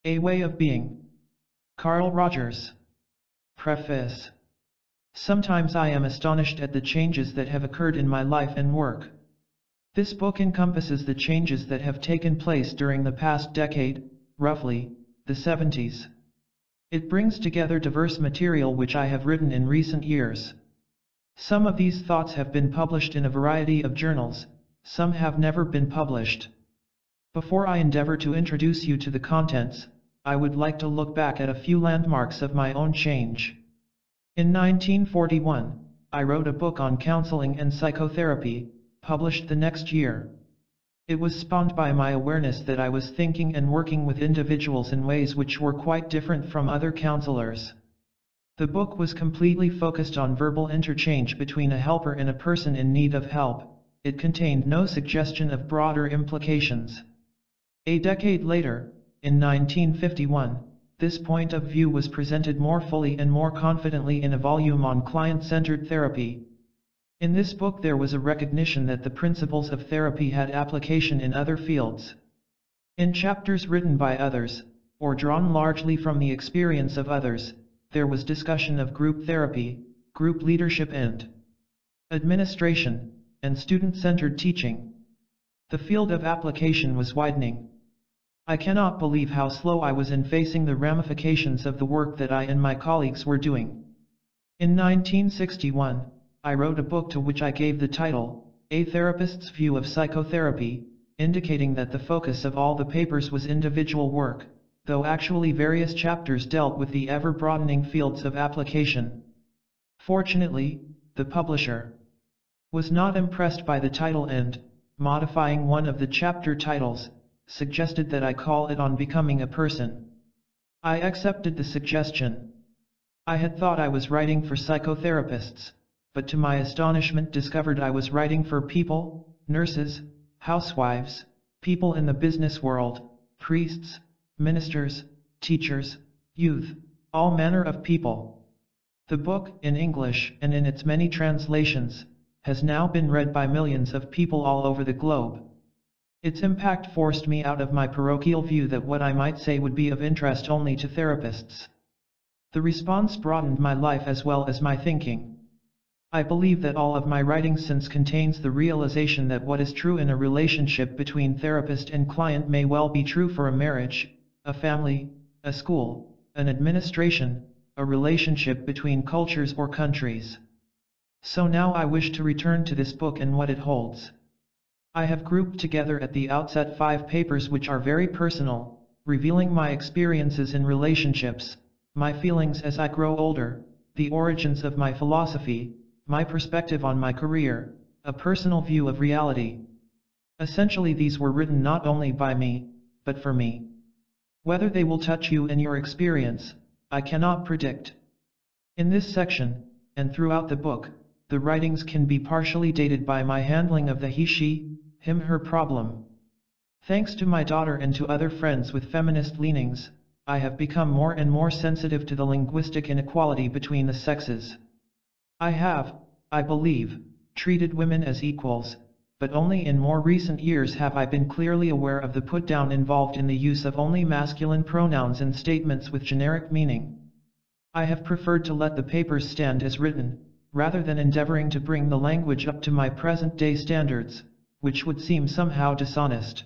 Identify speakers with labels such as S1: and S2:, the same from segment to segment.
S1: A Way of Being. Carl Rogers. Preface. Sometimes I am astonished at the changes that have occurred in my life and work. This book encompasses the changes that have taken place during the past decade, roughly, the 70s. It brings together diverse material which I have written in recent years. Some of these thoughts have been published in a variety of journals, some have never been published. Before I endeavor to introduce you to the contents, I would like to look back at a few landmarks of my own change. In 1941, I wrote a book on counseling and psychotherapy, published the next year. It was spawned by my awareness that I was thinking and working with individuals in ways which were quite different from other counselors. The book was completely focused on verbal interchange between a helper and a person in need of help. It contained no suggestion of broader implications. A decade later, in 1951, this point of view was presented more fully and more confidently in a volume on client-centered therapy. In this book there was a recognition that the principles of therapy had application in other fields. In chapters written by others, or drawn largely from the experience of others, there was discussion of group therapy, group leadership and administration, and student-centered teaching. The field of application was widening. I cannot believe how slow I was in facing the ramifications of the work that I and my colleagues were doing. In 1961, I wrote a book to which I gave the title, A Therapist's View of Psychotherapy, indicating that the focus of all the papers was individual work, though actually various chapters dealt with the ever-broadening fields of application. Fortunately, the publisher was not impressed by the title and, modifying one of the chapter titles, suggested that I call it On Becoming a Person. I accepted the suggestion. I had thought I was writing for psychotherapists, but to my astonishment discovered I was writing for people, nurses, housewives, people in the business world, priests, ministers, teachers, youth, all manner of people. The book, in English and in its many translations, has now been read by millions of people all over the globe. Its impact forced me out of my parochial view that what I might say would be of interest only to therapists. The response broadened my life as well as my thinking. I believe that all of my writing since contains the realization that what is true in a relationship between therapist and client may well be true for a marriage, a family, a school, an administration, a relationship between cultures or countries. So now I wish to return to this book and what it holds. I have grouped together at the outset 5 papers which are very personal, revealing my experiences in relationships, my feelings as I grow older, the origins of my philosophy, my perspective on my career, a personal view of reality. Essentially these were written not only by me, but for me. Whether they will touch you and your experience, I cannot predict. In this section, and throughout the book, the writings can be partially dated by my handling of the he-she, him-her problem. Thanks to my daughter and to other friends with feminist leanings, I have become more and more sensitive to the linguistic inequality between the sexes. I have, I believe, treated women as equals, but only in more recent years have I been clearly aware of the put-down involved in the use of only masculine pronouns in statements with generic meaning. I have preferred to let the papers stand as written, rather than endeavoring to bring the language up to my present-day standards, which would seem somehow dishonest.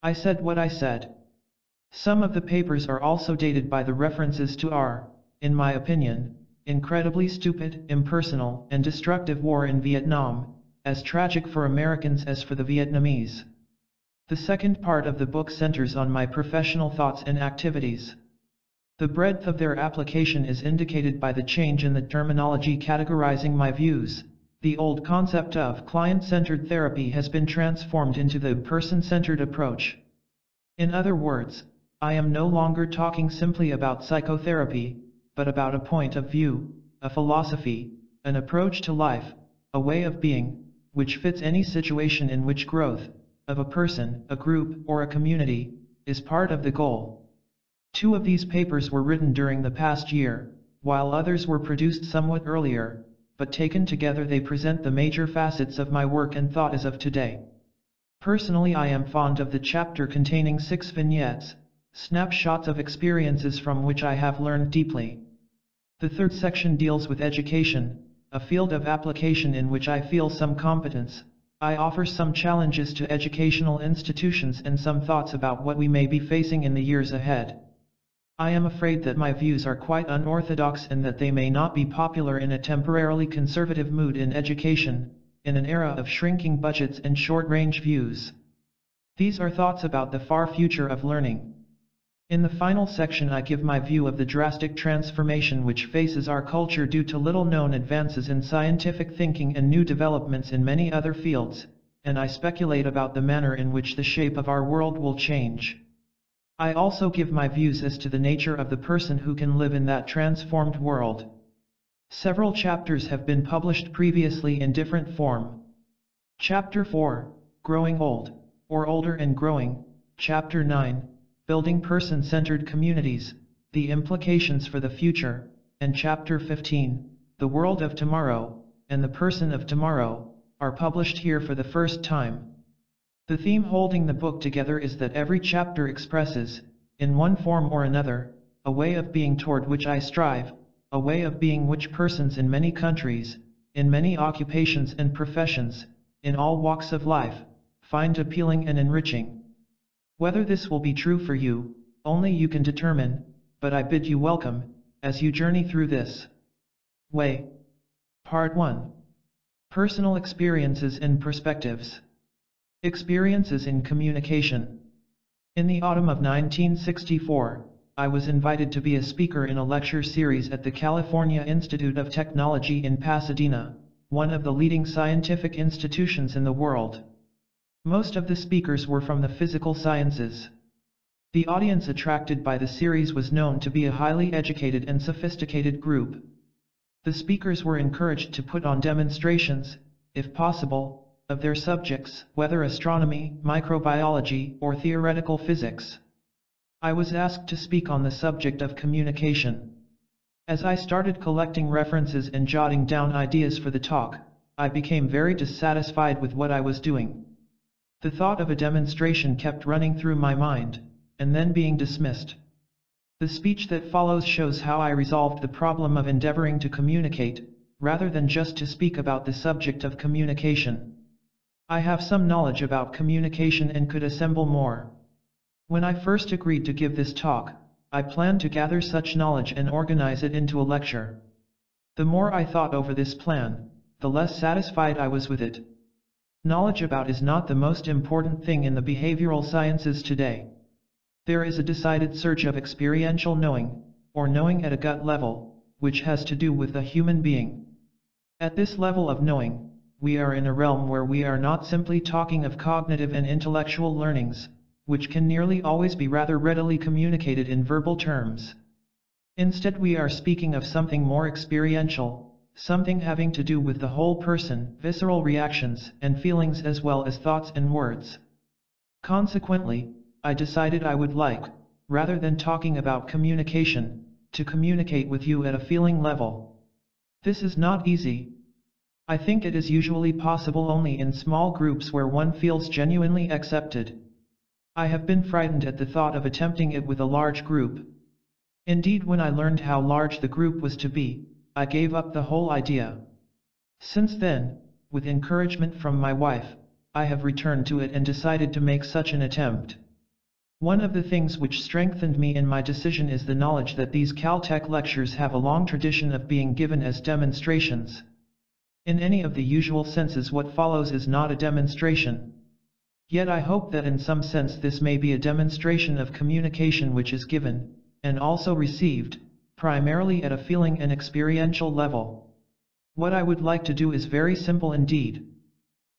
S1: I said what I said. Some of the papers are also dated by the references to our, in my opinion, incredibly stupid, impersonal, and destructive war in Vietnam, as tragic for Americans as for the Vietnamese. The second part of the book centers on my professional thoughts and activities. The breadth of their application is indicated by the change in the terminology categorizing my views. The old concept of client-centered therapy has been transformed into the person-centered approach. In other words, I am no longer talking simply about psychotherapy, but about a point of view, a philosophy, an approach to life, a way of being, which fits any situation in which growth, of a person, a group, or a community, is part of the goal. 2 of these papers were written during the past year, while others were produced somewhat earlier, but taken together they present the major facets of my work and thought as of today. Personally I am fond of the chapter containing 6 vignettes, snapshots of experiences from which I have learned deeply. The third section deals with education, a field of application in which I feel some competence. I offer some challenges to educational institutions and some thoughts about what we may be facing in the years ahead. I am afraid that my views are quite unorthodox and that they may not be popular in a temporarily conservative mood in education, in an era of shrinking budgets and short-range views. These are thoughts about the far future of learning. In the final section I give my view of the drastic transformation which faces our culture due to little-known advances in scientific thinking and new developments in many other fields, and I speculate about the manner in which the shape of our world will change. I also give my views as to the nature of the person who can live in that transformed world. Several chapters have been published previously in different form. Chapter 4, Growing Old, or Older and Growing, Chapter 9, Building Person-Centered Communities, The Implications for the Future, and Chapter 15, The World of Tomorrow, and the Person of Tomorrow, are published here for the first time. The theme holding the book together is that every chapter expresses, in one form or another, a way of being toward which I strive, a way of being which persons in many countries, in many occupations and professions, in all walks of life, find appealing and enriching. Whether this will be true for you, only you can determine, but I bid you welcome, as you journey through this way. Part 1. Personal Experiences and Perspectives. Experiences in Communication. In the autumn of 1964, I was invited to be a speaker in a lecture series at the California Institute of Technology in Pasadena, one of the leading scientific institutions in the world. Most of the speakers were from the physical sciences. The audience attracted by the series was known to be a highly educated and sophisticated group. The speakers were encouraged to put on demonstrations, if possible, of their subjects, whether astronomy, microbiology, or theoretical physics. I was asked to speak on the subject of communication. As I started collecting references and jotting down ideas for the talk, I became very dissatisfied with what I was doing. The thought of a demonstration kept running through my mind, and then being dismissed. The speech that follows shows how I resolved the problem of endeavoring to communicate, rather than just to speak about the subject of communication. I have some knowledge about communication and could assemble more. When I first agreed to give this talk, I planned to gather such knowledge and organize it into a lecture. The more I thought over this plan, the less satisfied I was with it. Knowledge about is not the most important thing in the behavioral sciences today. There is a decided search of experiential knowing, or knowing at a gut level, which has to do with the human being. At this level of knowing, we are in a realm where we are not simply talking of cognitive and intellectual learnings, which can nearly always be rather readily communicated in verbal terms. Instead, we are speaking of something more experiential, something having to do with the whole person, visceral reactions and feelings as well as thoughts and words. Consequently, I decided I would like, rather than talking about communication, to communicate with you at a feeling level. This is not easy. I think it is usually possible only in small groups where one feels genuinely accepted. I have been frightened at the thought of attempting it with a large group. Indeed, when I learned how large the group was to be, I gave up the whole idea. Since then, with encouragement from my wife, I have returned to it and decided to make such an attempt. One of the things which strengthened me in my decision is the knowledge that these Caltech lectures have a long tradition of being given as demonstrations. In any of the usual senses, what follows is not a demonstration. Yet I hope that in some sense this may be a demonstration of communication which is given, and also received, primarily at a feeling and experiential level. What I would like to do is very simple indeed.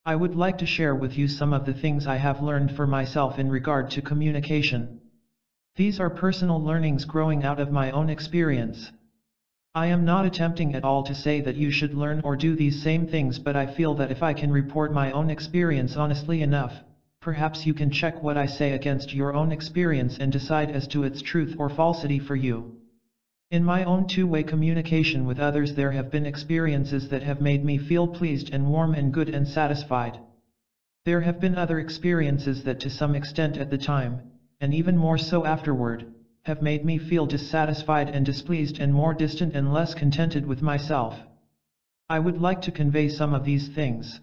S1: I would like to share with you some of the things I have learned for myself in regard to communication. These are personal learnings growing out of my own experience. I am not attempting at all to say that you should learn or do these same things, but I feel that if I can report my own experience honestly enough, perhaps you can check what I say against your own experience and decide as to its truth or falsity for you. In my own two-way communication with others, there have been experiences that have made me feel pleased and warm and good and satisfied. There have been other experiences that to some extent at the time, and even more so afterward, have made me feel dissatisfied and displeased and more distant and less contented with myself. I would like to convey some of these things.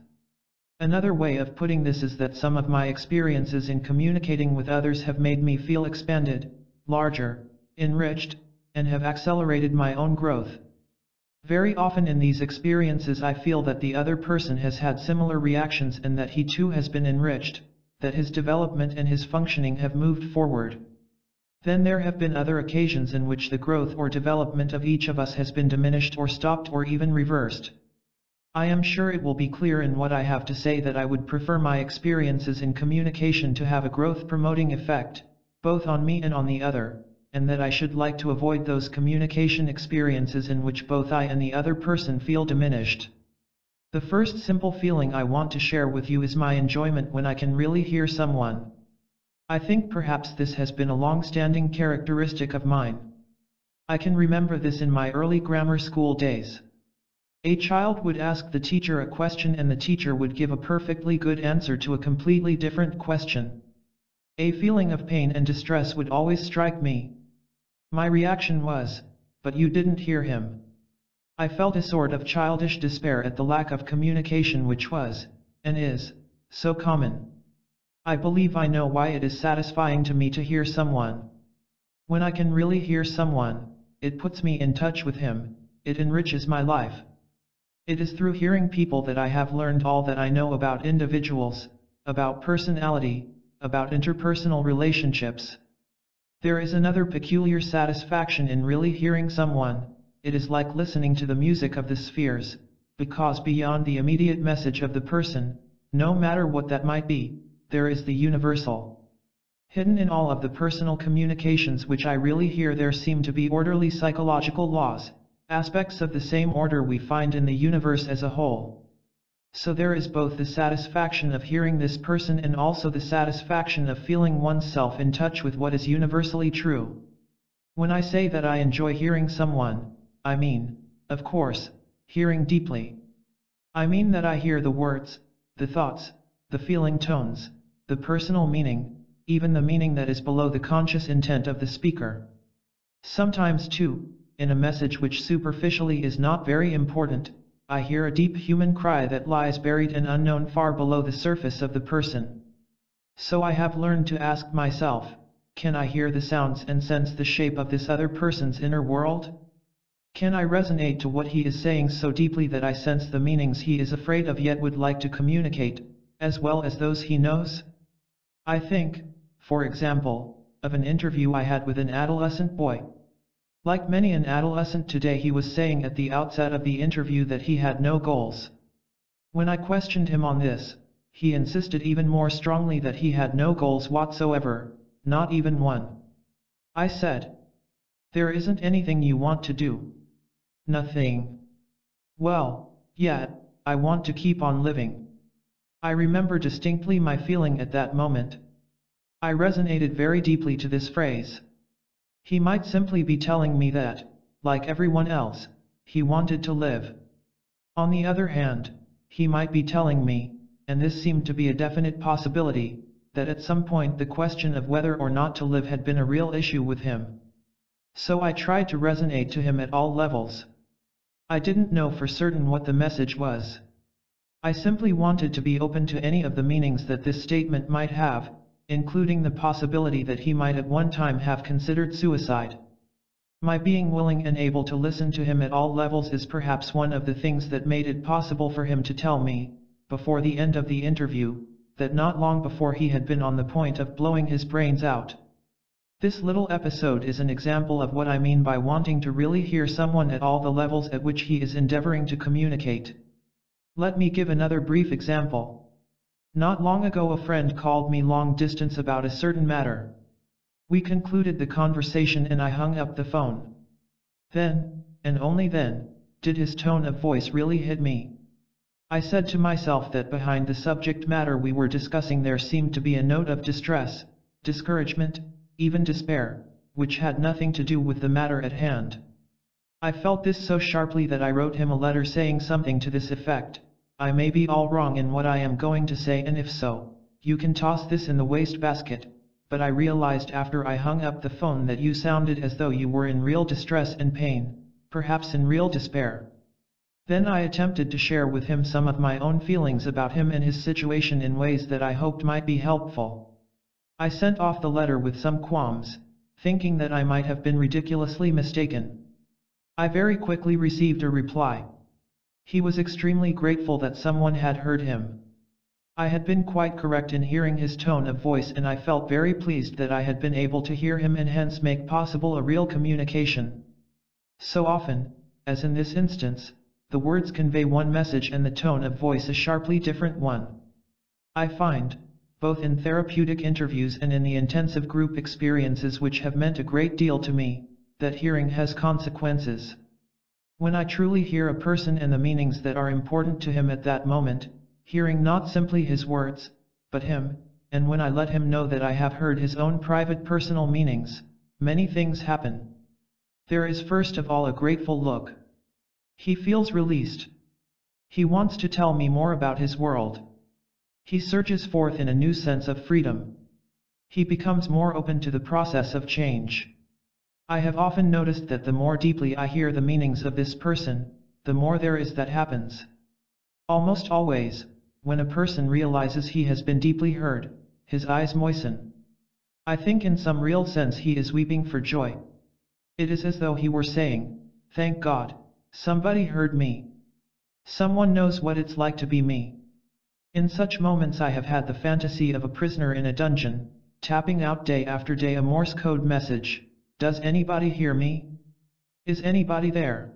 S1: Another way of putting this is that some of my experiences in communicating with others have made me feel expanded, larger, enriched, and have accelerated my own growth. Very often in these experiences I feel that the other person has had similar reactions and that he too has been enriched, that his development and his functioning have moved forward. Then there have been other occasions in which the growth or development of each of us has been diminished or stopped or even reversed. I am sure it will be clear in what I have to say that I would prefer my experiences in communication to have a growth-promoting effect, both on me and on the other, and that I should like to avoid those communication experiences in which both I and the other person feel diminished. The first simple feeling I want to share with you is my enjoyment when I can really hear someone. I think perhaps this has been a long-standing characteristic of mine. I can remember this in my early grammar school days. A child would ask the teacher a question and the teacher would give a perfectly good answer to a completely different question. A feeling of pain and distress would always strike me. My reaction was, "But you didn't hear him." I felt a sort of childish despair at the lack of communication which was, and is, so common. I believe I know why it is satisfying to me to hear someone. When I can really hear someone, it puts me in touch with him, it enriches my life. It is through hearing people that I have learned all that I know about individuals, about personality, about interpersonal relationships. There is another peculiar satisfaction in really hearing someone. It is like listening to the music of the spheres, because beyond the immediate message of the person, no matter what that might be, there is the universal. Hidden in all of the personal communications which I really hear there seem to be orderly psychological laws, aspects of the same order we find in the universe as a whole. So there is both the satisfaction of hearing this person and also the satisfaction of feeling oneself in touch with what is universally true. When I say that I enjoy hearing someone, I mean, of course, hearing deeply. I mean that I hear the words, the thoughts, the feeling tones, the personal meaning, even the meaning that is below the conscious intent of the speaker. Sometimes too, in a message which superficially is not very important, I hear a deep human cry that lies buried and unknown far below the surface of the person. So I have learned to ask myself, can I hear the sounds and sense the shape of this other person's inner world? Can I resonate to what he is saying so deeply that I sense the meanings he is afraid of yet would like to communicate, as well as those he knows? I think, for example, of an interview I had with an adolescent boy. Like many an adolescent today, he was saying at the outset of the interview that he had no goals. When I questioned him on this, he insisted even more strongly that he had no goals whatsoever, not even one. I said, "There isn't anything you want to do?" "Nothing." "Well, yet, I want to keep on living." I remember distinctly my feeling at that moment. I resonated very deeply to this phrase. He might simply be telling me that, like everyone else, he wanted to live. On the other hand, he might be telling me, and this seemed to be a definite possibility, that at some point the question of whether or not to live had been a real issue with him. So I tried to resonate to him at all levels. I didn't know for certain what the message was. I simply wanted to be open to any of the meanings that this statement might have, including the possibility that he might at one time have considered suicide. My being willing and able to listen to him at all levels is perhaps one of the things that made it possible for him to tell me, before the end of the interview, that not long before he had been on the point of blowing his brains out. This little episode is an example of what I mean by wanting to really hear someone at all the levels at which he is endeavoring to communicate. Let me give another brief example. Not long ago a friend called me long distance about a certain matter. We concluded the conversation and I hung up the phone. Then, and only then, did his tone of voice really hit me. I said to myself that behind the subject matter we were discussing there seemed to be a note of distress, discouragement, even despair, which had nothing to do with the matter at hand. I felt this so sharply that I wrote him a letter saying something to this effect: "I may be all wrong in what I am going to say, and if so, you can toss this in the wastebasket, but I realized after I hung up the phone that you sounded as though you were in real distress and pain, perhaps in real despair. Then I attempted to share with him some of my own feelings about him and his situation in ways that I hoped might be helpful. I sent off the letter with some qualms, thinking that I might have been ridiculously mistaken. I very quickly received a reply. He was extremely grateful that someone had heard him. I had been quite correct in hearing his tone of voice, and I felt very pleased that I had been able to hear him and hence make possible a real communication. So often, as in this instance, the words convey one message and the tone of voice a sharply different one. I find, both in therapeutic interviews and in the intensive group experiences which have meant a great deal to me, that hearing has consequences. When I truly hear a person and the meanings that are important to him at that moment, hearing not simply his words, but him, and when I let him know that I have heard his own private personal meanings, many things happen. There is first of all a grateful look. He feels released. He wants to tell me more about his world. He surges forth in a new sense of freedom. He becomes more open to the process of change. I have often noticed that the more deeply I hear the meanings of this person, the more there is that happens. Almost always, when a person realizes he has been deeply heard, his eyes moisten. I think in some real sense he is weeping for joy. It is as though he were saying, "Thank God, somebody heard me. Someone knows what it's like to be me." In such moments I have had the fantasy of a prisoner in a dungeon, tapping out day after day a Morse code message, "Does anybody hear me? Is anybody there?"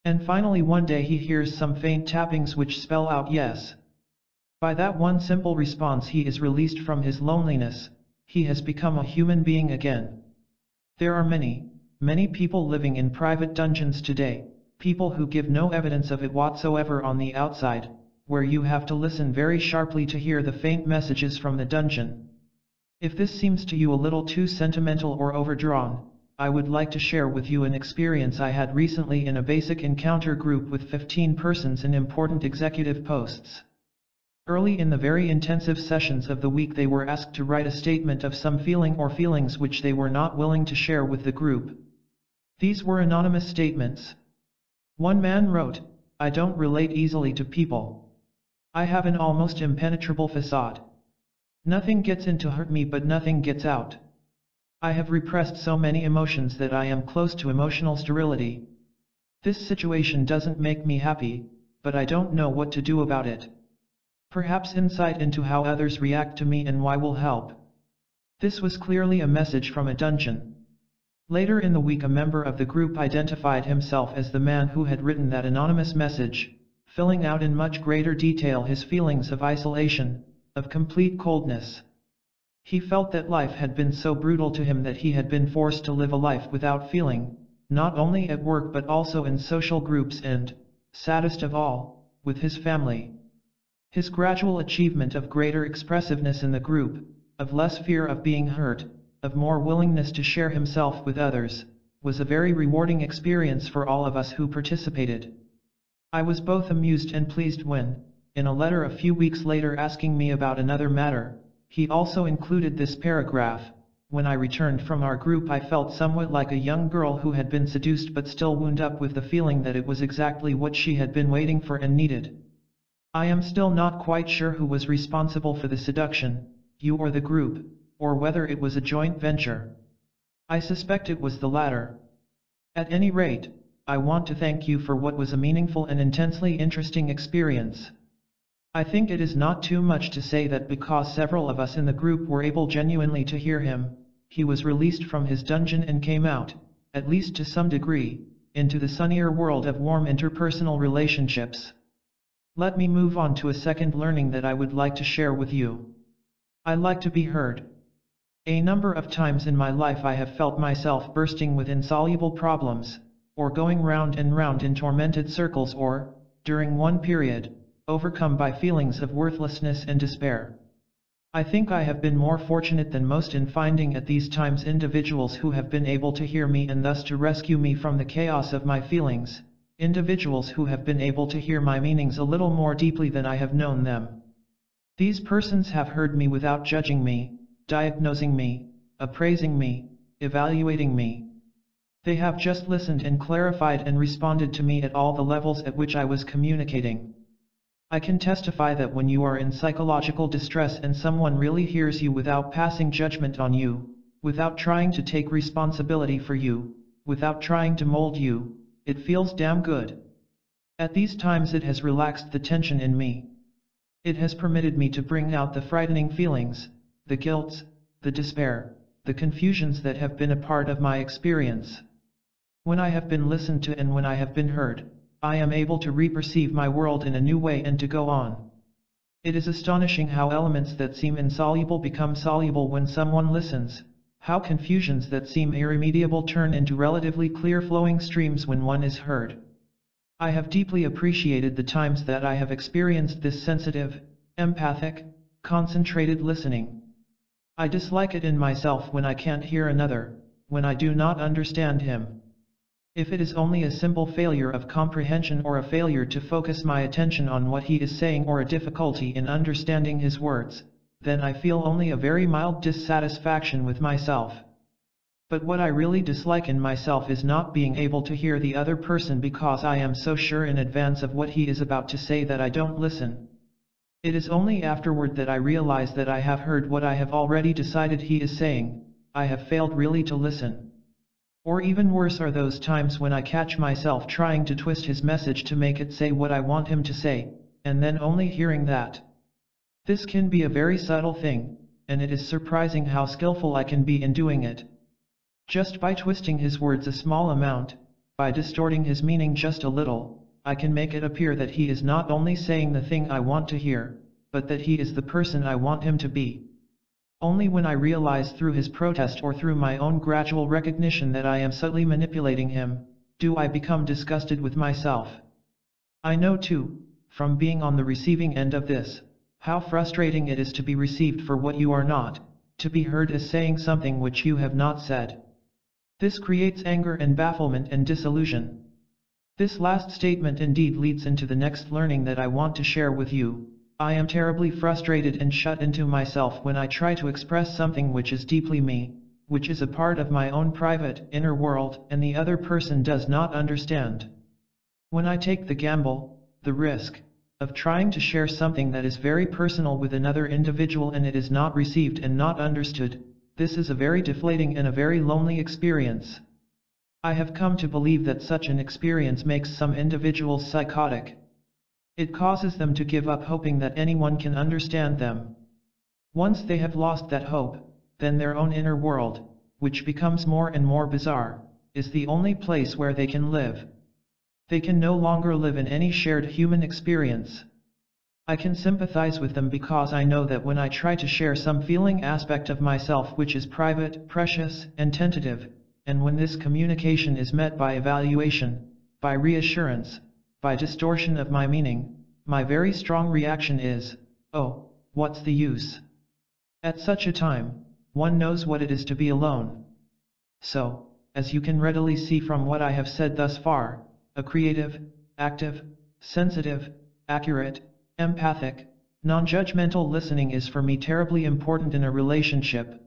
S1: And finally one day he hears some faint tappings which spell out yes. By that one simple response he is released from his loneliness, he has become a human being again. There are many, many people living in private dungeons today, people who give no evidence of it whatsoever on the outside, where you have to listen very sharply to hear the faint messages from the dungeon. If this seems to you a little too sentimental or overdrawn, I would like to share with you an experience I had recently in a basic encounter group with 15 persons in important executive posts. Early in the very intensive sessions of the week they were asked to write a statement of some feeling or feelings which they were not willing to share with the group. These were anonymous statements. One man wrote, "I don't relate easily to people. I have an almost impenetrable facade. Nothing gets in to hurt me but nothing gets out. I have repressed so many emotions that I am close to emotional sterility. This situation doesn't make me happy, but I don't know what to do about it. Perhaps insight into how others react to me and why will help." This was clearly a message from a dungeon. Later in the week a member of the group identified himself as the man who had written that anonymous message, filling out in much greater detail his feelings of isolation, of complete coldness. He felt that life had been so brutal to him that he had been forced to live a life without feeling, not only at work but also in social groups and, saddest of all, with his family. His gradual achievement of greater expressiveness in the group, of less fear of being hurt, of more willingness to share himself with others, was a very rewarding experience for all of us who participated. I was both amused and pleased when, in a letter a few weeks later asking me about another matter, he also included this paragraph: "When I returned from our group I felt somewhat like a young girl who had been seduced but still wound up with the feeling that it was exactly what she had been waiting for and needed. I am still not quite sure who was responsible for the seduction, you or the group, or whether it was a joint venture. I suspect it was the latter. At any rate, I want to thank you for what was a meaningful and intensely interesting experience. I think it is not too much to say that because several of us in the group were able genuinely to hear him, he was released from his dungeon and came out, at least to some degree, into the sunnier world of warm interpersonal relationships." Let me move on to a second learning that I would like to share with you. I like to be heard. A number of times in my life I have felt myself bursting with insoluble problems, or going round and round in tormented circles, or, during one period, overcome by feelings of worthlessness and despair. I think I have been more fortunate than most in finding at these times individuals who have been able to hear me and thus to rescue me from the chaos of my feelings, individuals who have been able to hear my meanings a little more deeply than I have known them. These persons have heard me without judging me, diagnosing me, appraising me, evaluating me. They have just listened and clarified and responded to me at all the levels at which I was communicating. I can testify that when you are in psychological distress and someone really hears you without passing judgment on you, without trying to take responsibility for you, without trying to mold you, it feels damn good. At these times it has relaxed the tension in me. It has permitted me to bring out the frightening feelings, the guilt, the despair, the confusions that have been a part of my experience. When I have been listened to and when I have been heard, I am able to re-perceive my world in a new way and to go on. It is astonishing how elements that seem insoluble become soluble when someone listens, how confusions that seem irremediable turn into relatively clear flowing streams when one is heard. I have deeply appreciated the times that I have experienced this sensitive, empathic, concentrated listening. I dislike it in myself when I can't hear another, when I do not understand him. If it is only a simple failure of comprehension or a failure to focus my attention on what he is saying or a difficulty in understanding his words, then I feel only a very mild dissatisfaction with myself. But what I really dislike in myself is not being able to hear the other person because I am so sure in advance of what he is about to say that I don't listen. It is only afterward that I realize that I have heard what I have already decided he is saying. I have failed really to listen. Or even worse are those times when I catch myself trying to twist his message to make it say what I want him to say, and then only hearing that. This can be a very subtle thing, and it is surprising how skillful I can be in doing it. Just by twisting his words a small amount, by distorting his meaning just a little, I can make it appear that he is not only saying the thing I want to hear, but that he is the person I want him to be. Only when I realize through his protest or through my own gradual recognition that I am subtly manipulating him, do I become disgusted with myself. I know too, from being on the receiving end of this, how frustrating it is to be received for what you are not, to be heard as saying something which you have not said. This creates anger and bafflement and disillusion. This last statement indeed leads into the next learning that I want to share with you. I am terribly frustrated and shut into myself when I try to express something which is deeply me, which is a part of my own private, inner world, and the other person does not understand. When I take the gamble, the risk, of trying to share something that is very personal with another individual and it is not received and not understood, this is a very deflating and a very lonely experience. I have come to believe that such an experience makes some individuals psychotic. It causes them to give up hoping that anyone can understand them. Once they have lost that hope, then their own inner world, which becomes more and more bizarre, is the only place where they can live. They can no longer live in any shared human experience. I can sympathize with them because I know that when I try to share some feeling aspect of myself which is private, precious, and tentative, and when this communication is met by evaluation, by reassurance, by distortion of my meaning, my very strong reaction is, oh, what's the use? At such a time, one knows what it is to be alone. So, as you can readily see from what I have said thus far, a creative, active, sensitive, accurate, empathic, non-judgmental listening is for me terribly important in a relationship.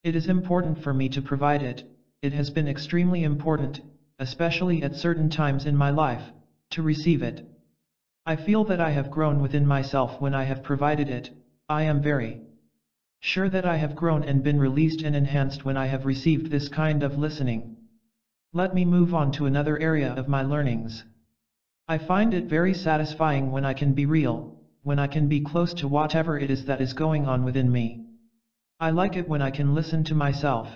S1: It is important for me to provide it. It has been extremely important, especially at certain times in my life, to receive it. I feel that I have grown within myself when I have provided it. I am very sure that I have grown and been released and enhanced when I have received this kind of listening. Let me move on to another area of my learnings. I find it very satisfying when I can be real, when I can be close to whatever it is that is going on within me. I like it when I can listen to myself.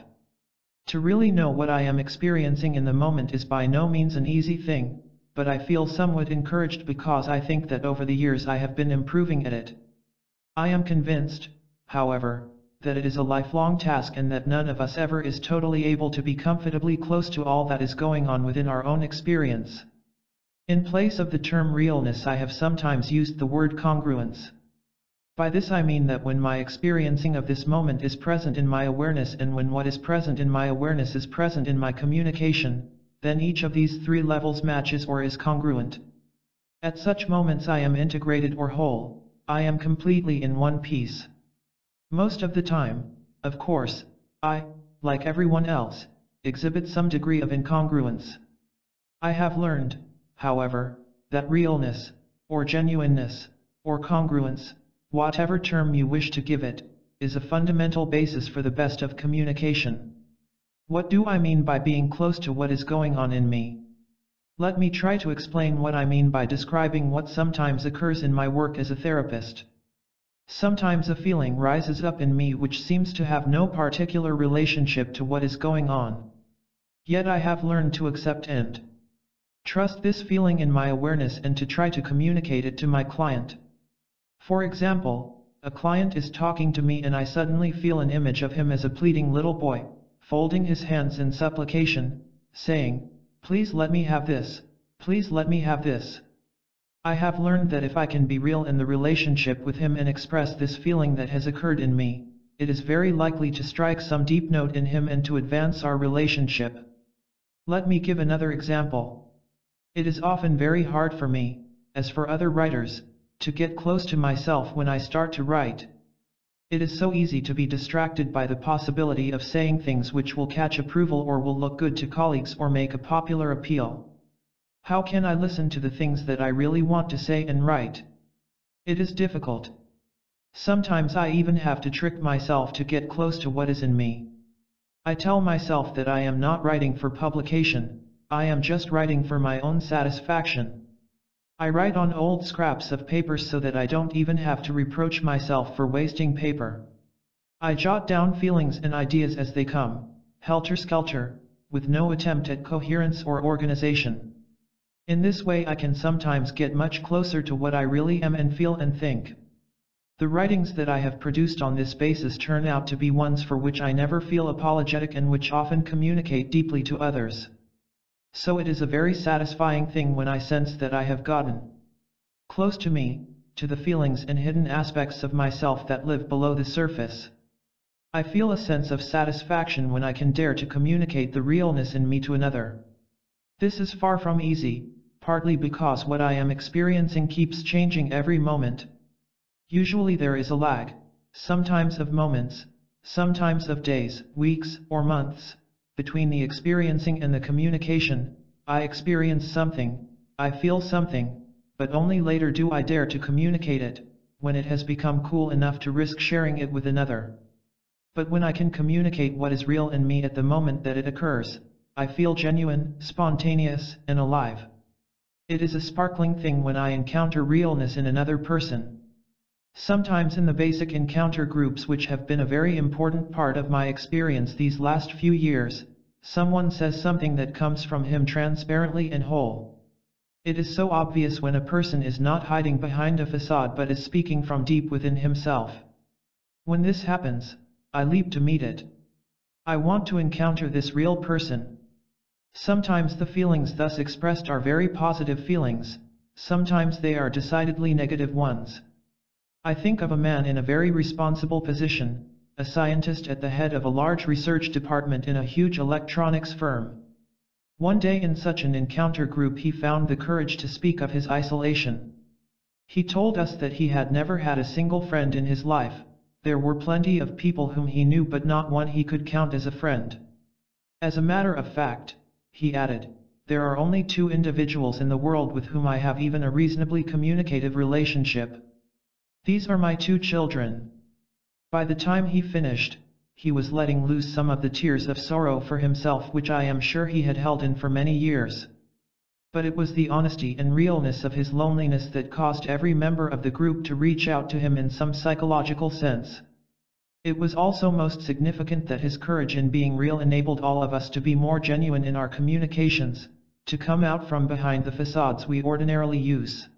S1: To really know what I am experiencing in the moment is by no means an easy thing, but I feel somewhat encouraged because I think that over the years I have been improving at it. I am convinced, however, that it is a lifelong task and that none of us ever is totally able to be comfortably close to all that is going on within our own experience. In place of the term realness, I have sometimes used the word congruence. By this I mean that when my experiencing of this moment is present in my awareness and when what is present in my awareness is present in my communication, then each of these three levels matches or is congruent. At such moments I am integrated or whole, I am completely in one piece. Most of the time, Of course, I, like everyone else, exhibit some degree of incongruence. I have learned, however, that realness, or genuineness, or congruence, whatever term you wish to give it, is a fundamental basis for the best of communication. What do I mean by being close to what is going on in me? Let me try to explain what I mean by describing what sometimes occurs in my work as a therapist. Sometimes a feeling rises up in me which seems to have no particular relationship to what is going on. Yet I have learned to accept and trust this feeling in my awareness and to try to communicate it to my client. For example, a client is talking to me and I suddenly feel an image of him as a pleading little boy, folding his hands in supplication, saying, "Please let me have this, please let me have this." I have learned that if I can be real in the relationship with him and express this feeling that has occurred in me, it is very likely to strike some deep note in him and to advance our relationship. Let me give another example. It is often very hard for me, as for other writers, to get close to myself when I start to write. It is so easy to be distracted by the possibility of saying things which will catch approval or will look good to colleagues or make a popular appeal. How can I listen to the things that I really want to say and write? It is difficult. Sometimes I even have to trick myself to get close to what is in me. I tell myself that I am not writing for publication, I am just writing for my own satisfaction. I write on old scraps of paper so that I don't even have to reproach myself for wasting paper. I jot down feelings and ideas as they come, helter-skelter, with no attempt at coherence or organization. In this way I can sometimes get much closer to what I really am and feel and think. The writings that I have produced on this basis turn out to be ones for which I never feel apologetic and which often communicate deeply to others. So it is a very satisfying thing when I sense that I have gotten close to me, to the feelings and hidden aspects of myself that live below the surface. I feel a sense of satisfaction when I can dare to communicate the realness in me to another. This is far from easy, partly because what I am experiencing keeps changing every moment. Usually there is a lag, sometimes of moments, sometimes of days, weeks, or months, between the experiencing and the communication. I experience something, I feel something, but only later do I dare to communicate it, when it has become cool enough to risk sharing it with another. But when I can communicate what is real in me at the moment that it occurs, I feel genuine, spontaneous, and alive. It is a sparkling thing when I encounter realness in another person. Sometimes in the basic encounter groups which have been a very important part of my experience these last few years, someone says something that comes from him transparently and whole. It is so obvious when a person is not hiding behind a facade but is speaking from deep within himself. When this happens, I leap to meet it. I want to encounter this real person. Sometimes the feelings thus expressed are very positive feelings, sometimes they are decidedly negative ones. I think of a man in a very responsible position, a scientist at the head of a large research department in a huge electronics firm. One day in such an encounter group he found the courage to speak of his isolation. He told us that he had never had a single friend in his life. There were plenty of people whom he knew but not one he could count as a friend. As a matter of fact, he added, there are only 2 individuals in the world with whom I have even a reasonably communicative relationship. These are my 2 children. By the time he finished, he was letting loose some of the tears of sorrow for himself which I am sure he had held in for many years. But it was the honesty and realness of his loneliness that caused every member of the group to reach out to him in some psychological sense. It was also most significant that his courage in being real enabled all of us to be more genuine in our communications, to come out from behind the facades we ordinarily use.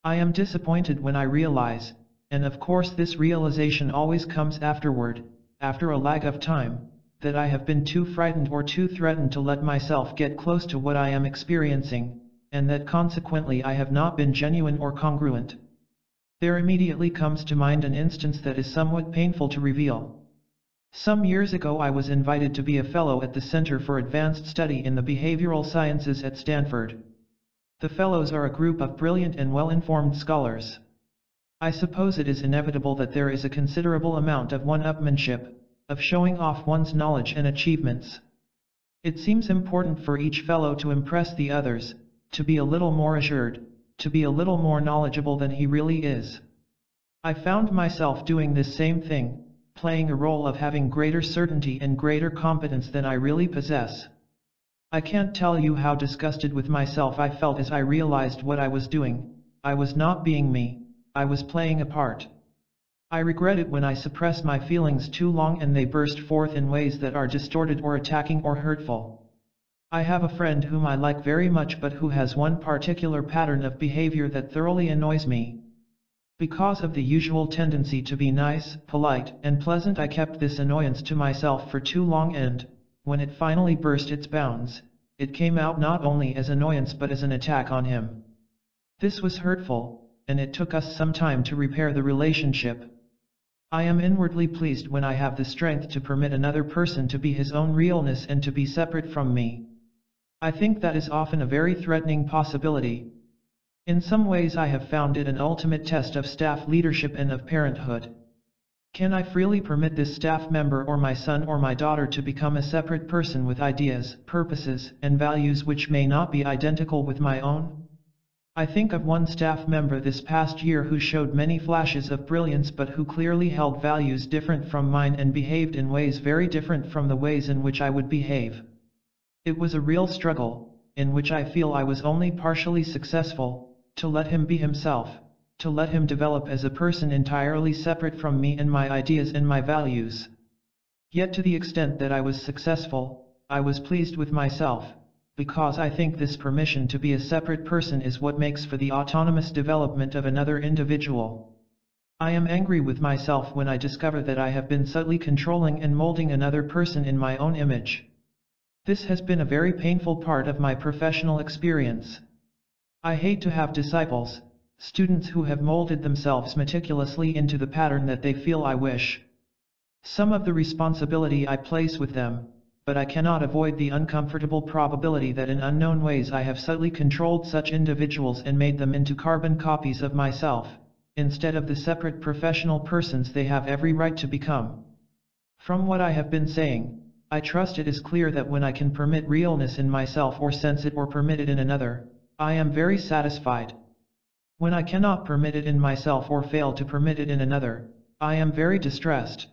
S1: I am disappointed when I realize, and of course this realization always comes afterward, after a lag of time, that I have been too frightened or too threatened to let myself get close to what I am experiencing, and that consequently I have not been genuine or congruent. There immediately comes to mind an instance that is somewhat painful to reveal. Some years ago I was invited to be a fellow at the Center for Advanced Study in the Behavioral Sciences at Stanford. The fellows are a group of brilliant and well-informed scholars. I suppose it is inevitable that there is a considerable amount of one-upmanship, of showing off one's knowledge and achievements. It seems important for each fellow to impress the others, to be a little more assured, to be a little more knowledgeable than he really is. I found myself doing this same thing, playing a role of having greater certainty and greater competence than I really possess. I can't tell you how disgusted with myself I felt as I realized what I was doing. I was not being me, I was playing a part. I regret it when I suppress my feelings too long and they burst forth in ways that are distorted or attacking or hurtful. I have a friend whom I like very much but who has one particular pattern of behavior that thoroughly annoys me. Because of the usual tendency to be nice, polite, and pleasant, I kept this annoyance to myself for too long, and, when it finally burst its bounds, it came out not only as annoyance but as an attack on him. This was hurtful, and it took us some time to repair the relationship. I am inwardly pleased when I have the strength to permit another person to be his own realness and to be separate from me. I think that is often a very threatening possibility. In some ways I have found it an ultimate test of staff leadership and of parenthood. Can I freely permit this staff member or my son or my daughter to become a separate person with ideas, purposes, and values which may not be identical with my own? I think of one staff member this past year who showed many flashes of brilliance but who clearly held values different from mine and behaved in ways very different from the ways in which I would behave. It was a real struggle, in which I feel I was only partially successful, to let him be himself, to let him develop as a person entirely separate from me and my ideas and my values. Yet to the extent that I was successful, I was pleased with myself, because I think this permission to be a separate person is what makes for the autonomous development of another individual. I am angry with myself when I discover that I have been subtly controlling and molding another person in my own image. This has been a very painful part of my professional experience. I hate to have disciples, students who have molded themselves meticulously into the pattern that they feel I wish. Some of the responsibility I place with them, but I cannot avoid the uncomfortable probability that in unknown ways I have subtly controlled such individuals and made them into carbon copies of myself, instead of the separate professional persons they have every right to become. From what I have been saying, I trust it is clear that when I can permit realness in myself or sense it or permit it in another, I am very satisfied. When I cannot permit it in myself or fail to permit it in another, I am very distressed.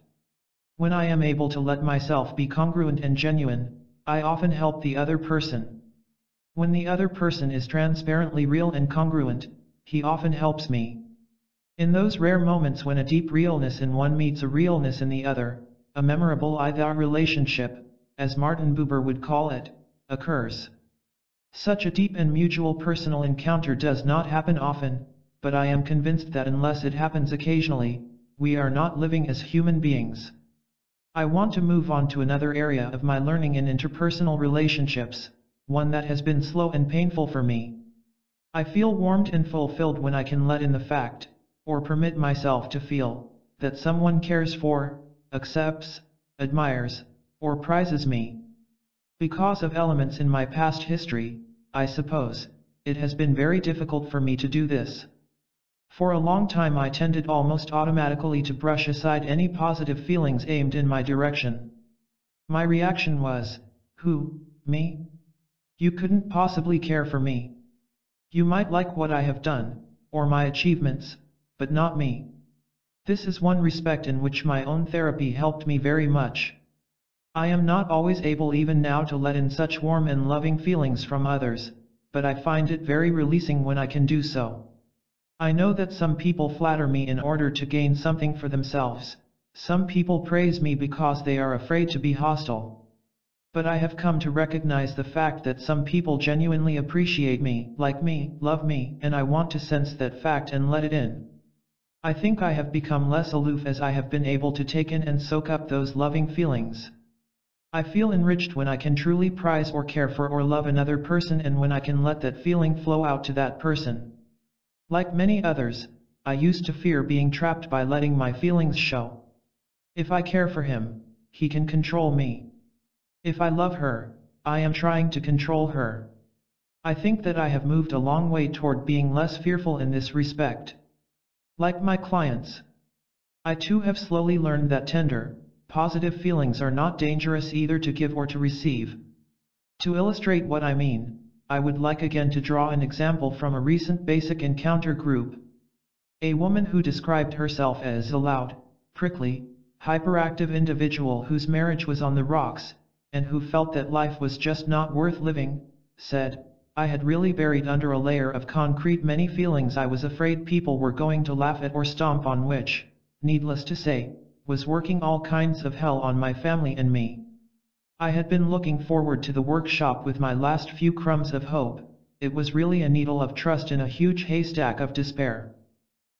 S1: When I am able to let myself be congruent and genuine, I often help the other person. When the other person is transparently real and congruent, he often helps me. In those rare moments when a deep realness in one meets a realness in the other, a memorable I-thou relationship, as Martin Buber would call it, occurs. Such a deep and mutual personal encounter does not happen often, but I am convinced that unless it happens occasionally, we are not living as human beings. I want to move on to another area of my learning in interpersonal relationships, one that has been slow and painful for me. I feel warmed and fulfilled when I can let in the fact, or permit myself to feel, that someone cares for, accepts, admires, or prizes me. Because of elements in my past history, I suppose, it has been very difficult for me to do this. For a long time I tended almost automatically to brush aside any positive feelings aimed in my direction. My reaction was, who, me? You couldn't possibly care for me. You might like what I have done, or my achievements, but not me. This is one respect in which my own therapy helped me very much. I am not always able even now to let in such warm and loving feelings from others, but I find it very releasing when I can do so. I know that some people flatter me in order to gain something for themselves. Some people praise me because they are afraid to be hostile. But I have come to recognize the fact that some people genuinely appreciate me, like me, love me, and I want to sense that fact and let it in. I think I have become less aloof as I have been able to take in and soak up those loving feelings. I feel enriched when I can truly prize or care for or love another person and when I can let that feeling flow out to that person. Like many others, I used to fear being trapped by letting my feelings show. If I care for him, he can control me. If I love her, I am trying to control her. I think that I have moved a long way toward being less fearful in this respect. Like my clients, I too have slowly learned that tender, positive feelings are not dangerous either to give or to receive. To illustrate what I mean, I would like again to draw an example from a recent basic encounter group. A woman who described herself as a loud, prickly, hyperactive individual whose marriage was on the rocks, and who felt that life was just not worth living, said, "I had really buried under a layer of concrete many feelings I was afraid people were going to laugh at or stomp on, which, needless to say, was working all kinds of hell on my family and me. I had been looking forward to the workshop with my last few crumbs of hope. It was really a needle of trust in a huge haystack of despair."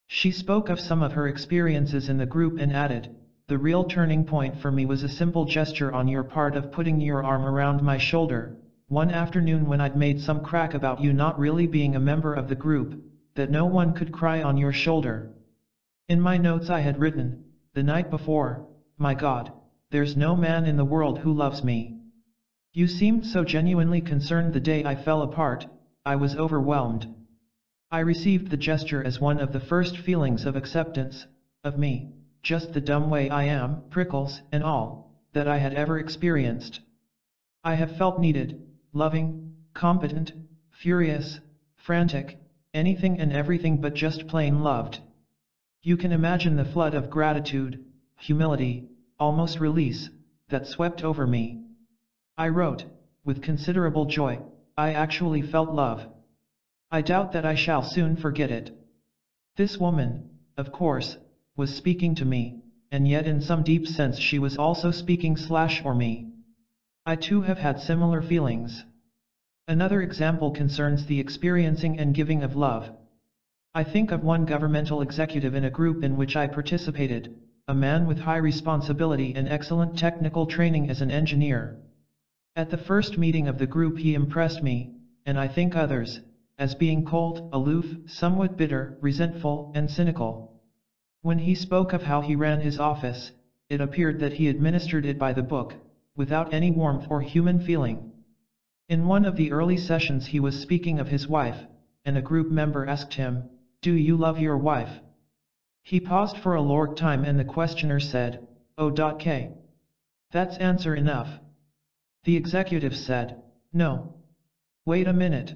S1: She spoke of some of her experiences in the group and added, "The real turning point for me was a simple gesture on your part of putting your arm around my shoulder, one afternoon when I'd made some crack about you not really being a member of the group, that no one could cry on your shoulder. In my notes I had written, the night before, 'My God, there's no man in the world who loves me.' You seemed so genuinely concerned the day I fell apart, I was overwhelmed. I received the gesture as one of the first feelings of acceptance, of me, just the dumb way I am, prickles and all, that I had ever experienced. I have felt needed, loving, competent, furious, frantic, anything and everything but just plain loved. You can imagine the flood of gratitude, humility, almost release, that swept over me. I wrote, with considerable joy, I actually felt love. I doubt that I shall soon forget it." This woman, of course, was speaking to me, and yet in some deep sense she was also speaking for me. I too have had similar feelings. Another example concerns the experiencing and giving of love. I think of one governmental executive in a group in which I participated, a man with high responsibility and excellent technical training as an engineer. At the first meeting of the group he impressed me, and I think others, as being cold, aloof, somewhat bitter, resentful, and cynical. When he spoke of how he ran his office, it appeared that he administered it by the book, without any warmth or human feeling. In one of the early sessions he was speaking of his wife, and a group member asked him, "Do you love your wife?" He paused for a long time and the questioner said, "Oh.K. That's answer enough." The executive said, "No. Wait a minute.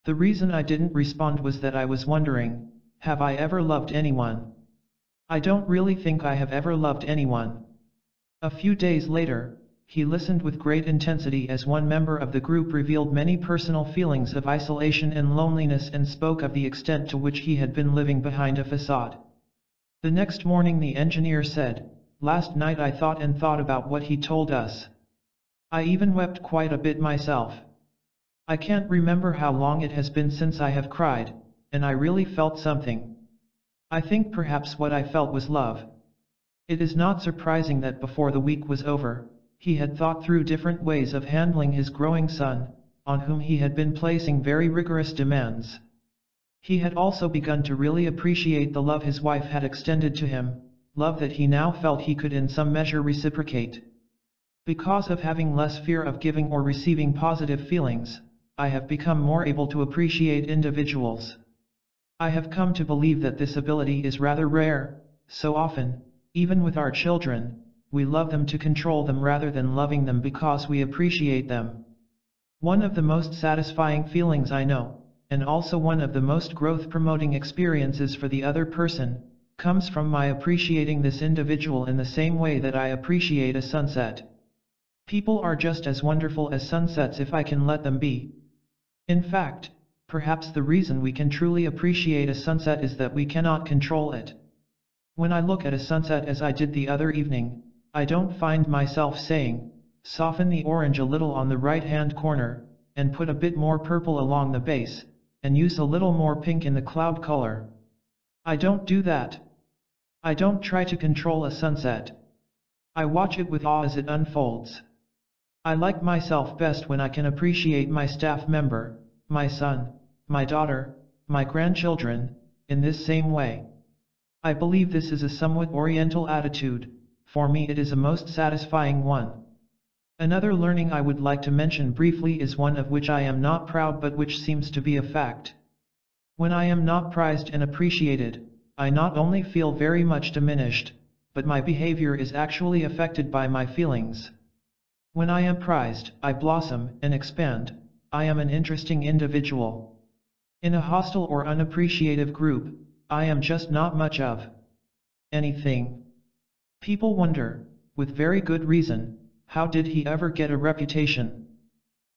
S1: The reason I didn't respond was that I was wondering, have I ever loved anyone? I don't really think I have ever loved anyone." A few days later, he listened with great intensity as one member of the group revealed many personal feelings of isolation and loneliness and spoke of the extent to which he had been living behind a facade. The next morning the engineer said, "Last night I thought and thought about what he told us. I even wept quite a bit myself. I can't remember how long it has been since I have cried, and I really felt something. I think perhaps what I felt was love." It is not surprising that before the week was over, he had thought through different ways of handling his growing son, on whom he had been placing very rigorous demands. He had also begun to really appreciate the love his wife had extended to him, love that he now felt he could in some measure reciprocate. Because of having less fear of giving or receiving positive feelings, I have become more able to appreciate individuals. I have come to believe that this ability is rather rare. So often, even with our children, we love them to control them rather than loving them because we appreciate them. One of the most satisfying feelings I know, and also one of the most growth-promoting experiences for the other person, comes from my appreciating this individual in the same way that I appreciate a sunset. People are just as wonderful as sunsets if I can let them be. In fact, perhaps the reason we can truly appreciate a sunset is that we cannot control it. When I look at a sunset as I did the other evening, I don't find myself saying, "Soften the orange a little on the right-hand corner, and put a bit more purple along the base, and use a little more pink in the cloud color." I don't do that. I don't try to control a sunset. I watch it with awe as it unfolds. I like myself best when I can appreciate my staff member, my son, my daughter, my grandchildren, in this same way. I believe this is a somewhat oriental attitude. For me it is a most satisfying one. Another learning I would like to mention briefly is one of which I am not proud but which seems to be a fact. When I am not prized and appreciated, I not only feel very much diminished, but my behavior is actually affected by my feelings. When I am prized, I blossom and expand. I am an interesting individual. In a hostile or unappreciative group, I am just not much of anything. People wonder, with very good reason, how did he ever get a reputation?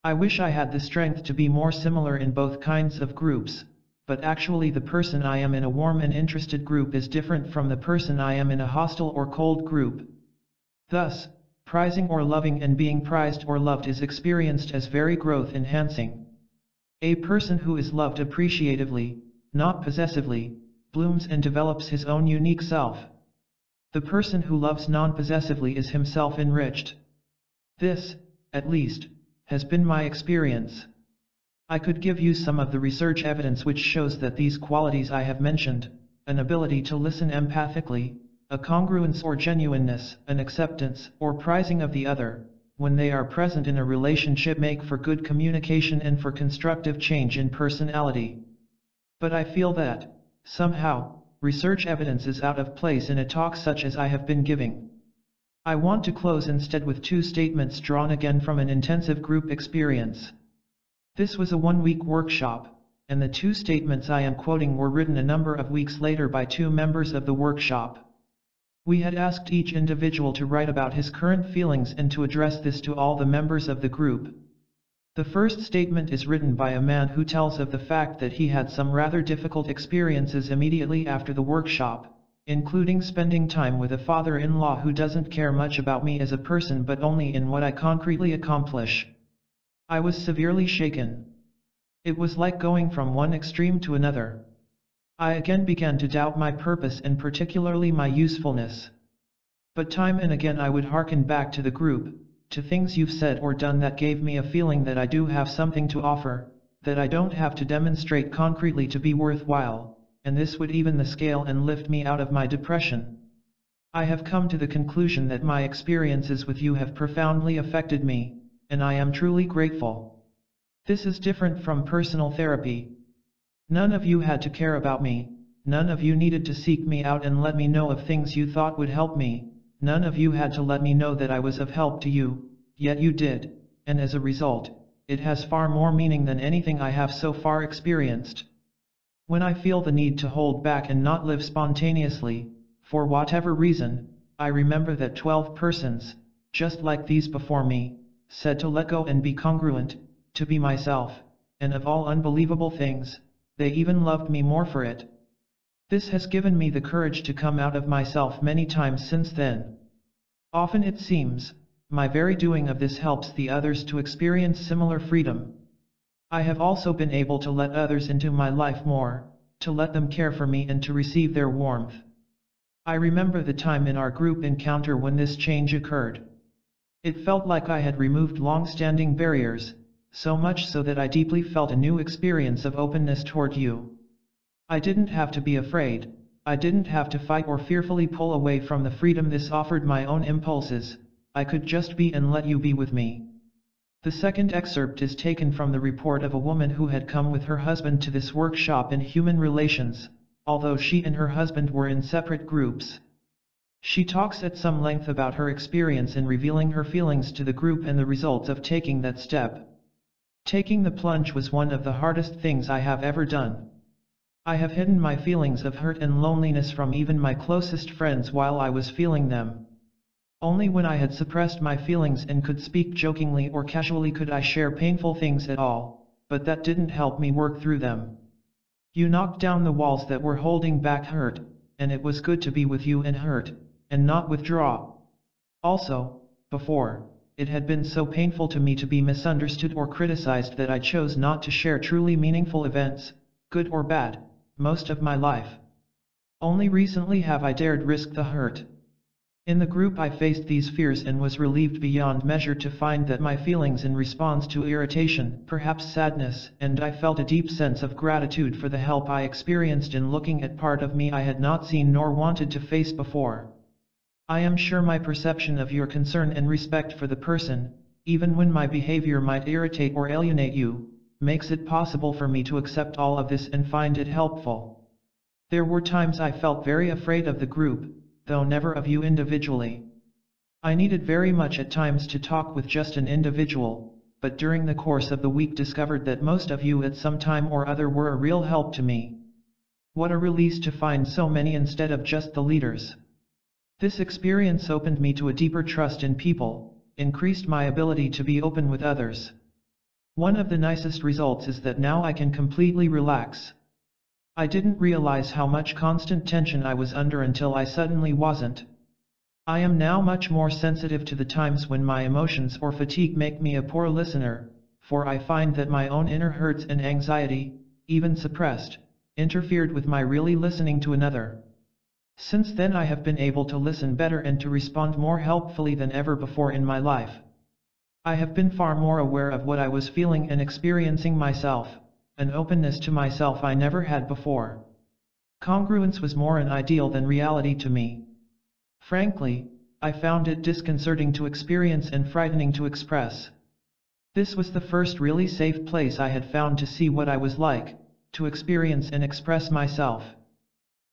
S1: I wish I had the strength to be more similar in both kinds of groups, but actually the person I am in a warm and interested group is different from the person I am in a hostile or cold group. Thus, prizing or loving and being prized or loved is experienced as very growth enhancing. A person who is loved appreciatively, not possessively, blooms and develops his own unique self. The person who loves non-possessively is himself enriched. This, at least, has been my experience. I could give you some of the research evidence which shows that these qualities I have mentioned, an ability to listen empathically, a congruence or genuineness, an acceptance or prizing of the other, when they are present in a relationship make for good communication and for constructive change in personality. But I feel that, somehow, research evidence is out of place in a talk such as I have been giving. I want to close instead with two statements drawn again from an intensive group experience. This was a one-week workshop, and the two statements I am quoting were written a number of weeks later by two members of the workshop. We had asked each individual to write about his current feelings and to address this to all the members of the group. The first statement is written by a man who tells of the fact that he had some rather difficult experiences immediately after the workshop, including spending time with a father-in-law who doesn't care much about me as a person but only in what I concretely accomplish. I was severely shaken. It was like going from one extreme to another. I again began to doubt my purpose and particularly my usefulness. But time and again I would hearken back to the group, to things you've said or done that gave me a feeling that I do have something to offer, that I don't have to demonstrate concretely to be worthwhile, and this would even the scale and lift me out of my depression. I have come to the conclusion that my experiences with you have profoundly affected me, and I am truly grateful. This is different from personal therapy. None of you had to care about me, none of you needed to seek me out and let me know of things you thought would help me, none of you had to let me know that I was of help to you, yet you did, and as a result, it has far more meaning than anything I have so far experienced. When I feel the need to hold back and not live spontaneously, for whatever reason, I remember that 12 persons, just like these before me, said to let go and be congruent, to be myself, and of all unbelievable things, they even loved me more for it. This has given me the courage to come out of myself many times since then. Often it seems, my very doing of this helps the others to experience similar freedom. I have also been able to let others into my life more, to let them care for me and to receive their warmth. I remember the time in our group encounter when this change occurred. It felt like I had removed long-standing barriers, so much so that I deeply felt a new experience of openness toward you. I didn't have to be afraid, I didn't have to fight or fearfully pull away from the freedom this offered my own impulses, I could just be and let you be with me. The second excerpt is taken from the report of a woman who had come with her husband to this workshop in human relations, although she and her husband were in separate groups. She talks at some length about her experience in revealing her feelings to the group and the results of taking that step. Taking the plunge was one of the hardest things I have ever done. I have hidden my feelings of hurt and loneliness from even my closest friends while I was feeling them. Only when I had suppressed my feelings and could speak jokingly or casually could I share painful things at all, but that didn't help me work through them. You knocked down the walls that were holding back hurt, and it was good to be with you in hurt, and not withdraw. Also, before, it had been so painful to me to be misunderstood or criticized that I chose not to share truly meaningful events, good or bad, most of my life. Only recently have I dared risk the hurt. In the group I faced these fears and was relieved beyond measure to find that my feelings in response to irritation, perhaps sadness, and I felt a deep sense of gratitude for the help I experienced in looking at part of me I had not seen nor wanted to face before. I am sure my perception of your concern and respect for the person, even when my behavior might irritate or alienate you, makes it possible for me to accept all of this and find it helpful. There were times I felt very afraid of the group, though never of you individually. I needed very much at times to talk with just an individual, but during the course of the week discovered that most of you at some time or other were a real help to me. What a release to find so many instead of just the leaders. This experience opened me to a deeper trust in people, increased my ability to be open with others. One of the nicest results is that now I can completely relax. I didn't realize how much constant tension I was under until I suddenly wasn't. I am now much more sensitive to the times when my emotions or fatigue make me a poor listener, for I find that my own inner hurts and anxiety, even suppressed, interfered with my really listening to another. Since then I have been able to listen better and to respond more helpfully than ever before in my life. I have been far more aware of what I was feeling and experiencing myself, an openness to myself I never had before. Congruence was more an ideal than reality to me. Frankly, I found it disconcerting to experience and frightening to express. This was the first really safe place I had found to see what I was like, to experience and express myself.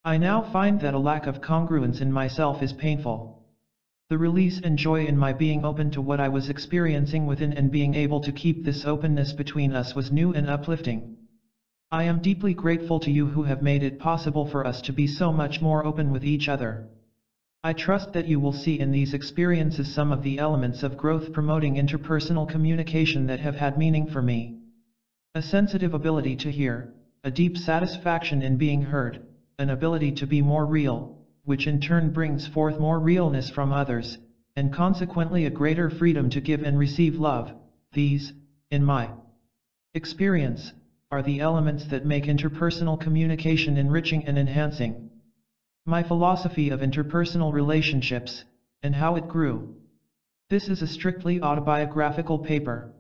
S1: I now find that a lack of congruence in myself is painful. The release and joy in my being open to what I was experiencing within and being able to keep this openness between us was new and uplifting. I am deeply grateful to you who have made it possible for us to be so much more open with each other. I trust that you will see in these experiences some of the elements of growth-promoting interpersonal communication that have had meaning for me. A sensitive ability to hear, a deep satisfaction in being heard, an ability to be more real, which in turn brings forth more realness from others, and consequently a greater freedom to give and receive love. These, in my experience, are the elements that make interpersonal communication enriching and enhancing. My philosophy of interpersonal relationships, and how it grew. This is a strictly autobiographical paper.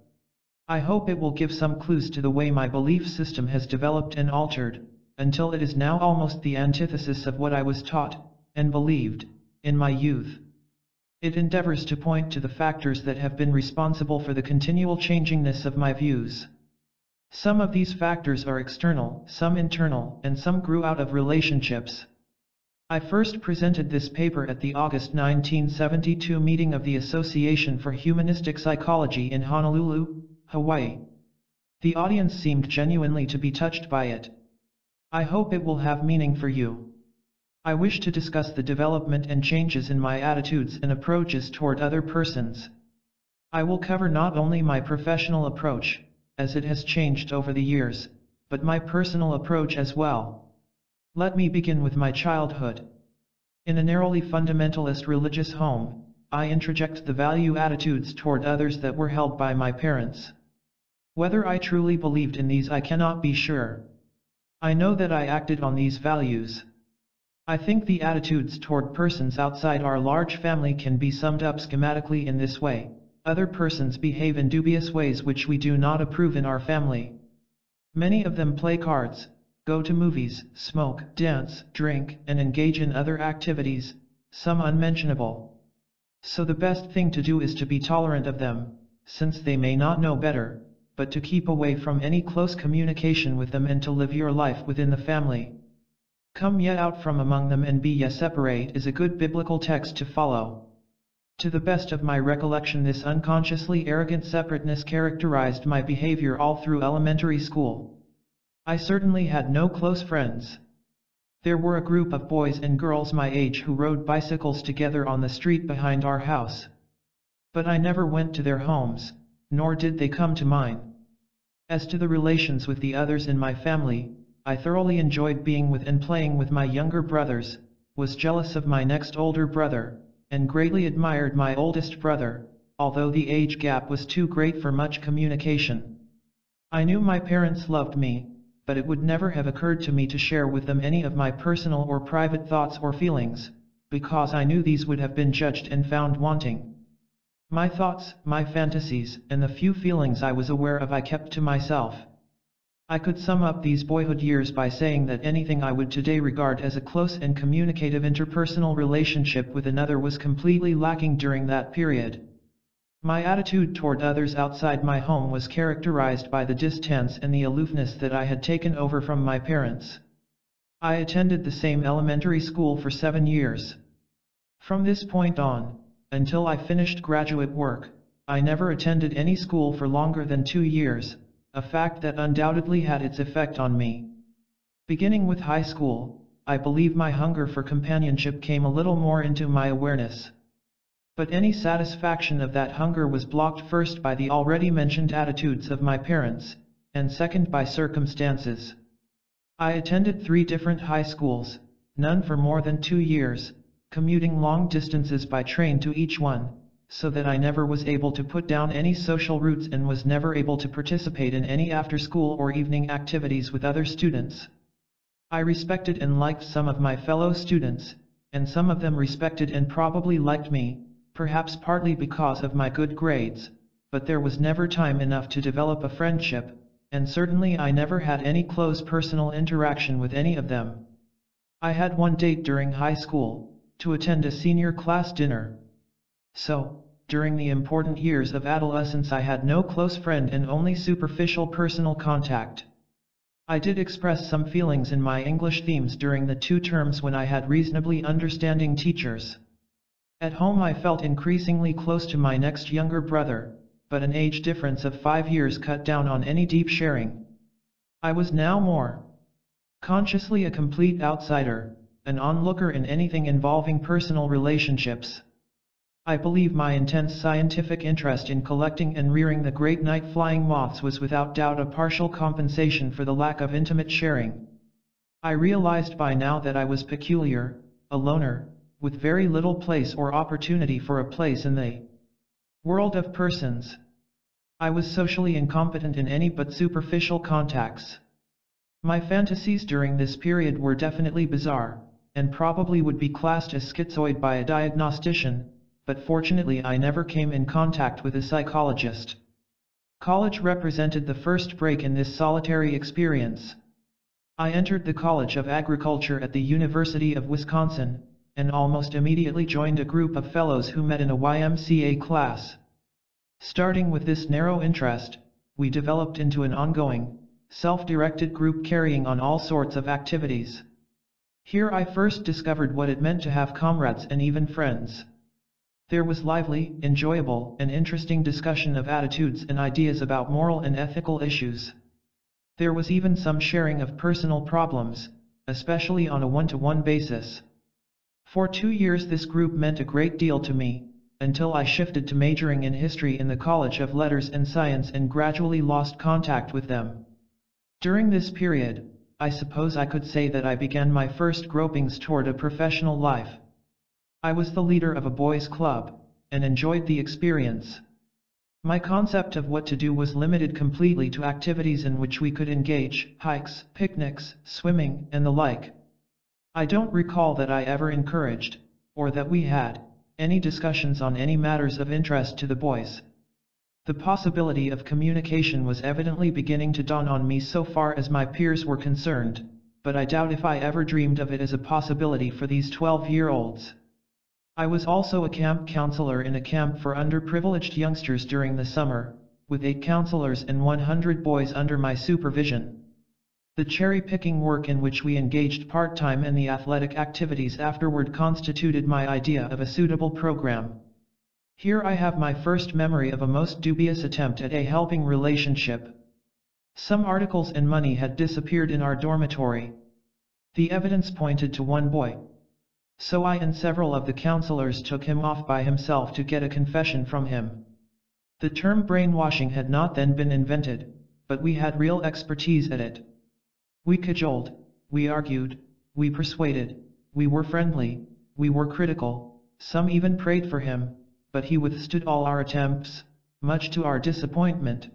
S1: I hope it will give some clues to the way my belief system has developed and altered, until it is now almost the antithesis of what I was taught, and believed, in my youth. It endeavors to point to the factors that have been responsible for the continual changingness of my views. Some of these factors are external, some internal, and some grew out of relationships. I first presented this paper at the August 1972 meeting of the Association for Humanistic Psychology in Honolulu, Hawaii. The audience seemed genuinely to be touched by it. I hope it will have meaning for you. I wish to discuss the development and changes in my attitudes and approaches toward other persons. I will cover not only my professional approach, as it has changed over the years, but my personal approach as well. Let me begin with my childhood. In a narrowly fundamentalist religious home, I introject the value attitudes toward others that were held by my parents. Whether I truly believed in these I cannot be sure. I know that I acted on these values. I think the attitudes toward persons outside our large family can be summed up schematically in this way: other persons behave in dubious ways which we do not approve in our family. Many of them play cards, go to movies, smoke, dance, drink, and engage in other activities, some unmentionable. So the best thing to do is to be tolerant of them, since they may not know better, but to keep away from any close communication with them and to live your life within the family. Come ye out from among them and be ye separate is a good biblical text to follow. To the best of my recollection, this unconsciously arrogant separateness characterized my behavior all through elementary school. I certainly had no close friends. There were a group of boys and girls my age who rode bicycles together on the street behind our house. But I never went to their homes, nor did they come to mine. As to the relations with the others in my family, I thoroughly enjoyed being with and playing with my younger brothers, was jealous of my next older brother, and greatly admired my oldest brother, although the age gap was too great for much communication. I knew my parents loved me, but it would never have occurred to me to share with them any of my personal or private thoughts or feelings, because I knew these would have been judged and found wanting. My thoughts, my fantasies, and the few feelings I was aware of I kept to myself. I could sum up these boyhood years by saying that anything I would today regard as a close and communicative interpersonal relationship with another was completely lacking during that period. My attitude toward others outside my home was characterized by the distance and the aloofness that I had taken over from my parents. I attended the same elementary school for 7 years. From this point on, until I finished graduate work, I never attended any school for longer than 2 years, a fact that undoubtedly had its effect on me. Beginning with high school, I believe my hunger for companionship came a little more into my awareness. But any satisfaction of that hunger was blocked first by the already mentioned attitudes of my parents, and second by circumstances. I attended 3 different high schools, none for more than 2 years, commuting long distances by train to each one, so that I never was able to put down any social roots and was never able to participate in any after-school or evening activities with other students. I respected and liked some of my fellow students, and some of them respected and probably liked me, perhaps partly because of my good grades, but there was never time enough to develop a friendship, and certainly I never had any close personal interaction with any of them. I had one date during high school, to attend a senior class dinner. So, during the important years of adolescence I had no close friend and only superficial personal contact. I did express some feelings in my English themes during the 2 terms when I had reasonably understanding teachers. At home I felt increasingly close to my next younger brother, but an age difference of 5 years cut down on any deep sharing. I was now more consciously a complete outsider, an onlooker in anything involving personal relationships. I believe my intense scientific interest in collecting and rearing the great night-flying moths was without doubt a partial compensation for the lack of intimate sharing. I realized by now that I was peculiar, a loner, with very little place or opportunity for a place in the world of persons. I was socially incompetent in any but superficial contacts. My fantasies during this period were definitely bizarre, and probably would be classed as schizoid by a diagnostician, but fortunately I never came in contact with a psychologist. College represented the first break in this solitary experience. I entered the College of Agriculture at the University of Wisconsin, and almost immediately joined a group of fellows who met in a YMCA class. Starting with this narrow interest, we developed into an ongoing, self-directed group carrying on all sorts of activities. Here I first discovered what it meant to have comrades and even friends. There was lively, enjoyable, and interesting discussion of attitudes and ideas about moral and ethical issues. There was even some sharing of personal problems, especially on a one-to-one basis. For 2 years this group meant a great deal to me, until I shifted to majoring in history in the College of Letters and Science and gradually lost contact with them. During this period, I suppose I could say that I began my first gropings toward a professional life. I was the leader of a boys' club, and enjoyed the experience. My concept of what to do was limited completely to activities in which we could engage, hikes, picnics, swimming, and the like. I don't recall that I ever encouraged, or that we had, any discussions on any matters of interest to the boys. The possibility of communication was evidently beginning to dawn on me so far as my peers were concerned, but I doubt if I ever dreamed of it as a possibility for these 12-year-olds. I was also a camp counselor in a camp for underprivileged youngsters during the summer, with 8 counselors and 100 boys under my supervision. The cherry-picking work in which we engaged part-time and the athletic activities afterward constituted my idea of a suitable program. Here I have my first memory of a most dubious attempt at a helping relationship. Some articles and money had disappeared in our dormitory. The evidence pointed to one boy. So I and several of the counselors took him off by himself to get a confession from him. The term brainwashing had not then been invented, but we had real expertise at it. We cajoled, we argued, we persuaded, we were friendly, we were critical, some even prayed for him, but he withstood all our attempts, much to our disappointment.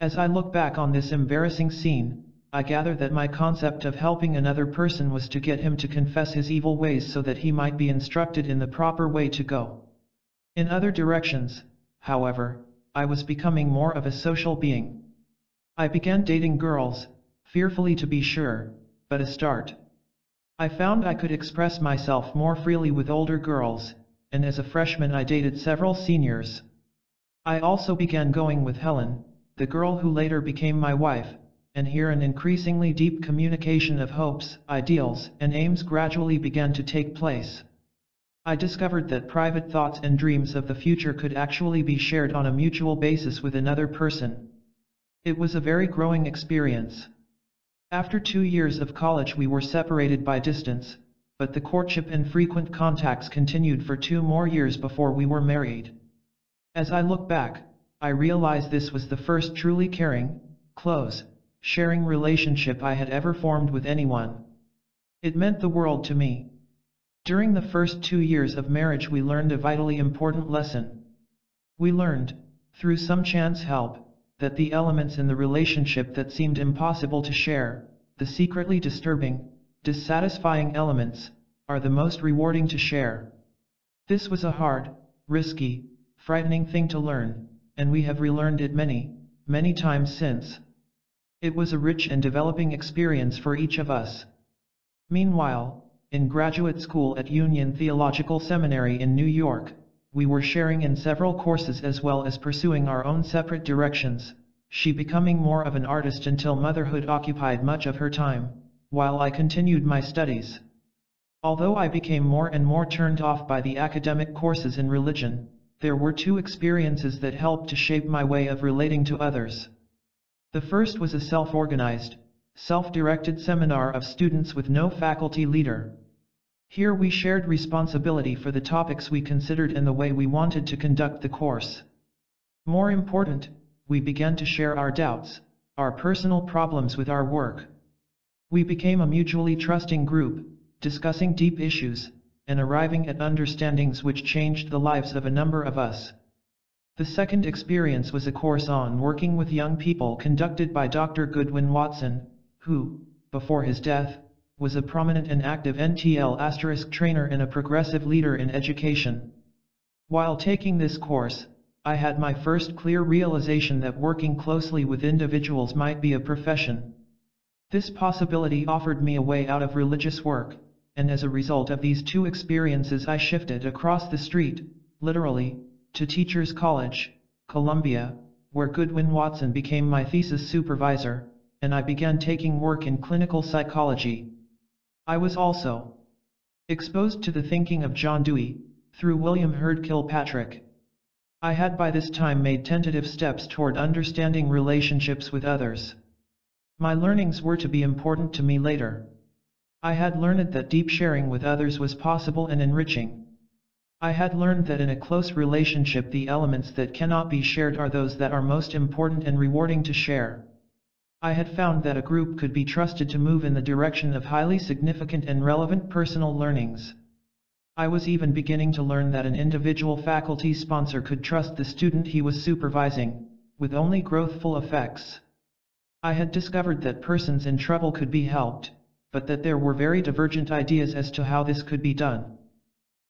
S1: As I look back on this embarrassing scene, I gather that my concept of helping another person was to get him to confess his evil ways so that he might be instructed in the proper way to go. In other directions, however, I was becoming more of a social being. I began dating girls, fearfully to be sure, but a start. I found I could express myself more freely with older girls, and as a freshman I dated several seniors. I also began going with Helen, the girl who later became my wife, and here an increasingly deep communication of hopes, ideals, and aims gradually began to take place. I discovered that private thoughts and dreams of the future could actually be shared on a mutual basis with another person. It was a very growing experience. After 2 years of college we were separated by distance, but the courtship and frequent contacts continued for 2 more years before we were married. As I look back, I realize this was the first truly caring, close, sharing relationship I had ever formed with anyone. It meant the world to me. During the first 2 years of marriage we learned a vitally important lesson. We learned, through some chance help, that the elements in the relationship that seemed impossible to share, the secretly disturbing, dissatisfying elements, are the most rewarding to share. This was a hard, risky, frightening thing to learn, and we have relearned it many, many times since. It was a rich and developing experience for each of us. Meanwhile, in graduate school at Union Theological Seminary in New York, we were sharing in several courses as well as pursuing our own separate directions, she becoming more of an artist until motherhood occupied much of her time, while I continued my studies. Although I became more and more turned off by the academic courses in religion, there were 2 experiences that helped to shape my way of relating to others. The first was a self-organized, self-directed seminar of students with no faculty leader. Here we shared responsibility for the topics we considered and the way we wanted to conduct the course. More important, we began to share our doubts, our personal problems with our work. We became a mutually trusting group, discussing deep issues, and arriving at understandings which changed the lives of a number of us. The second experience was a course on working with young people conducted by Dr. Goodwin Watson, who, before his death, was a prominent and active NTL** trainer and a progressive leader in education. While taking this course, I had my first clear realization that working closely with individuals might be a profession. This possibility offered me a way out of religious work, and as a result of these 2 experiences I shifted across the street, literally, to Teachers College, Columbia, where Goodwin Watson became my thesis supervisor, and I began taking work in clinical psychology. I was also exposed to the thinking of John Dewey, through William Herd Kilpatrick. I had by this time made tentative steps toward understanding relationships with others. My learnings were to be important to me later. I had learned that deep sharing with others was possible and enriching. I had learned that in a close relationship the elements that cannot be shared are those that are most important and rewarding to share. I had found that a group could be trusted to move in the direction of highly significant and relevant personal learnings. I was even beginning to learn that an individual faculty sponsor could trust the student he was supervising, with only growthful effects. I had discovered that persons in trouble could be helped, but that there were very divergent ideas as to how this could be done.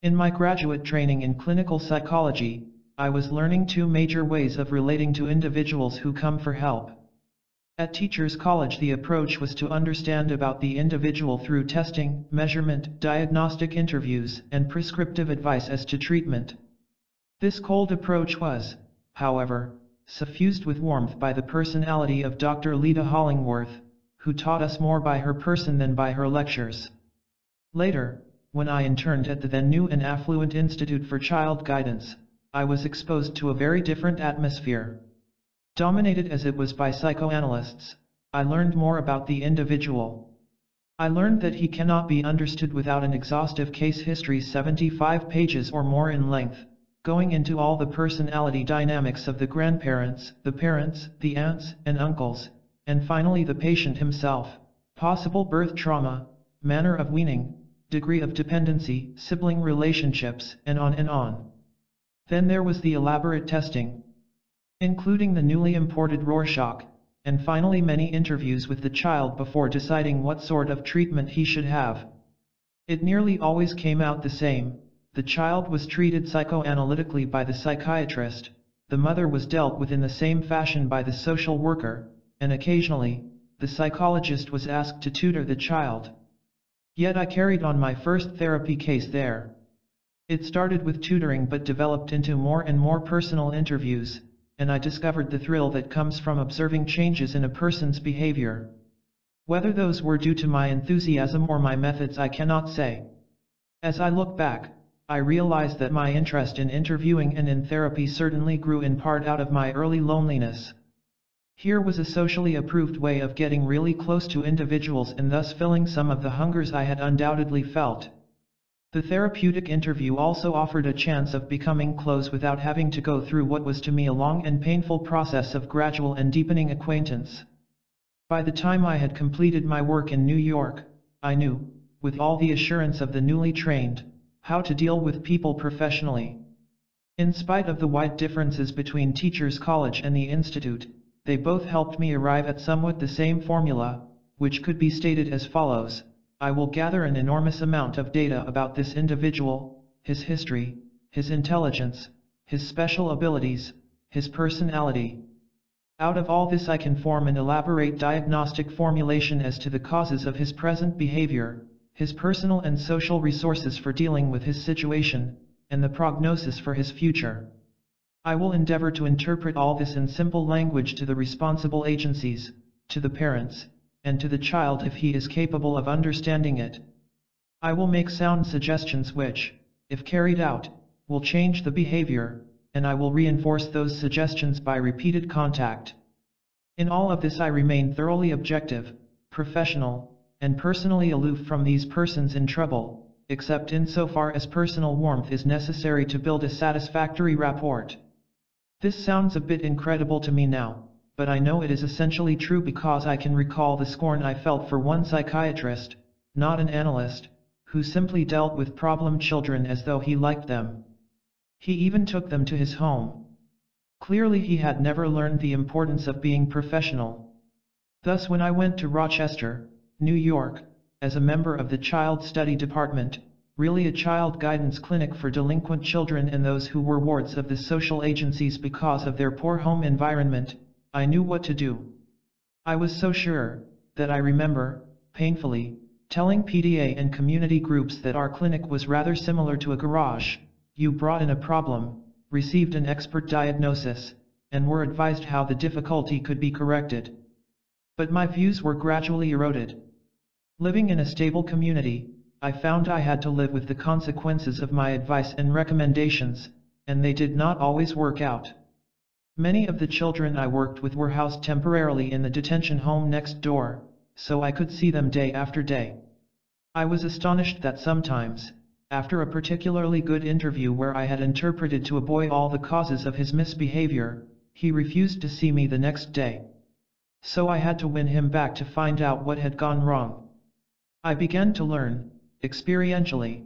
S1: In my graduate training in clinical psychology, I was learning 2 major ways of relating to individuals who come for help. At Teachers College the approach was to understand about the individual through testing, measurement, diagnostic interviews, and prescriptive advice as to treatment. This cold approach was, however, suffused with warmth by the personality of Dr. Lita Hollingworth, who taught us more by her person than by her lectures. Later, when I interned at the then new and affluent Institute for Child Guidance, I was exposed to a very different atmosphere. Dominated as it was by psychoanalysts, I learned more about the individual. I learned that he cannot be understood without an exhaustive case history 75 pages or more in length, going into all the personality dynamics of the grandparents, the parents, the aunts and uncles, and finally the patient himself, possible birth trauma, manner of weaning, degree of dependency, sibling relationships, and on and on. Then there was the elaborate testing, including the newly imported Rorschach, and finally many interviews with the child before deciding what sort of treatment he should have. It nearly always came out the same: the child was treated psychoanalytically by the psychiatrist, the mother was dealt with in the same fashion by the social worker, and occasionally, the psychologist was asked to tutor the child. Yet I carried on my first therapy case there. It started with tutoring but developed into more and more personal interviews, and I discovered the thrill that comes from observing changes in a person's behavior. Whether those were due to my enthusiasm or my methods I cannot say. As I look back, I realized that my interest in interviewing and in therapy certainly grew in part out of my early loneliness. Here was a socially approved way of getting really close to individuals and thus filling some of the hungers I had undoubtedly felt. The therapeutic interview also offered a chance of becoming close without having to go through what was to me a long and painful process of gradual and deepening acquaintance. By the time I had completed my work in New York, I knew, with all the assurance of the newly trained, how to deal with people professionally. In spite of the wide differences between Teachers College and the Institute, they both helped me arrive at somewhat the same formula, which could be stated as follows: I will gather an enormous amount of data about this individual, his history, his intelligence, his special abilities, his personality. Out of all this I can form an elaborate diagnostic formulation as to the causes of his present behavior, his personal and social resources for dealing with his situation, and the prognosis for his future. I will endeavor to interpret all this in simple language to the responsible agencies, to the parents, and to the child if he is capable of understanding it. I will make sound suggestions which, if carried out, will change the behavior, and I will reinforce those suggestions by repeated contact. In all of this I remain thoroughly objective, professional, and personally aloof from these persons in trouble, except insofar as personal warmth is necessary to build a satisfactory rapport. This sounds a bit incredible to me now, but I know it is essentially true because I can recall the scorn I felt for one psychiatrist, not an analyst, who simply dealt with problem children as though he liked them. He even took them to his home. Clearly he had never learned the importance of being professional. Thus when I went to Rochester, New York, as a member of the Child Study Department, really a child guidance clinic for delinquent children and those who were wards of the social agencies because of their poor home environment, I knew what to do. I was so sure, that I remember, painfully, telling PTA and community groups that our clinic was rather similar to a garage. You brought in a problem, received an expert diagnosis, and were advised how the difficulty could be corrected. But my views were gradually eroded. Living in a stable community, I found I had to live with the consequences of my advice and recommendations, and they did not always work out. Many of the children I worked with were housed temporarily in the detention home next door, so I could see them day after day. I was astonished that sometimes, after a particularly good interview where I had interpreted to a boy all the causes of his misbehavior, he refused to see me the next day. So I had to win him back to find out what had gone wrong. I began to learn, experientially.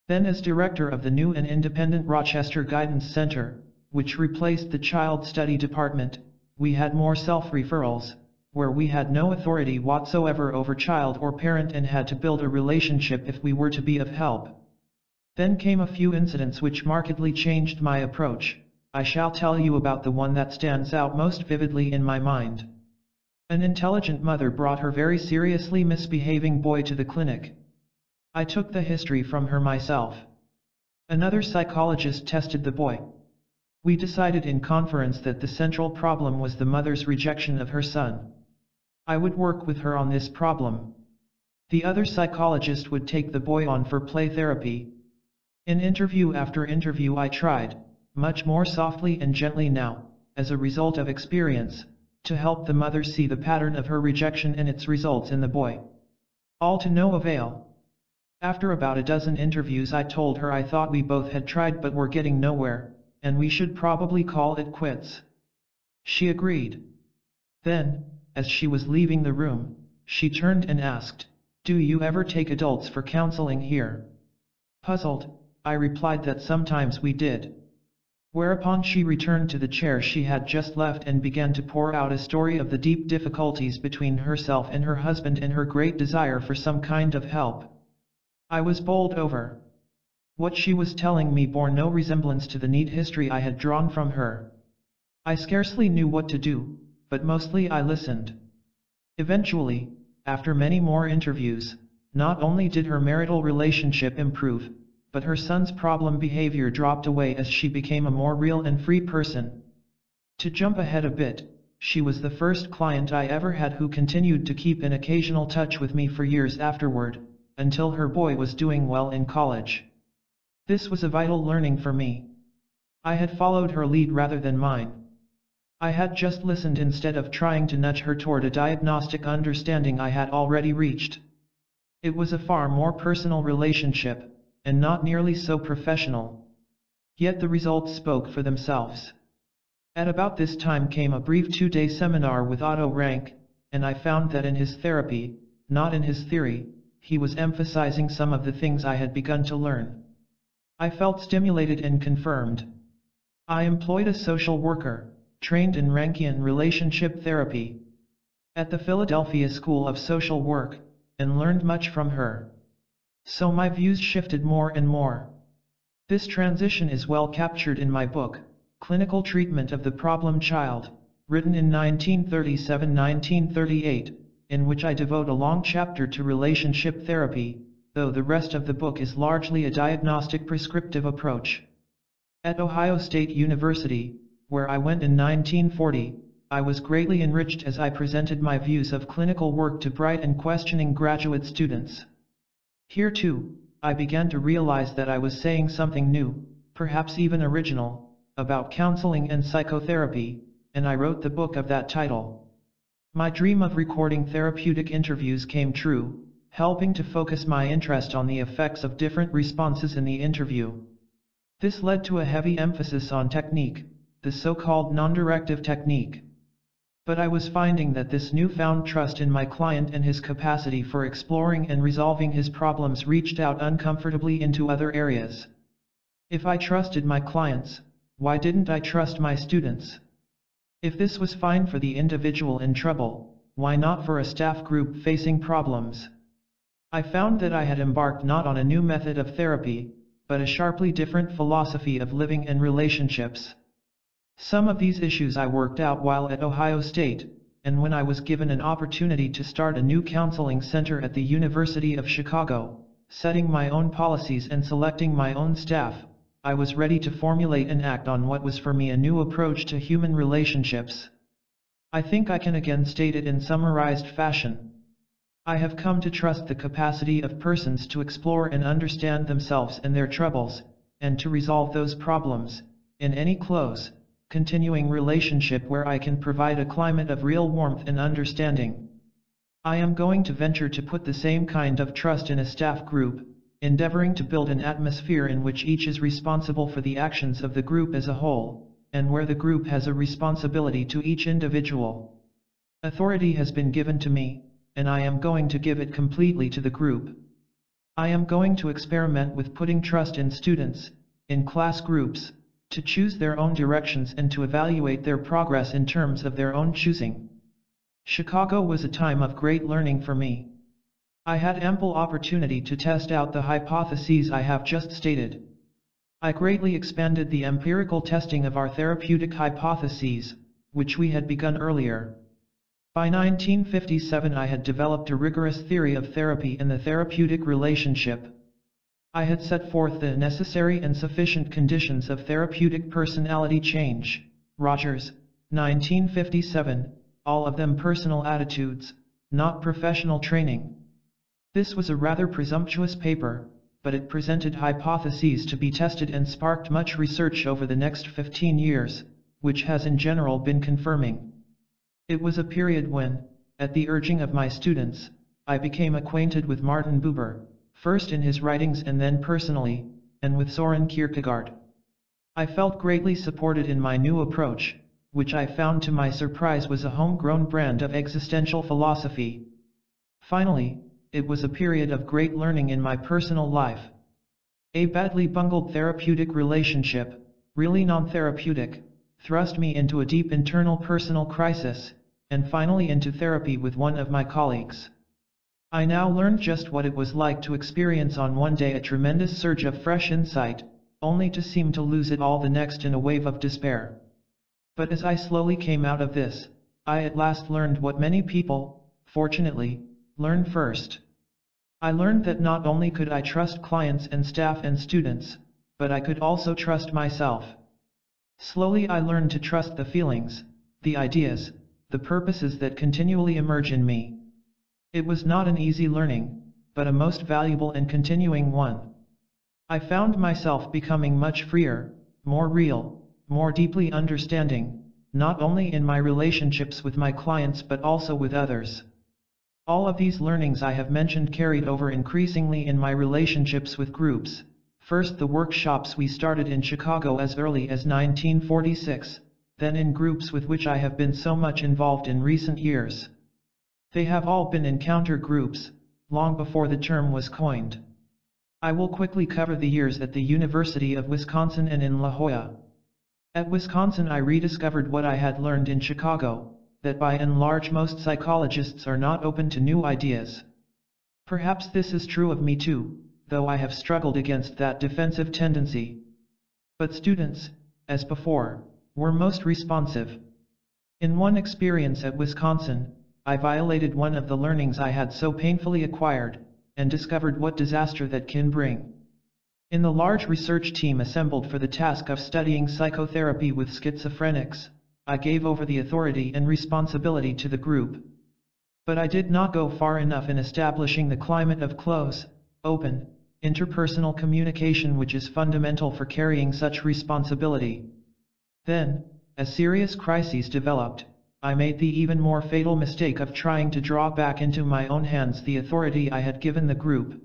S1: Then as director of the new and independent Rochester Guidance Center, which replaced the Child Study Department, we had more self-referrals, where we had no authority whatsoever over child or parent and had to build a relationship if we were to be of help. Then came a few incidents which markedly changed my approach. I shall tell you about the one that stands out most vividly in my mind. An intelligent mother brought her very seriously misbehaving boy to the clinic. I took the history from her myself. Another psychologist tested the boy. We decided in conference that the central problem was the mother's rejection of her son. I would work with her on this problem. The other psychologist would take the boy on for play therapy. In interview after interview I tried, much more softly and gently now, as a result of experience, to help the mother see the pattern of her rejection and its results in the boy. All to no avail. After about a dozen interviews I told her I thought we both had tried but were getting nowhere, and we should probably call it quits. She agreed. Then, as she was leaving the room, she turned and asked, "Do you ever take adults for counseling here?" Puzzled, I replied that sometimes we did. Whereupon she returned to the chair she had just left and began to pour out a story of the deep difficulties between herself and her husband and her great desire for some kind of help. I was bowled over. What she was telling me bore no resemblance to the neat history I had drawn from her. I scarcely knew what to do, but mostly I listened. Eventually, after many more interviews, not only did her marital relationship improve, but her son's problem behavior dropped away as she became a more real and free person. To jump ahead a bit, she was the first client I ever had who continued to keep in occasional touch with me for years afterward, until her boy was doing well in college. This was a vital learning for me. I had followed her lead rather than mine. I had just listened instead of trying to nudge her toward a diagnostic understanding I had already reached. It was a far more personal relationship, and not nearly so professional. Yet the results spoke for themselves. At about this time came a brief 2-day seminar with Otto Rank, and I found that in his therapy, not in his theory, he was emphasizing some of the things I had begun to learn. I felt stimulated and confirmed. I employed a social worker, trained in Rankian relationship therapy, at the Philadelphia School of Social Work, and learned much from her. So my views shifted more and more. This transition is well captured in my book, Clinical Treatment of the Problem Child, written in 1937-1938, in which I devote a long chapter to relationship therapy, though the rest of the book is largely a diagnostic prescriptive approach. At Ohio State University, where I went in 1940, I was greatly enriched as I presented my views of clinical work to bright and questioning graduate students. Here too, I began to realize that I was saying something new, perhaps even original, about counseling and psychotherapy, and I wrote the book of that title. My dream of recording therapeutic interviews came true, helping to focus my interest on the effects of different responses in the interview. This led to a heavy emphasis on technique, the so-called non-directive technique. But I was finding that this newfound trust in my client and his capacity for exploring and resolving his problems reached out uncomfortably into other areas. If I trusted my clients, why didn't I trust my students? If this was fine for the individual in trouble, why not for a staff group facing problems? I found that I had embarked not on a new method of therapy, but a sharply different philosophy of living and relationships. Some of these issues I worked out while at Ohio State, and when I was given an opportunity to start a new counseling center at the University of Chicago, setting my own policies and selecting my own staff, I was ready to formulate and act on what was for me a new approach to human relationships. I think I can again state it in summarized fashion. I have come to trust the capacity of persons to explore and understand themselves and their troubles, and to resolve those problems, in any close, continuing relationship where I can provide a climate of real warmth and understanding. I am going to venture to put the same kind of trust in a staff group, endeavoring to build an atmosphere in which each is responsible for the actions of the group as a whole, and where the group has a responsibility to each individual. Authority has been given to me, and I am going to give it completely to the group. I am going to experiment with putting trust in students, in class groups, to choose their own directions and to evaluate their progress in terms of their own choosing. Chicago was a time of great learning for me. I had ample opportunity to test out the hypotheses I have just stated. I greatly expanded the empirical testing of our therapeutic hypotheses, which we had begun earlier. By 1957 I had developed a rigorous theory of therapy and the therapeutic relationship. I had set forth the necessary and sufficient conditions of therapeutic personality change, Rogers, 1957, all of them personal attitudes, not professional training. This was a rather presumptuous paper, but it presented hypotheses to be tested and sparked much research over the next 15 years, which has in general been confirming. It was a period when, at the urging of my students, I became acquainted with Martin Buber, first in his writings and then personally, and with Soren Kierkegaard. I felt greatly supported in my new approach, which I found to my surprise was a homegrown brand of existential philosophy. Finally, it was a period of great learning in my personal life. A badly bungled therapeutic relationship, really non-therapeutic, thrust me into a deep internal personal crisis, and finally into therapy with one of my colleagues. I now learned just what it was like to experience on one day a tremendous surge of fresh insight, only to seem to lose it all the next in a wave of despair. But as I slowly came out of this, I at last learned what many people, fortunately, learn first. I learned that not only could I trust clients and staff and students, but I could also trust myself. Slowly I learned to trust the feelings, the ideas, the purposes that continually emerge in me. It was not an easy learning, but a most valuable and continuing one. I found myself becoming much freer, more real, more deeply understanding, not only in my relationships with my clients but also with others. All of these learnings I have mentioned carried over increasingly in my relationships with groups. First the workshops we started in Chicago as early as 1946, then in groups with which I have been so much involved in recent years. They have all been encounter groups, long before the term was coined. I will quickly cover the years at the University of Wisconsin and in La Jolla. At Wisconsin I rediscovered what I had learned in Chicago, that by and large most psychologists are not open to new ideas. Perhaps this is true of me too, though I have struggled against that defensive tendency. But students, as before, were most responsive. In one experience at Wisconsin, I violated one of the learnings I had so painfully acquired, and discovered what disaster that can bring. In the large research team assembled for the task of studying psychotherapy with schizophrenics, I gave over the authority and responsibility to the group. But I did not go far enough in establishing the climate of close, open, interpersonal communication which is fundamental for carrying such responsibility. Then, as serious crises developed, I made the even more fatal mistake of trying to draw back into my own hands the authority I had given the group.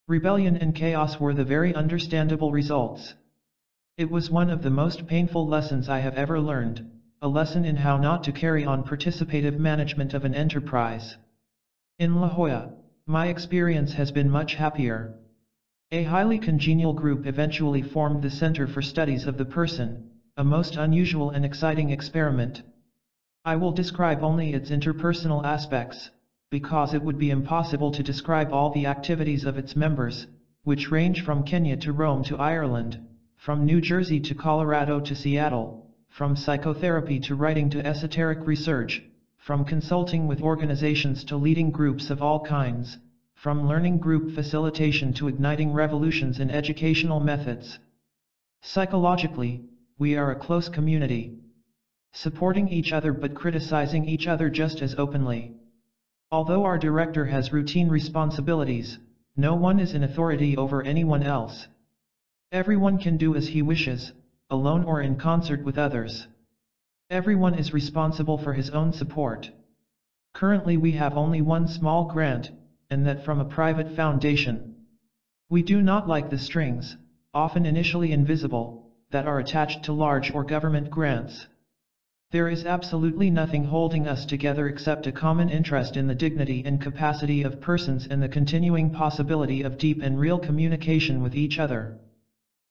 S1: Rebellion and chaos were the very understandable results. It was one of the most painful lessons I have ever learned, a lesson in how not to carry on participative management of an enterprise. In La Jolla, my experience has been much happier. A highly congenial group eventually formed the Center for Studies of the Person, a most unusual and exciting experiment. I will describe only its interpersonal aspects, because it would be impossible to describe all the activities of its members, which range from Kenya to Rome to Ireland, from New Jersey to Colorado to Seattle, from psychotherapy to writing to esoteric research, from consulting with organizations to leading groups of all kinds, from learning group facilitation to igniting revolutions in educational methods. Psychologically, we are a close community, supporting each other but criticizing each other just as openly. Although our director has routine responsibilities, no one is in authority over anyone else. Everyone can do as he wishes, alone or in concert with others. Everyone is responsible for his own support. Currently we have only one small grant, and that from a private foundation. We do not like the strings, often initially invisible, that are attached to large or government grants. There is absolutely nothing holding us together except a common interest in the dignity and capacity of persons and the continuing possibility of deep and real communication with each other.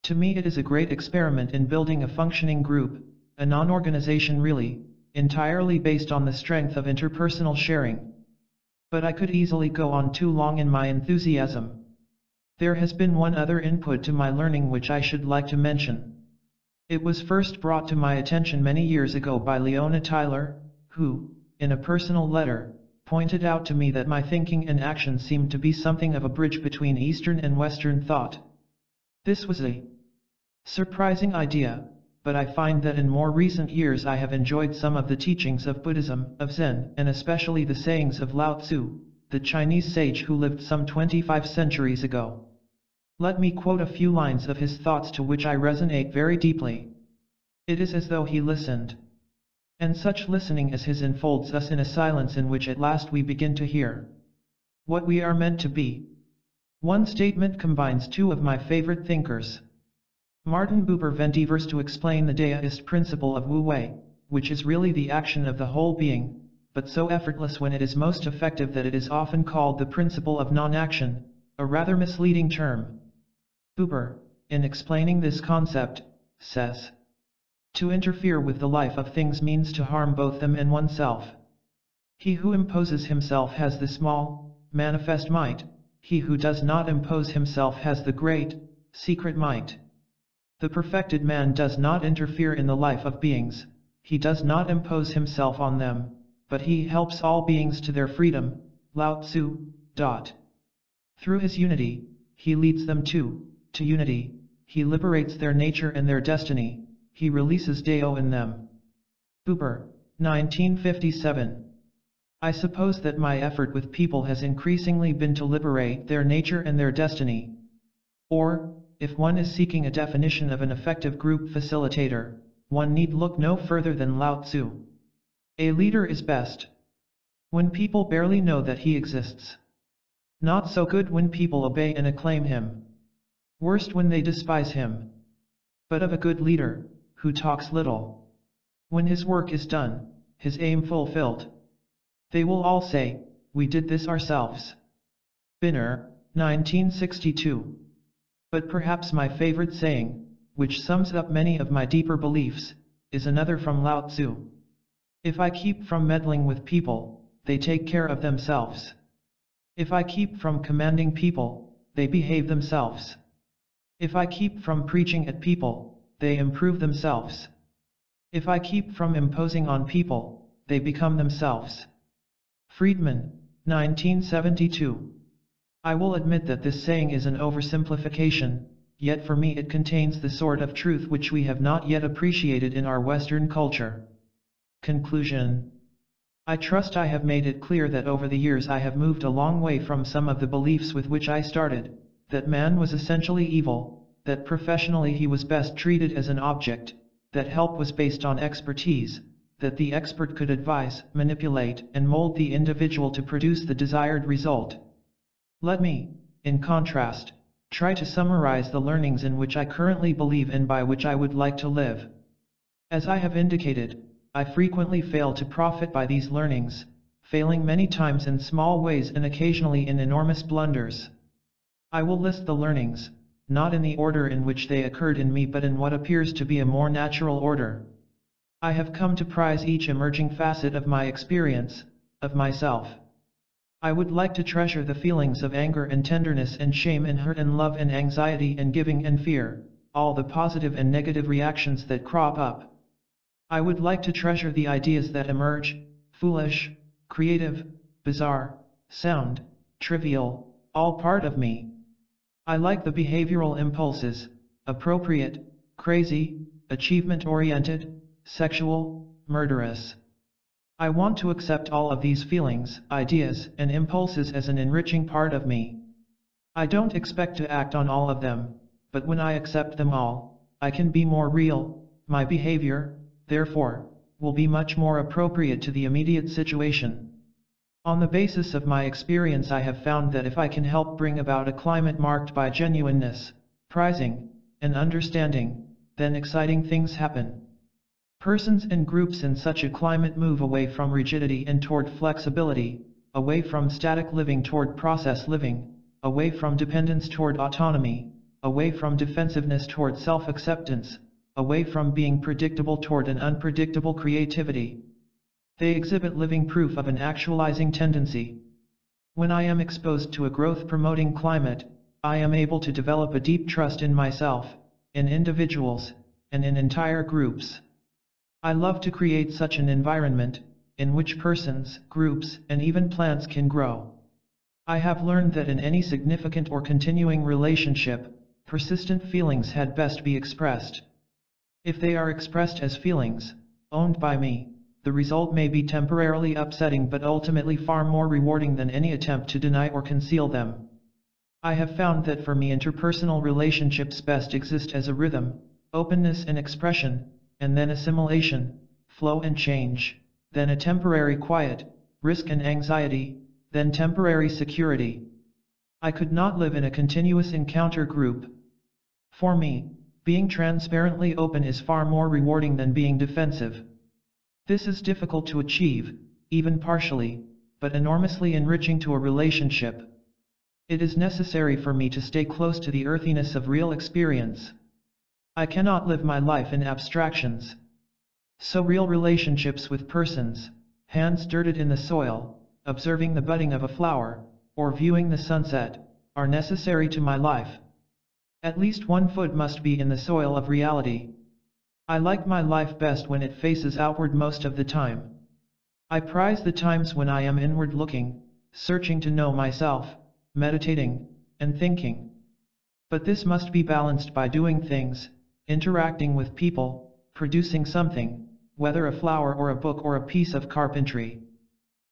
S1: To me it is a great experiment in building a functioning group, a non-organization really, entirely based on the strength of interpersonal sharing. But I could easily go on too long in my enthusiasm. There has been one other input to my learning which I should like to mention. It was first brought to my attention many years ago by Leona Tyler, who, in a personal letter, pointed out to me that my thinking and action seemed to be something of a bridge between Eastern and Western thought. This was a surprising idea, but I find that in more recent years I have enjoyed some of the teachings of Buddhism, of Zen, and especially the sayings of Lao Tzu, the Chinese sage who lived some 25 centuries ago. Let me quote a few lines of his thoughts to which I resonate very deeply. It is as though he listened. And such listening as his enfolds us in a silence in which at last we begin to hear what we are meant to be. One statement combines two of my favorite thinkers. Martin Buber endeavors to explain the Daoist principle of Wu Wei, which is really the action of the whole being, but so effortless when it is most effective that it is often called the principle of non-action, a rather misleading term. Buber, in explaining this concept, says, "To interfere with the life of things means to harm both them and oneself. He who imposes himself has the small, manifest might, he who does not impose himself has the great, secret might. The perfected man does not interfere in the life of beings, he does not impose himself on them, but he helps all beings to their freedom." Lao Tzu. Through his unity, he leads them to unity, he liberates their nature and their destiny, he releases Tao in them. Buber, 1957. I suppose that my effort with people has increasingly been to liberate their nature and their destiny. Or, if one is seeking a definition of an effective group facilitator, one need look no further than Lao Tzu. A leader is best when people barely know that he exists. Not so good when people obey and acclaim him. Worst when they despise him. But of a good leader, who talks little, when his work is done, his aim fulfilled, they will all say, "We did this ourselves." Binner, 1962. But perhaps my favorite saying, which sums up many of my deeper beliefs, is another from Lao Tzu. If I keep from meddling with people, they take care of themselves. If I keep from commanding people, they behave themselves. If I keep from preaching at people, they improve themselves. If I keep from imposing on people, they become themselves. Friedman, 1972. I will admit that this saying is an oversimplification, yet for me it contains the sort of truth which we have not yet appreciated in our Western culture. Conclusion. I trust I have made it clear that over the years I have moved a long way from some of the beliefs with which I started, that man was essentially evil, that professionally he was best treated as an object, that help was based on expertise, that the expert could advise, manipulate, and mold the individual to produce the desired result. Let me, in contrast, try to summarize the learnings in which I currently believe and by which I would like to live. As I have indicated, I frequently fail to profit by these learnings, failing many times in small ways and occasionally in enormous blunders. I will list the learnings, not in the order in which they occurred in me but in what appears to be a more natural order. I have come to prize each emerging facet of my experience, of myself. I would like to treasure the feelings of anger and tenderness and shame and hurt and love and anxiety and giving and fear, all the positive and negative reactions that crop up. I would like to treasure the ideas that emerge, foolish, creative, bizarre, sound, trivial, all part of me. I like the behavioral impulses, appropriate, crazy, achievement-oriented, sexual, murderous. I want to accept all of these feelings, ideas, and impulses as an enriching part of me. I don't expect to act on all of them, but when I accept them all, I can be more real. My behavior, therefore, will be much more appropriate to the immediate situation. On the basis of my experience, I have found that if I can help bring about a climate marked by genuineness, prizing, and understanding, then exciting things happen. Persons and groups in such a climate move away from rigidity and toward flexibility, away from static living toward process living, away from dependence toward autonomy, away from defensiveness toward self-acceptance, away from being predictable toward an unpredictable creativity. They exhibit living proof of an actualizing tendency. When I am exposed to a growth-promoting climate, I am able to develop a deep trust in myself, in individuals, and in entire groups. I love to create such an environment, in which persons, groups, and even plants can grow. I have learned that in any significant or continuing relationship, persistent feelings had best be expressed. If they are expressed as feelings, owned by me, the result may be temporarily upsetting but ultimately far more rewarding than any attempt to deny or conceal them. I have found that for me interpersonal relationships best exist as a rhythm, openness and expression, and then assimilation, flow and change, then a temporary quiet, risk and anxiety, then temporary security. I could not live in a continuous encounter group. For me, being transparently open is far more rewarding than being defensive. This is difficult to achieve, even partially, but enormously enriching to a relationship. It is necessary for me to stay close to the earthiness of real experience. I cannot live my life in abstractions. So real relationships with persons, hands dirted in the soil, observing the budding of a flower, or viewing the sunset, are necessary to my life. At least one foot must be in the soil of reality. I like my life best when it faces outward most of the time. I prize the times when I am inward looking, searching to know myself, meditating, and thinking. But this must be balanced by doing things, interacting with people, producing something, whether a flower or a book or a piece of carpentry.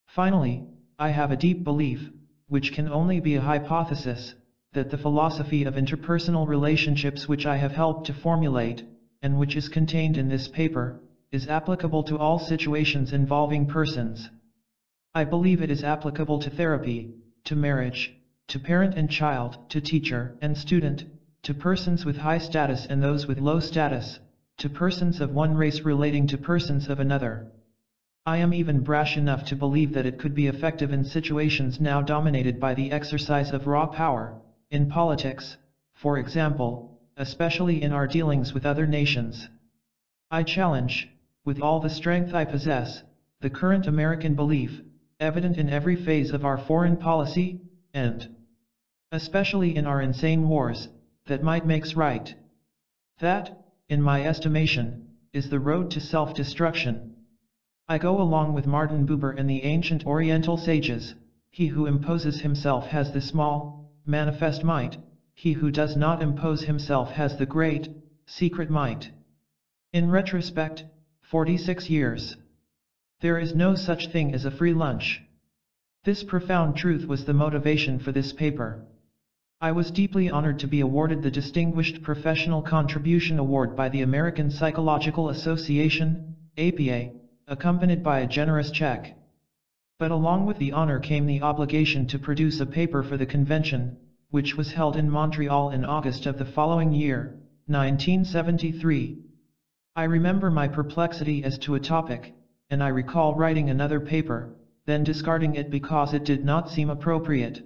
S1: Finally, I have a deep belief, which can only be a hypothesis, that the philosophy of interpersonal relationships which I have helped to formulate, and which is contained in this paper, is applicable to all situations involving persons. I believe it is applicable to therapy, to marriage, to parent and child, to teacher and student, to persons with high status and those with low status, to persons of one race relating to persons of another. I am even brash enough to believe that it could be effective in situations now dominated by the exercise of raw power, in politics, for example, especially in our dealings with other nations. I challenge, with all the strength I possess, the current American belief, evident in every phase of our foreign policy, and especially in our insane wars, that might makes right. That, in my estimation, is the road to self-destruction. I go along with Martin Buber and the ancient Oriental sages: he who imposes himself has the small, manifest might, he who does not impose himself has the great, secret might. In retrospect, 46 years. There is no such thing as a free lunch. This profound truth was the motivation for this paper. I was deeply honored to be awarded the Distinguished Professional Contribution Award by the American Psychological Association, APA, accompanied by a generous check. But along with the honor came the obligation to produce a paper for the convention, which was held in Montreal in August of the following year, 1973. I remember my perplexity as to a topic, and I recall writing another paper, then discarding it because it did not seem appropriate.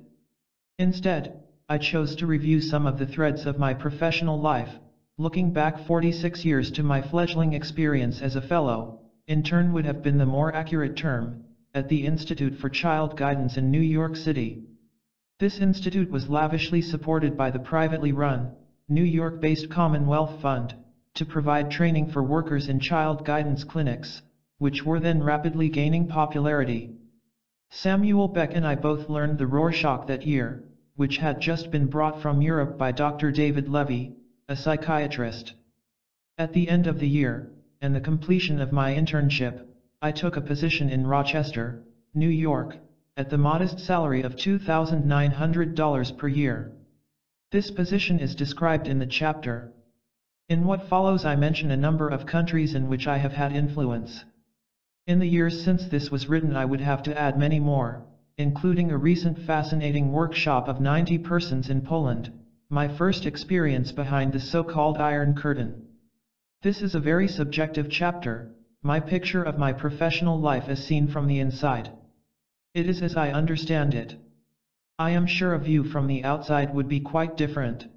S1: Instead, I chose to review some of the threads of my professional life, looking back 46 years to my fledgling experience as a fellow, intern would have been the more accurate term, at the Institute for Child Guidance in New York City. This institute was lavishly supported by the privately run, New York-based Commonwealth Fund, to provide training for workers in child guidance clinics, which were then rapidly gaining popularity. Samuel Beck and I both learned the Rorschach that year, which had just been brought from Europe by Dr. David Levy, a psychiatrist. At the end of the year, and the completion of my internship, I took a position in Rochester, New York, at the modest salary of $2,900 per year. This position is described in the chapter. In what follows I mention a number of countries in which I have had influence. In the years since this was written I would have to add many more, including a recent fascinating workshop of 90 persons in Poland, my first experience behind the so-called Iron Curtain. This is a very subjective chapter, my picture of my professional life as seen from the inside. It is as I understand it. I am sure a view from the outside would be quite different.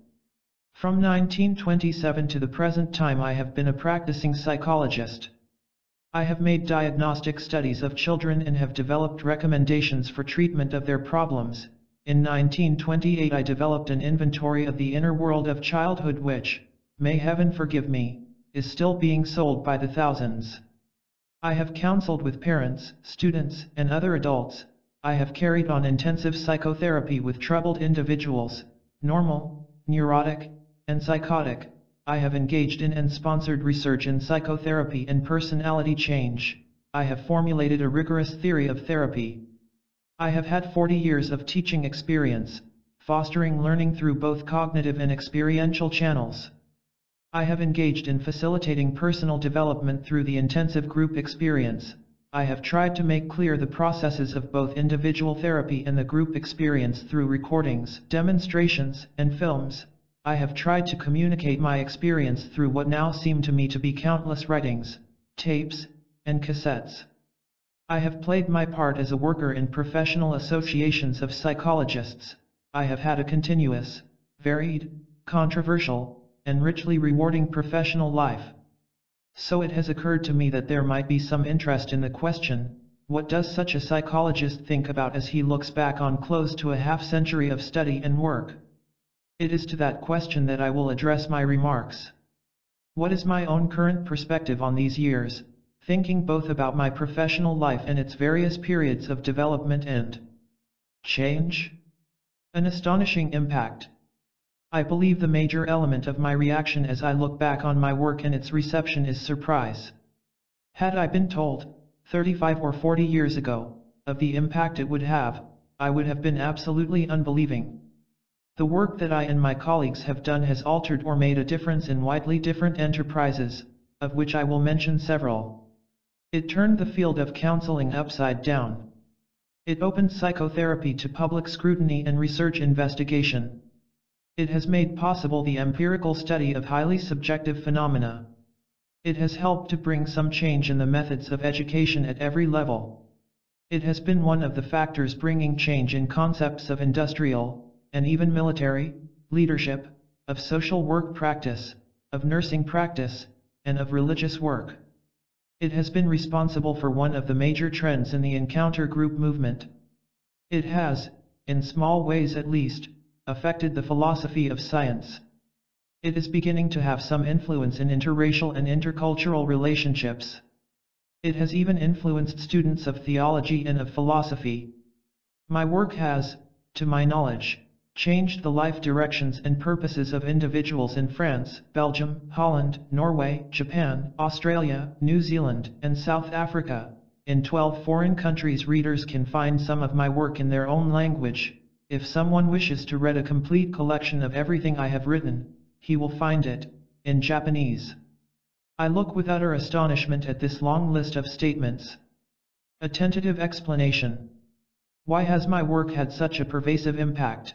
S1: From 1927 to the present time I have been a practicing psychologist. I have made diagnostic studies of children and have developed recommendations for treatment of their problems. In 1928 I developed an inventory of the inner world of childhood which, may heaven forgive me, is still being sold by the thousands. I have counseled with parents, students, and other adults. I have carried on intensive psychotherapy with troubled individuals, normal, neurotic, and psychotic. I have engaged in and sponsored research in psychotherapy and personality change. I have formulated a rigorous theory of therapy. I have had 40 years of teaching experience, fostering learning through both cognitive and experiential channels. I have engaged in facilitating personal development through the intensive group experience. I have tried to make clear the processes of both individual therapy and the group experience through recordings, demonstrations, and films. I have tried to communicate my experience through what now seem to me to be countless writings, tapes, and cassettes. I have played my part as a worker in professional associations of psychologists. I have had a continuous, varied, controversial, and richly rewarding professional life. So it has occurred to me that there might be some interest in the question, what does such a psychologist think about as he looks back on close to a half-century of study and work? It is to that question that I will address my remarks. What is my own current perspective on these years, thinking both about my professional life and its various periods of development and change? An astonishing impact. I believe the major element of my reaction as I look back on my work and its reception is surprise. Had I been told, 35 or 40 years ago, of the impact it would have, I would have been absolutely unbelieving. The work that I and my colleagues have done has altered or made a difference in widely different enterprises, of which I will mention several. It turned the field of counseling upside down. It opened psychotherapy to public scrutiny and research investigation. It has made possible the empirical study of highly subjective phenomena. It has helped to bring some change in the methods of education at every level. It has been one of the factors bringing change in concepts of industrial, and even military, leadership, of social work practice, of nursing practice, and of religious work. It has been responsible for one of the major trends in the encounter group movement. It has, in small ways at least, affected the philosophy of science. It is beginning to have some influence in interracial and intercultural relationships. It has even influenced students of theology and of philosophy. My work has, to my knowledge, changed the life directions and purposes of individuals in France, Belgium, Holland, Norway, Japan, Australia, New Zealand, and South Africa. In 12 foreign countries, readers can find some of my work in their own language. If someone wishes to read a complete collection of everything I have written, he will find it in Japanese. I look with utter astonishment at this long list of statements. A tentative explanation. Why has my work had such a pervasive impact?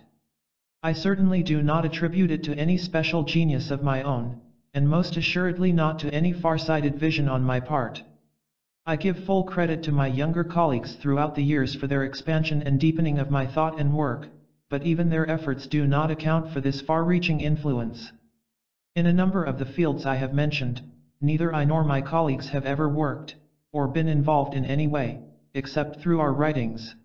S1: I certainly do not attribute it to any special genius of my own, and most assuredly not to any far-sighted vision on my part. I give full credit to my younger colleagues throughout the years for their expansion and deepening of my thought and work, but even their efforts do not account for this far-reaching influence. In a number of the fields I have mentioned, neither I nor my colleagues have ever worked, or been involved in any way, except through our writings.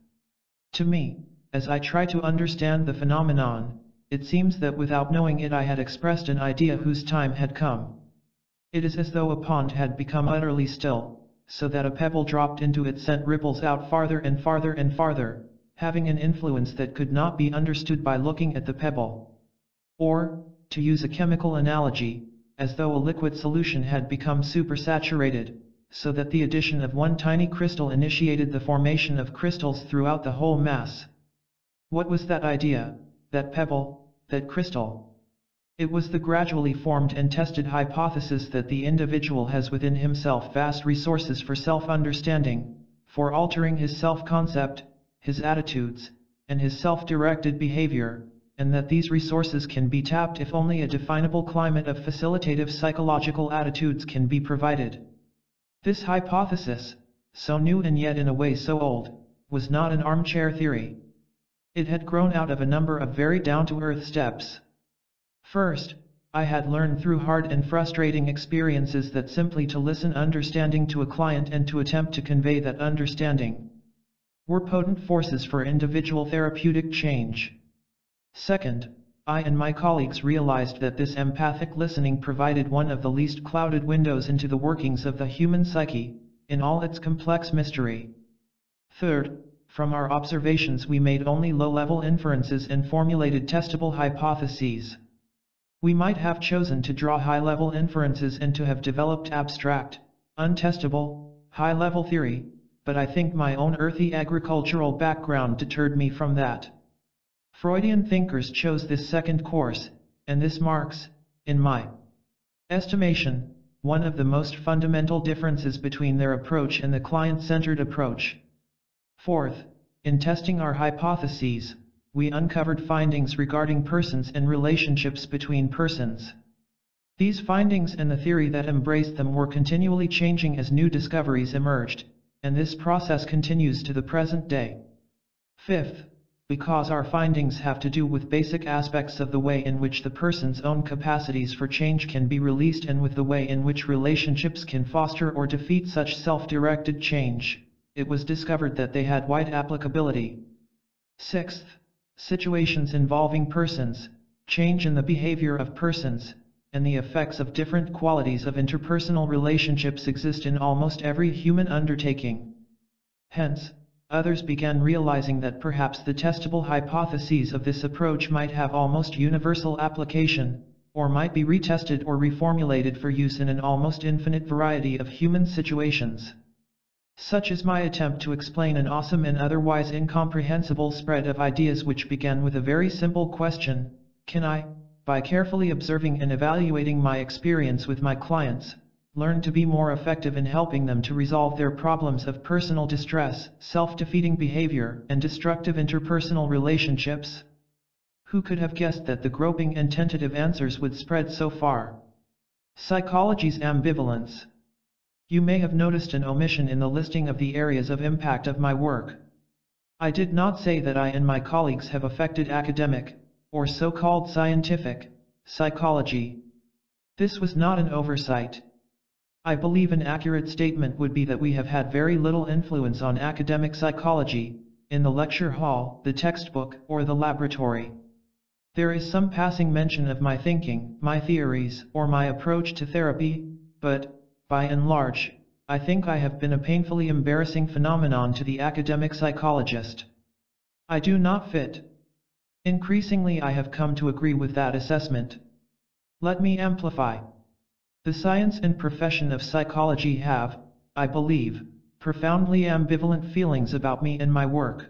S1: To me, as I try to understand the phenomenon, it seems that without knowing it I had expressed an idea whose time had come. It is as though a pond had become utterly still, so that a pebble dropped into it sent ripples out farther and farther and farther, having an influence that could not be understood by looking at the pebble. Or, to use a chemical analogy, as though a liquid solution had become supersaturated, so that the addition of one tiny crystal initiated the formation of crystals throughout the whole mass. What was that idea, that pebble, that crystal? It was the gradually formed and tested hypothesis that the individual has within himself vast resources for self-understanding, for altering his self-concept, his attitudes, and his self-directed behavior, and that these resources can be tapped if only a definable climate of facilitative psychological attitudes can be provided. This hypothesis, so new and yet in a way so old, was not an armchair theory. It had grown out of a number of very down-to-earth steps. First, I had learned through hard and frustrating experiences that simply to listen understanding to a client and to attempt to convey that understanding were potent forces for individual therapeutic change. Second, I and my colleagues realized that this empathic listening provided one of the least clouded windows into the workings of the human psyche, in all its complex mystery. Third, from our observations we made only low-level inferences and formulated testable hypotheses. We might have chosen to draw high-level inferences and to have developed abstract, untestable, high-level theory, but I think my own earthy agricultural background deterred me from that. Freudian thinkers chose this second course, and this marks, in my estimation, one of the most fundamental differences between their approach and the client-centered approach. Fourth, in testing our hypotheses, we uncovered findings regarding persons and relationships between persons. These findings and the theory that embraced them were continually changing as new discoveries emerged, and this process continues to the present day. Fifth, because our findings have to do with basic aspects of the way in which the person's own capacities for change can be released and with the way in which relationships can foster or defeat such self-directed change, it was discovered that they had wide applicability. Sixth, situations involving persons, change in the behavior of persons, and the effects of different qualities of interpersonal relationships exist in almost every human undertaking. Hence, others began realizing that perhaps the testable hypotheses of this approach might have almost universal application, or might be retested or reformulated for use in an almost infinite variety of human situations. Such is my attempt to explain an awesome and otherwise incomprehensible spread of ideas which began with a very simple question: can I, by carefully observing and evaluating my experience with my clients, learn to be more effective in helping them to resolve their problems of personal distress, self-defeating behavior, and destructive interpersonal relationships? Who could have guessed that the groping and tentative answers would spread so far? Psychology's ambivalence. You may have noticed an omission in the listing of the areas of impact of my work. I did not say that I and my colleagues have affected academic, or so-called scientific, psychology. This was not an oversight. I believe an accurate statement would be that we have had very little influence on academic psychology, in the lecture hall, the textbook, or the laboratory. There is some passing mention of my thinking, my theories, or my approach to therapy, but, by and large, I think I have been a painfully embarrassing phenomenon to the academic psychologist. I do not fit. Increasingly I have come to agree with that assessment. Let me amplify. The science and profession of psychology have, I believe, profoundly ambivalent feelings about me and my work.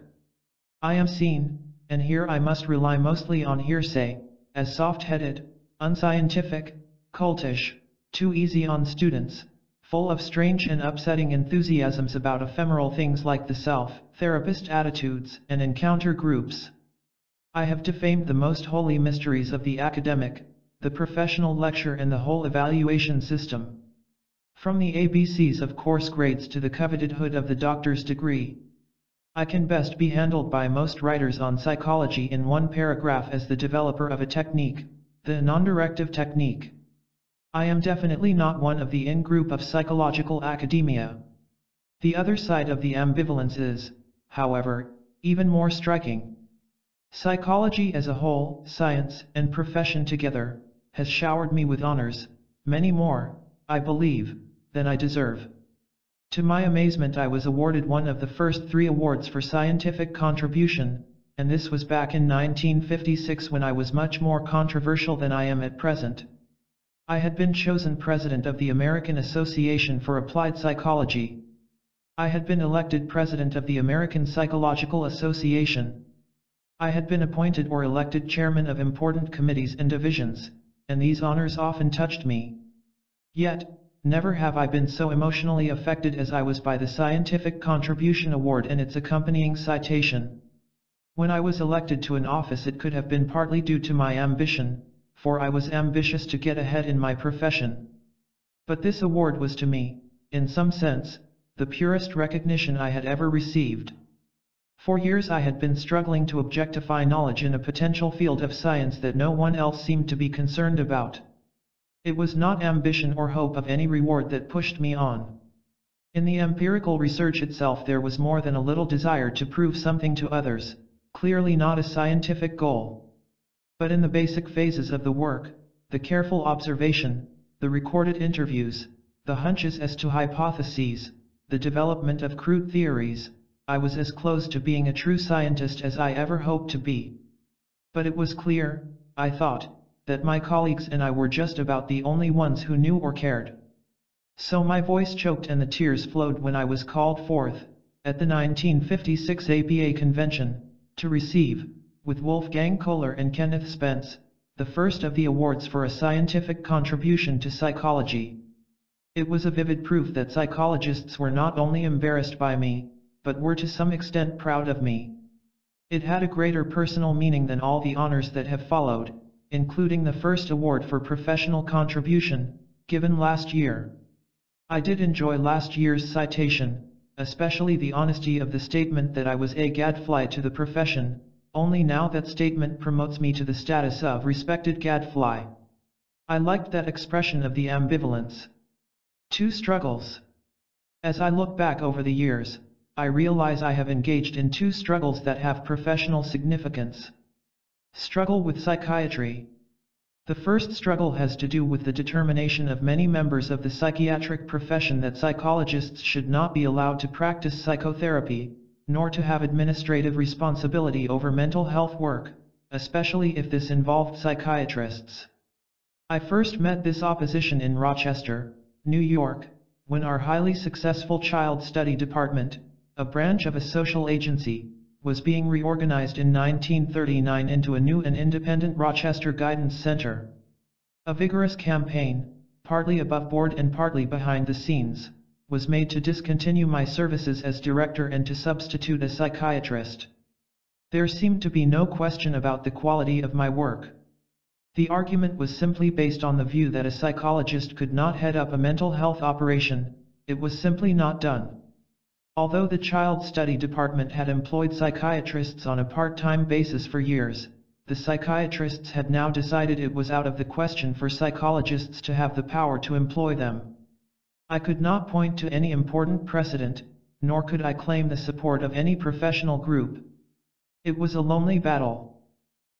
S1: I am seen, and here I must rely mostly on hearsay, as soft-headed, unscientific, cultish, too easy on students, full of strange and upsetting enthusiasms about ephemeral things like the self, therapist attitudes, and encounter groups. I have defamed the most holy mysteries of the academic, the professional lecture and the whole evaluation system. From the ABCs of course grades to the coveted hood of the doctor's degree. I can best be handled by most writers on psychology in one paragraph as the developer of a technique, the non-directive technique. I am definitely not one of the in-group of psychological academia. The other side of the ambivalence is, however, even more striking. Psychology as a whole, science and profession together, has showered me with honors, many more, I believe, than I deserve. To my amazement I was awarded one of the first 3 awards for scientific contribution, and this was back in 1956 when I was much more controversial than I am at present. I had been chosen president of the American Association for Applied Psychology. I had been elected president of the American Psychological Association. I had been appointed or elected chairman of important committees and divisions, and these honors often touched me. Yet, never have I been so emotionally affected as I was by the Scientific Contribution Award and its accompanying citation. When I was elected to an office it could have been partly due to my ambition, for I was ambitious to get ahead in my profession. But this award was to me, in some sense, the purest recognition I had ever received. For years I had been struggling to objectify knowledge in a potential field of science that no one else seemed to be concerned about. It was not ambition or hope of any reward that pushed me on. In the empirical research itself there was more than a little desire to prove something to others, clearly not a scientific goal. But in the basic phases of the work, the careful observation, the recorded interviews, the hunches as to hypotheses, the development of crude theories, I was as close to being a true scientist as I ever hoped to be. But it was clear, I thought, that my colleagues and I were just about the only ones who knew or cared. So my voice choked and the tears flowed when I was called forth, at the 1956 APA convention, to receive, with Wolfgang Kohler and Kenneth Spence, the first of the awards for a scientific contribution to psychology. It was a vivid proof that psychologists were not only embarrassed by me, but were to some extent proud of me. It had a greater personal meaning than all the honors that have followed, including the first award for professional contribution, given last year. I did enjoy last year's citation, especially the honesty of the statement that I was a gadfly to the profession, only now that statement promotes me to the status of respected gadfly. I liked that expression of the ambivalence. 2 struggles. As I look back over the years, I realize I have engaged in 2 struggles that have professional significance. Struggle with psychiatry. The first struggle has to do with the determination of many members of the psychiatric profession that psychologists should not be allowed to practice psychotherapy, nor to have administrative responsibility over mental health work, especially if this involved psychiatrists. I first met this opposition in Rochester, New York, when our highly successful child study department, a branch of a social agency, was being reorganized in 1939 into a new and independent Rochester Guidance Center. A vigorous campaign, partly above board and partly behind the scenes, was made to discontinue my services as director and to substitute a psychiatrist. There seemed to be no question about the quality of my work. The argument was simply based on the view that a psychologist could not head up a mental health operation. It was simply not done. Although the child study department had employed psychiatrists on a part-time basis for years, the psychiatrists had now decided it was out of the question for psychologists to have the power to employ them. I could not point to any important precedent, nor could I claim the support of any professional group. It was a lonely battle.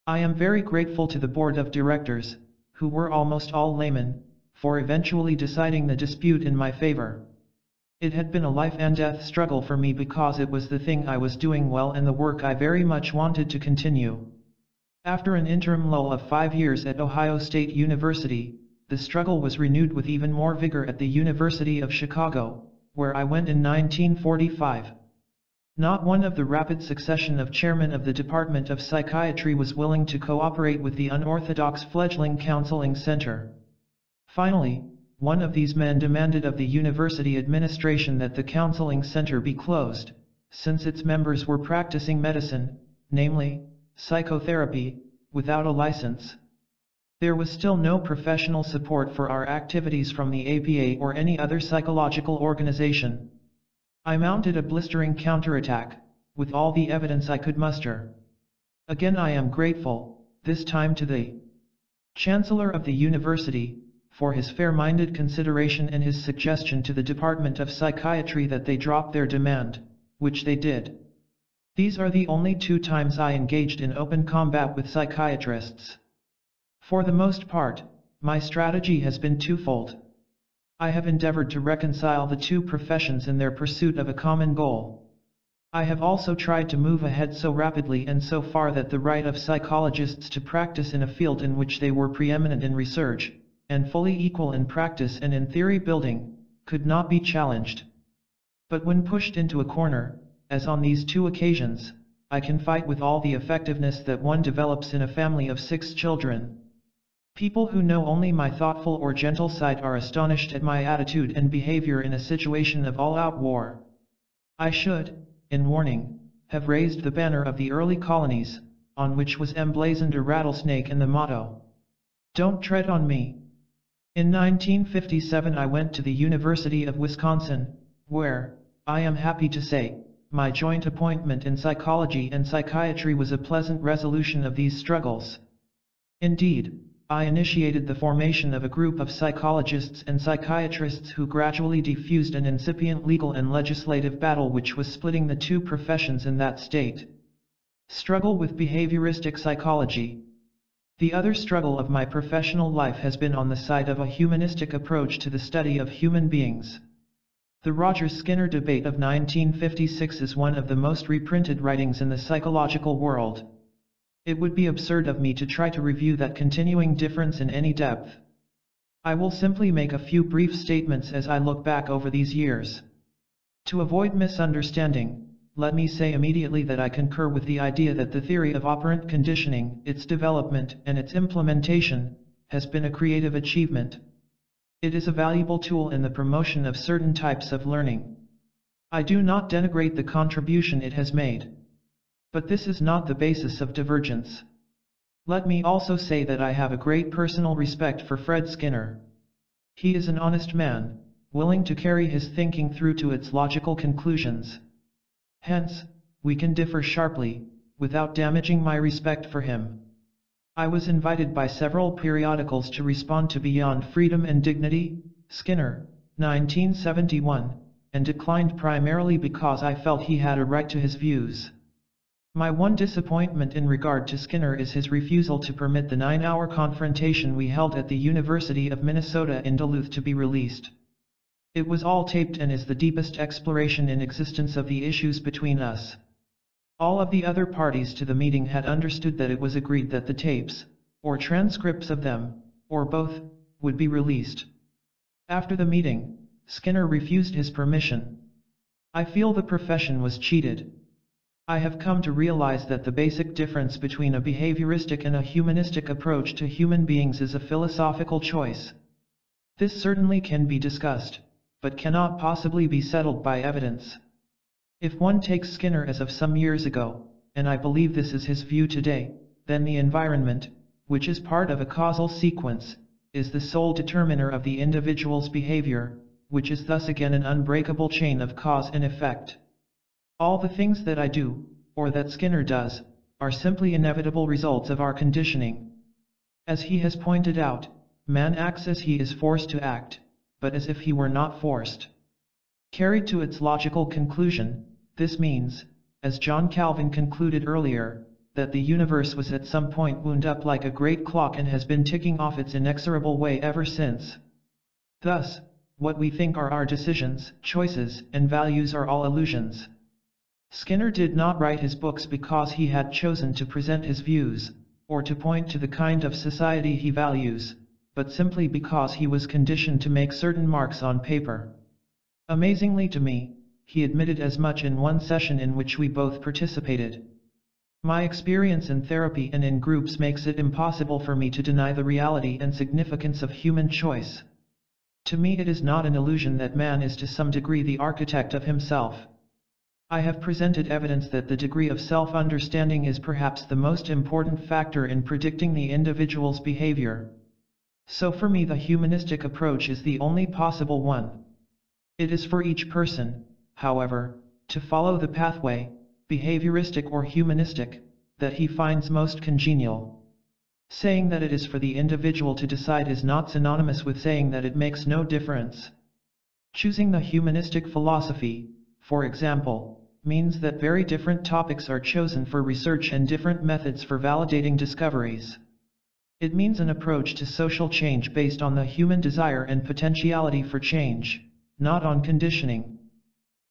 S1: I am very grateful to the board of directors, who were almost all laymen, for eventually deciding the dispute in my favor. It had been a life and death struggle for me because it was the thing I was doing well and the work I very much wanted to continue. After an interim lull of 5 years at Ohio State University, the struggle was renewed with even more vigor at the University of Chicago, where I went in 1945. Not one of the rapid succession of chairmen of the Department of Psychiatry was willing to cooperate with the unorthodox fledgling counseling center. Finally, one of these men demanded of the university administration that the counseling center be closed, since its members were practicing medicine, namely, psychotherapy, without a license. There was still no professional support for our activities from the APA or any other psychological organization. I mounted a blistering counterattack, with all the evidence I could muster. Again I am grateful, this time to the Chancellor of the University, for his fair-minded consideration and his suggestion to the Department of Psychiatry that they drop their demand, which they did. These are the only 2 times I engaged in open combat with psychiatrists. For the most part, my strategy has been twofold. I have endeavored to reconcile the 2 professions in their pursuit of a common goal. I have also tried to move ahead so rapidly and so far that the right of psychologists to practice in a field in which they were preeminent in research, and fully equal in practice and in theory building, could not be challenged. But when pushed into a corner, as on these 2 occasions, I can fight with all the effectiveness that one develops in a family of 6 children. People who know only my thoughtful or gentle side are astonished at my attitude and behavior in a situation of all-out war. I should, in warning, have raised the banner of the early colonies, on which was emblazoned a rattlesnake and the motto, "Don't tread on me." In 1957 I went to the University of Wisconsin, where, I am happy to say, my joint appointment in psychology and psychiatry was a pleasant resolution of these struggles. Indeed, I initiated the formation of a group of psychologists and psychiatrists who gradually defused an incipient legal and legislative battle which was splitting the 2 professions in that state. Struggle with behavioristic psychology. The other struggle of my professional life has been on the side of a humanistic approach to the study of human beings. The Rogers-Skinner debate of 1956 is one of the most reprinted writings in the psychological world. It would be absurd of me to try to review that continuing difference in any depth. I will simply make a few brief statements as I look back over these years. To avoid misunderstanding, let me say immediately that I concur with the idea that the theory of operant conditioning, its development and its implementation, has been a creative achievement. It is a valuable tool in the promotion of certain types of learning. I do not denigrate the contribution it has made. But this is not the basis of divergence. Let me also say that I have a great personal respect for Fred Skinner. He is an honest man, willing to carry his thinking through to its logical conclusions. Hence, we can differ sharply, without damaging my respect for him. I was invited by several periodicals to respond to Beyond Freedom and Dignity, Skinner, 1971, and declined primarily because I felt he had a right to his views. My one disappointment in regard to Skinner is his refusal to permit the 9-hour confrontation we held at the University of Minnesota in Duluth to be released. It was all taped and is the deepest exploration in existence of the issues between us. All of the other parties to the meeting had understood that it was agreed that the tapes, or transcripts of them, or both, would be released. After the meeting, Skinner refused his permission. I feel the profession was cheated. I have come to realize that the basic difference between a behavioristic and a humanistic approach to human beings is a philosophical choice. This certainly can be discussed, but cannot possibly be settled by evidence. If one takes Skinner as of some years ago, and I believe this is his view today, then the environment, which is part of a causal sequence, is the sole determiner of the individual's behavior, which is thus again an unbreakable chain of cause and effect. All the things that I do, or that Skinner does, are simply inevitable results of our conditioning. As he has pointed out, man acts as he is forced to act, but as if he were not forced. Carried to its logical conclusion, this means, as John Calvin concluded earlier, that the universe was at some point wound up like a great clock and has been ticking off its inexorable way ever since. Thus, what we think are our decisions, choices, and values are all illusions. Skinner did not write his books because he had chosen to present his views, or to point to the kind of society he values, but simply because he was conditioned to make certain marks on paper. Amazingly to me, he admitted as much in one session in which we both participated. My experience in therapy and in groups makes it impossible for me to deny the reality and significance of human choice. To me it is not an illusion that man is to some degree the architect of himself. I have presented evidence that the degree of self-understanding is perhaps the most important factor in predicting the individual's behavior. So for me the humanistic approach is the only possible one. It is for each person, however, to follow the pathway, behavioristic or humanistic, that he finds most congenial. Saying that it is for the individual to decide is not synonymous with saying that it makes no difference. Choosing the humanistic philosophy, for example, means that very different topics are chosen for research and different methods for validating discoveries. It means an approach to social change based on the human desire and potentiality for change, not on conditioning.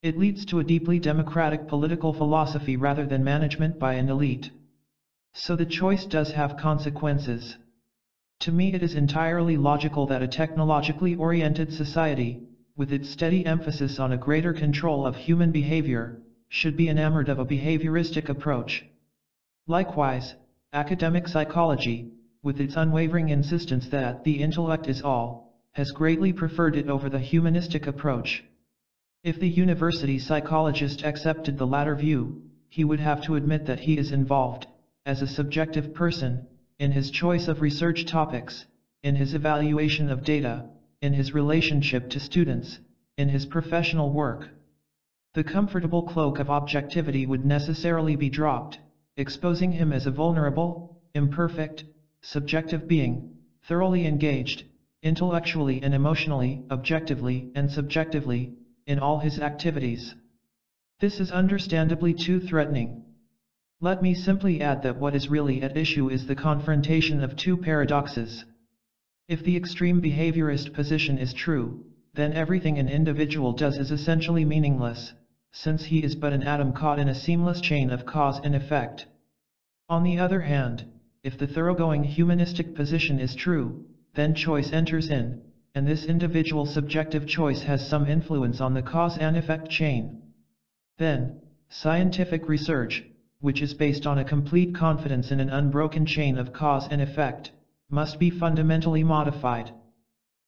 S1: It leads to a deeply democratic political philosophy rather than management by an elite. So the choice does have consequences. To me it is entirely logical that a technologically oriented society, with its steady emphasis on a greater control of human behavior, should be enamored of a behavioristic approach. Likewise, academic psychology, with its unwavering insistence that the intellect is all, has greatly preferred it over the humanistic approach. If the university psychologist accepted the latter view, he would have to admit that he is involved, as a subjective person, in his choice of research topics, in his evaluation of data, in his relationship to students, in his professional work. The comfortable cloak of objectivity would necessarily be dropped, exposing him as a vulnerable, imperfect, subjective being, thoroughly engaged, intellectually and emotionally, objectively and subjectively, in all his activities. This is understandably too threatening. Let me simply add that what is really at issue is the confrontation of two paradoxes. If the extreme behaviorist position is true, then everything an individual does is essentially meaningless, since he is but an atom caught in a seamless chain of cause and effect. On the other hand, if the thoroughgoing humanistic position is true, then choice enters in, and this individual subjective choice has some influence on the cause and effect chain. Then, scientific research, which is based on a complete confidence in an unbroken chain of cause and effect, must be fundamentally modified.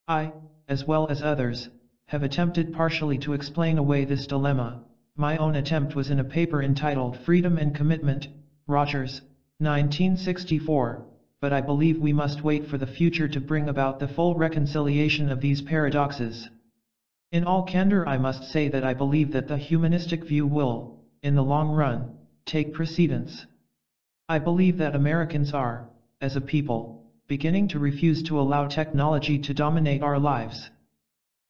S1: I, as well as others, have attempted partially to explain away this dilemma. My own attempt was in a paper entitled Freedom and Commitment, Rogers, 1964, but I believe we must wait for the future to bring about the full reconciliation of these paradoxes. In all candor I must say that I believe that the humanistic view will, in the long run, take precedence. I believe that Americans are, as a people, beginning to refuse to allow technology to dominate our lives.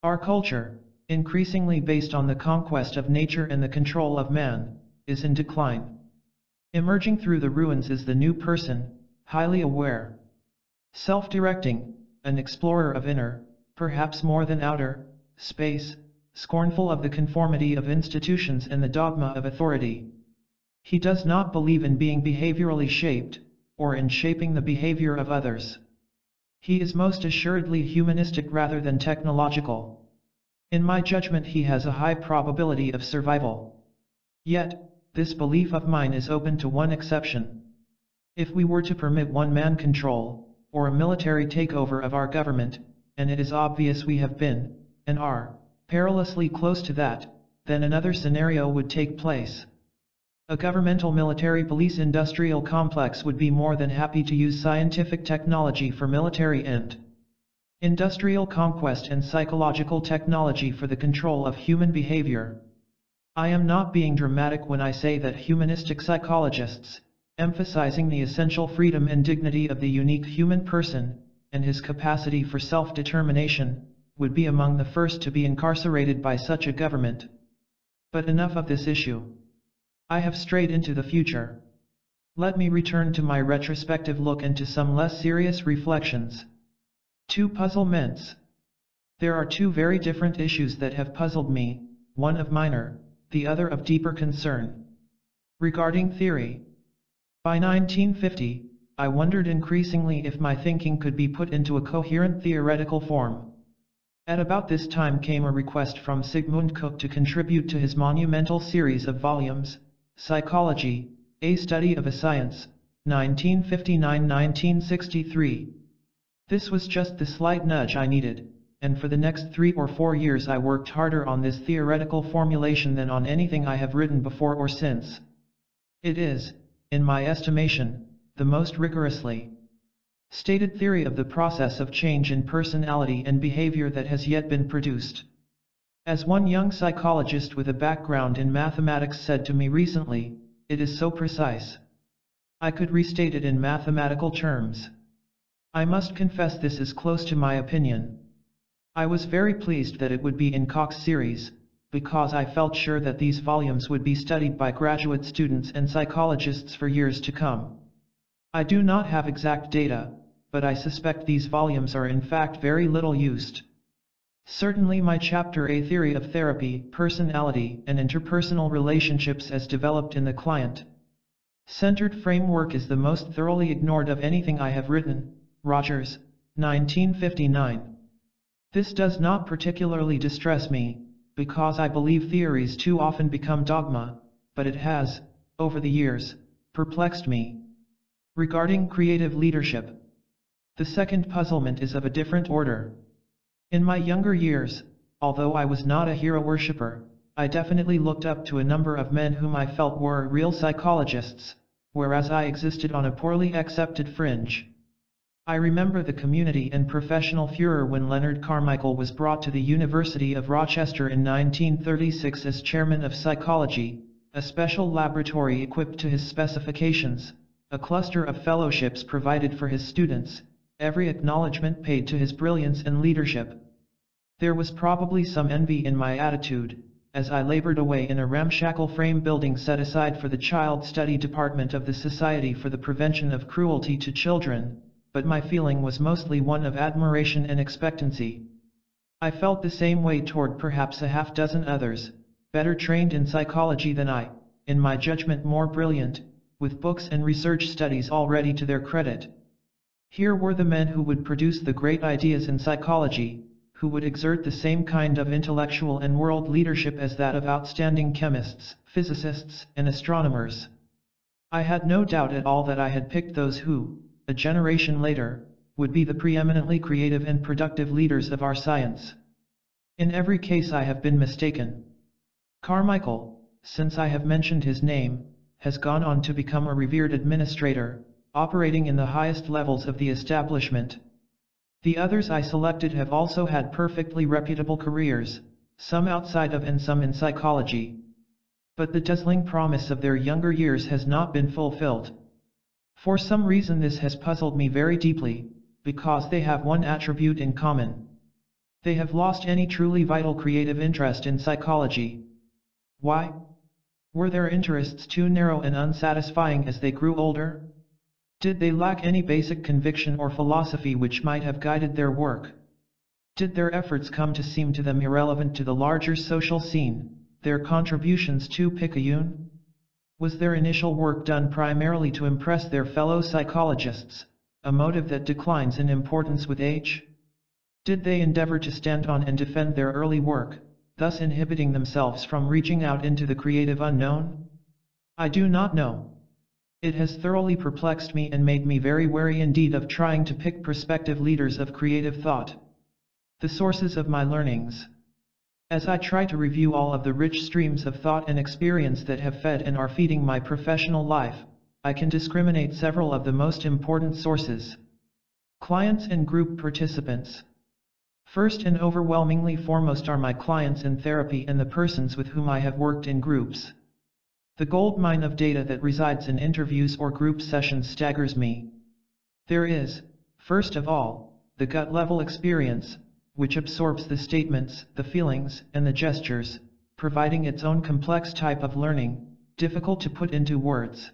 S1: Our culture, increasingly based on the conquest of nature and the control of man, is in decline. Emerging through the ruins is the new person, highly aware, self-directing, an explorer of inner, perhaps more than outer, space, scornful of the conformity of institutions and the dogma of authority. He does not believe in being behaviorally shaped, or in shaping the behavior of others. He is most assuredly humanistic rather than technological. In my judgment, he has a high probability of survival. Yet, this belief of mine is open to one exception. If we were to permit one-man control, or a military takeover of our government, and it is obvious we have been, and are, perilously close to that, then another scenario would take place. A governmental military police industrial complex would be more than happy to use scientific technology for military end. Industrial conquest and psychological technology for the control of human behavior. I am not being dramatic when I say that humanistic psychologists, emphasizing the essential freedom and dignity of the unique human person, and his capacity for self-determination, would be among the first to be incarcerated by such a government. But enough of this issue. I have strayed into the future. Let me return to my retrospective look and to some less serious reflections. Two puzzlements. There are two very different issues that have puzzled me, one of minor, the other of deeper concern. Regarding theory. By 1950, I wondered increasingly if my thinking could be put into a coherent theoretical form. At about this time came a request from Sigmund Cook to contribute to his monumental series of volumes, Psychology, A Study of a Science, 1959-1963. This was just the slight nudge I needed, and for the next 3 or 4 years I worked harder on this theoretical formulation than on anything I have written before or since. It is, in my estimation, the most rigorously stated theory of the process of change in personality and behavior that has yet been produced. As one young psychologist with a background in mathematics said to me recently, it is so precise. I could restate it in mathematical terms. I must confess this is close to my opinion. I was very pleased that it would be in Cook's series, because I felt sure that these volumes would be studied by graduate students and psychologists for years to come. I do not have exact data, but I suspect these volumes are in fact very little used. Certainly my chapter A Theory of Therapy, Personality and Interpersonal Relationships as Developed in the Client-Centered Framework is the most thoroughly ignored of anything I have written. Rogers, 1959. This does not particularly distress me, because I believe theories too often become dogma, but it has, over the years, perplexed me. Regarding creative leadership, the second puzzlement is of a different order. In my younger years, although I was not a hero worshipper, I definitely looked up to a number of men whom I felt were real psychologists, whereas I existed on a poorly accepted fringe. I remember the community and professional furor when Leonard Carmichael was brought to the University of Rochester in 1936 as chairman of psychology, a special laboratory equipped to his specifications, a cluster of fellowships provided for his students, every acknowledgement paid to his brilliance and leadership. There was probably some envy in my attitude, as I labored away in a ramshackle frame building set aside for the child study department of the Society for the Prevention of Cruelty to Children, but my feeling was mostly one of admiration and expectancy. I felt the same way toward perhaps a half dozen others, better trained in psychology than I, in my judgment more brilliant, with books and research studies already to their credit. Here were the men who would produce the great ideas in psychology, who would exert the same kind of intellectual and world leadership as that of outstanding chemists, physicists, and astronomers. I had no doubt at all that I had picked those who, a generation later, would be the preeminently creative and productive leaders of our science. In every case I have been mistaken. Carmichael, since I have mentioned his name, has gone on to become a revered administrator, operating in the highest levels of the establishment. The others I selected have also had perfectly reputable careers, some outside of and some in psychology. But the dazzling promise of their younger years has not been fulfilled. For some reason this has puzzled me very deeply, because they have one attribute in common. They have lost any truly vital creative interest in psychology. Why? Were their interests too narrow and unsatisfying as they grew older? Did they lack any basic conviction or philosophy which might have guided their work? Did their efforts come to seem to them irrelevant to the larger social scene, their contributions too picayune? Was their initial work done primarily to impress their fellow psychologists, a motive that declines in importance with age? Did they endeavor to stand on and defend their early work, thus inhibiting themselves from reaching out into the creative unknown? I do not know. It has thoroughly perplexed me and made me very wary indeed of trying to pick prospective leaders of creative thought. The sources of my learnings. As I try to review all of the rich streams of thought and experience that have fed and are feeding my professional life, I can discriminate several of the most important sources. Clients and group participants. First and overwhelmingly foremost are my clients in therapy and the persons with whom I have worked in groups. The gold mine of data that resides in interviews or group sessions staggers me. There is, first of all, the gut-level experience, which absorbs the statements, the feelings, and the gestures, providing its own complex type of learning, difficult to put into words.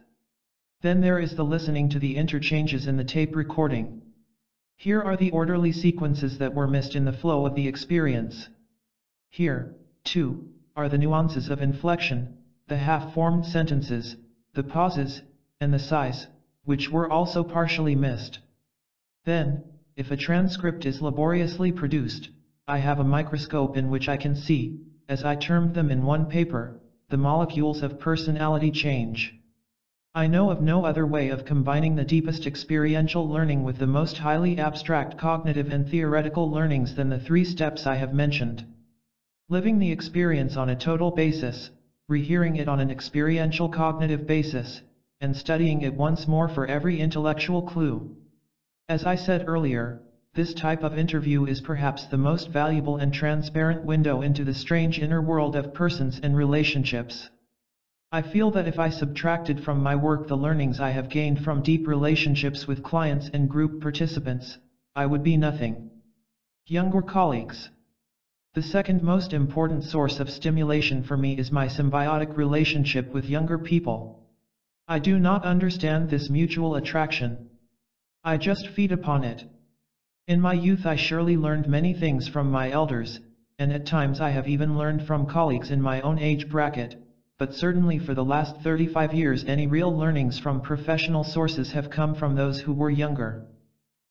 S1: Then there is the listening to the interchanges in the tape recording. Here are the orderly sequences that were missed in the flow of the experience. Here, too, are the nuances of inflection, the half-formed sentences, the pauses, and the sighs, which were also partially missed. Then, if a transcript is laboriously produced, I have a microscope in which I can see, as I termed them in one paper, the molecules of personality change. I know of no other way of combining the deepest experiential learning with the most highly abstract cognitive and theoretical learnings than the three steps I have mentioned. Living the experience on a total basis, rehearing it on an experiential cognitive basis, and studying it once more for every intellectual clue. As I said earlier, this type of interview is perhaps the most valuable and transparent window into the strange inner world of persons and relationships. I feel that if I subtracted from my work the learnings I have gained from deep relationships with clients and group participants, I would be nothing. Younger colleagues. The second most important source of stimulation for me is my symbiotic relationship with younger people. I do not understand this mutual attraction. I just feed upon it. In my youth I surely learned many things from my elders, and at times I have even learned from colleagues in my own age bracket, but certainly for the last 35 years any real learnings from professional sources have come from those who were younger.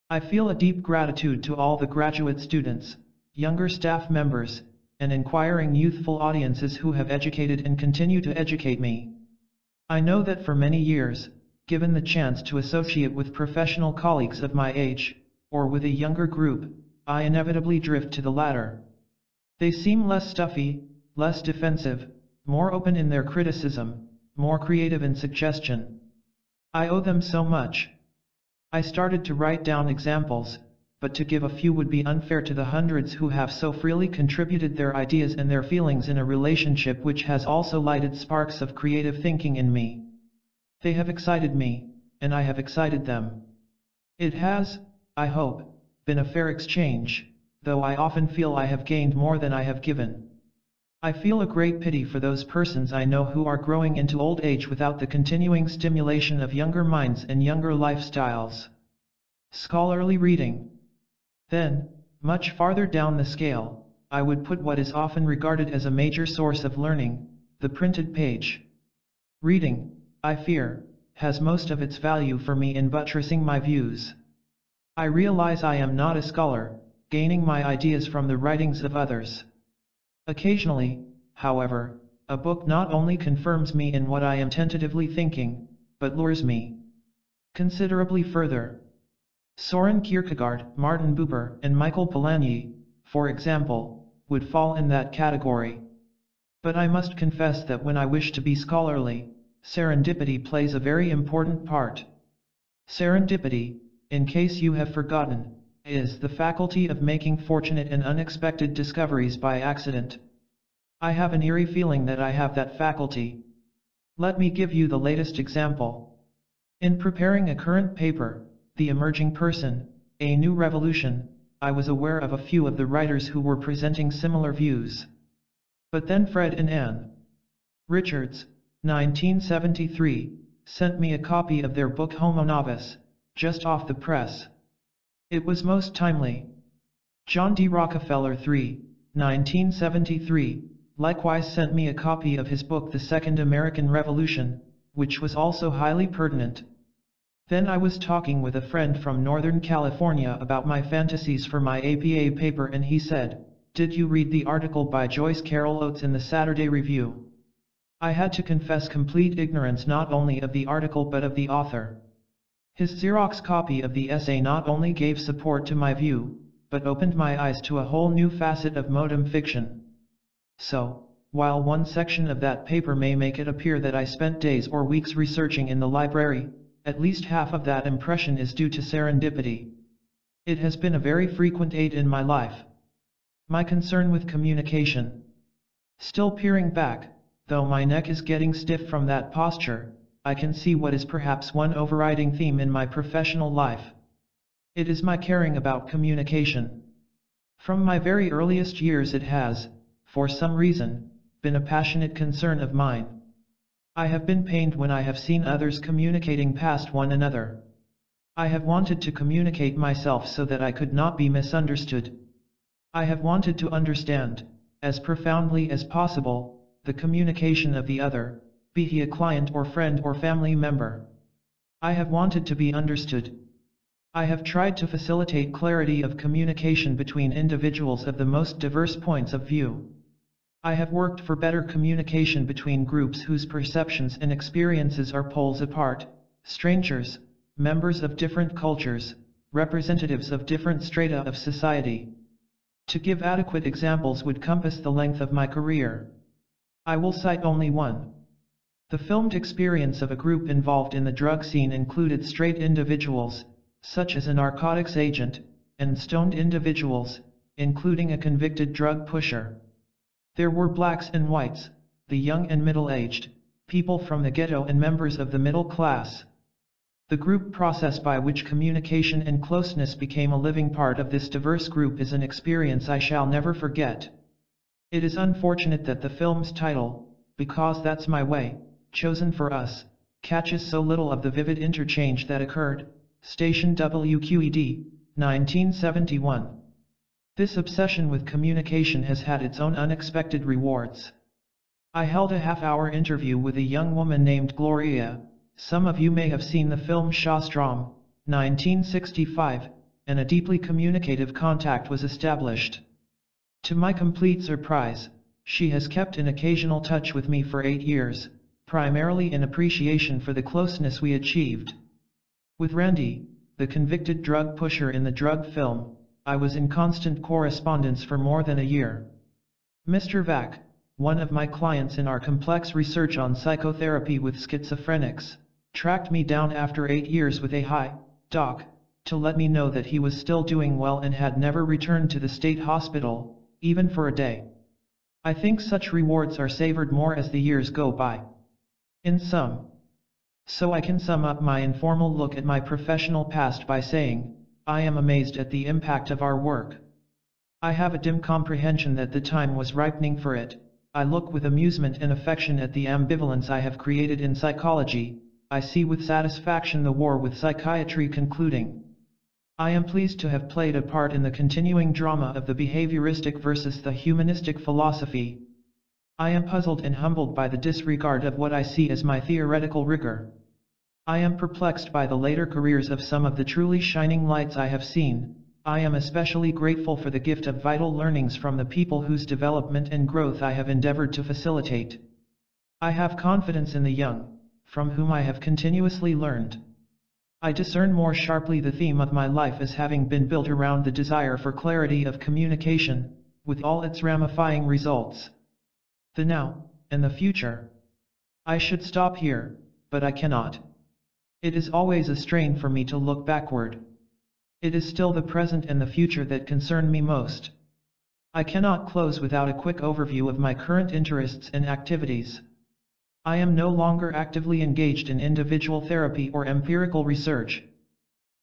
S1: I feel a deep gratitude to all the graduate students, younger staff members, and inquiring youthful audiences who have educated and continue to educate me. I know that for many years, given the chance to associate with professional colleagues of my age, or with a younger group, I inevitably drift to the latter. They seem less stuffy, less defensive, more open in their criticism, more creative in suggestion. I owe them so much. I started to write down examples, but to give a few would be unfair to the hundreds who have so freely contributed their ideas and their feelings in a relationship which has also lighted sparks of creative thinking in me. They have excited me, and I have excited them. It has, I hope, been a fair exchange, though I often feel I have gained more than I have given. I feel a great pity for those persons I know who are growing into old age without the continuing stimulation of younger minds and younger lifestyles. Scholarly reading. Then, much farther down the scale, I would put what is often regarded as a major source of learning, the printed page. Reading, I fear, has most of its value for me in buttressing my views. I realize I am not a scholar, gaining my ideas from the writings of others. Occasionally, however, a book not only confirms me in what I am tentatively thinking, but lures me considerably further. Soren Kierkegaard, Martin Buber, and Michael Polanyi, for example, would fall in that category. But I must confess that when I wish to be scholarly, serendipity plays a very important part. Serendipity, in case you have forgotten, is the faculty of making fortunate and unexpected discoveries by accident. I have an eerie feeling that I have that faculty. Let me give you the latest example. In preparing a current paper, The Emerging Person, A New Revolution, I was aware of a few of the writers who were presenting similar views. But then Fred and Ann Richards, 1973, sent me a copy of their book Homo Novus, just off the press. It was most timely. John D. Rockefeller III, 1973, likewise sent me a copy of his book The Second American Revolution, which was also highly pertinent. Then I was talking with a friend from Northern California about my fantasies for my APA paper, and he said, "Did you read the article by Joyce Carol Oates in the Saturday Review?" I had to confess complete ignorance not only of the article but of the author. His Xerox copy of the essay not only gave support to my view, but opened my eyes to a whole new facet of modem fiction. So, while one section of that paper may make it appear that I spent days or weeks researching in the library, at least half of that impression is due to serendipity. It has been a very frequent aid in my life. My concern with communication. Still peering back, though my neck is getting stiff from that posture, I can see what is perhaps one overriding theme in my professional life. It is my caring about communication. From my very earliest years it has, for some reason, been a passionate concern of mine. I have been pained when I have seen others communicating past one another. I have wanted to communicate myself so that I could not be misunderstood. I have wanted to understand, as profoundly as possible, the communication of the other, be he a client or friend or family member. I have wanted to be understood. I have tried to facilitate clarity of communication between individuals of the most diverse points of view. I have worked for better communication between groups whose perceptions and experiences are poles apart, strangers, members of different cultures, representatives of different strata of society. To give adequate examples would compass the length of my career. I will cite only one. The filmed experience of a group involved in the drug scene included straight individuals, such as a narcotics agent, and stoned individuals, including a convicted drug pusher. There were blacks and whites, the young and middle-aged, people from the ghetto and members of the middle class. The group process by which communication and closeness became a living part of this diverse group is an experience I shall never forget. It is unfortunate that the film's title, "Because That's My Way," chosen for us, catches so little of the vivid interchange that occurred. Station WQED, 1971. This obsession with communication has had its own unexpected rewards. I held a half-hour interview with a young woman named Gloria. Some of you may have seen the film Shastram, 1965, and a deeply communicative contact was established. To my complete surprise, she has kept in occasional touch with me for 8 years, primarily in appreciation for the closeness we achieved. With Randy, the convicted drug pusher in the drug film, I was in constant correspondence for more than a year. Mr. Vac, one of my clients in our complex research on psychotherapy with schizophrenics, tracked me down after 8 years with a "Hi, Doc," to let me know that he was still doing well and had never returned to the state hospital, even for a day. I think such rewards are savored more as the years go by. In sum. So I can sum up my informal look at my professional past by saying, I am amazed at the impact of our work. I have a dim comprehension that the time was ripening for it. I look with amusement and affection at the ambivalence I have created in psychology. I see with satisfaction the war with psychiatry concluding. I am pleased to have played a part in the continuing drama of the behavioristic versus the humanistic philosophy. I am puzzled and humbled by the disregard of what I see as my theoretical rigor. I am perplexed by the later careers of some of the truly shining lights I have seen. I am especially grateful for the gift of vital learnings from the people whose development and growth I have endeavored to facilitate. I have confidence in the young, from whom I have continuously learned. I discern more sharply the theme of my life as having been built around the desire for clarity of communication, with all its ramifying results. The now, and the future. I should stop here, but I cannot. It is always a strain for me to look backward. It is still the present and the future that concern me most. I cannot close without a quick overview of my current interests and activities. I am no longer actively engaged in individual therapy or empirical research.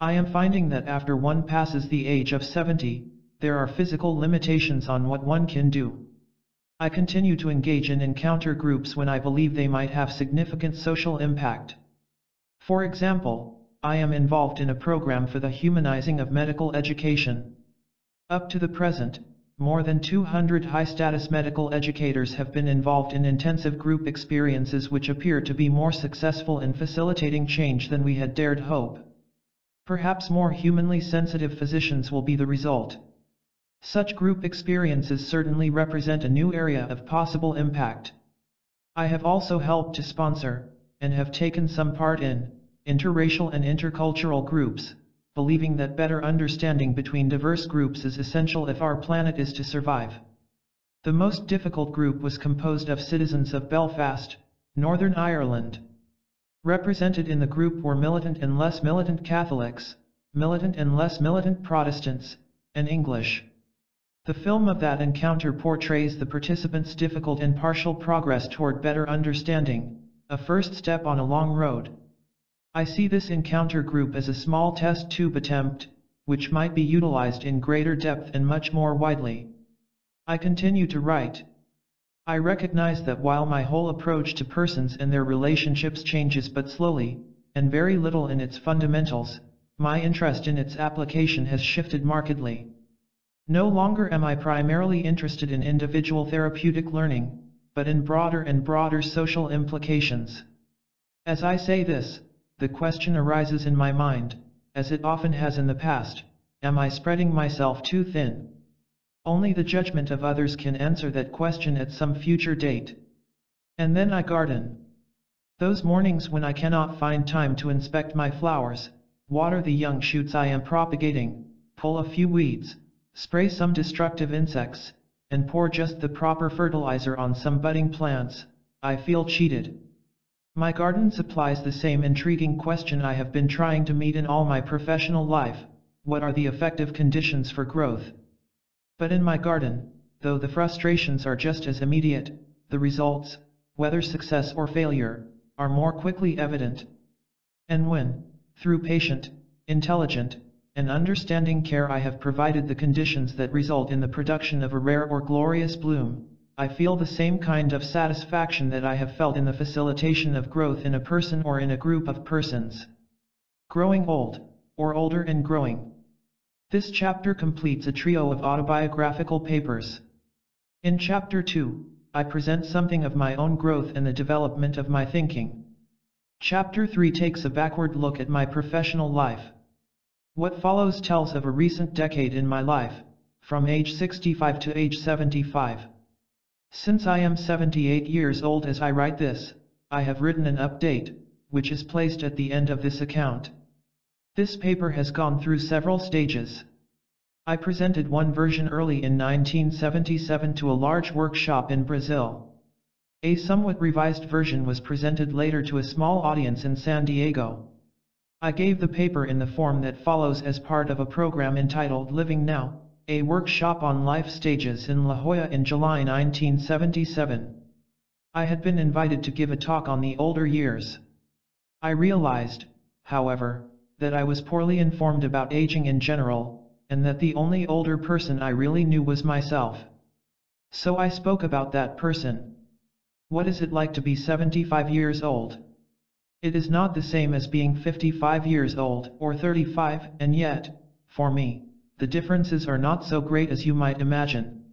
S1: I am finding that after one passes the age of 70, there are physical limitations on what one can do. I continue to engage in encounter groups when I believe they might have significant social impact. For example, I am involved in a program for the humanizing of medical education. Up to the present, more than 200 high-status medical educators have been involved in intensive group experiences which appear to be more successful in facilitating change than we had dared hope. Perhaps more humanly sensitive physicians will be the result. Such group experiences certainly represent a new area of possible impact. I have also helped to sponsor, and have taken some part in, interracial and intercultural groups, believing that better understanding between diverse groups is essential if our planet is to survive. The most difficult group was composed of citizens of Belfast, Northern Ireland. Represented in the group were militant and less militant Catholics, militant and less militant Protestants, and English. The film of that encounter portrays the participants' difficult and partial progress toward better understanding, a first step on a long road. I see this encounter group as a small test tube attempt, which might be utilized in greater depth and much more widely. I continue to write. I recognize that while my whole approach to persons and their relationships changes but slowly, and very little in its fundamentals, my interest in its application has shifted markedly. No longer am I primarily interested in individual therapeutic learning, but in broader and broader social implications. As I say this, the question arises in my mind, as it often has in the past, am I spreading myself too thin? Only the judgment of others can answer that question at some future date. And then I garden. Those mornings when I cannot find time to inspect my flowers, water the young shoots I am propagating, pull a few weeds, spray some destructive insects, and pour just the proper fertilizer on some budding plants, I feel cheated. My garden supplies the same intriguing question I have been trying to meet in all my professional life: what are the effective conditions for growth? But in my garden, though the frustrations are just as immediate, the results, whether success or failure, are more quickly evident. And when, through patient, intelligent, and understanding care I have provided the conditions that result in the production of a rare or glorious bloom, I feel the same kind of satisfaction that I have felt in the facilitation of growth in a person or in a group of persons. Growing old, or older and growing. This chapter completes a trio of autobiographical papers. In Chapter 2, I present something of my own growth and the development of my thinking. Chapter 3 takes a backward look at my professional life. What follows tells of a recent decade in my life, from age 65 to age 75. Since I am 78 years old as I write this, I have written an update, which is placed at the end of this account. This paper has gone through several stages. I presented one version early in 1977 to a large workshop in Brazil. A somewhat revised version was presented later to a small audience in San Diego. I gave the paper in the form that follows as part of a program entitled Living Now, a workshop on life stages in La Jolla in July 1977. I had been invited to give a talk on the older years. I realized, however, that I was poorly informed about aging in general, and that the only older person I really knew was myself. So I spoke about that person. What is it like to be 75 years old? It is not the same as being 55 years old or 35, and yet, for me, the differences are not so great as you might imagine.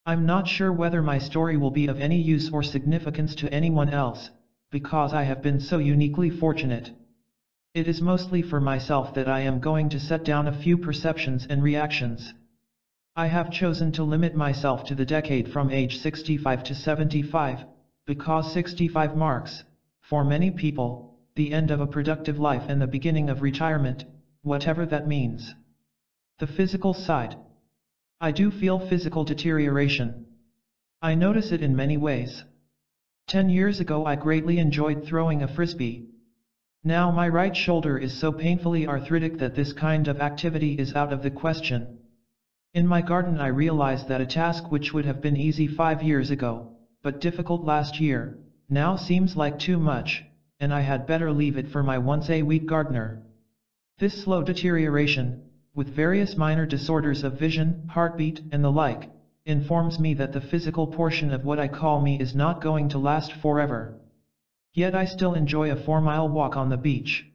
S1: I'm not sure whether my story will be of any use or significance to anyone else, because I have been so uniquely fortunate. It is mostly for myself that I am going to set down a few perceptions and reactions. I have chosen to limit myself to the decade from age 65 to 75, because 65 marks, for many people, the end of a productive life and the beginning of retirement, whatever that means. The physical side. I do feel physical deterioration. I notice it in many ways. 10 years ago I greatly enjoyed throwing a frisbee. Now my right shoulder is so painfully arthritic that this kind of activity is out of the question. In my garden I realize that a task which would have been easy 5 years ago, but difficult last year, now seems like too much, and I had better leave it for my once-a-week gardener. This slow deterioration, with various minor disorders of vision, heartbeat, and the like, informs me that the physical portion of what I call me is not going to last forever. Yet I still enjoy a 4-mile walk on the beach.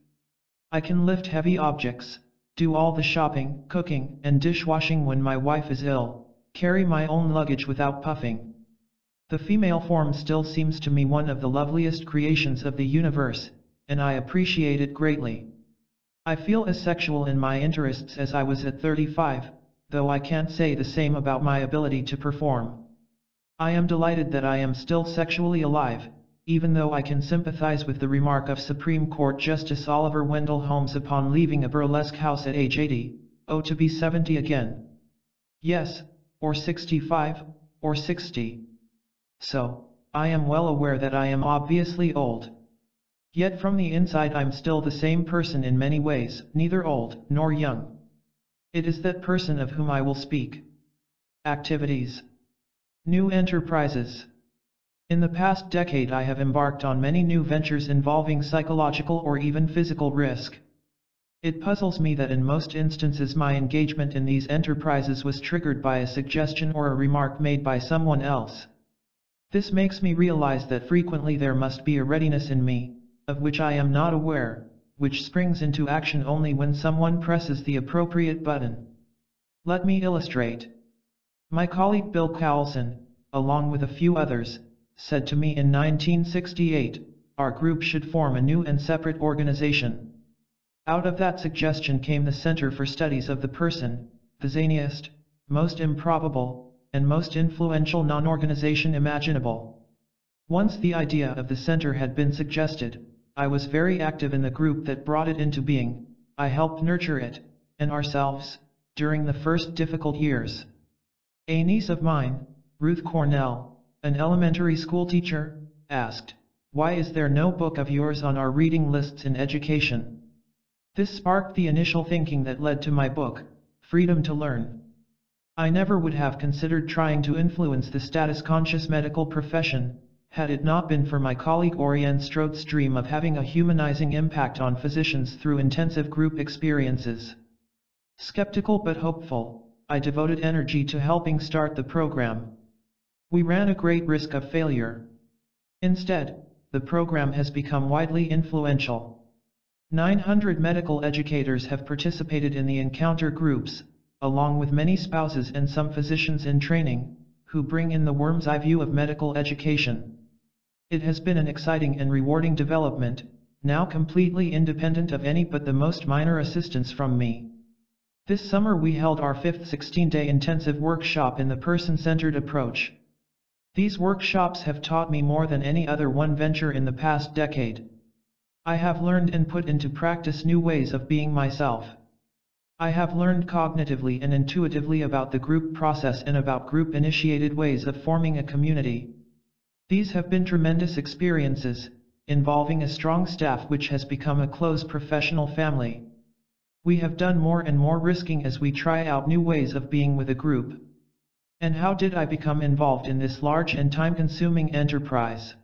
S1: I can lift heavy objects, do all the shopping, cooking, and dishwashing when my wife is ill, carry my own luggage without puffing. The female form still seems to me one of the loveliest creations of the universe, and I appreciate it greatly. I feel as sexual in my interests as I was at 35, though I can't say the same about my ability to perform. I am delighted that I am still sexually alive, even though I can sympathize with the remark of Supreme Court Justice Oliver Wendell Holmes upon leaving a burlesque house at age 80, "Oh, to be 70 again. Yes, or 65, or 60. So, I am well aware that I am obviously old. Yet from the inside I'm still the same person in many ways, neither old nor young. It is that person of whom I will speak. Activities. New enterprises. In the past decade I have embarked on many new ventures involving psychological or even physical risk. It puzzles me that in most instances my engagement in these enterprises was triggered by a suggestion or a remark made by someone else. This makes me realize that frequently there must be a readiness in me, of which I am not aware, which springs into action only when someone presses the appropriate button. Let me illustrate. My colleague Bill Cowlson, along with a few others, said to me in 1968, our group should form a new and separate organization. Out of that suggestion came the Center for Studies of the Person, the zaniest, most improbable, and most influential non-organization imaginable. Once the idea of the center had been suggested, I was very active in the group that brought it into being. I helped nurture it, and ourselves, during the first difficult years. A niece of mine, Ruth Cornell, an elementary school teacher, asked, "Why is there no book of yours on our reading lists in education?" This sparked the initial thinking that led to my book, Freedom to Learn. I never would have considered trying to influence the status-conscious medical profession, had it not been for my colleague Oriane Strode's dream of having a humanizing impact on physicians through intensive group experiences. Skeptical but hopeful, I devoted energy to helping start the program. We ran a great risk of failure. Instead, the program has become widely influential. 900 medical educators have participated in the encounter groups, along with many spouses and some physicians in training, who bring in the worm's eye view of medical education. It has been an exciting and rewarding development, now completely independent of any but the most minor assistance from me. This summer we held our 5th 16-day intensive workshop in the person-centered approach. These workshops have taught me more than any other one venture in the past decade. I have learned and put into practice new ways of being myself. I have learned cognitively and intuitively about the group process and about group-initiated ways of forming a community. These have been tremendous experiences, involving a strong staff which has become a close professional family. We have done more and more risking as we try out new ways of being with a group. And how did I become involved in this large and time-consuming enterprise?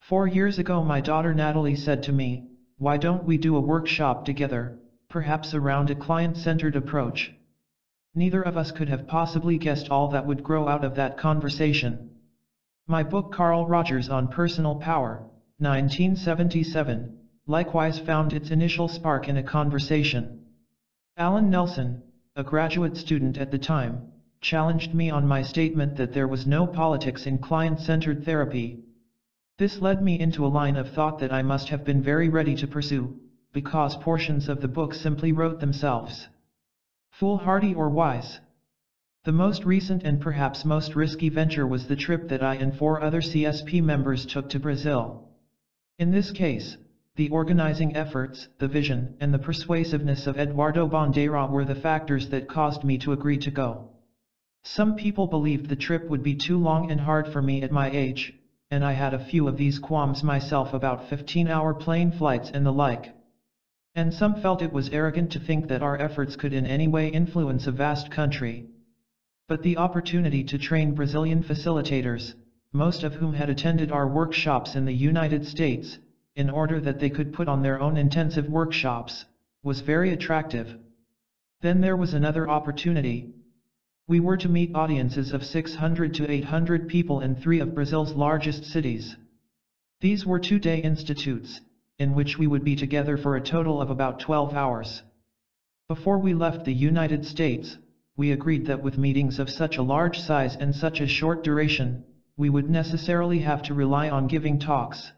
S1: 4 years ago my daughter Natalie said to me, "Why don't we do a workshop together, perhaps around a client-centered approach?" Neither of us could have possibly guessed all that would grow out of that conversation. My book Carl Rogers on Personal Power, 1977, likewise found its initial spark in a conversation. Alan Nelson, a graduate student at the time, challenged me on my statement that there was no politics in client-centered therapy. This led me into a line of thought that I must have been very ready to pursue, because portions of the book simply wrote themselves. Foolhardy or wise? The most recent and perhaps most risky venture was the trip that I and 4 other CSP members took to Brazil. In this case, the organizing efforts, the vision, and the persuasiveness of Eduardo Bandeira were the factors that caused me to agree to go. Some people believed the trip would be too long and hard for me at my age, and I had a few of these qualms myself about 15-hour plane flights and the like. And some felt it was arrogant to think that our efforts could in any way influence a vast country. But the opportunity to train Brazilian facilitators, most of whom had attended our workshops in the United States, in order that they could put on their own intensive workshops, was very attractive. Then there was another opportunity. We were to meet audiences of 600 to 800 people in 3 of Brazil's largest cities. These were 2-day institutes, in which we would be together for a total of about 12 hours. Before we left the United States, we agreed that with meetings of such a large size and such a short duration, we would necessarily have to rely on giving talks.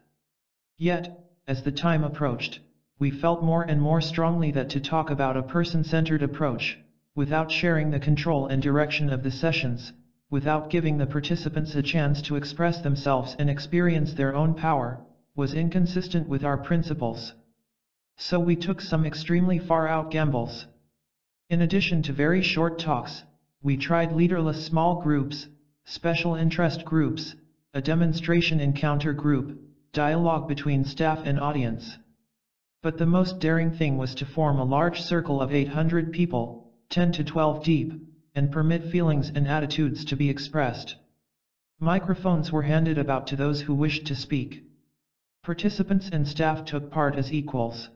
S1: Yet, as the time approached, we felt more and more strongly that to talk about a person-centered approach, without sharing the control and direction of the sessions, without giving the participants a chance to express themselves and experience their own power, was inconsistent with our principles. So we took some extremely far-out gambles. In addition to very short talks, we tried leaderless small groups, special interest groups, a demonstration encounter group, dialogue between staff and audience. But the most daring thing was to form a large circle of 800 people, 10 to 12 deep, and permit feelings and attitudes to be expressed. Microphones were handed about to those who wished to speak. Participants and staff took part as equals.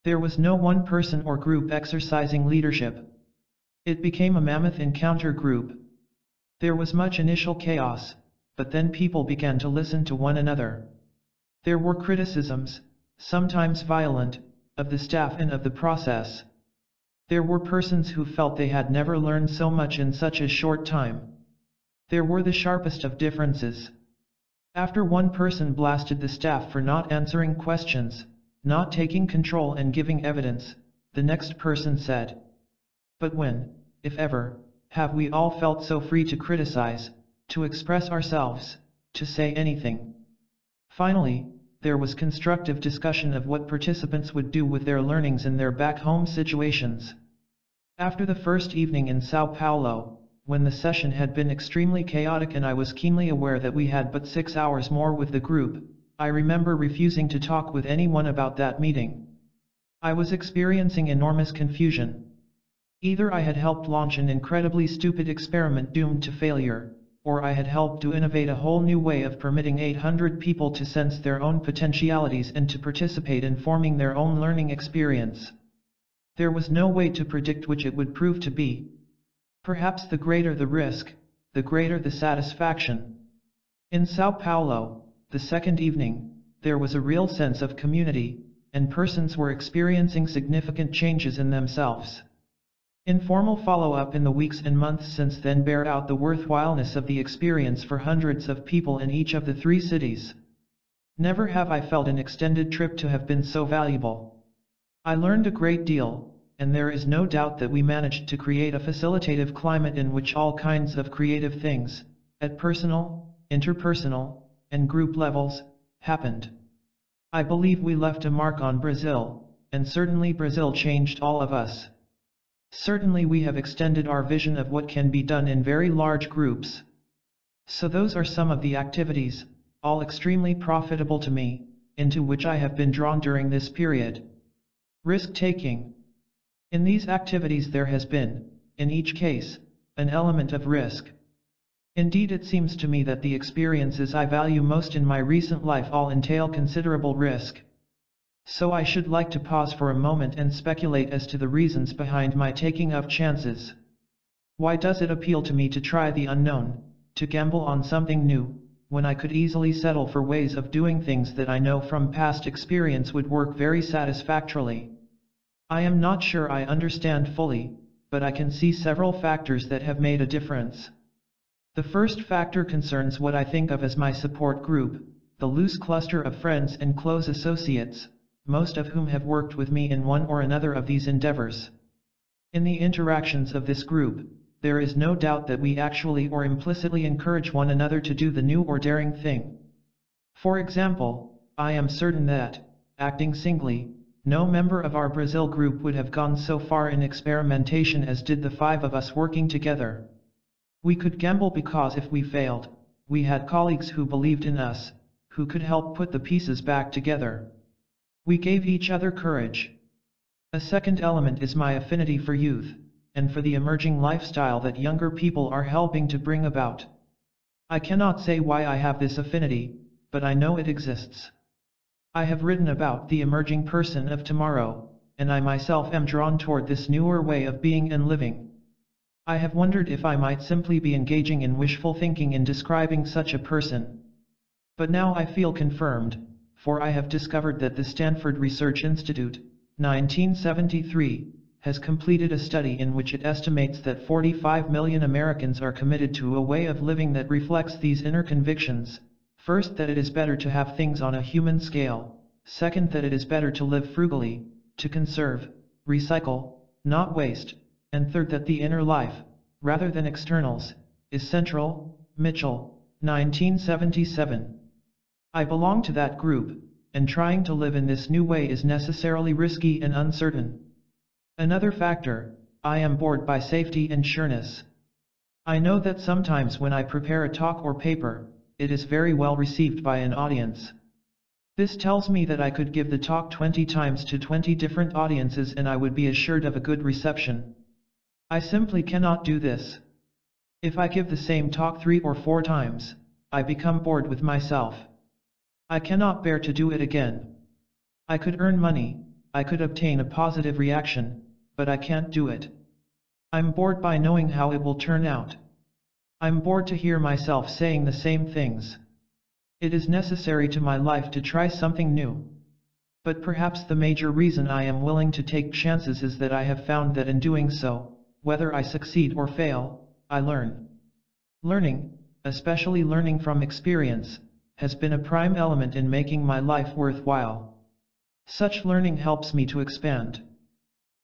S1: There was no one person or group exercising leadership. It became a mammoth encounter group. There was much initial chaos, but then people began to listen to one another. There were criticisms, sometimes violent, of the staff and of the process. There were persons who felt they had never learned so much in such a short time. There were the sharpest of differences. After one person blasted the staff for not answering questions, not taking control and giving evidence, the next person said, "But when, if ever, have we all felt so free to criticize, to express ourselves, to say anything?" Finally, there was constructive discussion of what participants would do with their learnings in their back-home situations. After the first evening in Sao Paulo, when the session had been extremely chaotic and I was keenly aware that we had but 6 hours more with the group, I remember refusing to talk with anyone about that meeting. I was experiencing enormous confusion. Either I had helped launch an incredibly stupid experiment doomed to failure, or I had helped to innovate a whole new way of permitting 800 people to sense their own potentialities and to participate in forming their own learning experience. There was no way to predict which it would prove to be. Perhaps the greater the risk, the greater the satisfaction. In Sao Paulo, the second evening, there was a real sense of community, and persons were experiencing significant changes in themselves. Informal follow-up in the weeks and months since then bear out the worthwhileness of the experience for hundreds of people in each of the 3 cities. Never have I felt an extended trip to have been so valuable. I learned a great deal, and there is no doubt that we managed to create a facilitative climate in which all kinds of creative things, at personal, interpersonal, and group levels, happened. I believe we left a mark on Brazil, and certainly Brazil changed all of us. Certainly we have extended our vision of what can be done in very large groups. So those are some of the activities, all extremely profitable to me, into which I have been drawn during this period. Risk-taking. In these activities there has been, in each case, an element of risk. Indeed, it seems to me that the experiences I value most in my recent life all entail considerable risk. So I should like to pause for a moment and speculate as to the reasons behind my taking of chances. Why does it appeal to me to try the unknown, to gamble on something new, when I could easily settle for ways of doing things that I know from past experience would work very satisfactorily? I am not sure I understand fully, but I can see several factors that have made a difference. The first factor concerns what I think of as my support group, the loose cluster of friends and close associates, most of whom have worked with me in one or another of these endeavors. In the interactions of this group, there is no doubt that we actually or implicitly encourage one another to do the new or daring thing. For example, I am certain that, acting singly, no member of our Brazil group would have gone so far in experimentation as did the 5 of us working together. We could gamble because if we failed, we had colleagues who believed in us, who could help put the pieces back together. We gave each other courage. A second element is my affinity for youth, and for the emerging lifestyle that younger people are helping to bring about. I cannot say why I have this affinity, but I know it exists. I have written about the emerging person of tomorrow, and I myself am drawn toward this newer way of being and living. I have wondered if I might simply be engaging in wishful thinking in describing such a person. But now I feel confirmed, for I have discovered that the Stanford Research Institute, 1973, has completed a study in which it estimates that 45 million Americans are committed to a way of living that reflects these inner convictions. First, that it is better to have things on a human scale. Second, that it is better to live frugally, to conserve, recycle, not waste. And third, that the inner life, rather than externals, is central. Mitchell, 1977. I belong to that group, and trying to live in this new way is necessarily risky and uncertain. Another factor, I am bored by safety and sureness. I know that sometimes when I prepare a talk or paper, it is very well received by an audience. This tells me that I could give the talk 20 times to 20 different audiences and I would be assured of a good reception. I simply cannot do this. If I give the same talk 3 or 4 times, I become bored with myself. I cannot bear to do it again. I could earn money, I could obtain a positive reaction, but I can't do it. I'm bored by knowing how it will turn out. I'm bored to hear myself saying the same things. It is necessary to my life to try something new. But perhaps the major reason I am willing to take chances is that I have found that in doing so, whether I succeed or fail, I learn. Learning, especially learning from experience, has been a prime element in making my life worthwhile. Such learning helps me to expand.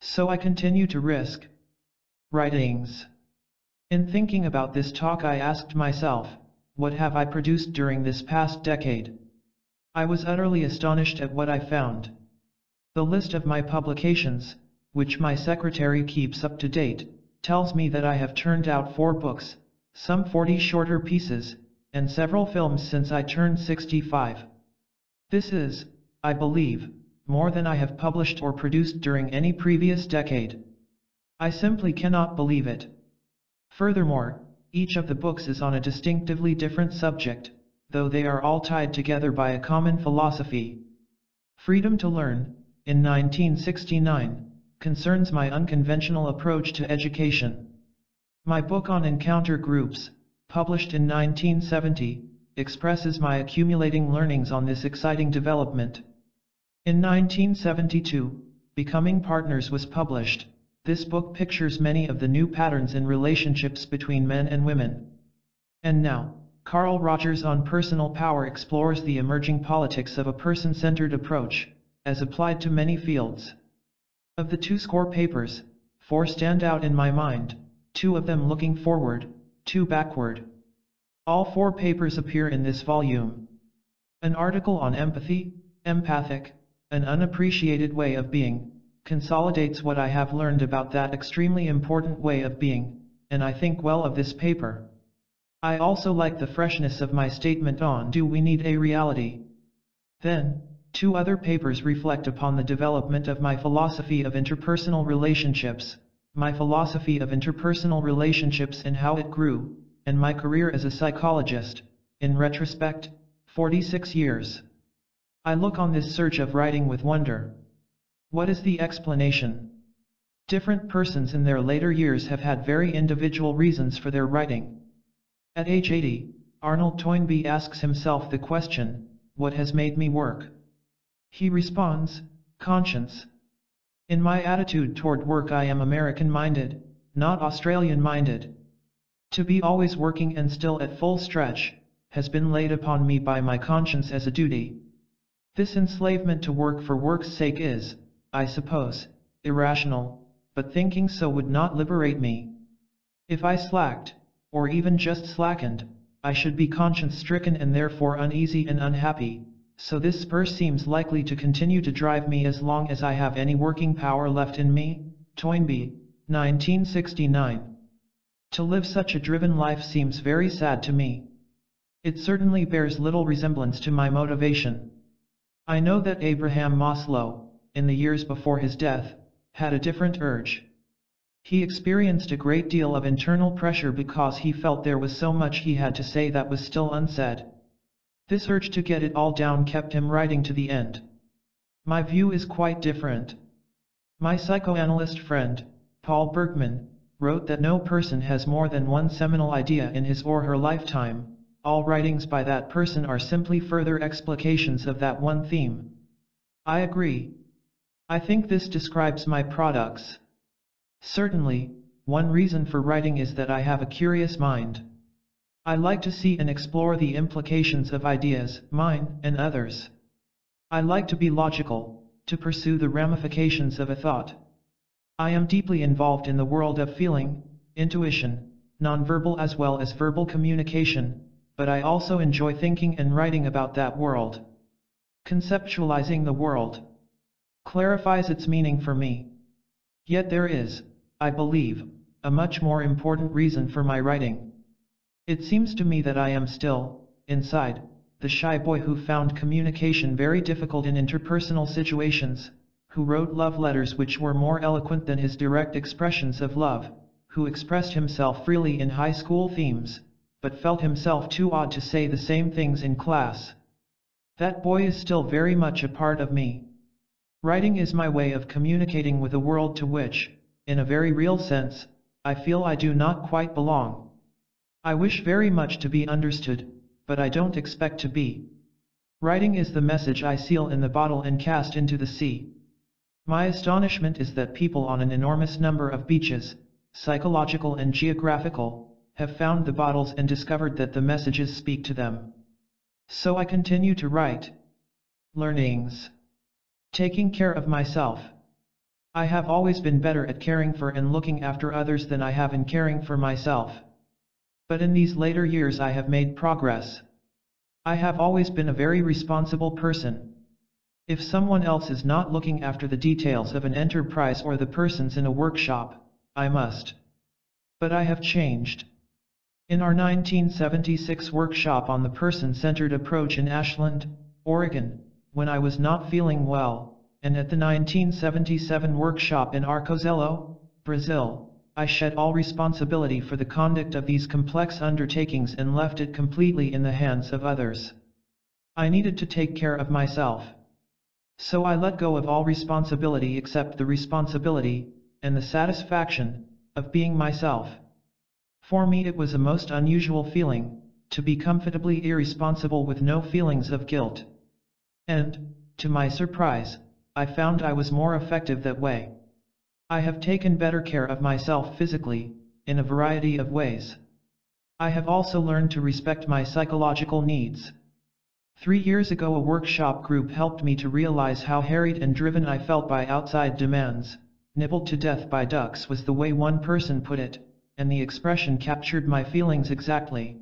S1: So I continue to risk. Writings. In thinking about this talk, I asked myself, what have I produced during this past decade? I was utterly astonished at what I found. The list of my publications, which my secretary keeps up to date, tells me that I have turned out 4 books, some 40 shorter pieces, and several films since I turned 65. This is, I believe, more than I have published or produced during any previous decade. I simply cannot believe it. Furthermore, each of the books is on a distinctively different subject, though they are all tied together by a common philosophy. Freedom to Learn, in 1969, concerns my unconventional approach to education. My book on encounter groups, published in 1970, expresses my accumulating learnings on this exciting development. In 1972, Becoming Partners was published. This book pictures many of the new patterns in relationships between men and women. And now, Carl Rogers on Personal Power explores the emerging politics of a person-centered approach, as applied to many fields. Of the 20 papers, 4 stand out in my mind, 2 of them looking forward, 2 backward. All 4 papers appear in this volume. An article on empathy, empathic, an unappreciated way of being, consolidates what I have learned about that extremely important way of being, and I think well of this paper. I also like the freshness of my statement on Do We Need a Reality? Then, 2 other papers reflect upon the development of my philosophy of interpersonal relationships, my philosophy of interpersonal relationships and how it grew, and my career as a psychologist, in retrospect, 46 years. I look on this surge of writing with wonder. What is the explanation? Different persons in their later years have had very individual reasons for their writing. At age 80, Arnold Toynbee asks himself the question, what has made me work? He responds, conscience. In my attitude toward work I am American-minded, not Australian-minded. To be always working and still at full stretch, has been laid upon me by my conscience as a duty. This enslavement to work for work's sake is, I suppose, irrational, but thinking so would not liberate me. If I slacked, or even just slackened, I should be conscience-stricken and therefore uneasy and unhappy, so this spur seems likely to continue to drive me as long as I have any working power left in me. Toynbee, 1969. To live such a driven life seems very sad to me. It certainly bears little resemblance to my motivation. I know that Abraham Maslow, in the years before his death, had a different urge. He experienced a great deal of internal pressure because he felt there was so much he had to say that was still unsaid. This urge to get it all down kept him writing to the end. My view is quite different. My psychoanalyst friend, Paul Bergman, wrote that no person has more than one seminal idea in his or her lifetime. All writings by that person are simply further explications of that one theme. I agree. I think this describes my products. Certainly, one reason for writing is that I have a curious mind. I like to see and explore the implications of ideas, mine and others. I like to be logical, to pursue the ramifications of a thought. I am deeply involved in the world of feeling, intuition, nonverbal as well as verbal communication, but I also enjoy thinking and writing about that world. Conceptualizing the world clarifies its meaning for me. Yet there is, I believe, a much more important reason for my writing. It seems to me that I am still, inside, the shy boy who found communication very difficult in interpersonal situations, who wrote love letters which were more eloquent than his direct expressions of love, who expressed himself freely in high school themes, but felt himself too odd to say the same things in class. That boy is still very much a part of me. Writing is my way of communicating with a world to which, in a very real sense, I feel I do not quite belong. I wish very much to be understood, but I don't expect to be. Writing is the message I seal in the bottle and cast into the sea. My astonishment is that people on an enormous number of beaches, psychological and geographical, have found the bottles and discovered that the messages speak to them. So I continue to write. Learnings. Taking care of myself. I have always been better at caring for and looking after others than I have in caring for myself. But in these later years I have made progress. I have always been a very responsible person. If someone else is not looking after the details of an enterprise or the persons in a workshop, I must. But I have changed. In our 1976 workshop on the person-centered approach in Ashland, Oregon, when I was not feeling well, and at the 1977 workshop in Arcozelo, Brazil, I shed all responsibility for the conduct of these complex undertakings and left it completely in the hands of others. I needed to take care of myself. So I let go of all responsibility except the responsibility, and the satisfaction, of being myself. For me it was a most unusual feeling, to be comfortably irresponsible with no feelings of guilt. And, to my surprise, I found I was more effective that way. I have taken better care of myself physically, in a variety of ways. I have also learned to respect my psychological needs. 3 years ago a workshop group helped me to realize how harried and driven I felt by outside demands. Nibbled to death by ducks was the way one person put it, and the expression captured my feelings exactly.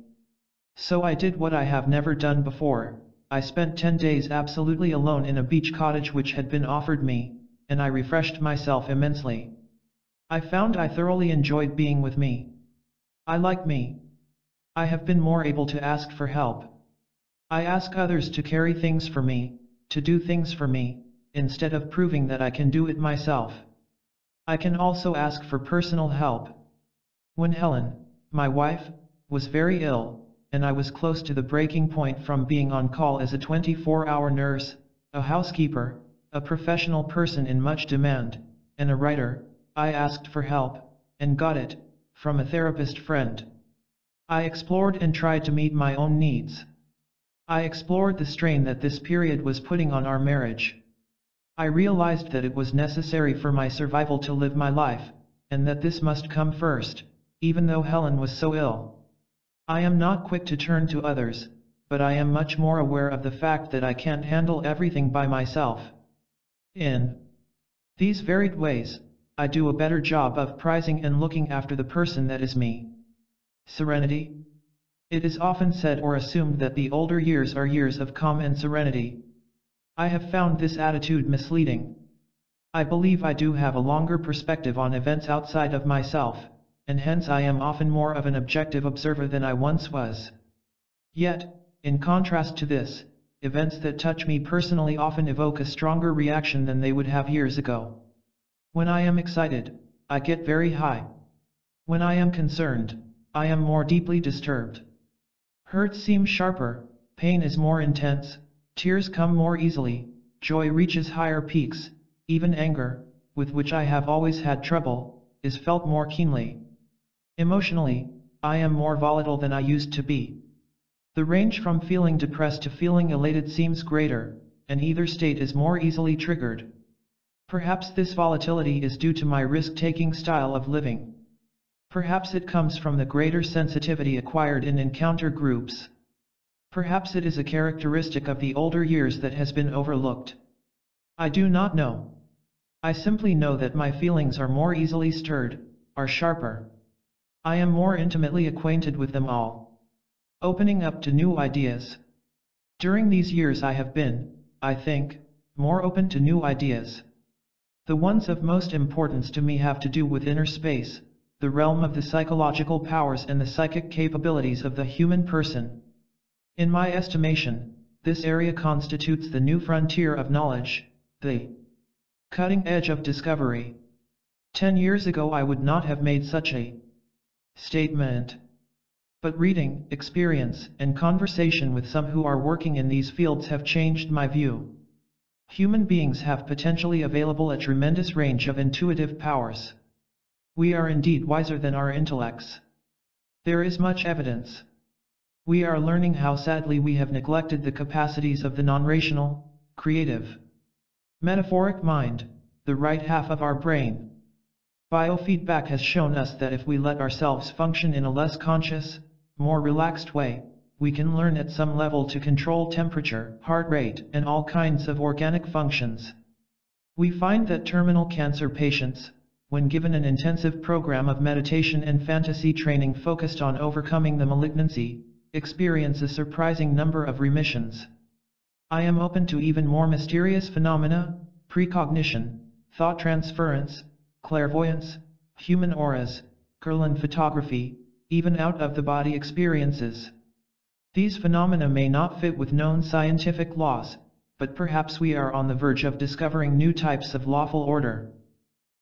S1: So I did what I have never done before. I spent 10 days absolutely alone in a beach cottage which had been offered me, and I refreshed myself immensely. I found I thoroughly enjoyed being with me. I like me. I have been more able to ask for help. I ask others to carry things for me, to do things for me, instead of proving that I can do it myself. I can also ask for personal help. When Helen, my wife, was very ill, and I was close to the breaking point from being on call as a 24-hour nurse, a housekeeper, a professional person in much demand, and a writer, I asked for help, and got it, from a therapist friend. I explored and tried to meet my own needs. I explored the strain that this period was putting on our marriage. I realized that it was necessary for my survival to live my life, and that this must come first, even though Helen was so ill. I am not quick to turn to others, but I am much more aware of the fact that I can't handle everything by myself. In these varied ways, I do a better job of prizing and looking after the person that is me. Serenity. It is often said or assumed that the older years are years of calm and serenity. I have found this attitude misleading. I believe I do have a longer perspective on events outside of myself, and hence I am often more of an objective observer than I once was. Yet, in contrast to this, events that touch me personally often evoke a stronger reaction than they would have years ago. When I am excited, I get very high. When I am concerned, I am more deeply disturbed. Hurt seems sharper, pain is more intense, tears come more easily, joy reaches higher peaks, even anger, with which I have always had trouble, is felt more keenly. Emotionally, I am more volatile than I used to be. The range from feeling depressed to feeling elated seems greater, and either state is more easily triggered. Perhaps this volatility is due to my risk-taking style of living. Perhaps it comes from the greater sensitivity acquired in encounter groups. Perhaps it is a characteristic of the older years that has been overlooked. I do not know. I simply know that my feelings are more easily stirred, are sharper. I am more intimately acquainted with them all. Opening up to new ideas. During these years I have been, I think, more open to new ideas. The ones of most importance to me have to do with inner space, the realm of the psychological powers and the psychic capabilities of the human person. In my estimation, this area constitutes the new frontier of knowledge, the cutting edge of discovery. 10 years ago I would not have made such a statement. But reading, experience, and conversation with some who are working in these fields have changed my view. Human beings have potentially available a tremendous range of intuitive powers. We are indeed wiser than our intellects. There is much evidence. We are learning how sadly we have neglected the capacities of the non-rational, creative, metaphoric mind, the right half of our brain. Biofeedback has shown us that if we let ourselves function in a less conscious, more relaxed way, we can learn at some level to control temperature, heart rate, and all kinds of organic functions. We find that terminal cancer patients, when given an intensive program of meditation and fantasy training focused on overcoming the malignancy, experience a surprising number of remissions. I am open to even more mysterious phenomena, precognition, thought transference, clairvoyance, human auras, Kirlian photography, even out-of-the-body experiences. These phenomena may not fit with known scientific laws, but perhaps we are on the verge of discovering new types of lawful order.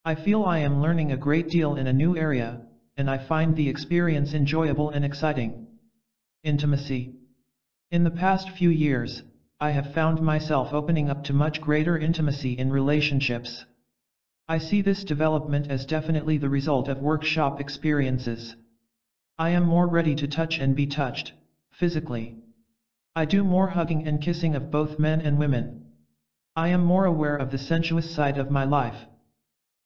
S1: I feel I am learning a great deal in a new area, and I find the experience enjoyable and exciting. Intimacy. In the past few years, I have found myself opening up to much greater intimacy in relationships. I see this development as definitely the result of workshop experiences. I am more ready to touch and be touched, physically. I do more hugging and kissing of both men and women. I am more aware of the sensuous side of my life.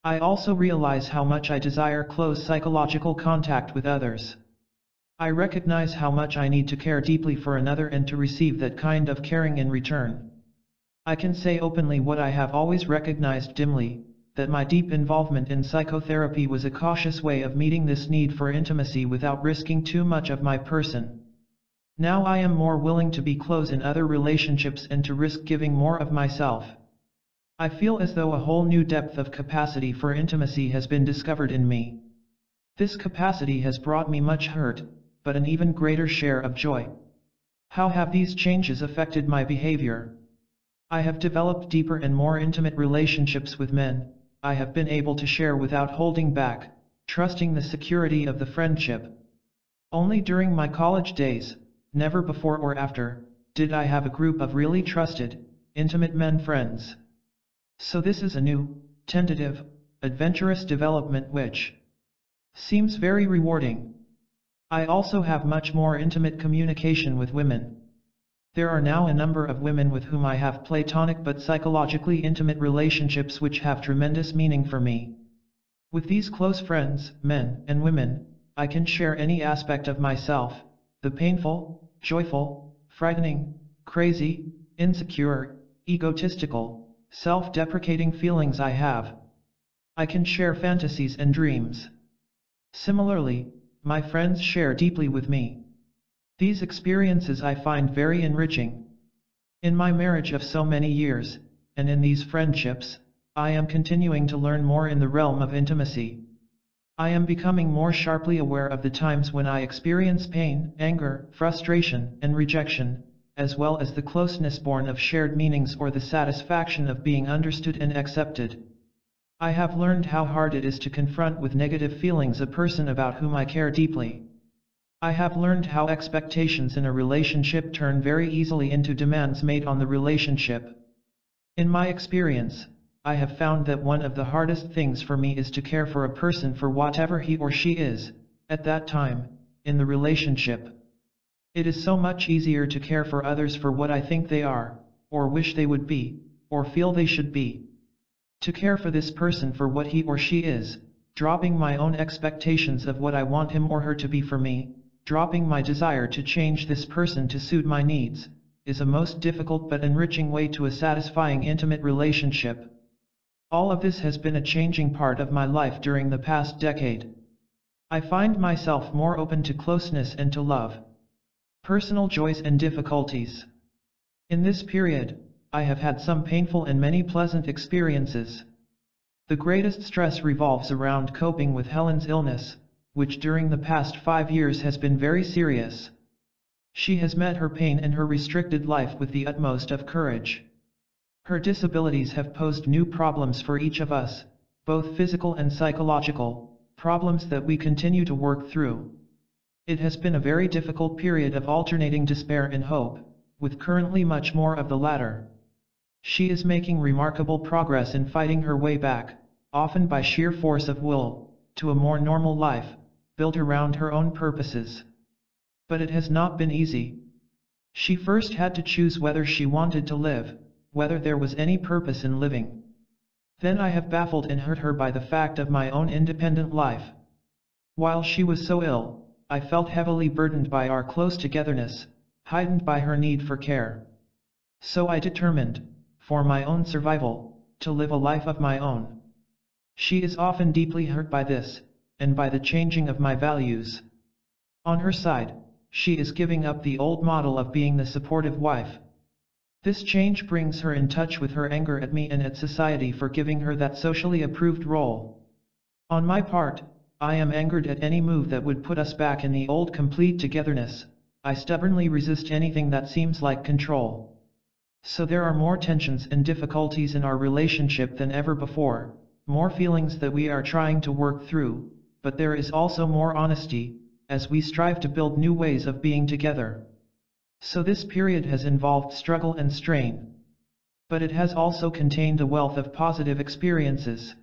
S1: I also realize how much I desire close psychological contact with others. I recognize how much I need to care deeply for another and to receive that kind of caring in return. I can say openly what I have always recognized dimly, that my deep involvement in psychotherapy was a cautious way of meeting this need for intimacy without risking too much of my person. Now I am more willing to be close in other relationships and to risk giving more of myself. I feel as though a whole new depth of capacity for intimacy has been discovered in me. This capacity has brought me much hurt, but an even greater share of joy. How have these changes affected my behavior? I have developed deeper and more intimate relationships with men. I have been able to share without holding back, trusting the security of the friendship. Only during my college days, never before or after, did I have a group of really trusted, intimate men friends. So this is a new, tentative, adventurous development which seems very rewarding. I also have much more intimate communication with women. There are now a number of women with whom I have platonic but psychologically intimate relationships which have tremendous meaning for me. With these close friends, men and women, I can share any aspect of myself, the painful, joyful, frightening, crazy, insecure, egotistical, self-deprecating feelings I have. I can share fantasies and dreams. Similarly, my friends share deeply with me. These experiences I find very enriching. In my marriage of so many years, and in these friendships, I am continuing to learn more in the realm of intimacy. I am becoming more sharply aware of the times when I experience pain, anger, frustration, and rejection, as well as the closeness born of shared meanings or the satisfaction of being understood and accepted. I have learned how hard it is to confront with negative feelings a person about whom I care deeply. I have learned how expectations in a relationship turn very easily into demands made on the relationship. In my experience, I have found that one of the hardest things for me is to care for a person for whatever he or she is, at that time, in the relationship. It is so much easier to care for others for what I think they are, or wish they would be, or feel they should be. To care for this person for what he or she is, dropping my own expectations of what I want him or her to be for me, dropping my desire to change this person to suit my needs, is a most difficult but enriching way to a satisfying intimate relationship. All of this has been a changing part of my life during the past decade. I find myself more open to closeness and to love. Personal joys and difficulties. In this period, I have had some painful and many pleasant experiences. The greatest stress revolves around coping with Helen's illness, which during the past 5 years has been very serious. She has met her pain and her restricted life with the utmost of courage. Her disabilities have posed new problems for each of us, both physical and psychological, problems that we continue to work through. It has been a very difficult period of alternating despair and hope, with currently much more of the latter. She is making remarkable progress in fighting her way back, often by sheer force of will, to a more normal life, built around her own purposes. But it has not been easy. She first had to choose whether she wanted to live, whether there was any purpose in living. Then I have baffled and hurt her by the fact of my own independent life. While she was so ill, I felt heavily burdened by our close togetherness, heightened by her need for care. So I determined, for my own survival, to live a life of my own. She is often deeply hurt by this, and by the changing of my values. On her side, she is giving up the old model of being the supportive wife. This change brings her in touch with her anger at me and at society for giving her that socially approved role. On my part, I am angered at any move that would put us back in the old complete togetherness. I stubbornly resist anything that seems like control. So there are more tensions and difficulties in our relationship than ever before, more feelings that we are trying to work through, but there is also more honesty, as we strive to build new ways of being together. So this period has involved struggle and strain. But it has also contained a wealth of positive experiences.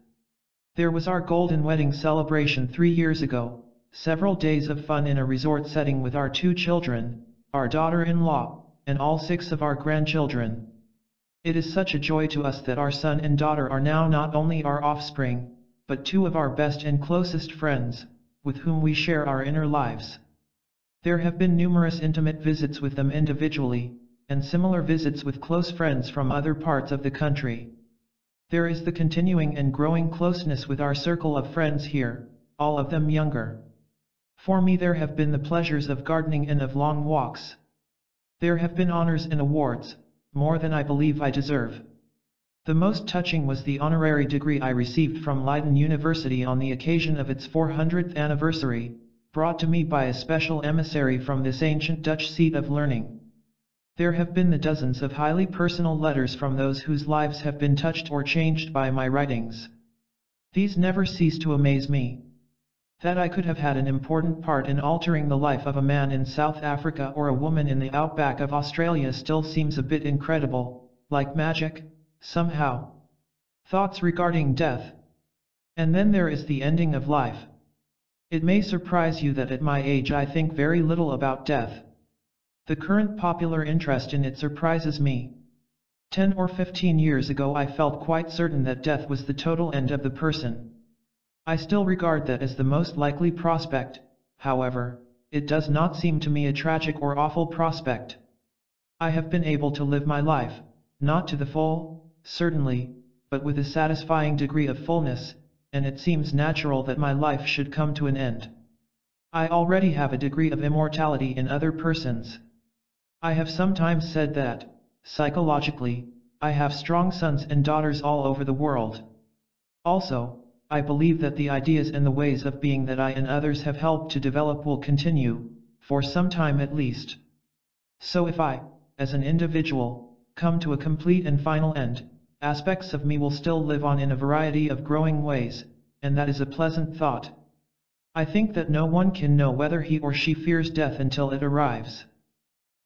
S1: There was our golden wedding celebration 3 years ago, several days of fun in a resort setting with our 2 children, our daughter-in-law, and all 6 of our grandchildren. It is such a joy to us that our son and daughter are now not only our offspring, but 2 of our best and closest friends, with whom we share our inner lives. There have been numerous intimate visits with them individually, and similar visits with close friends from other parts of the country. There is the continuing and growing closeness with our circle of friends here, all of them younger. For me there have been the pleasures of gardening and of long walks. There have been honors and awards, more than I believe I deserve. The most touching was the honorary degree I received from Leiden University on the occasion of its 400th anniversary, brought to me by a special emissary from this ancient Dutch seat of learning. There have been the dozens of highly personal letters from those whose lives have been touched or changed by my writings. These never cease to amaze me. That I could have had an important part in altering the life of a man in South Africa or a woman in the outback of Australia still seems a bit incredible, like magic, somehow. Thoughts regarding death. And then there is the ending of life. It may surprise you that at my age I think very little about death. The current popular interest in it surprises me. 10 or 15 years ago I felt quite certain that death was the total end of the person. I still regard that as the most likely prospect, however, it does not seem to me a tragic or awful prospect. I have been able to live my life, not to the full, certainly, but with a satisfying degree of fullness, and it seems natural that my life should come to an end. I already have a degree of immortality in other persons. I have sometimes said that, psychologically, I have strong sons and daughters all over the world. Also, I believe that the ideas and the ways of being that I and others have helped to develop will continue, for some time at least. So if I, as an individual, come to a complete and final end, aspects of me will still live on in a variety of growing ways, and that is a pleasant thought. I think that no one can know whether he or she fears death until it arrives.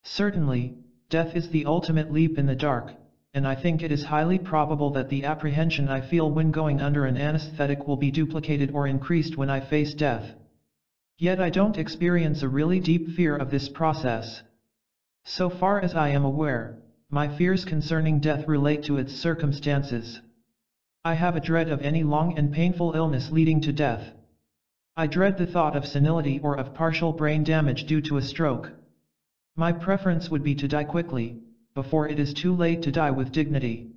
S1: Certainly, death is the ultimate leap in the dark, and I think it is highly probable that the apprehension I feel when going under an anesthetic will be duplicated or increased when I face death. Yet I don't experience a really deep fear of this process. So far as I am aware, my fears concerning death relate to its circumstances. I have a dread of any long and painful illness leading to death. I dread the thought of senility or of partial brain damage due to a stroke. My preference would be to die quickly, before it is too late to die with dignity.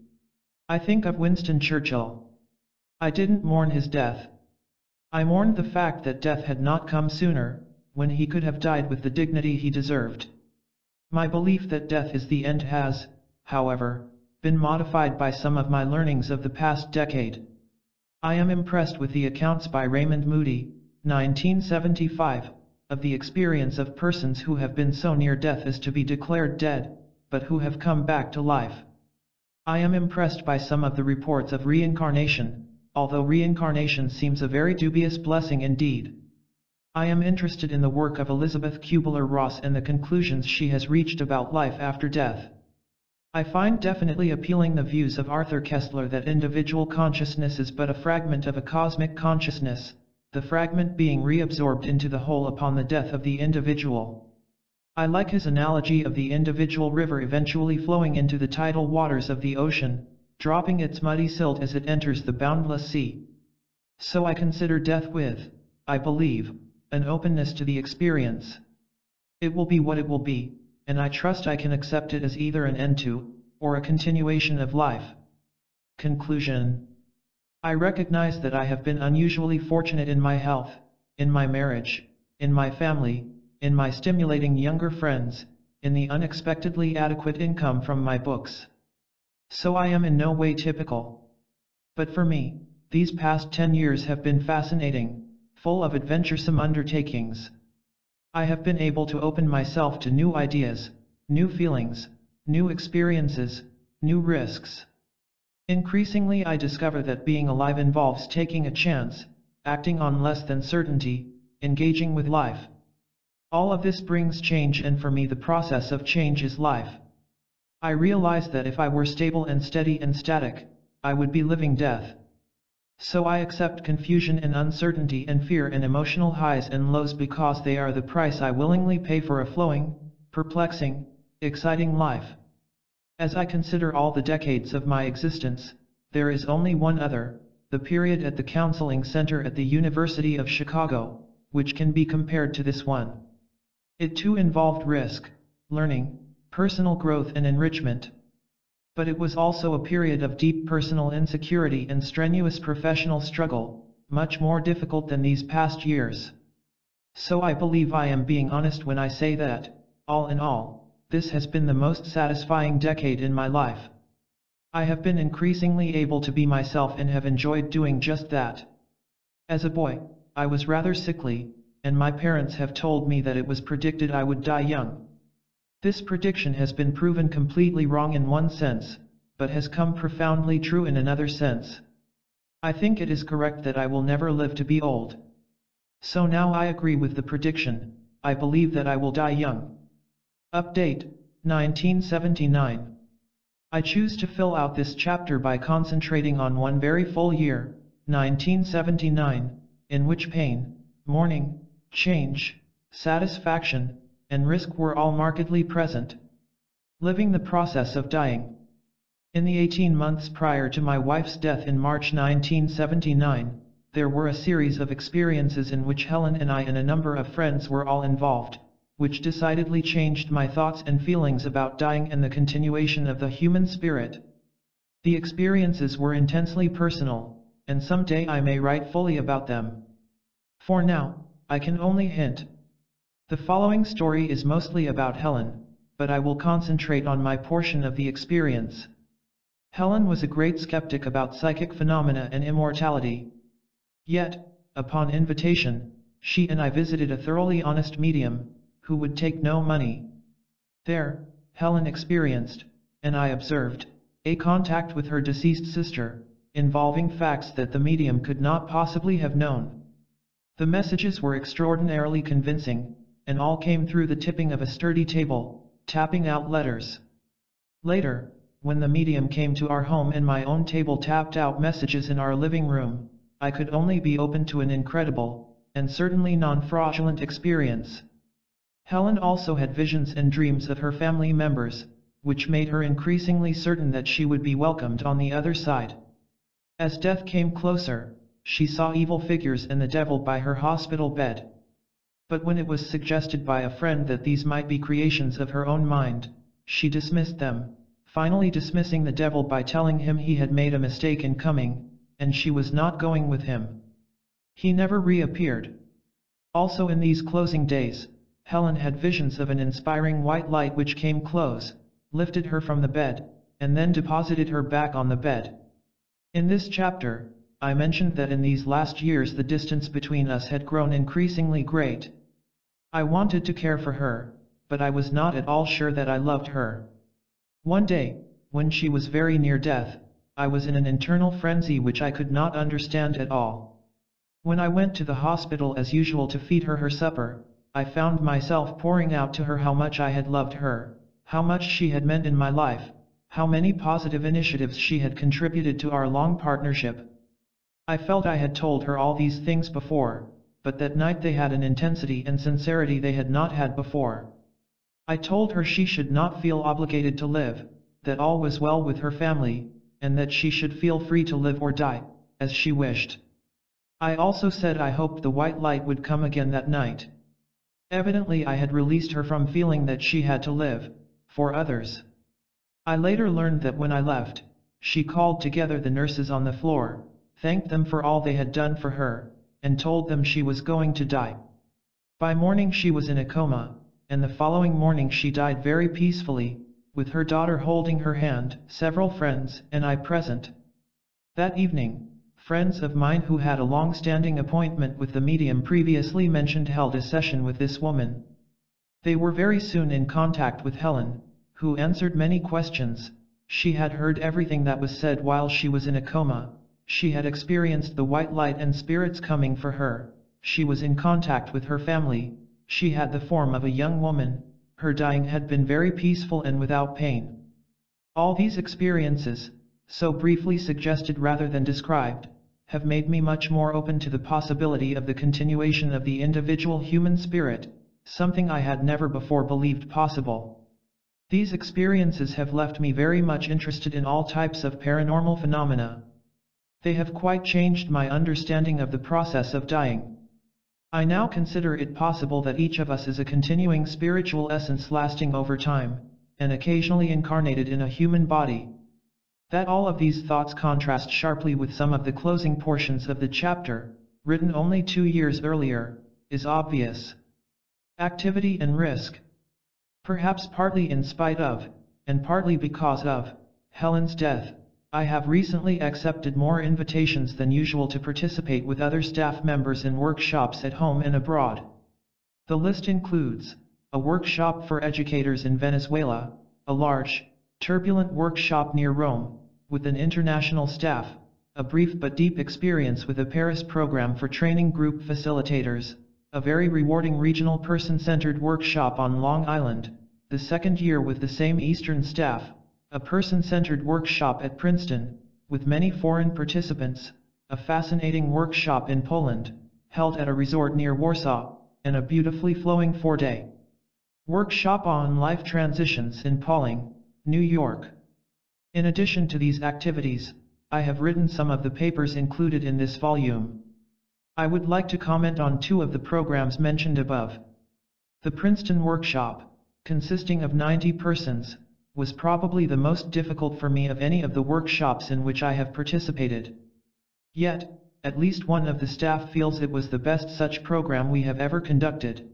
S1: I think of Winston Churchill. I didn't mourn his death. I mourned the fact that death had not come sooner, when he could have died with the dignity he deserved. My belief that death is the end has, however, been modified by some of my learnings of the past decade. I am impressed with the accounts by Raymond Moody, 1975, of the experience of persons who have been so near death as to be declared dead, but who have come back to life. I am impressed by some of the reports of reincarnation, although reincarnation seems a very dubious blessing indeed. I am interested in the work of Elizabeth Kubler-Ross and the conclusions she has reached about life after death. I find definitely appealing the views of Arthur Koestler that individual consciousness is but a fragment of a cosmic consciousness, the fragment being reabsorbed into the whole upon the death of the individual. I like his analogy of the individual river eventually flowing into the tidal waters of the ocean, dropping its muddy silt as it enters the boundless sea. So I consider death with, I believe, an openness to the experience. It will be what it will be, and I trust I can accept it as either an end to, or a continuation of life. Conclusion. I recognize that I have been unusually fortunate in my health, in my marriage, in my family, in my stimulating younger friends, in the unexpectedly adequate income from my books. So I am in no way typical. But for me, these past 10 years have been fascinating, full of adventuresome undertakings. I have been able to open myself to new ideas, new feelings, new experiences, new risks. Increasingly I discover that being alive involves taking a chance, acting on less than certainty, engaging with life. All of this brings change, and for me the process of change is life. I realize that if I were stable and steady and static, I would be living death. So I accept confusion and uncertainty and fear and emotional highs and lows because they are the price I willingly pay for a flowing, perplexing, exciting life. As I consider all the decades of my existence, there is only one other, the period at the Counseling Center at the University of Chicago, which can be compared to this one. It too involved risk, learning, personal growth and enrichment. But it was also a period of deep personal insecurity and strenuous professional struggle, much more difficult than these past years. So I believe I am being honest when I say that, all in all, this has been the most satisfying decade in my life. I have been increasingly able to be myself and have enjoyed doing just that. As a boy, I was rather sickly, and my parents have told me that it was predicted I would die young. This prediction has been proven completely wrong in one sense, but has come profoundly true in another sense. I think it is correct that I will never live to be old. So now I agree with the prediction. I believe that I will die young. Update, 1979. I choose to fill out this chapter by concentrating on one very full year, 1979, in which pain, mourning, change, satisfaction, and risk were all markedly present. Living the process of dying. In the 18 months prior to my wife's death in March 1979, there were a series of experiences in which Helen and I and a number of friends were all involved, which decidedly changed my thoughts and feelings about dying and the continuation of the human spirit. The experiences were intensely personal, and someday I may write fully about them. For now, I can only hint. The following story is mostly about Helen, but I will concentrate on my portion of the experience. Helen was a great skeptic about psychic phenomena and immortality. Yet, upon invitation, she and I visited a thoroughly honest medium, who would take no money. There, Helen experienced, and I observed, a contact with her deceased sister, involving facts that the medium could not possibly have known. The messages were extraordinarily convincing, and all came through the tipping of a sturdy table, tapping out letters. Later, when the medium came to our home and my own table tapped out messages in our living room, I could only be open to an incredible, and certainly non-fraudulent experience. Helen also had visions and dreams of her family members, which made her increasingly certain that she would be welcomed on the other side. As death came closer, she saw evil figures and the devil by her hospital bed. But when it was suggested by a friend that these might be creations of her own mind, she dismissed them, finally dismissing the devil by telling him he had made a mistake in coming, and she was not going with him. He never reappeared. Also in these closing days, Helen had visions of an inspiring white light which came close, lifted her from the bed, and then deposited her back on the bed. In this chapter, I mentioned that in these last years the distance between us had grown increasingly great. I wanted to care for her, but I was not at all sure that I loved her. One day, when she was very near death, I was in an internal frenzy which I could not understand at all. When I went to the hospital as usual to feed her supper, I found myself pouring out to her how much I had loved her, how much she had meant in my life, how many positive initiatives she had contributed to our long partnership. I felt I had told her all these things before, but that night they had an intensity and sincerity they had not had before. I told her she should not feel obligated to live, that all was well with her family, and that she should feel free to live or die, as she wished. I also said I hoped the white light would come again that night. Evidently I had released her from feeling that she had to live, for others. I later learned that when I left, she called together the nurses on the floor, thanked them for all they had done for her, and told them she was going to die. By morning she was in a coma, and the following morning she died very peacefully, with her daughter holding her hand, several friends and I present. That evening, friends of mine who had a long-standing appointment with the medium previously mentioned held a session with this woman. They were very soon in contact with Helen, who answered many questions. She had heard everything that was said while she was in a coma. She had experienced the white light and spirits coming for her. She was in contact with her family. She had the form of a young woman. Her dying had been very peaceful and without pain. All these experiences, so briefly suggested rather than described, have made me much more open to the possibility of the continuation of the individual human spirit, something I had never before believed possible. These experiences have left me very much interested in all types of paranormal phenomena. They have quite changed my understanding of the process of dying. I now consider it possible that each of us is a continuing spiritual essence lasting over time, and occasionally incarnated in a human body. That all of these thoughts contrast sharply with some of the closing portions of the chapter, written only 2 years earlier, is obvious. Activity and risk. Perhaps partly in spite of, and partly because of, Helen's death, I have recently accepted more invitations than usual to participate with other staff members in workshops at home and abroad. The list includes a workshop for educators in Venezuela, a large, turbulent workshop near Rome, with an international staff, a brief but deep experience with a Paris program for training group facilitators, a very rewarding regional person-centered workshop on Long Island, the second year with the same Eastern staff, a person-centered workshop at Princeton, with many foreign participants, a fascinating workshop in Poland, held at a resort near Warsaw, and a beautifully flowing 4-day workshop on life transitions in Pawling, New York. In addition to these activities, I have written some of the papers included in this volume. I would like to comment on 2 of the programs mentioned above. The Princeton workshop, consisting of 90 persons, was probably the most difficult for me of any of the workshops in which I have participated. Yet, at least one of the staff feels it was the best such program we have ever conducted.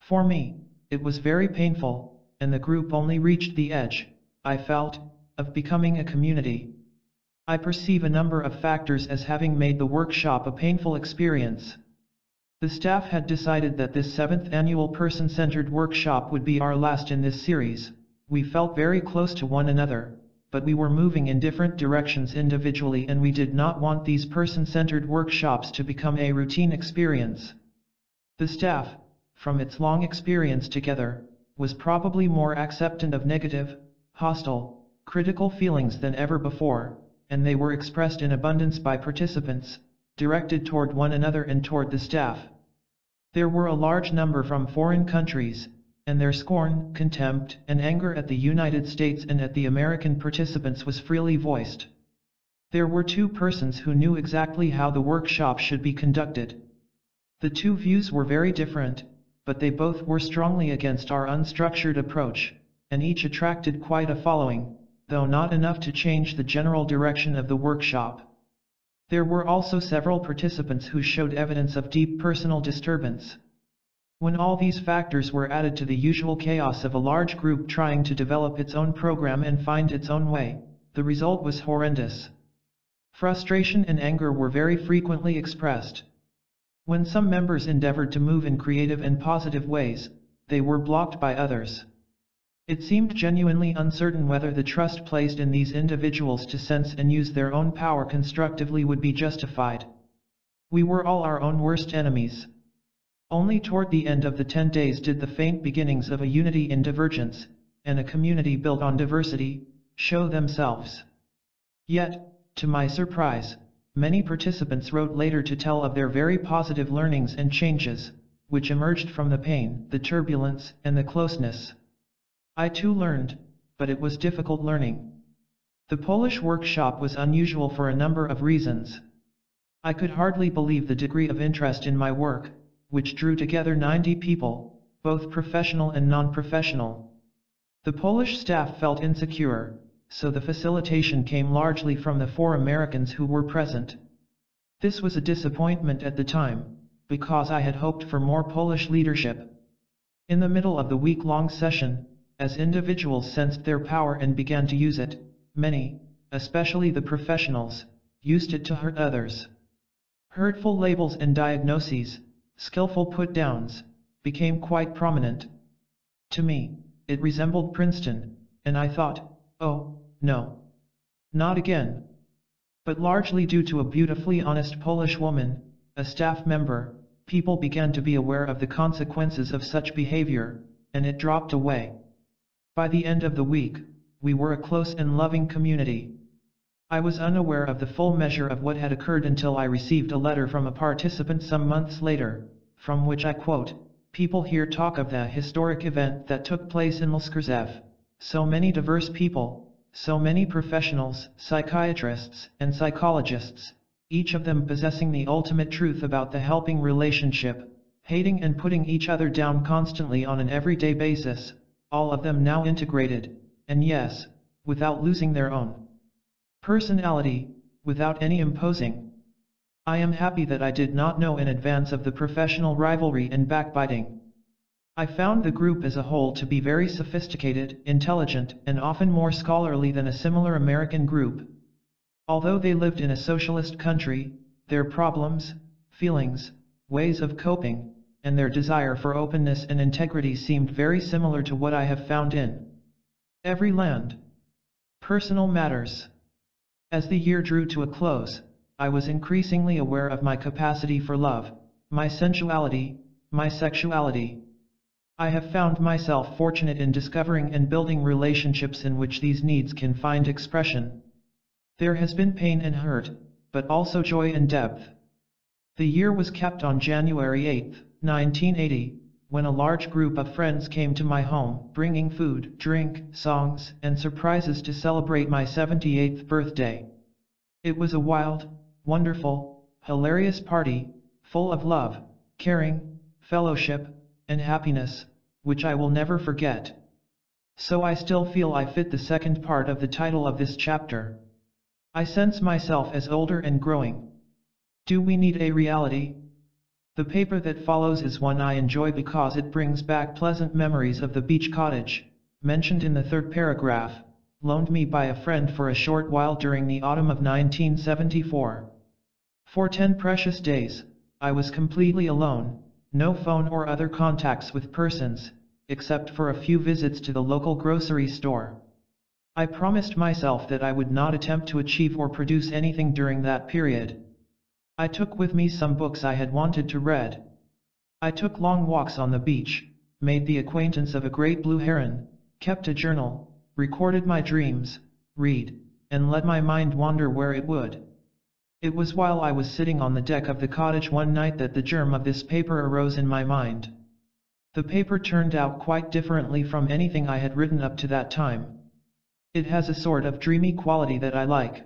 S1: For me, it was very painful, and the group only reached the edge, I felt, of becoming a community. I perceive a number of factors as having made the workshop a painful experience. The staff had decided that this 7th annual person-centered workshop would be our last in this series. We felt very close to one another, but we were moving in different directions individually and we did not want these person-centered workshops to become a routine experience. The staff, from its long experience together, was probably more acceptant of negative, hostile, critical feelings than ever before, and they were expressed in abundance by participants, directed toward one another and toward the staff. There were a large number from foreign countries, and their scorn, contempt, and anger at the United States and at the American participants was freely voiced. There were two persons who knew exactly how the workshop should be conducted. The two views were very different, but they both were strongly against our unstructured approach, and each attracted quite a following, though not enough to change the general direction of the workshop. There were also several participants who showed evidence of deep personal disturbance. When all these factors were added to the usual chaos of a large group trying to develop its own program and find its own way, the result was horrendous. Frustration and anger were very frequently expressed. When some members endeavored to move in creative and positive ways, they were blocked by others. It seemed genuinely uncertain whether the trust placed in these individuals to sense and use their own power constructively would be justified. We were all our own worst enemies. Only toward the end of the 10 days did the faint beginnings of a unity in divergence, and a community built on diversity, show themselves. Yet, to my surprise, many participants wrote later to tell of their very positive learnings and changes, which emerged from the pain, the turbulence, and the closeness. I too learned, but it was difficult learning. The Polish workshop was unusual for a number of reasons. I could hardly believe the degree of interest in my work, which drew together 90 people, both professional and non-professional. The Polish staff felt insecure, so the facilitation came largely from the 4 Americans who were present. This was a disappointment at the time, because I had hoped for more Polish leadership. In the middle of the week-long session, as individuals sensed their power and began to use it, many, especially the professionals, used it to hurt others. Hurtful labels and diagnoses, skillful put-downs, became quite prominent. To me, it resembled Princeton, and I thought, oh, no. Not again. But largely due to a beautifully honest Polish woman, a staff member, people began to be aware of the consequences of such behavior, and it dropped away. By the end of the week, we were a close and loving community. I was unaware of the full measure of what had occurred until I received a letter from a participant some months later, from which I quote, "People here talk of the historic event that took place in Lskrzów. So many diverse people, so many professionals, psychiatrists, and psychologists, each of them possessing the ultimate truth about the helping relationship, hating and putting each other down constantly on an everyday basis, all of them now integrated, and yes, without losing their own personality, without any imposing. I am happy that I did not know in advance of the professional rivalry and backbiting. I found the group as a whole to be very sophisticated, intelligent, and often more scholarly than a similar American group. Although they lived in a socialist country, their problems, feelings, ways of coping, and their desire for openness and integrity seemed very similar to what I have found in every land. Personal matters. As the year drew to a close, I was increasingly aware of my capacity for love, my sensuality, my sexuality. I have found myself fortunate in discovering and building relationships in which these needs can find expression. There has been pain and hurt, but also joy and depth. The year was capped on January 8, 1980, when a large group of friends came to my home, bringing food, drink, songs, and surprises to celebrate my 78th birthday. It was a wild, wonderful, hilarious party, full of love, caring, fellowship, and happiness, which I will never forget. So I still feel I fit the second part of the title of this chapter. I sense myself as older and growing. Do we need a reality? The paper that follows is one I enjoy because it brings back pleasant memories of the beach cottage, mentioned in the third paragraph, loaned me by a friend for a short while during the autumn of 1974. For 10 precious days, I was completely alone. No phone or other contacts with persons, except for a few visits to the local grocery store. I promised myself that I would not attempt to achieve or produce anything during that period. I took with me some books I had wanted to read. I took long walks on the beach, made the acquaintance of a great blue heron, kept a journal, recorded my dreams, read, and let my mind wander where it would. It was while I was sitting on the deck of the cottage one night that the germ of this paper arose in my mind. The paper turned out quite differently from anything I had written up to that time. It has a sort of dreamy quality that I like.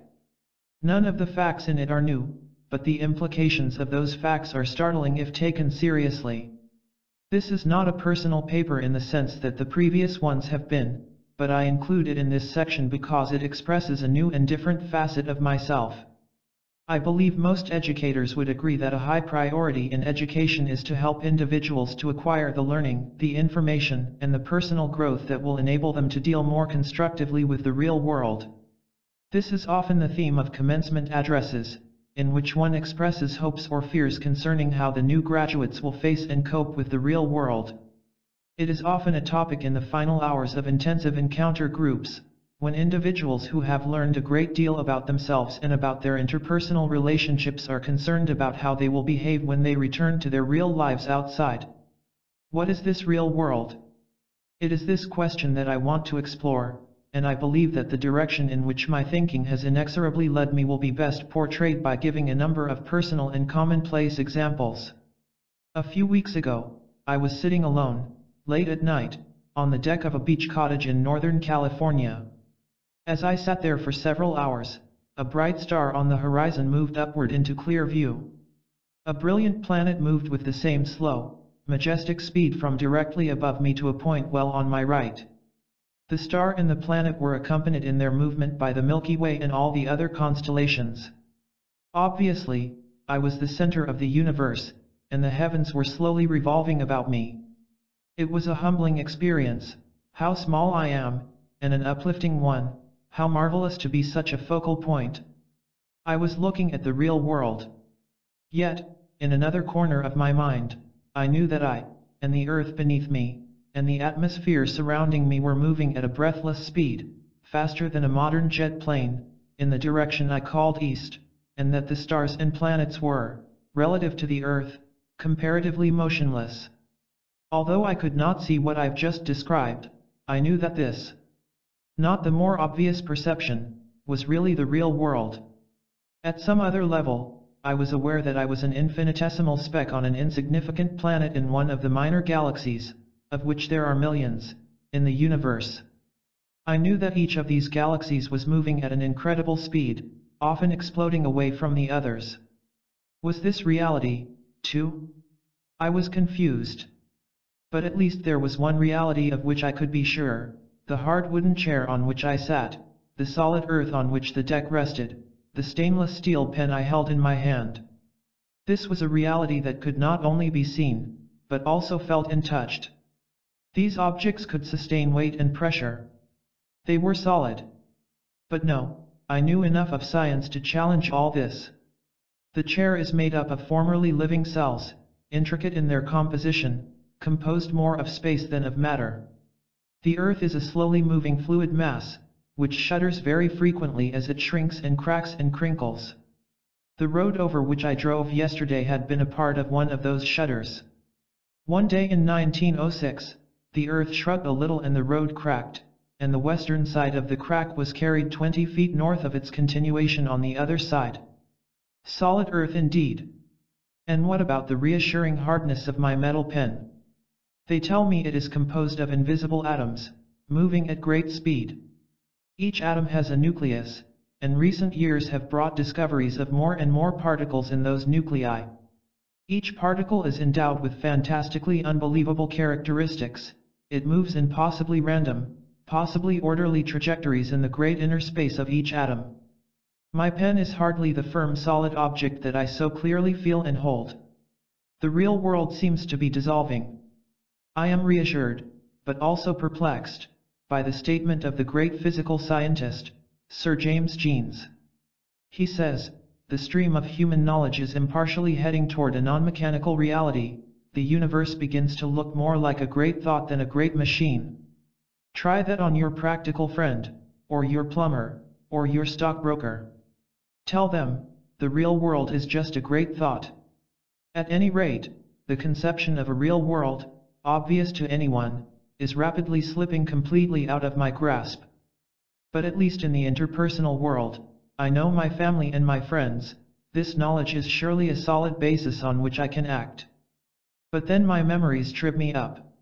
S1: None of the facts in it are new, but the implications of those facts are startling if taken seriously. This is not a personal paper in the sense that the previous ones have been, but I include it in this section because it expresses a new and different facet of myself. I believe most educators would agree that a high priority in education is to help individuals to acquire the learning, the information, and the personal growth that will enable them to deal more constructively with the real world. This is often the theme of commencement addresses, in which one expresses hopes or fears concerning how the new graduates will face and cope with the real world. It is often a topic in the final hours of intensive encounter groups, when individuals who have learned a great deal about themselves and about their interpersonal relationships are concerned about how they will behave when they return to their real lives outside. What is this real world? It is this question that I want to explore, and I believe that the direction in which my thinking has inexorably led me will be best portrayed by giving a number of personal and commonplace examples. A few weeks ago, I was sitting alone, late at night, on the deck of a beach cottage in Northern California. As I sat there for several hours, a bright star on the horizon moved upward into clear view. A brilliant planet moved with the same slow, majestic speed from directly above me to a point well on my right. The star and the planet were accompanied in their movement by the Milky Way and all the other constellations. Obviously, I was the center of the universe, and the heavens were slowly revolving about me. It was a humbling experience, how small I am, and an uplifting one. How marvelous to be such a focal point. I was looking at the real world. Yet, in another corner of my mind, I knew that I, and the earth beneath me, and the atmosphere surrounding me were moving at a breathless speed, faster than a modern jet plane, in the direction I called east, and that the stars and planets were, relative to the earth, comparatively motionless. Although I could not see what I've just described, I knew that this, not the more obvious perception, was really the real world. At some other level, I was aware that I was an infinitesimal speck on an insignificant planet in one of the minor galaxies, of which there are millions, in the universe. I knew that each of these galaxies was moving at an incredible speed, often exploding away from the others. Was this reality, too? I was confused. But at least there was one reality of which I could be sure. The hard wooden chair on which I sat, the solid earth on which the deck rested, the stainless steel pen I held in my hand. This was a reality that could not only be seen, but also felt and touched. These objects could sustain weight and pressure. They were solid. But no, I knew enough of science to challenge all this. The chair is made up of formerly living cells, intricate in their composition, composed more of space than of matter. The earth is a slowly moving fluid mass, which shudders very frequently as it shrinks and cracks and crinkles. The road over which I drove yesterday had been a part of one of those shudders. One day in 1906, the earth shrugged a little and the road cracked, and the western side of the crack was carried 20 feet north of its continuation on the other side. Solid earth indeed. And what about the reassuring hardness of my metal pen? They tell me it is composed of invisible atoms, moving at great speed. Each atom has a nucleus, and recent years have brought discoveries of more and more particles in those nuclei. Each particle is endowed with fantastically unbelievable characteristics. It moves in possibly random, possibly orderly trajectories in the great inner space of each atom. My pen is hardly the firm solid object that I so clearly feel and hold. The real world seems to be dissolving. I am reassured, but also perplexed, by the statement of the great physical scientist, Sir James Jeans. He says, the stream of human knowledge is impartially heading toward a non-mechanical reality. The universe begins to look more like a great thought than a great machine. Try that on your practical friend, or your plumber, or your stockbroker. Tell them, the real world is just a great thought. At any rate, the conception of a real world, obvious to anyone, is rapidly slipping completely out of my grasp. But at least in the interpersonal world, I know my family and my friends. This knowledge is surely a solid basis on which I can act. But then my memories trip me up.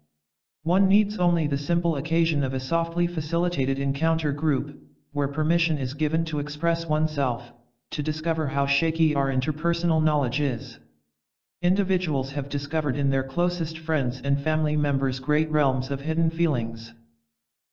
S1: One needs only the simple occasion of a softly facilitated encounter group, where permission is given to express oneself, to discover how shaky our interpersonal knowledge is. Individuals have discovered in their closest friends and family members great realms of hidden feelings.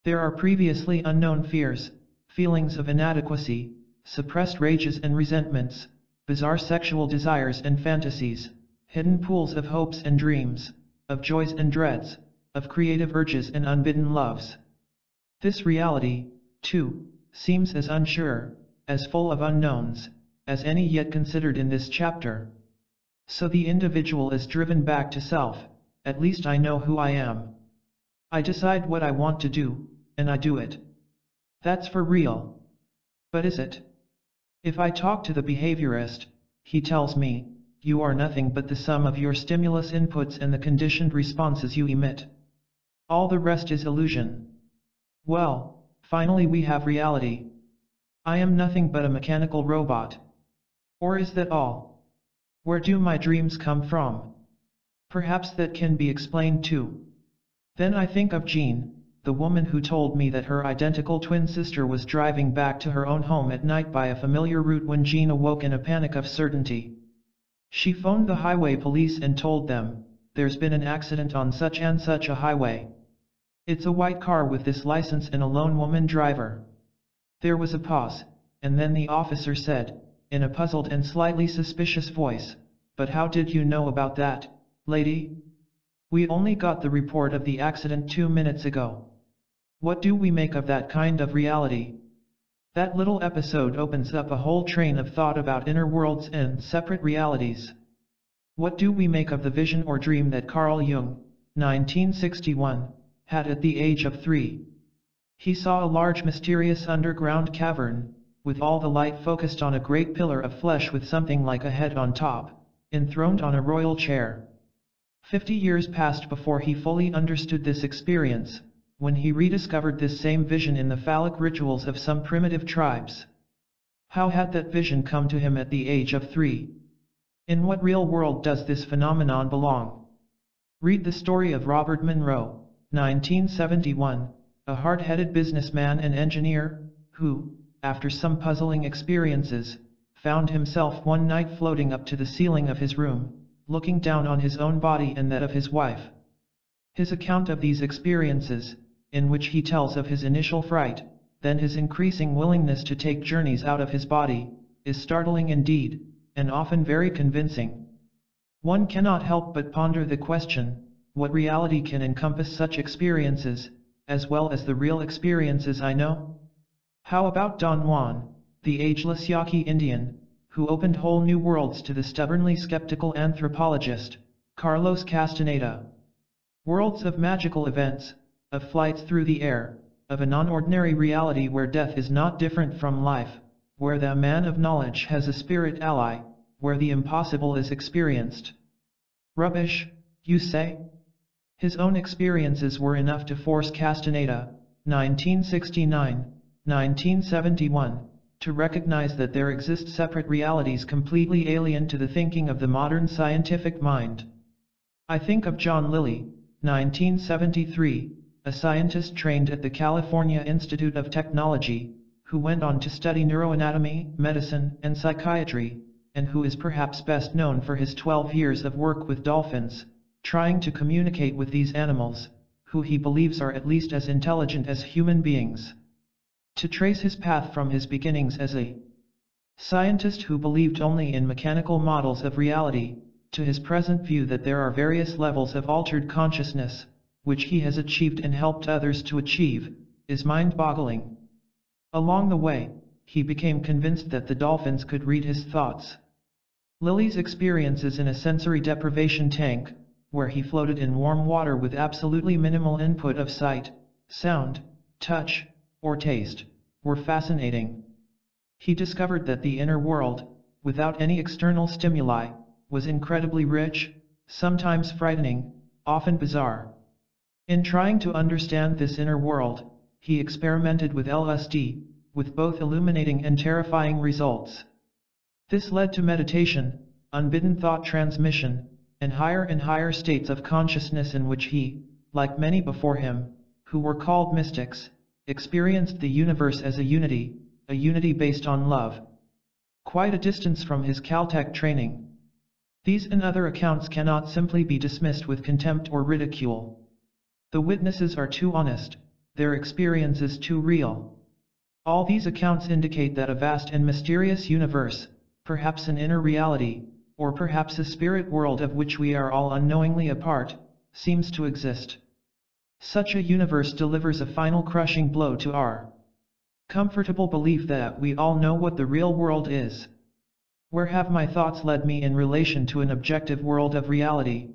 S1: There are previously unknown fears, feelings of inadequacy, suppressed rages and resentments, bizarre sexual desires and fantasies, hidden pools of hopes and dreams, of joys and dreads, of creative urges and unbidden loves. This reality, too, seems as unsure, as full of unknowns, as any yet considered in this chapter. So the individual is driven back to self. At least I know who I am. I decide what I want to do, and I do it. That's for real. But is it? If I talk to the behaviorist, he tells me, you are nothing but the sum of your stimulus inputs and the conditioned responses you emit. All the rest is illusion. Well, finally we have reality. I am nothing but a mechanical robot. Or is that all? Where do my dreams come from? Perhaps that can be explained too. Then I think of Jean, the woman who told me that her identical twin sister was driving back to her own home at night by a familiar route when Jean awoke in a panic of certainty. She phoned the highway police and told them, there's been an accident on such and such a highway. It's a white car with this license and a lone woman driver. There was a pause, and then the officer said, in a puzzled and slightly suspicious voice, but how did you know about that, lady? We only got the report of the accident 2 minutes ago. What do we make of that kind of reality? That little episode opens up a whole train of thought about inner worlds and separate realities. What do we make of the vision or dream that Carl Jung, 1961, had at the age of 3? He saw a large mysterious underground cavern, with all the light focused on a great pillar of flesh with something like a head on top, enthroned on a royal chair. 50 years passed before he fully understood this experience, when he rediscovered this same vision in the phallic rituals of some primitive tribes. How had that vision come to him at the age of 3? In what real world does this phenomenon belong? Read the story of Robert Monroe, 1971, a hard-headed businessman and engineer, who, after some puzzling experiences, found himself one night floating up to the ceiling of his room, looking down on his own body and that of his wife. His account of these experiences, in which he tells of his initial fright, then his increasing willingness to take journeys out of his body, is startling indeed, and often very convincing. One cannot help but ponder the question, what reality can encompass such experiences, as well as the real experiences I know? How about Don Juan, the ageless Yaqui Indian, who opened whole new worlds to the stubbornly skeptical anthropologist, Carlos Castaneda? Worlds of magical events, of flights through the air, of a non-ordinary reality where death is not different from life, where the man of knowledge has a spirit ally, where the impossible is experienced. Rubbish, you say? His own experiences were enough to force Castaneda, 1969, 1971, to recognize that there exist separate realities completely alien to the thinking of the modern scientific mind. I think of John Lilly, 1973, a scientist trained at the California Institute of Technology, who went on to study neuroanatomy, medicine, and psychiatry, and who is perhaps best known for his 12 years of work with dolphins, trying to communicate with these animals, who he believes are at least as intelligent as human beings. To trace his path from his beginnings as a scientist who believed only in mechanical models of reality, to his present view that there are various levels of altered consciousness, which he has achieved and helped others to achieve, is mind-boggling. Along the way, he became convinced that the dolphins could read his thoughts. Lilly's experiences in a sensory deprivation tank, where he floated in warm water with absolutely minimal input of sight, sound, touch, or taste, were fascinating. He discovered that the inner world, without any external stimuli, was incredibly rich, sometimes frightening, often bizarre. In trying to understand this inner world, he experimented with LSD, with both illuminating and terrifying results. This led to meditation, unbidden thought transmission, and higher states of consciousness in which he, like many before him, who were called mystics, experienced the universe as a unity based on love. quite a distance from his Caltech training. These and other accounts cannot simply be dismissed with contempt or ridicule. The witnesses are too honest, their experience is too real. All these accounts indicate that a vast and mysterious universe, perhaps an inner reality, or perhaps a spirit world of which we are all unknowingly a part, seems to exist. Such a universe delivers a final crushing blow to our comfortable belief that we all know what the real world is. Where have my thoughts led me in relation to an objective world of reality?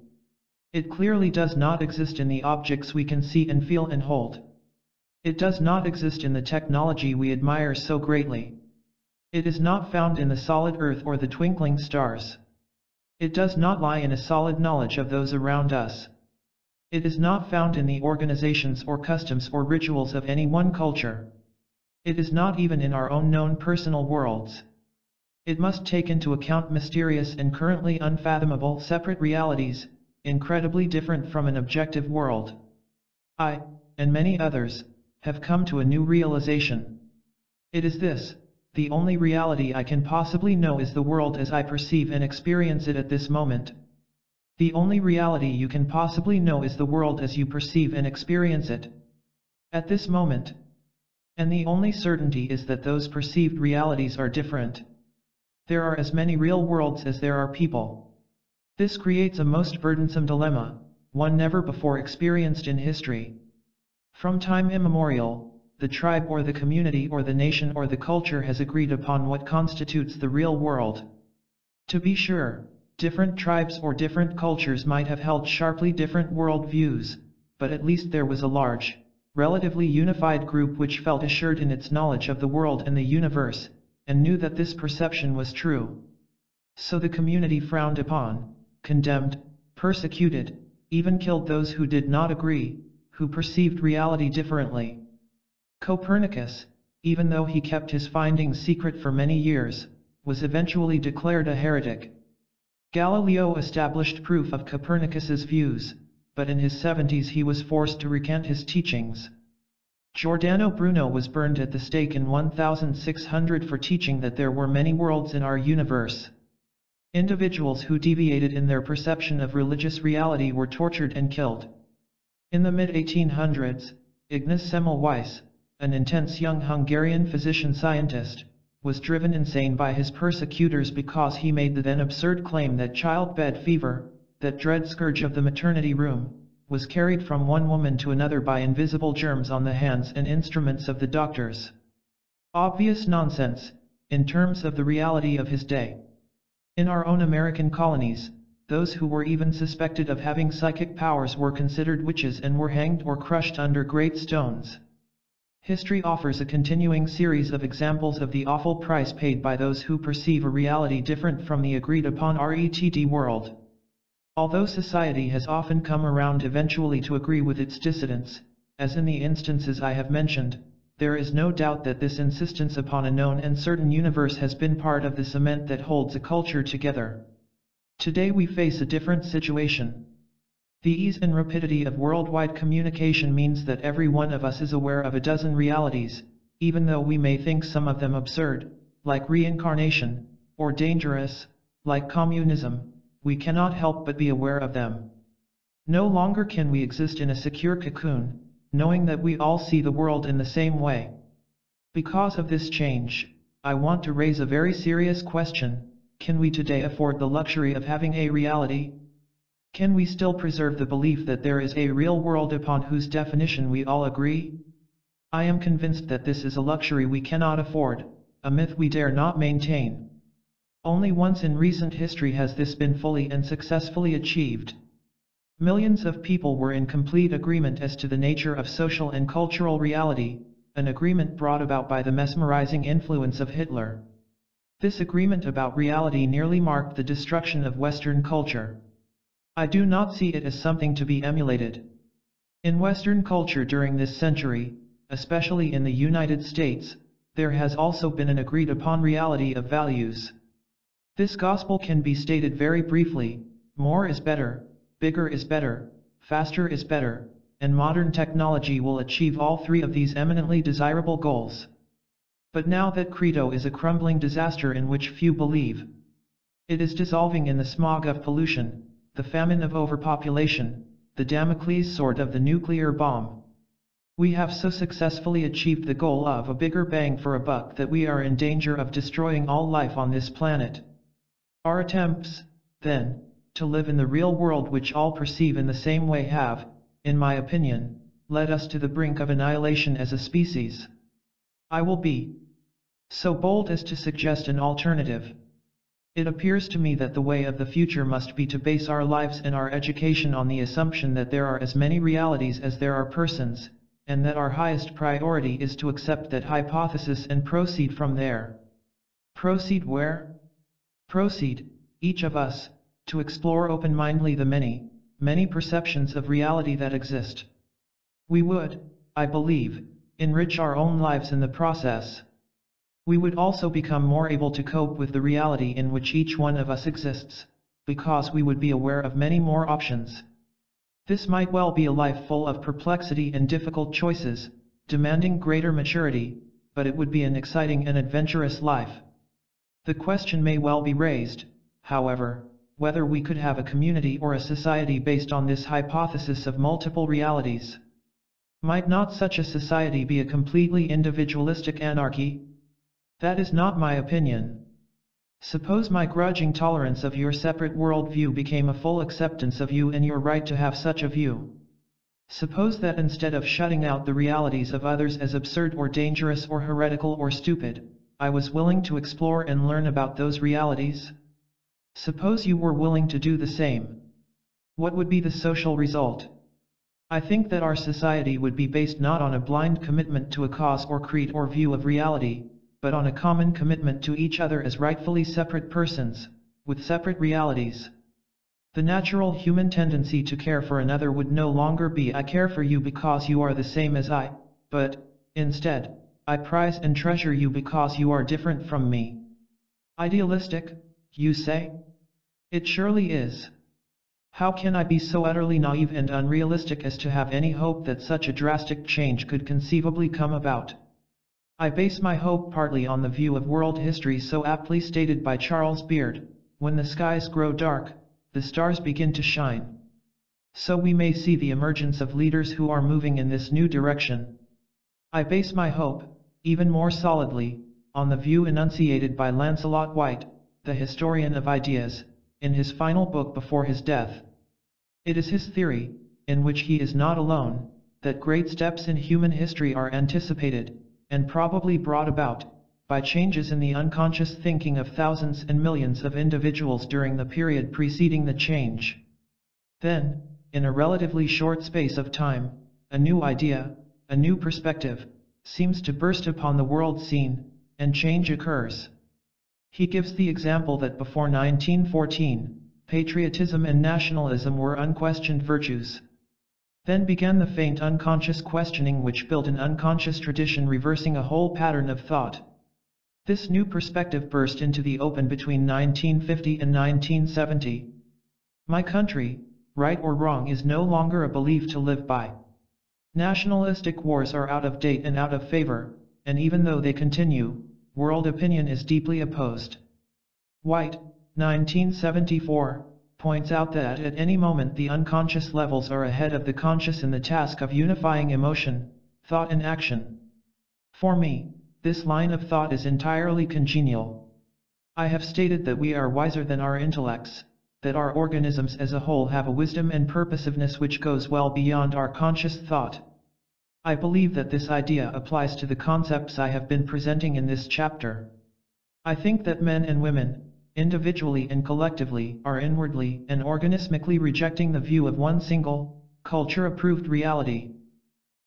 S1: It clearly does not exist in the objects we can see and feel and hold. It does not exist in the technology we admire so greatly. It is not found in the solid earth or the twinkling stars. It does not lie in a solid knowledge of those around us. It is not found in the organizations or customs or rituals of any one culture. It is not even in our own known personal worlds. It must take into account mysterious and currently unfathomable separate realities, incredibly different from an objective world. I, and many others, have come to a new realization. It is this: the only reality I can possibly know is the world as I perceive and experience it at this moment. The only reality you can possibly know is the world as you perceive and experience it at this moment. And the only certainty is that those perceived realities are different. There are as many real worlds as there are people. This creates a most burdensome dilemma, one never before experienced in history. From time immemorial, the tribe or the community or the nation or the culture has agreed upon what constitutes the real world. To be sure, different tribes or different cultures might have held sharply different world views, but at least there was a large, relatively unified group which felt assured in its knowledge of the world and the universe, and knew that this perception was true. So the community frowned upon, condemned, persecuted, even killed those who did not agree, who perceived reality differently. Copernicus, even though he kept his findings secret for many years, was eventually declared a heretic. Galileo established proof of Copernicus's views, but in his 70s he was forced to recant his teachings. Giordano Bruno was burned at the stake in 1600 for teaching that there were many worlds in our universe. Individuals who deviated in their perception of religious reality were tortured and killed. In the mid-1800s, Ignaz Semmelweis, an intense young Hungarian physician-scientist, was driven insane by his persecutors because he made the then absurd claim that childbed fever, that dread scourge of the maternity room, was carried from one woman to another by invisible germs on the hands and instruments of the doctors. Obvious nonsense, in terms of the reality of his day. In our own American colonies, those who were even suspected of having psychic powers were considered witches and were hanged or crushed under great stones. History offers a continuing series of examples of the awful price paid by those who perceive a reality different from the agreed-upon RETD world. Although society has often come around eventually to agree with its dissidents, as in the instances I have mentioned, there is no doubt that this insistence upon a known and certain universe has been part of the cement that holds a culture together. Today we face a different situation. The ease and rapidity of worldwide communication means that every one of us is aware of a dozen realities, even though we may think some of them absurd, like reincarnation, or dangerous, like communism. We cannot help but be aware of them. No longer can we exist in a secure cocoon, knowing that we all see the world in the same way. Because of this change, I want to raise a very serious question: can we today afford the luxury of having a reality? Can we still preserve the belief that there is a real world upon whose definition we all agree? I am convinced that this is a luxury we cannot afford, a myth we dare not maintain. Only once in recent history has this been fully and successfully achieved. Millions of people were in complete agreement as to the nature of social and cultural reality, an agreement brought about by the mesmerizing influence of Hitler. This agreement about reality nearly marked the destruction of Western culture. I do not see it as something to be emulated. In Western culture during this century, especially in the United States, there has also been an agreed-upon reality of values. This gospel can be stated very briefly: more is better, bigger is better, faster is better, and modern technology will achieve all three of these eminently desirable goals. But now that credo is a crumbling disaster in which few believe. It is dissolving in the smog of pollution, the famine of overpopulation, the Damocles sword of the nuclear bomb. We have so successfully achieved the goal of a bigger bang for a buck that we are in danger of destroying all life on this planet. Our attempts, then, to live in the real world which all perceive in the same way have, in my opinion, led us to the brink of annihilation as a species. I will be so bold as to suggest an alternative. It appears to me that the way of the future must be to base our lives and our education on the assumption that there are as many realities as there are persons, and that our highest priority is to accept that hypothesis and proceed from there. Proceed where? Proceed, each of us, to explore open-mindedly the many, many perceptions of reality that exist. We would, I believe, enrich our own lives in the process. We would also become more able to cope with the reality in which each one of us exists, because we would be aware of many more options. This might well be a life full of perplexity and difficult choices, demanding greater maturity, but it would be an exciting and adventurous life. The question may well be raised, however, whether we could have a community or a society based on this hypothesis of multiple realities. Might not such a society be a completely individualistic anarchy? That is not my opinion. Suppose my grudging tolerance of your separate worldview became a full acceptance of you and your right to have such a view. Suppose that instead of shutting out the realities of others as absurd or dangerous or heretical or stupid, I was willing to explore and learn about those realities. Suppose you were willing to do the same. What would be the social result? I think that our society would be based not on a blind commitment to a cause or creed or view of reality, but on a common commitment to each other as rightfully separate persons, with separate realities. The natural human tendency to care for another would no longer be I care for you because you are the same as I, but, instead, I prize and treasure you because you are different from me. Idealistic, you say? It surely is. How can I be so utterly naive and unrealistic as to have any hope that such a drastic change could conceivably come about? I base my hope partly on the view of world history so aptly stated by Charles Beard: when the skies grow dark, the stars begin to shine. So we may see the emergence of leaders who are moving in this new direction. I base my hope, even more solidly, on the view enunciated by Lancelot White, the historian of ideas, in his final book before his death. It is his theory, in which he is not alone, that great steps in human history are anticipated, and probably brought about, by changes in the unconscious thinking of thousands and millions of individuals during the period preceding the change. Then, in a relatively short space of time, a new idea, a new perspective, seems to burst upon the world scene, and change occurs. He gives the example that before 1914, patriotism and nationalism were unquestioned virtues. Then began the faint unconscious questioning which built an unconscious tradition reversing a whole pattern of thought. This new perspective burst into the open between 1950 and 1970. My country, right or wrong, is no longer a belief to live by. Nationalistic wars are out of date and out of favor, and even though they continue, world opinion is deeply opposed. White, 1974, points out that at any moment the unconscious levels are ahead of the conscious in the task of unifying emotion, thought and action. For me, this line of thought is entirely congenial. I have stated that we are wiser than our intellects, that our organisms as a whole have a wisdom and purposiveness which goes well beyond our conscious thought. I believe that this idea applies to the concepts I have been presenting in this chapter. I think that men and women, individually and collectively, are inwardly and organismically rejecting the view of one single, culture-approved reality.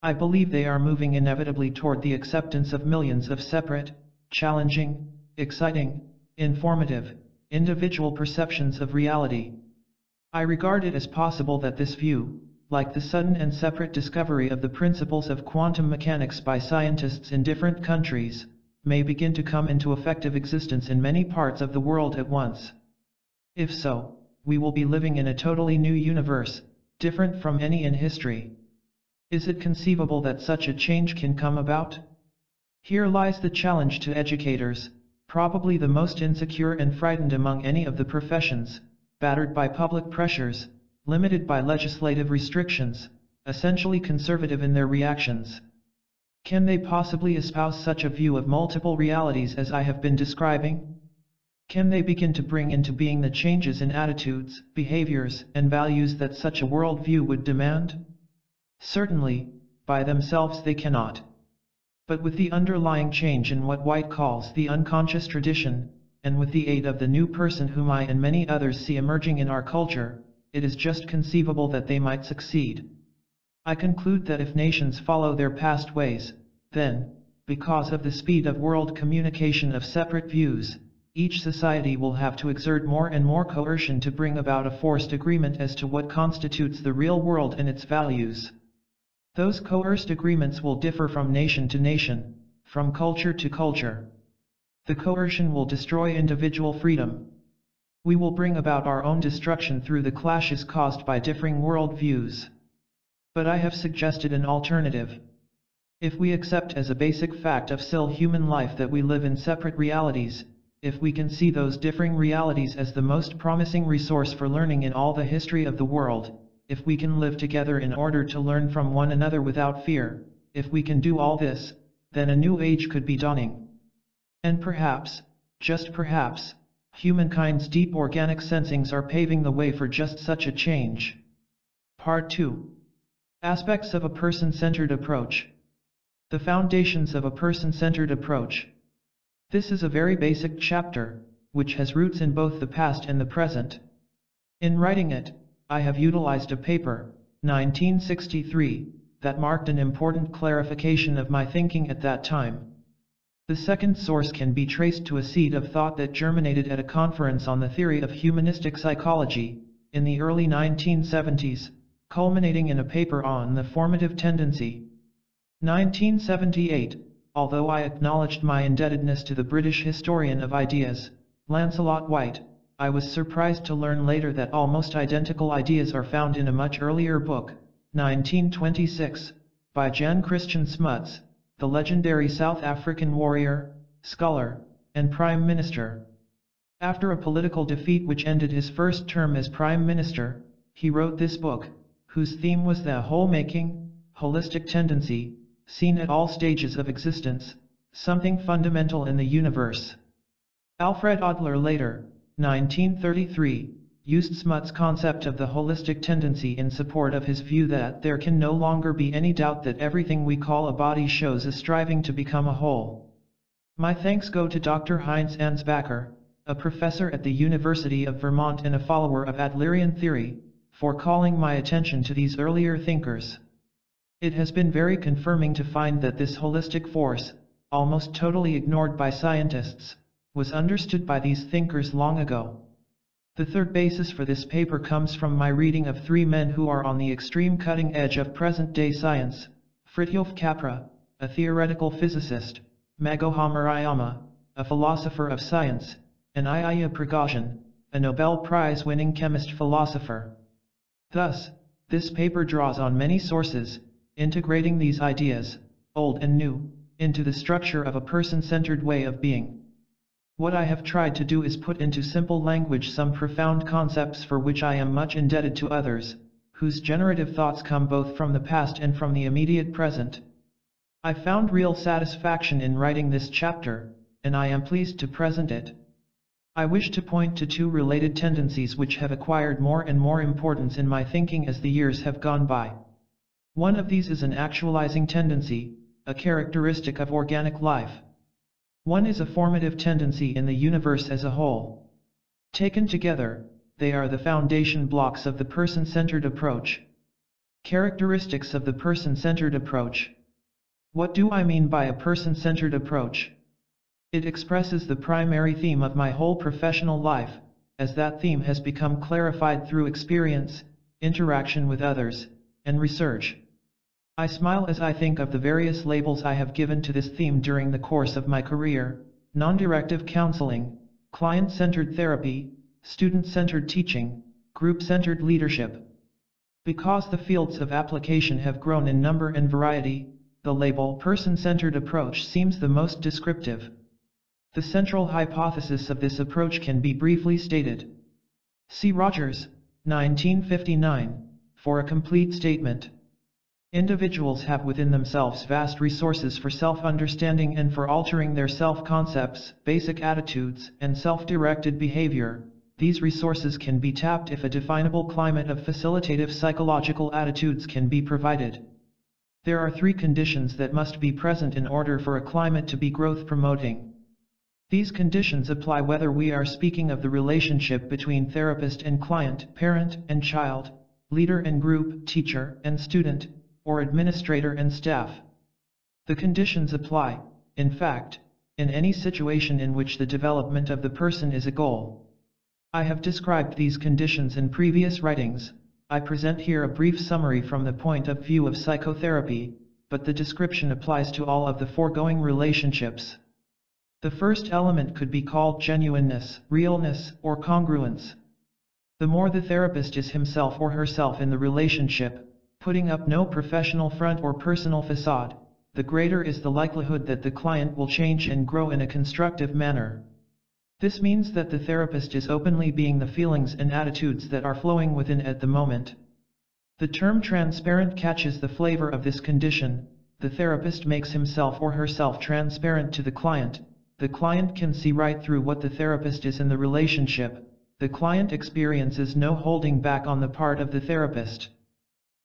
S1: I believe they are moving inevitably toward the acceptance of millions of separate, challenging, exciting, informative, individual perceptions of reality. I regard it as possible that this view, like the sudden and separate discovery of the principles of quantum mechanics by scientists in different countries, may begin to come into effective existence in many parts of the world at once. If so, we will be living in a totally new universe, different from any in history. Is it conceivable that such a change can come about? Here lies the challenge to educators, probably the most insecure and frightened among any of the professions, battered by public pressures, limited by legislative restrictions, essentially conservative in their reactions. Can they possibly espouse such a view of multiple realities as I have been describing? Can they begin to bring into being the changes in attitudes, behaviors, and values that such a worldview would demand? Certainly, by themselves they cannot. But with the underlying change in what White calls the unconscious tradition, and with the aid of the new person whom I and many others see emerging in our culture, it is just conceivable that they might succeed. I conclude that if nations follow their past ways, then, because of the speed of world communication of separate views, each society will have to exert more and more coercion to bring about a forced agreement as to what constitutes the real world and its values. Those coerced agreements will differ from nation to nation, from culture to culture. The coercion will destroy individual freedom. We will bring about our own destruction through the clashes caused by differing worldviews. But I have suggested an alternative. If we accept as a basic fact of still human life that we live in separate realities, if we can see those differing realities as the most promising resource for learning in all the history of the world, if we can live together in order to learn from one another without fear, if we can do all this, then a new age could be dawning. And perhaps, just perhaps, humankind's deep organic sensings are paving the way for just such a change. Part 2. Aspects of a person-centered approach. The foundations of a person-centered approach. This is a very basic chapter, which has roots in both the past and the present. In writing it, I have utilized a paper, 1963, that marked an important clarification of my thinking at that time. The second source can be traced to a seed of thought that germinated at a conference on the theory of humanistic psychology, in the early 1970s, culminating in a paper on the formative tendency. 1978, although I acknowledged my indebtedness to the British historian of ideas, Lancelot White, I was surprised to learn later that almost identical ideas are found in a much earlier book, 1926, by Jan Christian Smuts, the legendary South African warrior, scholar, and Prime Minister. After a political defeat which ended his first term as Prime Minister, he wrote this book, whose theme was the whole-making, holistic tendency, seen at all stages of existence, something fundamental in the universe. Alfred Adler later, 1933, used Smuts' concept of the holistic tendency in support of his view that there can no longer be any doubt that everything we call a body shows a striving to become a whole. My thanks go to Dr. Heinz Ansbacher, a professor at the University of Vermont and a follower of Adlerian theory, for calling my attention to these earlier thinkers. It has been very confirming to find that this holistic force, almost totally ignored by scientists, was understood by these thinkers long ago. The third basis for this paper comes from my reading of three men who are on the extreme cutting edge of present-day science: Fritjof Capra, a theoretical physicist, Magoha Murayama, a philosopher of science, and Ilya Prigogine, a Nobel Prize-winning chemist-philosopher. Thus, this paper draws on many sources, integrating these ideas, old and new, into the structure of a person-centered way of being. What I have tried to do is put into simple language some profound concepts for which I am much indebted to others, whose generative thoughts come both from the past and from the immediate present. I found real satisfaction in writing this chapter, and I am pleased to present it. I wish to point to two related tendencies which have acquired more and more importance in my thinking as the years have gone by. One of these is an actualizing tendency, a characteristic of organic life. One is a formative tendency in the universe as a whole. Taken together, they are the foundation blocks of the person-centered approach. Characteristics of the person-centered approach. What do I mean by a person-centered approach? It expresses the primary theme of my whole professional life, as that theme has become clarified through experience, interaction with others, and research. I smile as I think of the various labels I have given to this theme during the course of my career: non-directive counseling, client-centered therapy, student-centered teaching, group-centered leadership. Because the fields of application have grown in number and variety, the label person-centered approach seems the most descriptive. The central hypothesis of this approach can be briefly stated. See Rogers, 1959, for a complete statement. Individuals have within themselves vast resources for self-understanding and for altering their self-concepts, basic attitudes, and self-directed behavior. These resources can be tapped if a definable climate of facilitative psychological attitudes can be provided. There are three conditions that must be present in order for a climate to be growth-promoting. These conditions apply whether we are speaking of the relationship between therapist and client, parent and child, leader and group, teacher and student, or administrator and staff. The conditions apply, in fact, in any situation in which the development of the person is a goal. I have described these conditions in previous writings. I present here a brief summary from the point of view of psychotherapy, but the description applies to all of the foregoing relationships. The first element could be called genuineness, realness, or congruence. The more the therapist is himself or herself in the relationship, putting up no professional front or personal facade, the greater is the likelihood that the client will change and grow in a constructive manner. This means that the therapist is openly being the feelings and attitudes that are flowing within at the moment. The term transparent catches the flavor of this condition. The therapist makes himself or herself transparent to the client. The client can see right through what the therapist is in the relationship. The client experiences no holding back on the part of the therapist.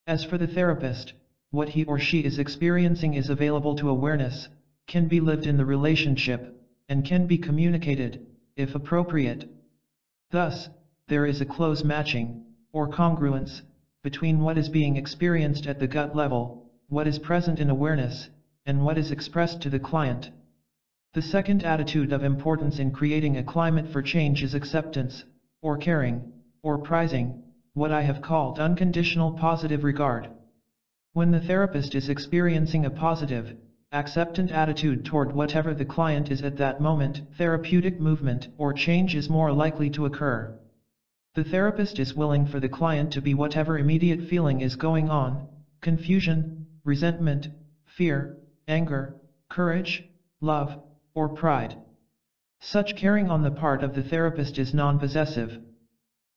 S1: As for the therapist, what he or she is experiencing is available to awareness, can be lived in the relationship, and can be communicated, if appropriate. Thus, there is a close matching, or congruence, between what is being experienced at the gut level, what is present in awareness, and what is expressed to the client. The second attitude of importance in creating a climate for change is acceptance, or caring, or prizing, what I have called unconditional positive regard. When the therapist is experiencing a positive, acceptant attitude toward whatever the client is at that moment, therapeutic movement or change is more likely to occur. The therapist is willing for the client to be whatever immediate feeling is going on: confusion, resentment, fear, anger, courage, love, or pride. Such caring on the part of the therapist is non-possessive.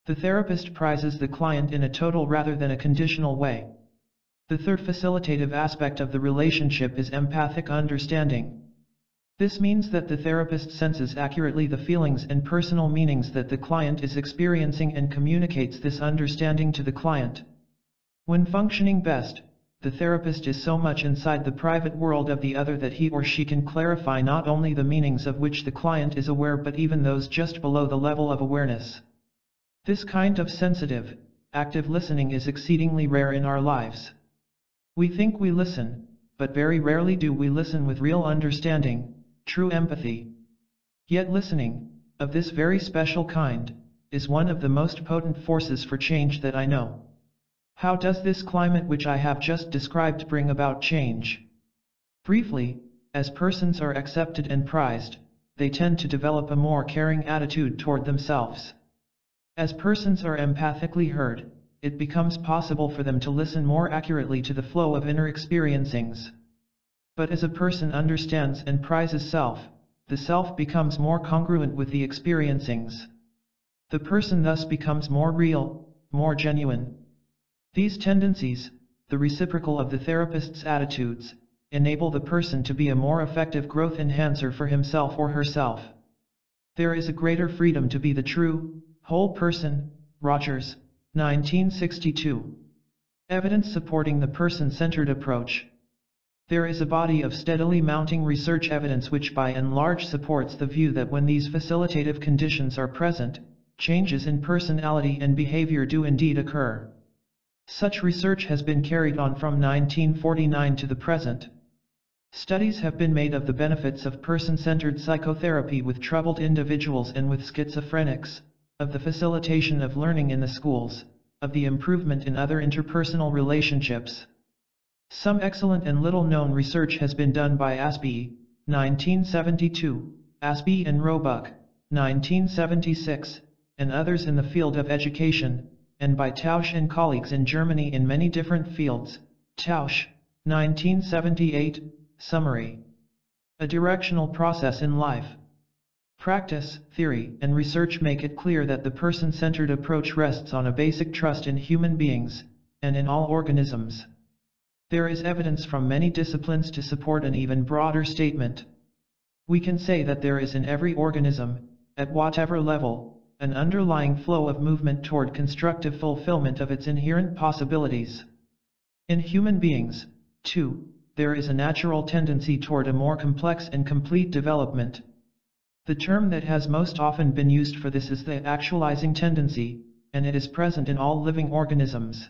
S1: The therapist prizes the client in a total rather than a conditional way. The third facilitative aspect of the relationship is empathic understanding. This means that the therapist senses accurately the feelings and personal meanings that the client is experiencing and communicates this understanding to the client. When functioning best, the therapist is so much inside the private world of the other that he or she can clarify not only the meanings of which the client is aware but even those just below the level of awareness. This kind of sensitive, active listening is exceedingly rare in our lives. We think we listen, but very rarely do we listen with real understanding, true empathy. Yet listening, of this very special kind, is one of the most potent forces for change that I know. How does this climate which I have just described bring about change? Briefly, as persons are accepted and prized, they tend to develop a more caring attitude toward themselves. As persons are empathically heard, it becomes possible for them to listen more accurately to the flow of inner experiencings. But as a person understands and prizes self, the self becomes more congruent with the experiencings. The person thus becomes more real, more genuine. These tendencies, the reciprocal of the therapist's attitudes, enable the person to be a more effective growth enhancer for himself or herself. There is a greater freedom to be the true, whole person. Rogers, 1962. Evidence supporting the person-centered approach. There is a body of steadily mounting research evidence which by and large supports the view that when these facilitative conditions are present, changes in personality and behavior do indeed occur. Such research has been carried on from 1949 to the present. Studies have been made of the benefits of person-centered psychotherapy with troubled individuals and with schizophrenics, of the facilitation of learning in the schools, of the improvement in other interpersonal relationships. Some excellent and little-known research has been done by Aspie, 1972, Aspie and Roebuck, 1976, and others in the field of education, and by Tausch and colleagues in Germany in many different fields. Tausch, 1978, Summary. A directional process in life. Practice, theory, and research make it clear that the person-centered approach rests on a basic trust in human beings, and in all organisms. There is evidence from many disciplines to support an even broader statement. We can say that there is in every organism, at whatever level, an underlying flow of movement toward constructive fulfillment of its inherent possibilities. In human beings, too, there is a natural tendency toward a more complex and complete development. The term that has most often been used for this is the actualizing tendency, and it is present in all living organisms.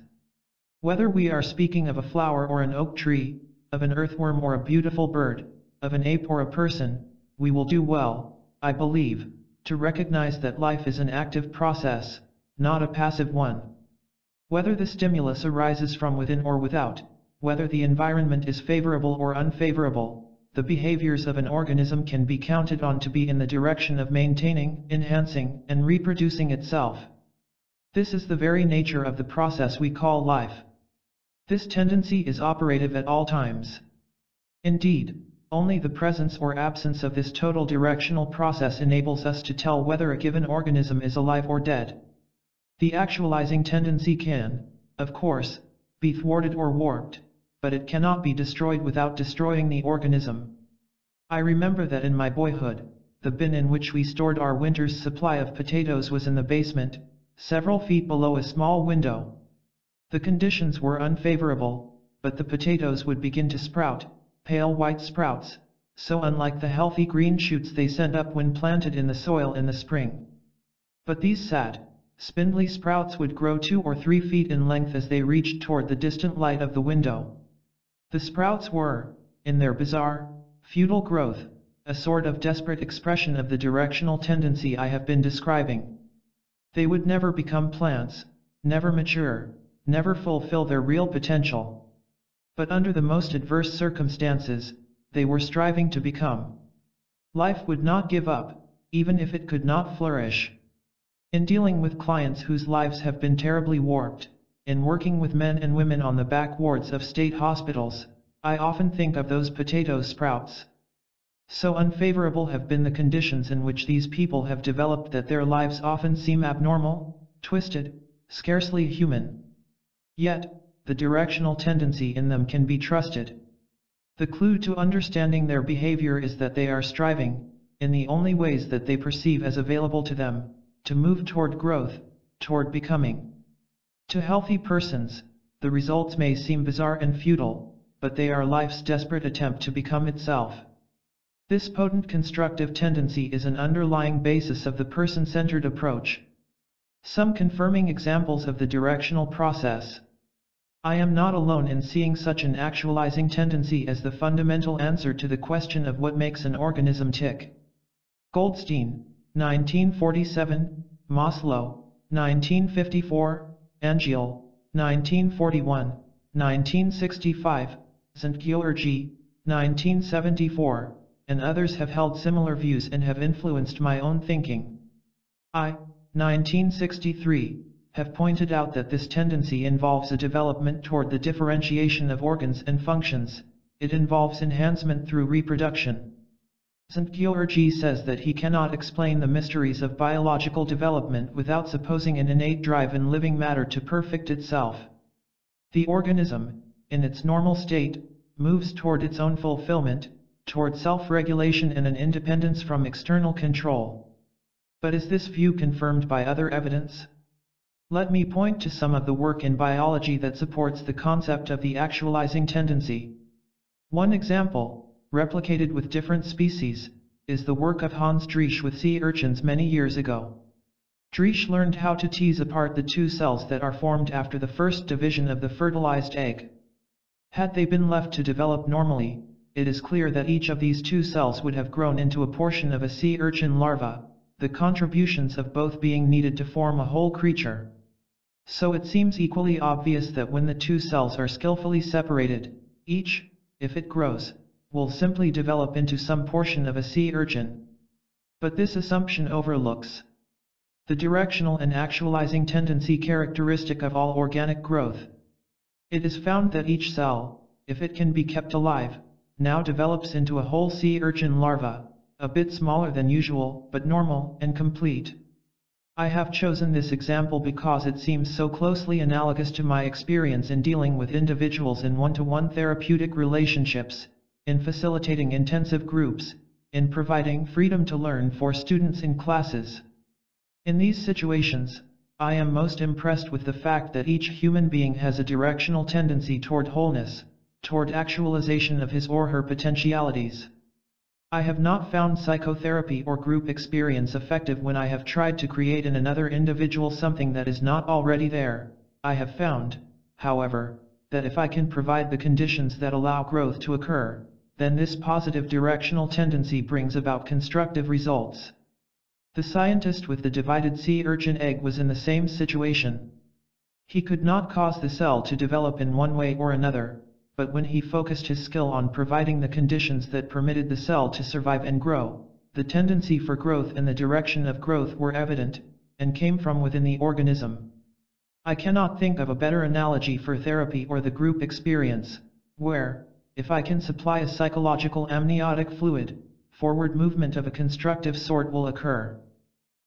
S1: Whether we are speaking of a flower or an oak tree, of an earthworm or a beautiful bird, of an ape or a person, we will do well, I believe, to recognize that life is an active process, not a passive one. Whether the stimulus arises from within or without, whether the environment is favorable or unfavorable, the behaviors of an organism can be counted on to be in the direction of maintaining, enhancing, and reproducing itself. This is the very nature of the process we call life. This tendency is operative at all times. Indeed, only the presence or absence of this total directional process enables us to tell whether a given organism is alive or dead. The actualizing tendency can, of course, be thwarted or warped, but it cannot be destroyed without destroying the organism. I remember that in my boyhood, the bin in which we stored our winter's supply of potatoes was in the basement, several feet below a small window. The conditions were unfavorable, but the potatoes would begin to sprout, pale white sprouts, so unlike the healthy green shoots they sent up when planted in the soil in the spring. But these sad, spindly sprouts would grow 2 or 3 feet in length as they reached toward the distant light of the window. The sprouts were, in their bizarre, futile growth, a sort of desperate expression of the directional tendency I have been describing. They would never become plants, never mature, never fulfill their real potential. But under the most adverse circumstances, they were striving to become. Life would not give up, even if it could not flourish. In dealing with clients whose lives have been terribly warped, in working with men and women on the back wards of state hospitals, I often think of those potato sprouts. So unfavorable have been the conditions in which these people have developed that their lives often seem abnormal, twisted, scarcely human. Yet, the directional tendency in them can be trusted. The clue to understanding their behavior is that they are striving, in the only ways that they perceive as available to them, to move toward growth, toward becoming. To healthy persons, the results may seem bizarre and futile, but they are life's desperate attempt to become itself. This potent constructive tendency is an underlying basis of the person-centered approach. Some confirming examples of the directional process. I am not alone in seeing such an actualizing tendency as the fundamental answer to the question of what makes an organism tick. Goldstein, 1947, Maslow, 1954, Angeal, 1941, 1965, St. Georgi, 1974, and others have held similar views and have influenced my own thinking. I, 1963, have pointed out that this tendency involves a development toward the differentiation of organs and functions. It involves enhancement through reproduction. St. Georgi says that he cannot explain the mysteries of biological development without supposing an innate drive in living matter to perfect itself. The organism, in its normal state, moves toward its own fulfillment, toward self-regulation and an independence from external control. But is this view confirmed by other evidence? Let me point to some of the work in biology that supports the concept of the actualizing tendency. One example, replicated with different species, is the work of Hans Driesch with sea urchins many years ago. Driesch learned how to tease apart the 2 cells that are formed after the first division of the fertilized egg. Had they been left to develop normally, it is clear that each of these 2 cells would have grown into a portion of a sea urchin larva, the contributions of both being needed to form a whole creature. So it seems equally obvious that when the 2 cells are skillfully separated, each, if it grows, will simply develop into some portion of a sea urchin. But this assumption overlooks the directional and actualizing tendency characteristic of all organic growth. It is found that each cell, if it can be kept alive, now develops into a whole sea urchin larva, a bit smaller than usual, but normal and complete. I have chosen this example because it seems so closely analogous to my experience in dealing with individuals in one-to-one therapeutic relationships, in facilitating intensive groups, in providing freedom to learn for students in classes. In these situations, I am most impressed with the fact that each human being has a directional tendency toward wholeness, toward actualization of his or her potentialities. I have not found psychotherapy or group experience effective when I have tried to create in another individual something that is not already there. I have found, however, that if I can provide the conditions that allow growth to occur, then this positive directional tendency brings about constructive results. The scientist with the divided sea urchin egg was in the same situation. He could not cause the cell to develop in one way or another, but when he focused his skill on providing the conditions that permitted the cell to survive and grow, the tendency for growth and the direction of growth were evident, and came from within the organism. I cannot think of a better analogy for therapy or the group experience, where, if I can supply a psychological amniotic fluid, forward movement of a constructive sort will occur.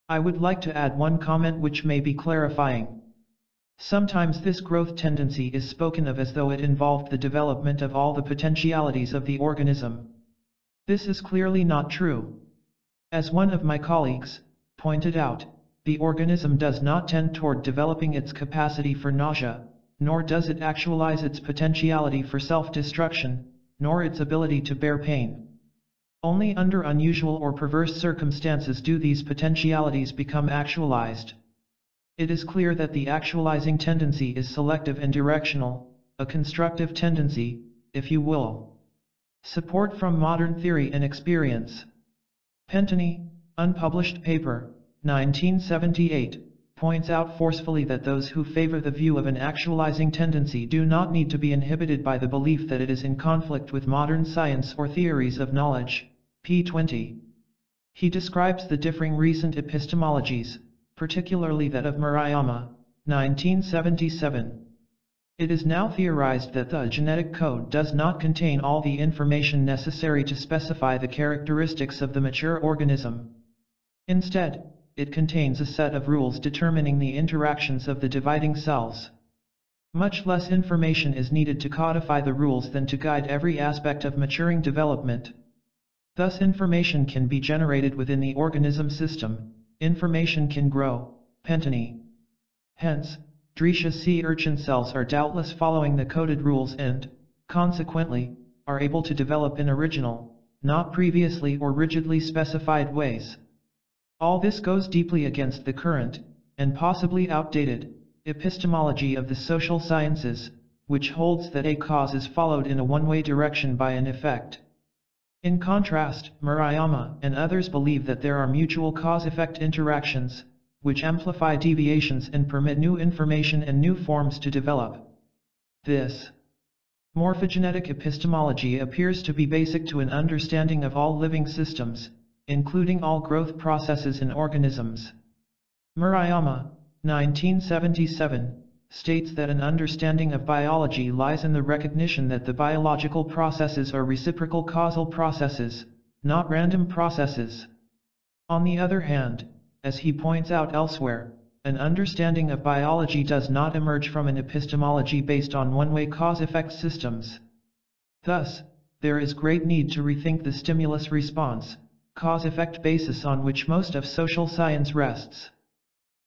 S1: I would like to add one comment which may be clarifying. Sometimes this growth tendency is spoken of as though it involved the development of all the potentialities of the organism. This is clearly not true. As one of my colleagues pointed out, the organism does not tend toward developing its capacity for nausea, nor does it actualize its potentiality for self-destruction, nor its ability to bear pain. Only under unusual or perverse circumstances do these potentialities become actualized. It is clear that the actualizing tendency is selective and directional, a constructive tendency, if you will. Support from modern theory and experience. Pentony, unpublished paper, 1978, points out forcefully that those who favor the view of an actualizing tendency do not need to be inhibited by the belief that it is in conflict with modern science or theories of knowledge, p. 20. He describes the differing recent epistemologies, particularly that of Murayama, 1977. It is now theorized that the genetic code does not contain all the information necessary to specify the characteristics of the mature organism. Instead, it contains a set of rules determining the interactions of the dividing cells. Much less information is needed to codify the rules than to guide every aspect of maturing development. Thus information can be generated within the organism system. Information can grow, Pentony. Hence, Drisha sea urchin cells are doubtless following the coded rules and, consequently, are able to develop in original, not previously or rigidly specified ways. All this goes deeply against the current, and possibly outdated, epistemology of the social sciences, which holds that a cause is followed in a one-way direction by an effect. In contrast, Murayama and others believe that there are mutual cause-effect interactions, which amplify deviations and permit new information and new forms to develop. This morphogenetic epistemology appears to be basic to an understanding of all living systems, including all growth processes in organisms. Murayama, 1977, states that an understanding of biology lies in the recognition that the biological processes are reciprocal causal processes, not random processes. On the other hand, as he points out elsewhere, an understanding of biology does not emerge from an epistemology based on one-way cause-effect systems. Thus, there is great need to rethink the stimulus-response, cause-effect basis on which most of social science rests.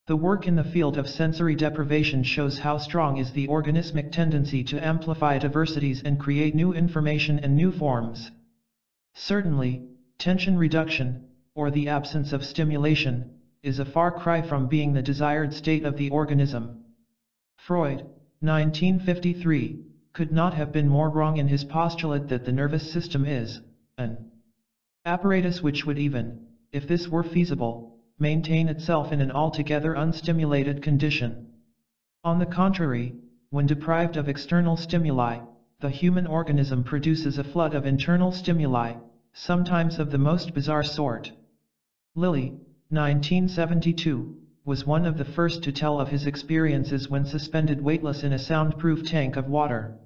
S1: The work in the field of sensory deprivation shows how strong is the organismic tendency to amplify diversities and create new information and new forms. Certainly, tension reduction, or the absence of stimulation, is a far cry from being the desired state of the organism. Freud, 1953, could not have been more wrong in his postulate that the nervous system is an apparatus which would even, if this were feasible, maintain itself in an altogether unstimulated condition. On the contrary, when deprived of external stimuli, the human organism produces a flood of internal stimuli, sometimes of the most bizarre sort. Lilly, 1972, was one of the first to tell of his experiences when suspended weightless in a soundproof tank of water.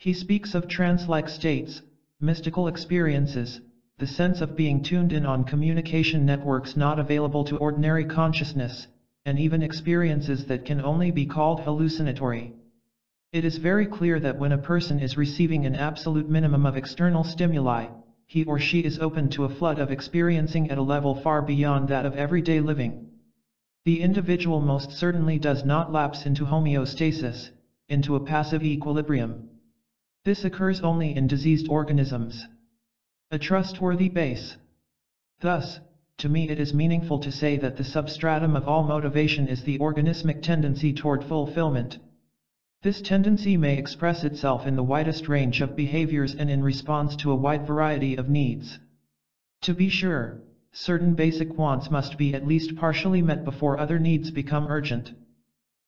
S1: He speaks of trance-like states, mystical experiences, the sense of being tuned in on communication networks not available to ordinary consciousness, and even experiences that can only be called hallucinatory. It is very clear that when a person is receiving an absolute minimum of external stimuli, he or she is open to a flood of experiencing at a level far beyond that of everyday living. The individual most certainly does not lapse into homeostasis, into a passive equilibrium. This occurs only in diseased organisms. A trustworthy base. Thus, to me it is meaningful to say that the substratum of all motivation is the organismic tendency toward fulfillment. This tendency may express itself in the widest range of behaviors and in response to a wide variety of needs. To be sure, certain basic wants must be at least partially met before other needs become urgent.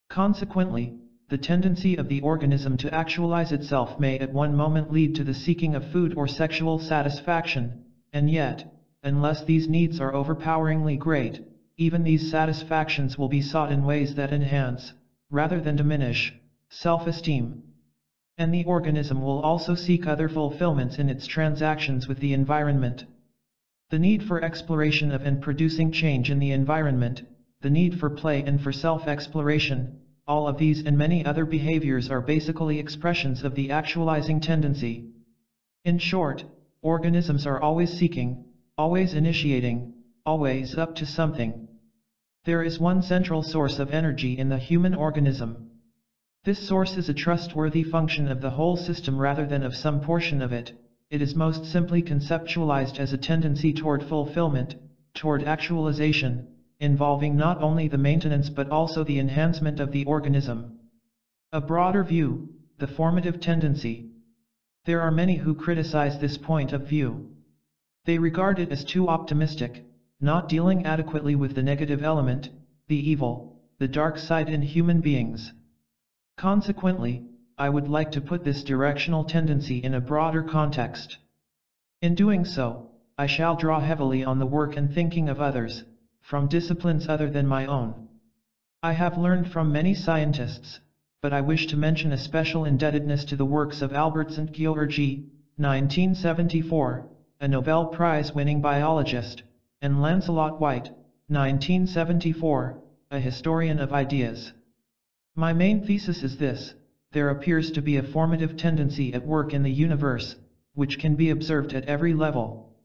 S1: Consequently, the tendency of the organism to actualize itself may at one moment lead to the seeking of food or sexual satisfaction, and yet, unless these needs are overpoweringly great, even these satisfactions will be sought in ways that enhance, rather than diminish, self-esteem. And the organism will also seek other fulfillments in its transactions with the environment. The need for exploration of and producing change in the environment, the need for play and for self-exploration, all of these and many other behaviors are basically expressions of the actualizing tendency. In short, organisms are always seeking, always initiating, always up to something. There is one central source of energy in the human organism. This source is a trustworthy function of the whole system rather than of some portion of it. It is most simply conceptualized as a tendency toward fulfillment, toward actualization, involving not only the maintenance but also the enhancement of the organism. A broader view, the formative tendency. There are many who criticize this point of view. They regard it as too optimistic, not dealing adequately with the negative element, the evil, the dark side in human beings. Consequently, I would like to put this directional tendency in a broader context. In doing so, I shall draw heavily on the work and thinking of others, from disciplines other than my own. I have learned from many scientists, but I wish to mention a special indebtedness to the works of Albert Szent-Györgyi, 1974, a Nobel Prize-winning biologist, and Lancelot White, 1974, a historian of ideas. My main thesis is this: there appears to be a formative tendency at work in the universe, which can be observed at every level.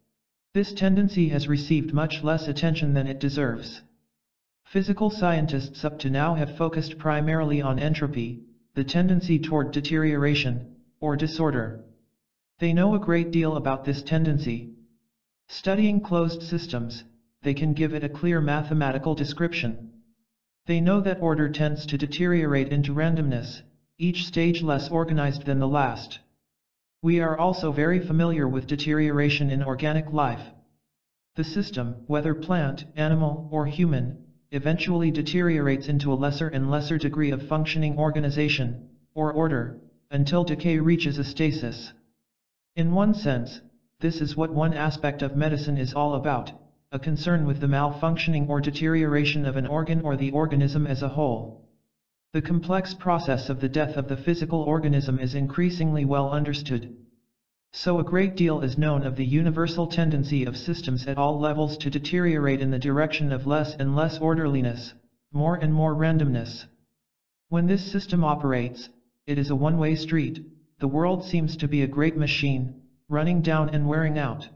S1: This tendency has received much less attention than it deserves. Physical scientists up to now have focused primarily on entropy, the tendency toward deterioration, or disorder. They know a great deal about this tendency. Studying closed systems, they can give it a clear mathematical description. They know that order tends to deteriorate into randomness, each stage less organized than the last. We are also very familiar with deterioration in organic life. The system, whether plant, animal, or human, eventually deteriorates into a lesser and lesser degree of functioning organization, or order, until decay reaches a stasis. In one sense, this is what one aspect of medicine is all about, a concern with the malfunctioning or deterioration of an organ or the organism as a whole. The complex process of the death of the physical organism is increasingly well understood. So a great deal is known of the universal tendency of systems at all levels to deteriorate in the direction of less and less orderliness, more and more randomness. When this system operates, it is a one-way street. The world seems to be a great machine, running down and wearing out.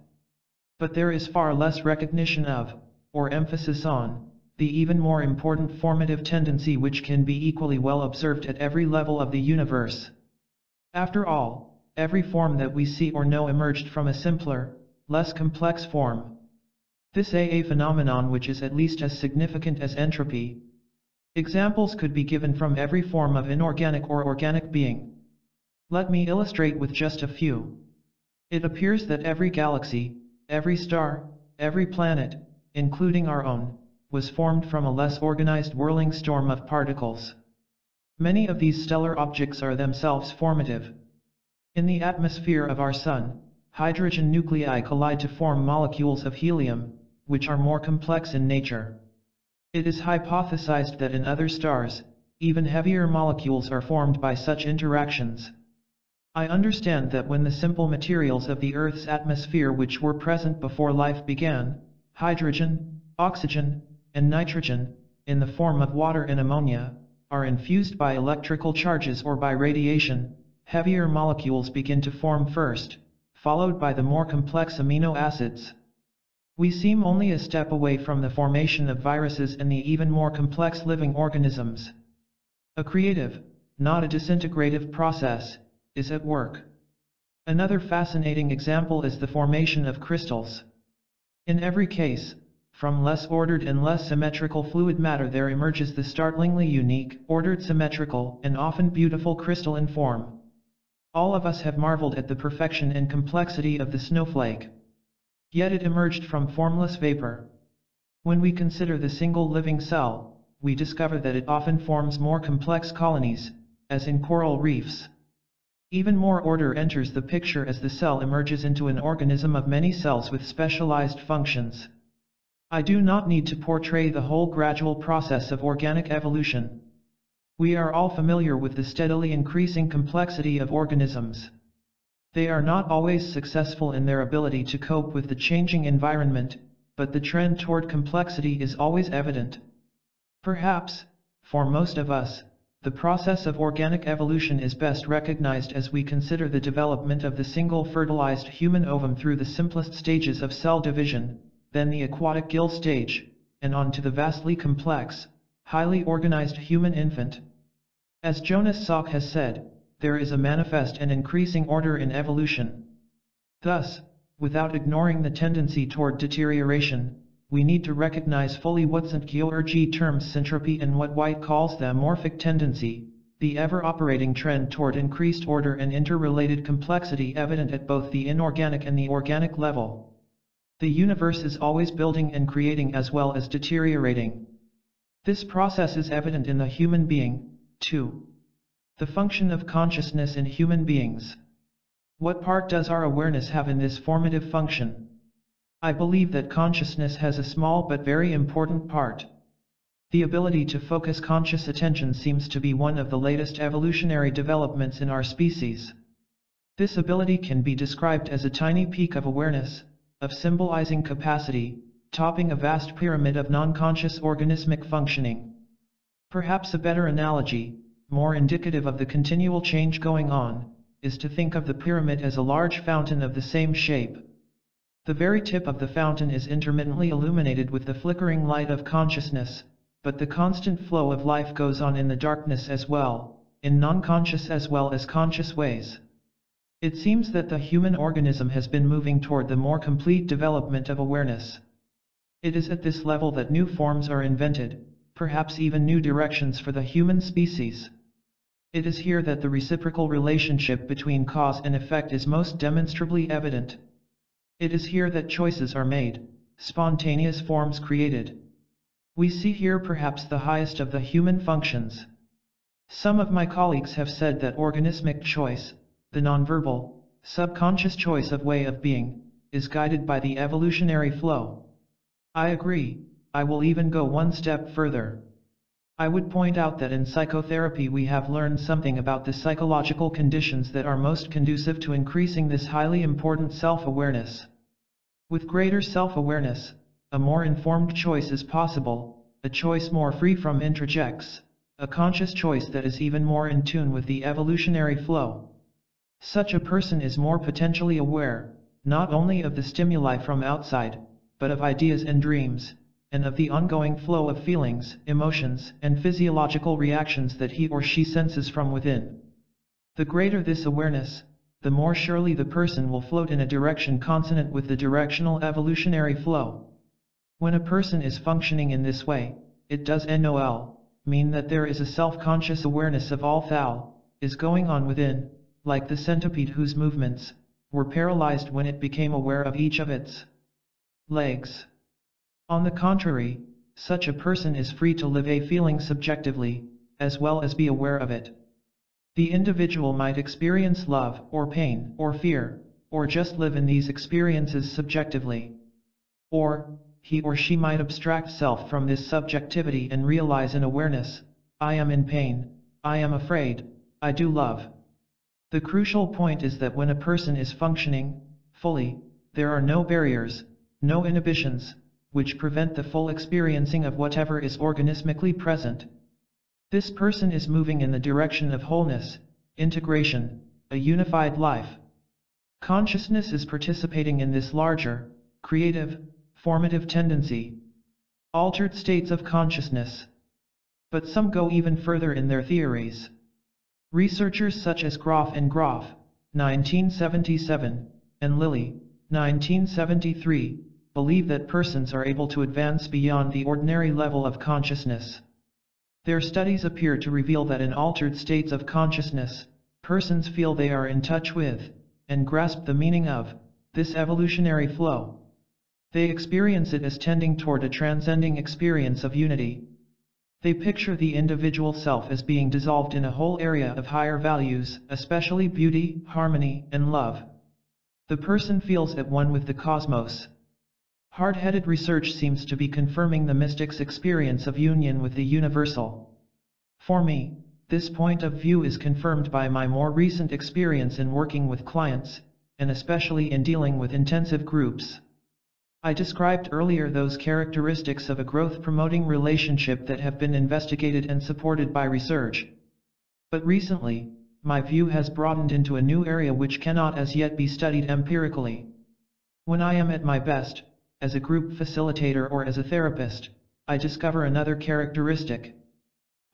S1: But there is far less recognition of, or emphasis on, the even more important formative tendency which can be equally well observed at every level of the universe. After all, every form that we see or know emerged from a simpler, less complex form. This a phenomenon which is at least as significant as entropy. Examples could be given from every form of inorganic or organic being. Let me illustrate with just a few. It appears that every galaxy, every star, every planet, including our own, was formed from a less organized whirling storm of particles. Many of these stellar objects are themselves formative. In the atmosphere of our Sun, hydrogen nuclei collide to form molecules of helium, which are more complex in nature. It is hypothesized that in other stars, even heavier molecules are formed by such interactions. I understand that when the simple materials of the Earth's atmosphere which were present before life began, hydrogen, oxygen, and nitrogen, in the form of water and ammonia, are infused by electrical charges or by radiation, heavier molecules begin to form first, followed by the more complex amino acids. We seem only a step away from the formation of viruses and the even more complex living organisms. A creative, not a disintegrative process, is at work. Another fascinating example is the formation of crystals. In every case, from less ordered and less symmetrical fluid matter there emerges the startlingly unique, ordered, symmetrical, and often beautiful crystalline form. All of us have marveled at the perfection and complexity of the snowflake. Yet it emerged from formless vapor. When we consider the single living cell, we discover that it often forms more complex colonies, as in coral reefs. Even more order enters the picture as the cell emerges into an organism of many cells with specialized functions. I do not need to portray the whole gradual process of organic evolution. We are all familiar with the steadily increasing complexity of organisms. They are not always successful in their ability to cope with the changing environment, but the trend toward complexity is always evident. Perhaps, for most of us, the process of organic evolution is best recognized as we consider the development of the single fertilized human ovum through the simplest stages of cell division, then the aquatic gill stage, and on to the vastly complex, highly organized human infant. As Jonas Salk has said, there is a manifest and increasing order in evolution. Thus, without ignoring the tendency toward deterioration, we need to recognize fully what St. Georgi terms syntropy and what White calls the amorphic tendency, the ever-operating trend toward increased order and interrelated complexity evident at both the inorganic and the organic level. The universe is always building and creating as well as deteriorating. This process is evident in the human being, too. The function of consciousness in human beings. What part does our awareness have in this formative function? I believe that consciousness has a small but very important part. The ability to focus conscious attention seems to be one of the latest evolutionary developments in our species. This ability can be described as a tiny peak of awareness, of symbolizing capacity, topping a vast pyramid of non-conscious organismic functioning. Perhaps a better analogy, more indicative of the continual change going on, is to think of the pyramid as a large fountain of the same shape. The very tip of the fountain is intermittently illuminated with the flickering light of consciousness, but the constant flow of life goes on in the darkness as well, in non-conscious as well as conscious ways. It seems that the human organism has been moving toward the more complete development of awareness. It is at this level that new forms are invented, perhaps even new directions for the human species. It is here that the reciprocal relationship between cause and effect is most demonstrably evident. It is here that choices are made, spontaneous forms created. We see here perhaps the highest of the human functions. Some of my colleagues have said that organismic choice, the nonverbal, subconscious choice of way of being, is guided by the evolutionary flow. I agree. I will even go one step further. I would point out that in psychotherapy we have learned something about the psychological conditions that are most conducive to increasing this highly important self-awareness. With greater self-awareness, a more informed choice is possible, a choice more free from introjects, a conscious choice that is even more in tune with the evolutionary flow. Such a person is more potentially aware, not only of the stimuli from outside, but of ideas and dreams, and of the ongoing flow of feelings, emotions, and physiological reactions that he or she senses from within. The greater this awareness, the more surely the person will float in a direction consonant with the directional evolutionary flow. When a person is functioning in this way, it does mean that there is a self-conscious awareness of all that is going on within, like the centipede whose movements were paralyzed when it became aware of each of its legs. On the contrary, such a person is free to live a feeling subjectively, as well as be aware of it. The individual might experience love, or pain, or fear, or just live in these experiences subjectively. Or, he or she might abstract self from this subjectivity and realize in awareness, I am in pain, I am afraid, I do love. The crucial point is that when a person is functioning fully, there are no barriers, no inhibitions, which prevent the full experiencing of whatever is organismically present. This person is moving in the direction of wholeness, integration, a unified life. Consciousness is participating in this larger, creative, formative tendency. Altered states of consciousness. But some go even further in their theories. Researchers such as Groff and Groff, 1977, and Lilly, 1973, believe that persons are able to advance beyond the ordinary level of consciousness. Their studies appear to reveal that in altered states of consciousness, persons feel they are in touch with, and grasp the meaning of, this evolutionary flow. They experience it as tending toward a transcending experience of unity. They picture the individual self as being dissolved in a whole area of higher values, especially beauty, harmony, and love. The person feels at one with the cosmos. Hard-headed research seems to be confirming the mystic's experience of union with the universal. For me, this point of view is confirmed by my more recent experience in working with clients, and especially in dealing with intensive groups. I described earlier those characteristics of a growth-promoting relationship that have been investigated and supported by research. But recently, my view has broadened into a new area which cannot as yet be studied empirically. When I am at my best, as a group facilitator or as a therapist, I discover another characteristic.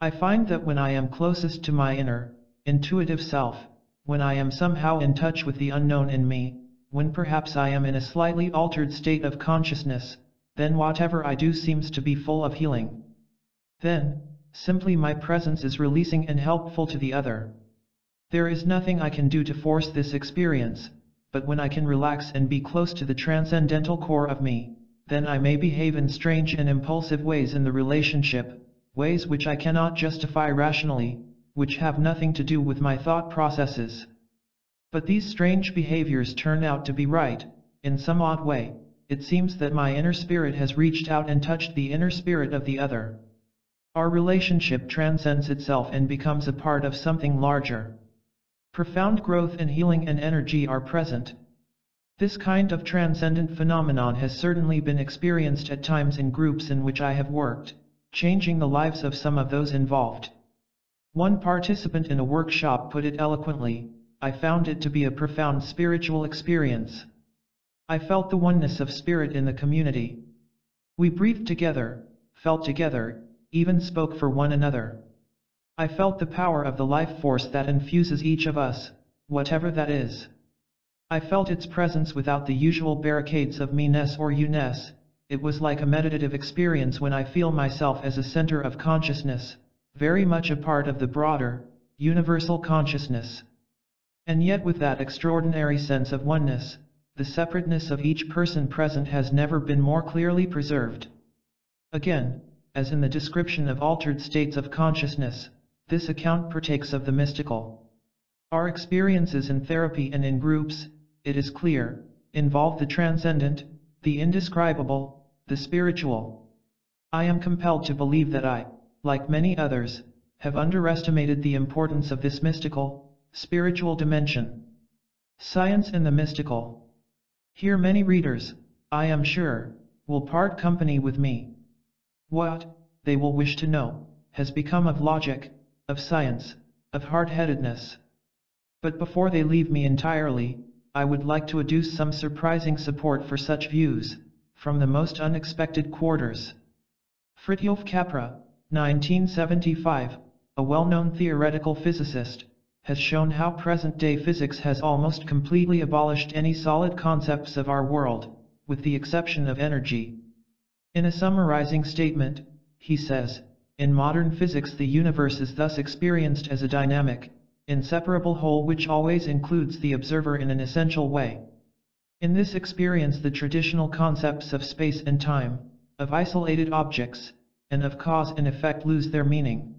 S1: I find that when I am closest to my inner, intuitive self, when I am somehow in touch with the unknown in me, when perhaps I am in a slightly altered state of consciousness, then whatever I do seems to be full of healing. Then, simply my presence is releasing and helpful to the other. There is nothing I can do to force this experience, but when I can relax and be close to the transcendental core of me, then I may behave in strange and impulsive ways in the relationship, ways which I cannot justify rationally, which have nothing to do with my thought processes. But these strange behaviors turn out to be right. In some odd way, it seems that my inner spirit has reached out and touched the inner spirit of the other. Our relationship transcends itself and becomes a part of something larger. Profound growth and healing and energy are present. This kind of transcendent phenomenon has certainly been experienced at times in groups in which I have worked, changing the lives of some of those involved. One participant in a workshop put it eloquently, "I found it to be a profound spiritual experience. I felt the oneness of spirit in the community. We breathed together, felt together, even spoke for one another. I felt the power of the life force that infuses each of us, whatever that is. I felt its presence without the usual barricades of me-ness or you-ness. It was like a meditative experience when I feel myself as a center of consciousness, very much a part of the broader, universal consciousness. And yet with that extraordinary sense of oneness, the separateness of each person present has never been more clearly preserved." Again, as in the description of altered states of consciousness, this account partakes of the mystical. Our experiences in therapy and in groups, it is clear, involve the transcendent, the indescribable, the spiritual. I am compelled to believe that I, like many others, have underestimated the importance of this mystical, spiritual dimension. Science and the mystical. Here many readers, I am sure, will part company with me. What, they will wish to know, has become of logic, of science, of hard-headedness. But before they leave me entirely, I would like to adduce some surprising support for such views, from the most unexpected quarters. Fritjof Capra, 1975, a well-known theoretical physicist, has shown how present-day physics has almost completely abolished any solid concepts of our world, with the exception of energy. In a summarizing statement, he says, "In modern physics the universe is thus experienced as a dynamic, inseparable whole which always includes the observer in an essential way. In this experience the traditional concepts of space and time, of isolated objects, and of cause and effect lose their meaning.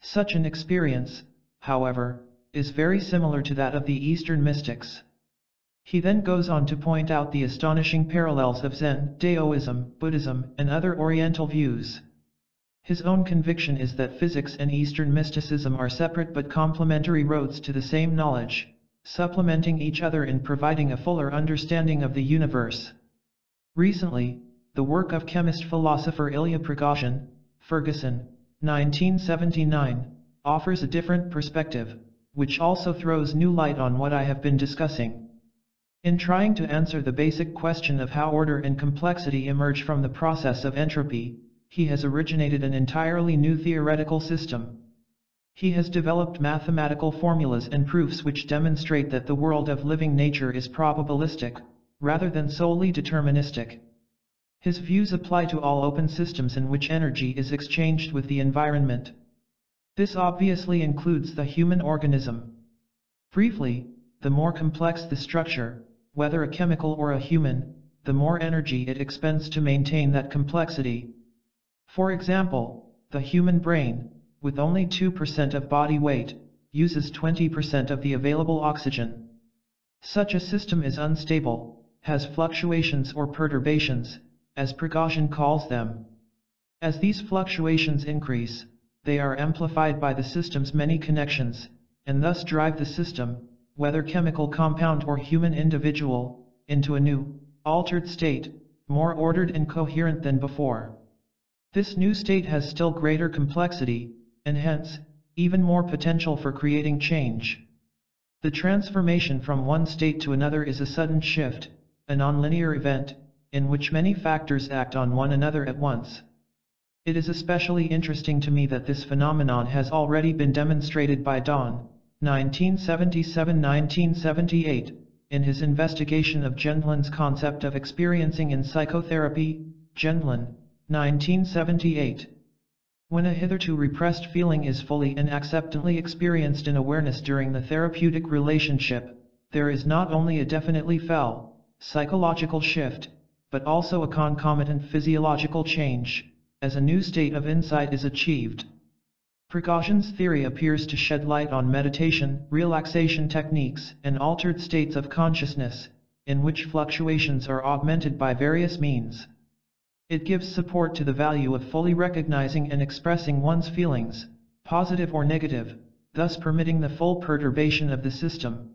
S1: Such an experience, however, is very similar to that of the Eastern mystics." He then goes on to point out the astonishing parallels of Zen, Daoism, Buddhism, and other Oriental views. His own conviction is that physics and Eastern mysticism are separate but complementary roads to the same knowledge, supplementing each other in providing a fuller understanding of the universe. Recently, the work of chemist-philosopher Ilya Prigogine, Ferguson, 1979, offers a different perspective, which also throws new light on what I have been discussing. In trying to answer the basic question of how order and complexity emerge from the process of entropy, he has originated an entirely new theoretical system. He has developed mathematical formulas and proofs which demonstrate that the world of living nature is probabilistic, rather than solely deterministic. His views apply to all open systems in which energy is exchanged with the environment. This obviously includes the human organism. Briefly, the more complex the structure, whether a chemical or a human, the more energy it expends to maintain that complexity. For example, the human brain, with only 2% of body weight, uses 20% of the available oxygen. Such a system is unstable, has fluctuations or perturbations, as Prigogine calls them. As these fluctuations increase, they are amplified by the system's many connections, and thus drive the system, whether chemical compound or human individual, into a new, altered state, more ordered and coherent than before. This new state has still greater complexity, and hence, even more potential for creating change. The transformation from one state to another is a sudden shift, a nonlinear event, in which many factors act on one another at once. It is especially interesting to me that this phenomenon has already been demonstrated by Don, 1977-1978, in his investigation of Gendlin's concept of experiencing in psychotherapy, Gendlin, 1978. When a hitherto repressed feeling is fully and acceptantly experienced in awareness during the therapeutic relationship, there is not only a definitely felt, psychological shift, but also a concomitant physiological change, as a new state of insight is achieved. Prigogine's theory appears to shed light on meditation, relaxation techniques, and altered states of consciousness, in which fluctuations are augmented by various means. It gives support to the value of fully recognizing and expressing one's feelings, positive or negative, thus permitting the full perturbation of the system.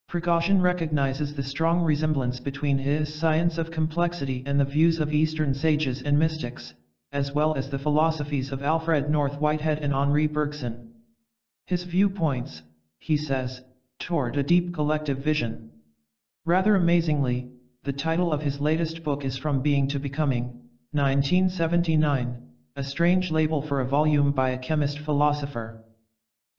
S1: Prigogine recognizes the strong resemblance between his science of complexity and the views of Eastern sages and mystics, as well as the philosophies of Alfred North Whitehead and Henri Bergson. His viewpoints, he says, toward a deep collective vision. Rather amazingly, the title of his latest book is From Being to Becoming, 1979, a strange label for a volume by a chemist-philosopher.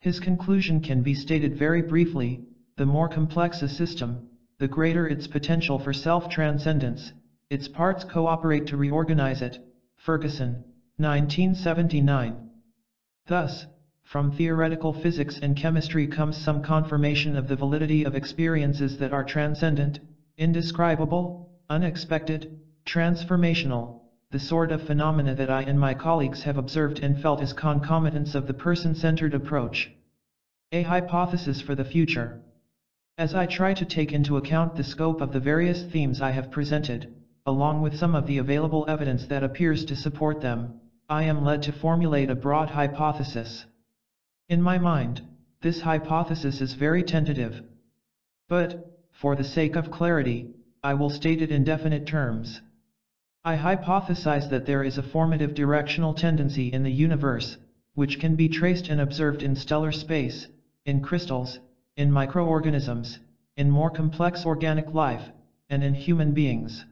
S1: His conclusion can be stated very briefly: the more complex a system, the greater its potential for self-transcendence, its parts cooperate to reorganize it. Ferguson, 1979. Thus, from theoretical physics and chemistry comes some confirmation of the validity of experiences that are transcendent, indescribable, unexpected, transformational, the sort of phenomena that I and my colleagues have observed and felt as concomitants of the person-centered approach. A hypothesis for the future. As I try to take into account the scope of the various themes I have presented, along with some of the available evidence that appears to support them, I am led to formulate a broad hypothesis. In my mind, this hypothesis is very tentative. But, for the sake of clarity, I will state it in definite terms. I hypothesize that there is a formative directional tendency in the universe, which can be traced and observed in stellar space, in crystals, in microorganisms, in more complex organic life, and in human beings.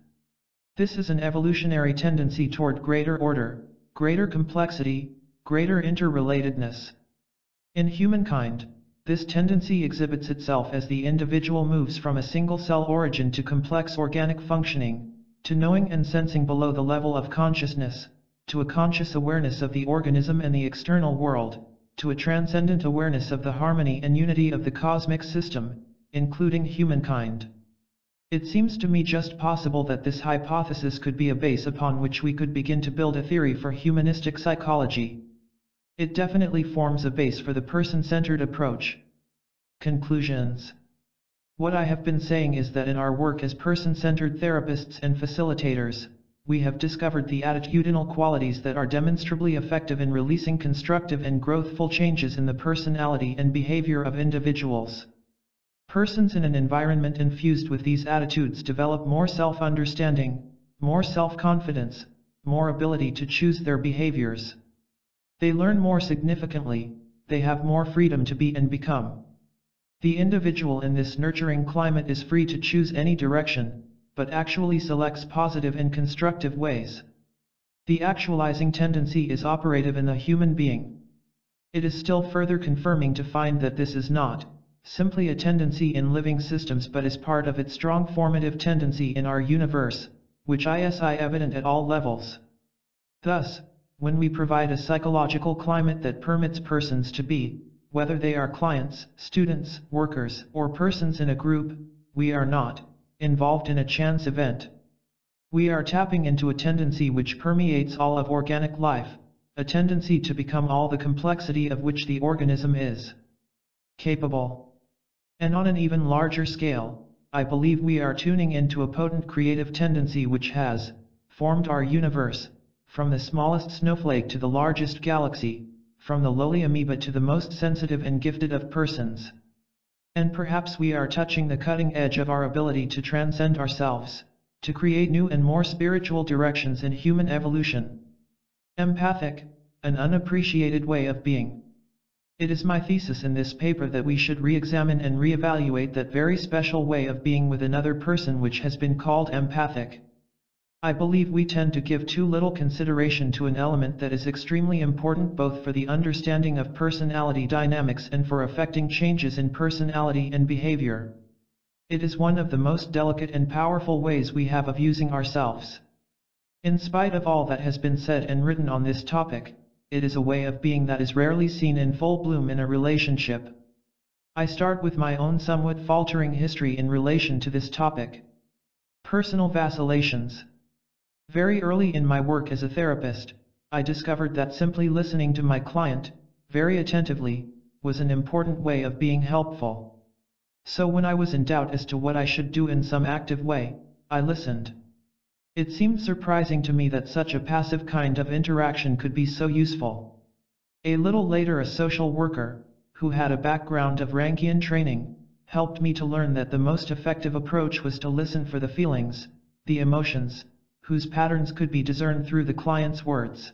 S1: This is an evolutionary tendency toward greater order, greater complexity, greater interrelatedness. In humankind, this tendency exhibits itself as the individual moves from a single-cell origin to complex organic functioning, to knowing and sensing below the level of consciousness, to a conscious awareness of the organism and the external world, to a transcendent awareness of the harmony and unity of the cosmic system, including humankind. It seems to me just possible that this hypothesis could be a base upon which we could begin to build a theory for humanistic psychology. It definitely forms a base for the person-centered approach. Conclusions. What I have been saying is that in our work as person-centered therapists and facilitators, we have discovered the attitudinal qualities that are demonstrably effective in releasing constructive and growthful changes in the personality and behavior of individuals. Persons in an environment infused with these attitudes develop more self-understanding, more self-confidence, more ability to choose their behaviors. They learn more significantly, they have more freedom to be and become. The individual in this nurturing climate is free to choose any direction, but actually selects positive and constructive ways. The actualizing tendency is operative in the human being. It is still further confirming to find that this is not simply a tendency in living systems but is part of its strong formative tendency in our universe, which is evident at all levels. Thus, when we provide a psychological climate that permits persons to be, whether they are clients, students, workers, or persons in a group, we are not involved in a chance event. We are tapping into a tendency which permeates all of organic life, a tendency to become all the complexity of which the organism is capable. And on an even larger scale, I believe we are tuning into a potent creative tendency which has formed our universe, from the smallest snowflake to the largest galaxy, from the lowly amoeba to the most sensitive and gifted of persons. And perhaps we are touching the cutting edge of our ability to transcend ourselves, to create new and more spiritual directions in human evolution. Empathic, an unappreciated way of being. It is my thesis in this paper that we should re-examine and re-evaluate that very special way of being with another person which has been called empathic. I believe we tend to give too little consideration to an element that is extremely important both for the understanding of personality dynamics and for affecting changes in personality and behavior. It is one of the most delicate and powerful ways we have of using ourselves. In spite of all that has been said and written on this topic, it is a way of being that is rarely seen in full bloom in a relationship. I start with my own somewhat faltering history in relation to this topic. Personal vacillations. Very early in my work as a therapist, I discovered that simply listening to my client, very attentively, was an important way of being helpful. So when I was in doubt as to what I should do in some active way, I listened. It seemed surprising to me that such a passive kind of interaction could be so useful. A little later a social worker, who had a background of Rankian training, helped me to learn that the most effective approach was to listen for the feelings, the emotions, whose patterns could be discerned through the client's words.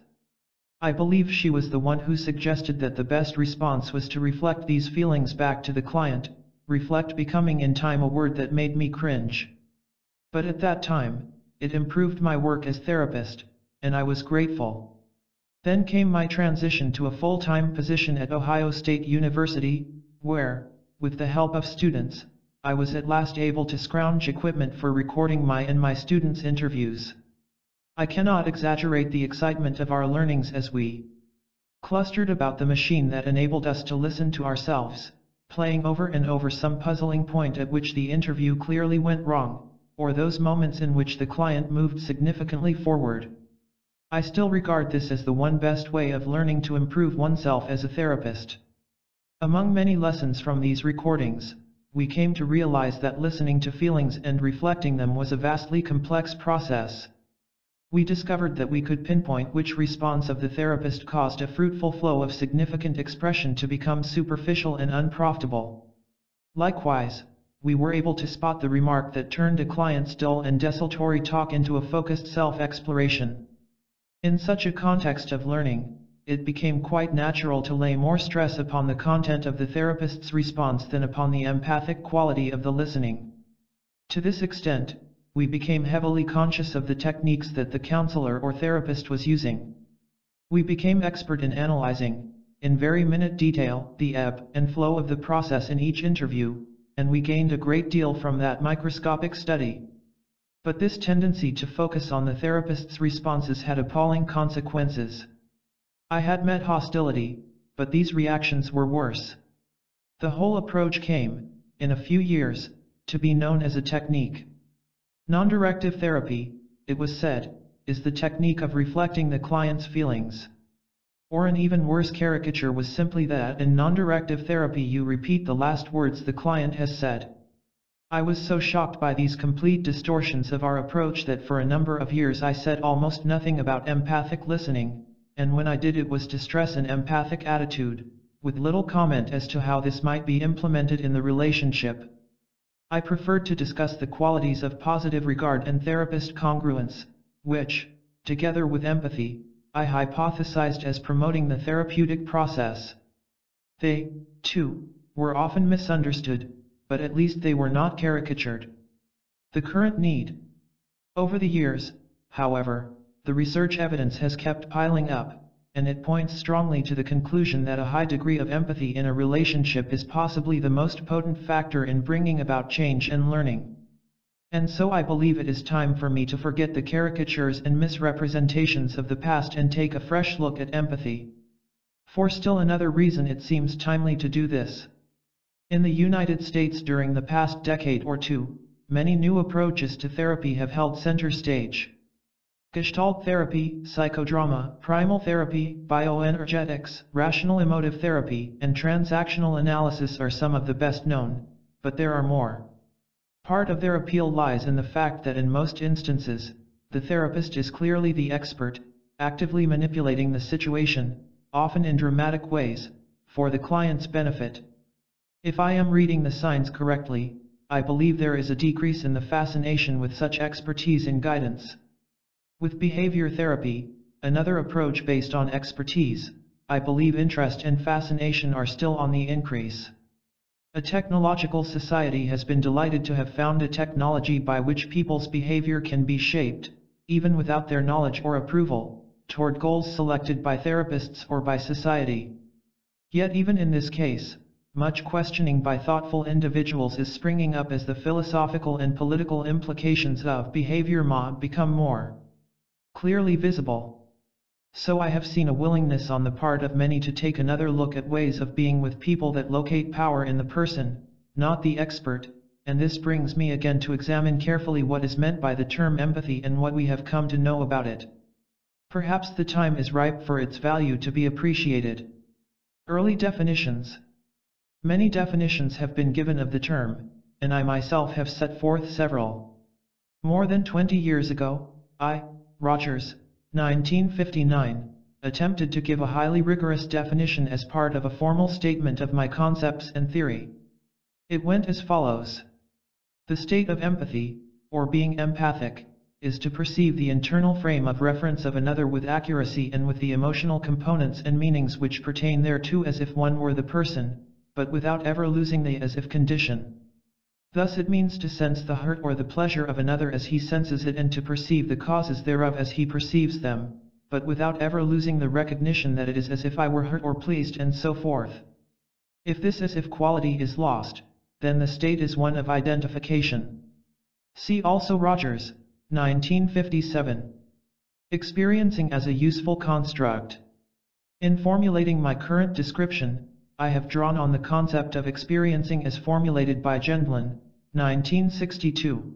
S1: I believe she was the one who suggested that the best response was to reflect these feelings back to the client, reflect becoming in time a word that made me cringe. But at that time, it improved my work as therapist, and I was grateful. Then came my transition to a full-time position at Ohio State University, where, with the help of students, I was at last able to scrounge equipment for recording my and my students' interviews. I cannot exaggerate the excitement of our learnings as we clustered about the machine that enabled us to listen to ourselves, playing over and over some puzzling point at which the interview clearly went wrong, or those moments in which the client moved significantly forward. I still regard this as the one best way of learning to improve oneself as a therapist. Among many lessons from these recordings, we came to realize that listening to feelings and reflecting them was a vastly complex process. We discovered that we could pinpoint which response of the therapist caused a fruitful flow of significant expression to become superficial and unprofitable. Likewise, we were able to spot the remark that turned a client's dull and desultory talk into a focused self-exploration. In such a context of learning, it became quite natural to lay more stress upon the content of the therapist's response than upon the empathic quality of the listening. To this extent, we became heavily conscious of the techniques that the counselor or therapist was using. We became expert in analyzing, in very minute detail, the ebb and flow of the process in each interview, and we gained a great deal from that microscopic study. But this tendency to focus on the therapist's responses had appalling consequences. I had met hostility, but these reactions were worse. The whole approach came, in a few years, to be known as a technique. Non-directive therapy, it was said, is the technique of reflecting the client's feelings. Or an even worse caricature was simply that in non-directive therapy you repeat the last words the client has said. I was so shocked by these complete distortions of our approach that for a number of years I said almost nothing about empathic listening, and when I did it was to stress an empathic attitude, with little comment as to how this might be implemented in the relationship. I preferred to discuss the qualities of positive regard and therapist congruence, which, together with empathy, I hypothesized as promoting the therapeutic process. They, too, were often misunderstood, but at least they were not caricatured. The current need. Over the years, however, the research evidence has kept piling up, and it points strongly to the conclusion that a high degree of empathy in a relationship is possibly the most potent factor in bringing about change and learning. And so I believe it is time for me to forget the caricatures and misrepresentations of the past and take a fresh look at empathy. For still another reason it seems timely to do this. In the United States during the past decade or two, many new approaches to therapy have held center stage. Gestalt therapy, psychodrama, primal therapy, bioenergetics, rational emotive therapy, and transactional analysis are some of the best known, but there are more. Part of their appeal lies in the fact that in most instances, the therapist is clearly the expert, actively manipulating the situation, often in dramatic ways, for the client's benefit. If I am reading the signs correctly, I believe there is a decrease in the fascination with such expertise in guidance. With behavior therapy, another approach based on expertise, I believe interest and fascination are still on the increase. A technological society has been delighted to have found a technology by which people's behavior can be shaped, even without their knowledge or approval, toward goals selected by therapists or by society. Yet even in this case, much questioning by thoughtful individuals is springing up as the philosophical and political implications of behavior become more clearly visible. So I have seen a willingness on the part of many to take another look at ways of being with people that locate power in the person, not the expert, and this brings me again to examine carefully what is meant by the term empathy and what we have come to know about it. Perhaps the time is ripe for its value to be appreciated. Early definitions. Many definitions have been given of the term, and I myself have set forth several. More than 20 years ago, Rogers, 1959, attempted to give a highly rigorous definition as part of a formal statement of my concepts and theory. It went as follows. The state of empathy, or being empathic, is to perceive the internal frame of reference of another with accuracy and with the emotional components and meanings which pertain thereto as if one were the person, but without ever losing the as if condition. Thus it means to sense the hurt or the pleasure of another as he senses it and to perceive the causes thereof as he perceives them, but without ever losing the recognition that it is as if I were hurt or pleased and so forth. If this as if quality is lost, then the state is one of identification. See also Rogers, 1957. Experiencing as a useful construct. In formulating my current description, I have drawn on the concept of experiencing as formulated by Gendlin, 1962.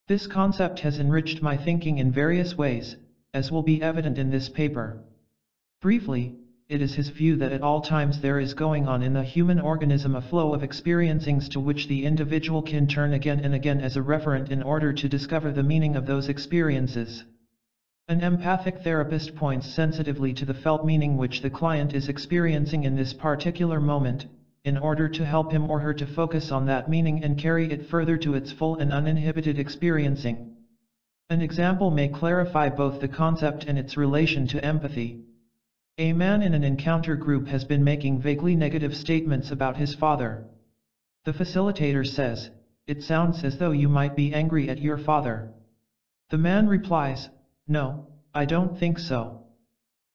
S1: This concept has enriched my thinking in various ways, as will be evident in this paper. Briefly, it is his view that at all times there is going on in the human organism a flow of experiencings to which the individual can turn again and again as a referent in order to discover the meaning of those experiences. An empathic therapist points sensitively to the felt meaning which the client is experiencing in this particular moment, in order to help him or her to focus on that meaning and carry it further to its full and uninhibited experiencing. An example may clarify both the concept and its relation to empathy. A man in an encounter group has been making vaguely negative statements about his father. The facilitator says, "It sounds as though you might be angry at your father." The man replies, "No, I don't think so."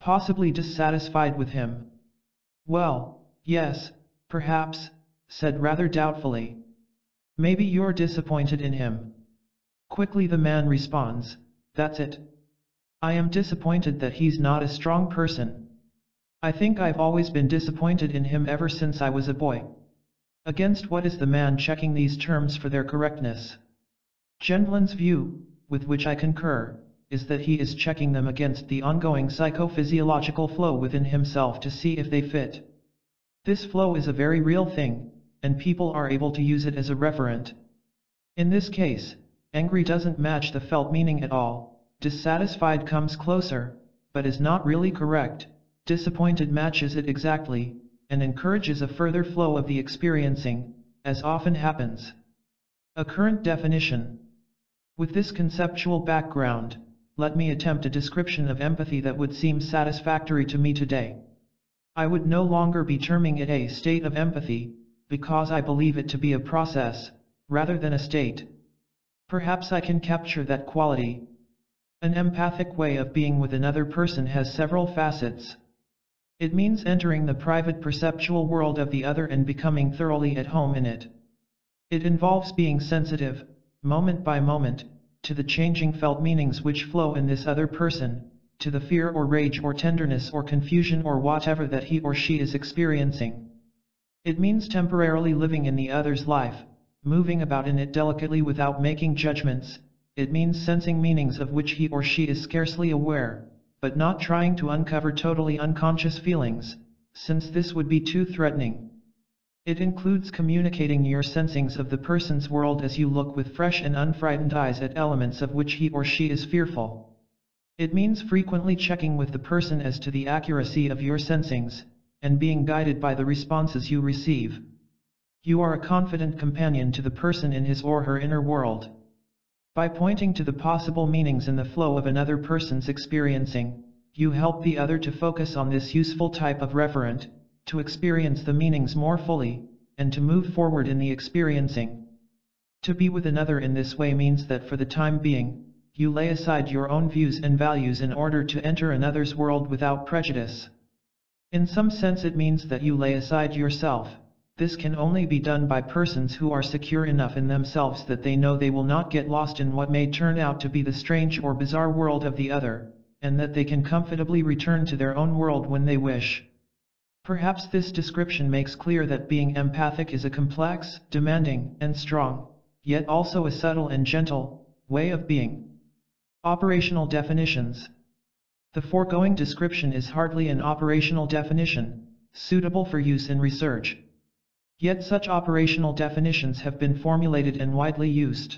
S1: Possibly dissatisfied with him. "Well, yes, perhaps," said rather doubtfully. "Maybe you're disappointed in him." Quickly the man responds, "That's it. I am disappointed that he's not a strong person. I think I've always been disappointed in him ever since I was a boy." Against what is the man checking these terms for their correctness? Gendlin's view, with which I concur, is that he is checking them against the ongoing psychophysiological flow within himself to see if they fit. This flow is a very real thing, and people are able to use it as a referent. In this case, angry doesn't match the felt meaning at all, dissatisfied comes closer, but is not really correct, disappointed matches it exactly, and encourages a further flow of the experiencing, as often happens. A current definition. With this conceptual background, let me attempt a description of empathy that would seem satisfactory to me today. I would no longer be terming it a state of empathy, because I believe it to be a process, rather than a state. Perhaps I can capture that quality. An empathic way of being with another person has several facets. It means entering the private perceptual world of the other and becoming thoroughly at home in it. It involves being sensitive, moment by moment, to the changing felt meanings which flow in this other person, to the fear or rage or tenderness or confusion or whatever that he or she is experiencing. It means temporarily living in the other's life, moving about in it delicately without making judgments. It means sensing meanings of which he or she is scarcely aware, but not trying to uncover totally unconscious feelings, since this would be too threatening. It includes communicating your sensings of the person's world as you look with fresh and unfrightened eyes at elements of which he or she is fearful. It means frequently checking with the person as to the accuracy of your sensings, and being guided by the responses you receive. You are a confident companion to the person in his or her inner world. By pointing to the possible meanings in the flow of another person's experiencing, you help the other to focus on this useful type of referent, to experience the meanings more fully, and to move forward in the experiencing. To be with another in this way means that for the time being, you lay aside your own views and values in order to enter another's world without prejudice. In some sense it means that you lay aside yourself. This can only be done by persons who are secure enough in themselves that they know they will not get lost in what may turn out to be the strange or bizarre world of the other, and that they can comfortably return to their own world when they wish. Perhaps this description makes clear that being empathic is a complex, demanding, and strong, yet also a subtle and gentle, way of being. Operational definitions. The foregoing description is hardly an operational definition, suitable for use in research. Yet such operational definitions have been formulated and widely used.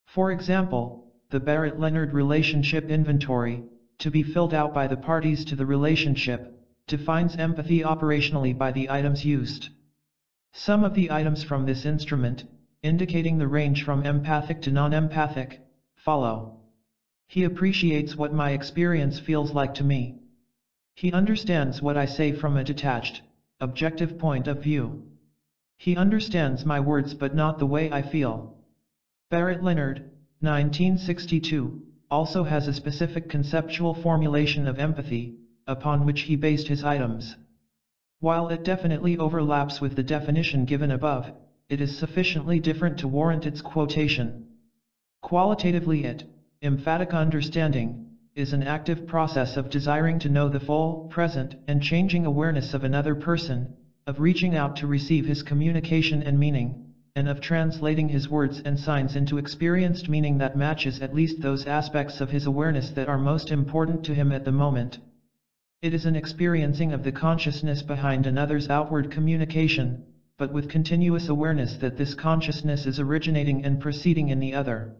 S1: For example, the Barrett-Leonard Relationship Inventory, to be filled out by the parties to the relationship, defines empathy operationally by the items used. Some of the items from this instrument, indicating the range from empathic to non-empathic, follow. He appreciates what my experience feels like to me. He understands what I say from a detached, objective point of view. He understands my words but not the way I feel. Barrett-Leonard, 1962, also has a specific conceptual formulation of empathy, upon which he based his items. While it definitely overlaps with the definition given above, it is sufficiently different to warrant its quotation. Qualitatively emphatic understanding, is an active process of desiring to know the full, present, and changing awareness of another person, of reaching out to receive his communication and meaning, and of translating his words and signs into experienced meaning that matches at least those aspects of his awareness that are most important to him at the moment. It is an experiencing of the consciousness behind another's outward communication, but with continuous awareness that this consciousness is originating and proceeding in the other.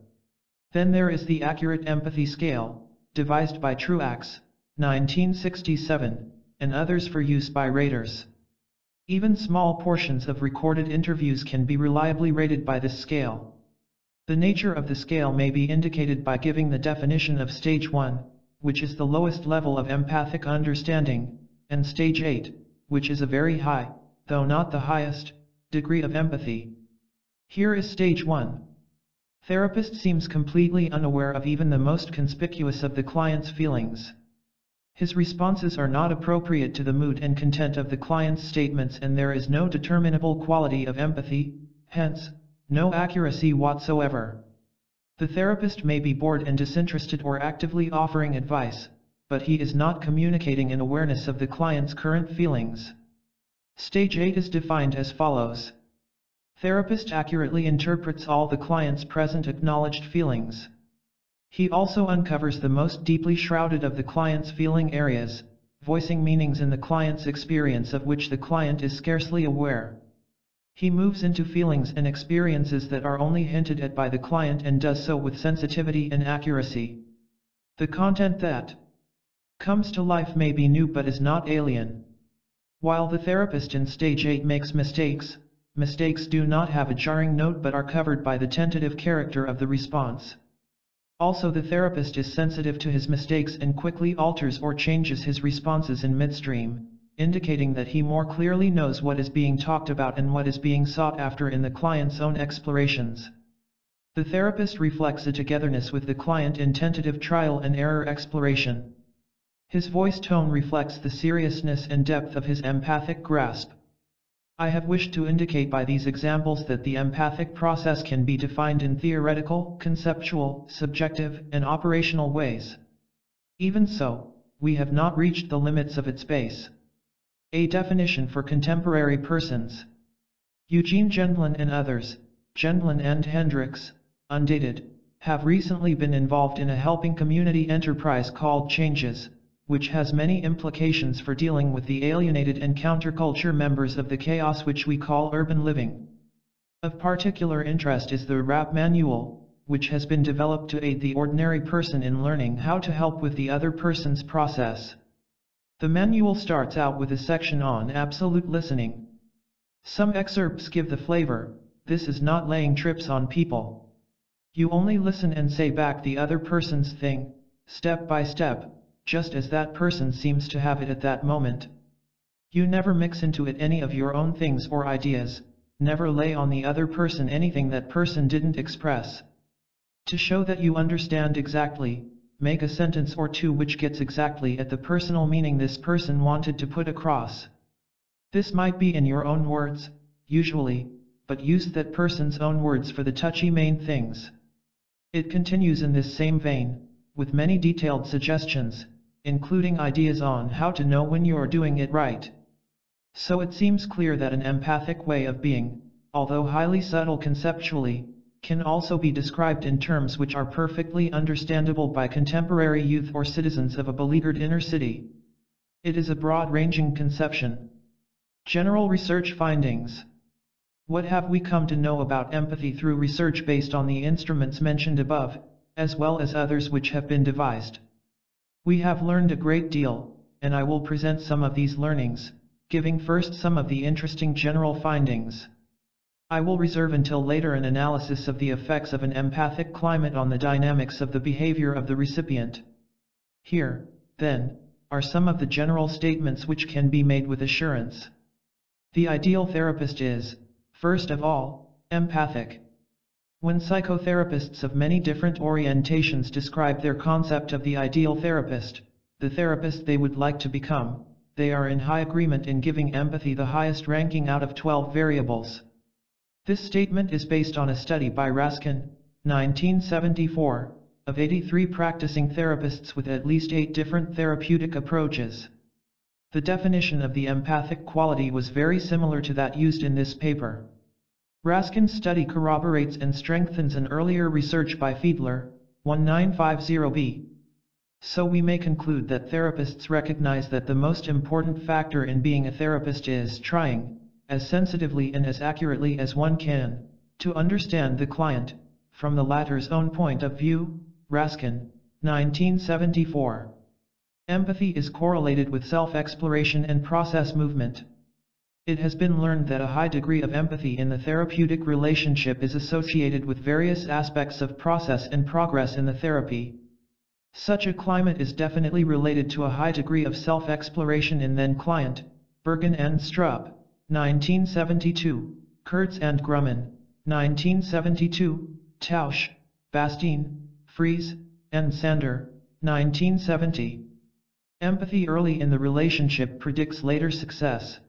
S1: Then there is the accurate empathy scale, devised by Truax, 1967, and others for use by raters. Even small portions of recorded interviews can be reliably rated by this scale. The nature of the scale may be indicated by giving the definition of Stage 1, which is the lowest level of empathic understanding, and Stage 8, which is a very high, though not the highest, degree of empathy. Here is Stage 1. Therapist seems completely unaware of even the most conspicuous of the client's feelings. His responses are not appropriate to the mood and content of the client's statements, and there is no determinable quality of empathy, hence, no accuracy whatsoever. The therapist may be bored and disinterested or actively offering advice, but he is not communicating an awareness of the client's current feelings. Stage 8 is defined as follows. Therapist accurately interprets all the client's present acknowledged feelings. He also uncovers the most deeply shrouded of the client's feeling areas, voicing meanings in the client's experience of which the client is scarcely aware. He moves into feelings and experiences that are only hinted at by the client and does so with sensitivity and accuracy. The content that comes to life may be new but is not alien. While the therapist in stage 8 makes mistakes, mistakes do not have a jarring note but are covered by the tentative character of the response. Also, the therapist is sensitive to his mistakes and quickly alters or changes his responses in midstream, indicating that he more clearly knows what is being talked about and what is being sought after in the client's own explorations. The therapist reflects a togetherness with the client in tentative trial and error exploration. His voice tone reflects the seriousness and depth of his empathic grasp. I have wished to indicate by these examples that the empathic process can be defined in theoretical, conceptual, subjective, and operational ways. Even so, we have not reached the limits of its base. A definition for contemporary persons. Eugene Gendlin and others, Gendlin and Hendricks, undated, have recently been involved in a helping community enterprise called Changes, which has many implications for dealing with the alienated and counterculture members of the chaos which we call urban living. Of particular interest is the RAP manual, which has been developed to aid the ordinary person in learning how to help with the other person's process. The manual starts out with a section on absolute listening. Some excerpts give the flavor: this is not laying trips on people. You only listen and say back the other person's thing, step by step, just as that person seems to have it at that moment. You never mix into it any of your own things or ideas, never lay on the other person anything that person didn't express. To show that you understand exactly, make a sentence or two which gets exactly at the personal meaning this person wanted to put across. This might be in your own words, usually, but use that person's own words for the touchy main things. It continues in this same vein, with many detailed suggestions, including ideas on how to know when you're doing it right. So it seems clear that an empathic way of being, although highly subtle conceptually, can also be described in terms which are perfectly understandable by contemporary youth or citizens of a beleaguered inner city. It is a broad-ranging conception. General research findings. What have we come to know about empathy through research based on the instruments mentioned above, as well as others which have been devised? We have learned a great deal, and I will present some of these learnings, giving first some of the interesting general findings. I will reserve until later an analysis of the effects of an empathic climate on the dynamics of the behavior of the recipient. Here, then, are some of the general statements which can be made with assurance. The ideal therapist is, first of all, empathic. When psychotherapists of many different orientations describe their concept of the ideal therapist, the therapist they would like to become, they are in high agreement in giving empathy the highest ranking out of 12 variables. This statement is based on a study by Raskin, 1974, of 83 practicing therapists with at least 8 different therapeutic approaches. The definition of the empathic quality was very similar to that used in this paper. Raskin's study corroborates and strengthens an earlier research by Fiedler, 1950b. So we may conclude that therapists recognize that the most important factor in being a therapist is trying, as sensitively and as accurately as one can, to understand the client, from the latter's own point of view. Raskin, 1974. Empathy is correlated with self-exploration and process movement. It has been learned that a high degree of empathy in the therapeutic relationship is associated with various aspects of process and progress in the therapy. Such a climate is definitely related to a high degree of self-exploration in then-client. Bergen and Strupp, 1972, Kurtz and Grumman, 1972, Tausch, Bastien, Fries, and Sander, 1970. Empathy early in the relationship predicts later success.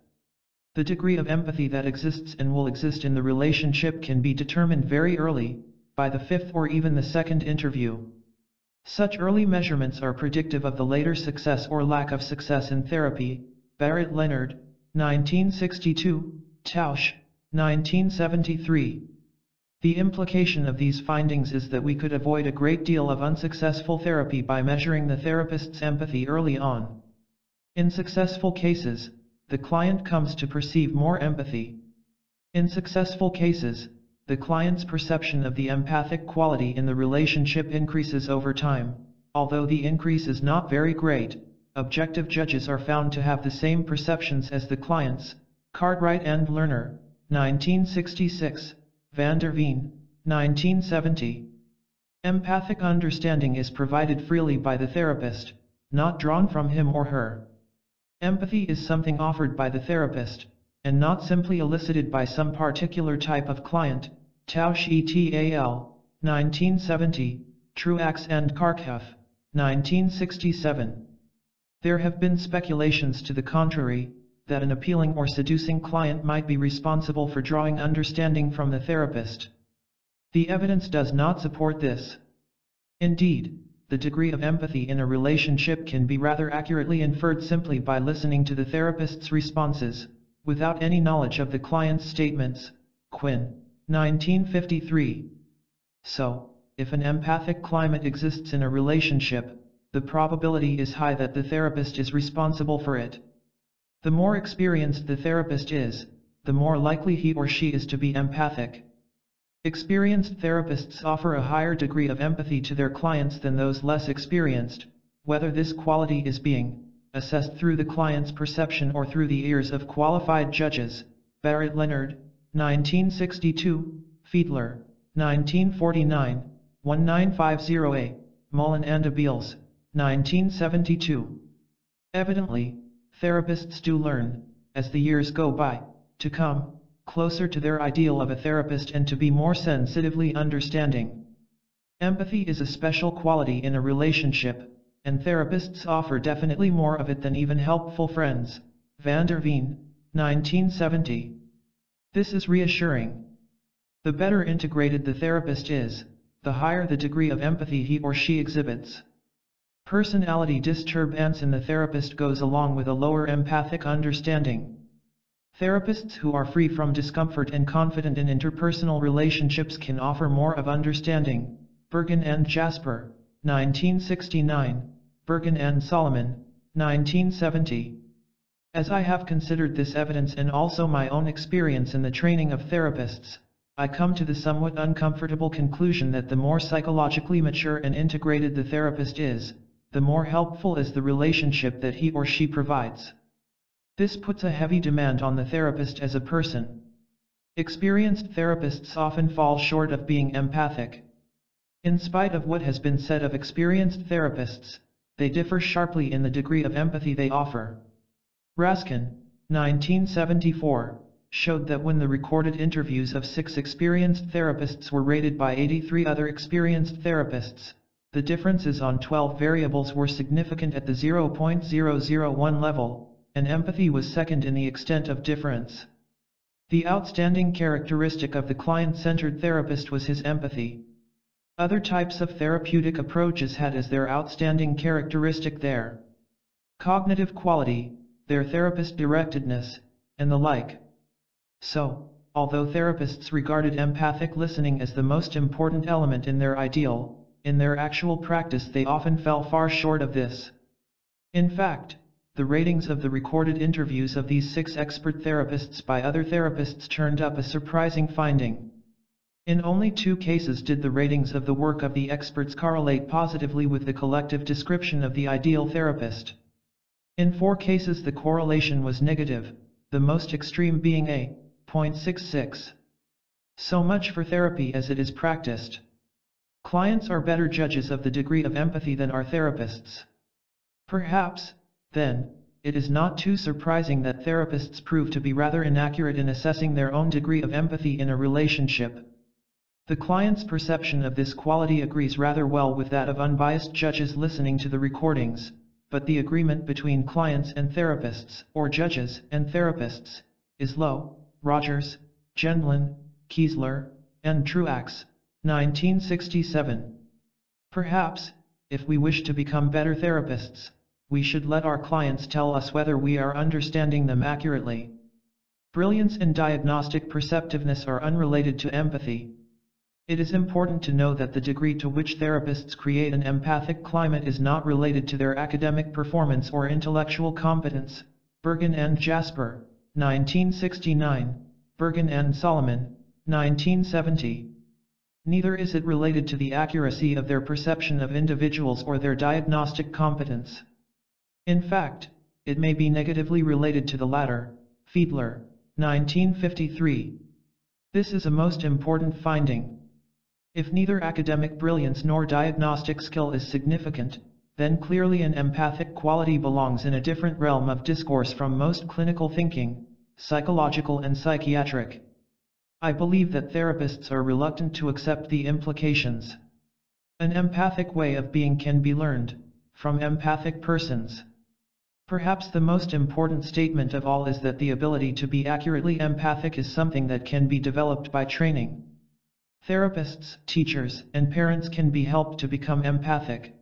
S1: The degree of empathy that exists and will exist in the relationship can be determined very early, by the 5th or even the 2nd interview. Such early measurements are predictive of the later success or lack of success in therapy. Barrett Leonard, 1962, Tausch, 1973. The implication of these findings is that we could avoid a great deal of unsuccessful therapy by measuring the therapist's empathy early on. In successful cases, the client comes to perceive more empathy. In successful cases, the client's perception of the empathic quality in the relationship increases over time. Although the increase is not very great, objective judges are found to have the same perceptions as the clients. Cartwright and Lerner, 1966, Van der Veen, 1970. Empathic understanding is provided freely by the therapist, not drawn from him or her. Empathy is something offered by the therapist, and not simply elicited by some particular type of client. Tausch et al., 1970, Truax and Kharkov, 1967. There have been speculations to the contrary, that an appealing or seducing client might be responsible for drawing understanding from the therapist. The evidence does not support this. Indeed, the degree of empathy in a relationship can be rather accurately inferred simply by listening to the therapist's responses, without any knowledge of the client's statements. Quinn, 1953. So, if an empathic climate exists in a relationship, the probability is high that the therapist is responsible for it. The more experienced the therapist is, the more likely he or she is to be empathic. Experienced therapists offer a higher degree of empathy to their clients than those less experienced, whether this quality is being assessed through the client's perception or through the ears of qualified judges. Barrett Leonard, 1962, Fiedler, 1949, 1950a, Mullen and Abeles, 1972. Evidently, therapists do learn, as the years go by, to come closer to their ideal of a therapist and to be more sensitively understanding. Empathy is a special quality in a relationship, and therapists offer definitely more of it than even helpful friends. Van der Veen, 1970. This is reassuring. The better integrated the therapist is, the higher the degree of empathy he or she exhibits. Personality disturbance in the therapist goes along with a lower empathic understanding. Therapists who are free from discomfort and confident in interpersonal relationships can offer more of understanding. Bergen and Jasper, 1969, Bergen and Solomon, 1970. As I have considered this evidence and also my own experience in the training of therapists, I come to the somewhat uncomfortable conclusion that the more psychologically mature and integrated the therapist is, the more helpful is the relationship that he or she provides. This puts a heavy demand on the therapist as a person. Experienced therapists often fall short of being empathic. In spite of what has been said of experienced therapists, they differ sharply in the degree of empathy they offer. Raskin, 1974, showed that when the recorded interviews of 6 experienced therapists were rated by 83 other experienced therapists, the differences on 12 variables were significant at the 0.001 level, and empathy was second in the extent of difference. The outstanding characteristic of the client-centered therapist was his empathy. Other types of therapeutic approaches had as their outstanding characteristic their cognitive quality, their therapist-directedness, and the like. So, although therapists regarded empathic listening as the most important element in their ideal, in their actual practice they often fell far short of this. In fact, the ratings of the recorded interviews of these 6 expert therapists by other therapists turned up a surprising finding. In only 2 cases did the ratings of the work of the experts correlate positively with the collective description of the ideal therapist. In 4 cases the correlation was negative, the most extreme being a 0.66. So much for therapy as it is practiced. Clients are better judges of the degree of empathy than are therapists. Perhaps, then, it is not too surprising that therapists prove to be rather inaccurate in assessing their own degree of empathy in a relationship. The client's perception of this quality agrees rather well with that of unbiased judges listening to the recordings, but the agreement between clients and therapists, or judges and therapists, is low. Rogers, Gendlin, Kiesler, and Truax, 1967. Perhaps, if we wish to become better therapists, we should let our clients tell us whether we are understanding them accurately. Brilliance and diagnostic perceptiveness are unrelated to empathy. It is important to know that the degree to which therapists create an empathic climate is not related to their academic performance or intellectual competence. Bergen and Jasper, 1969, Bergen and Solomon, 1970. Neither is it related to the accuracy of their perception of individuals or their diagnostic competence. In fact, it may be negatively related to the latter. Fiedler, 1953. This is a most important finding. If neither academic brilliance nor diagnostic skill is significant, then clearly an empathic quality belongs in a different realm of discourse from most clinical thinking, psychological and psychiatric. I believe that therapists are reluctant to accept the implications. An empathic way of being can be learned from empathic persons. Perhaps the most important statement of all is that the ability to be accurately empathic is something that can be developed by training. Therapists, teachers, and parents can be helped to become empathic.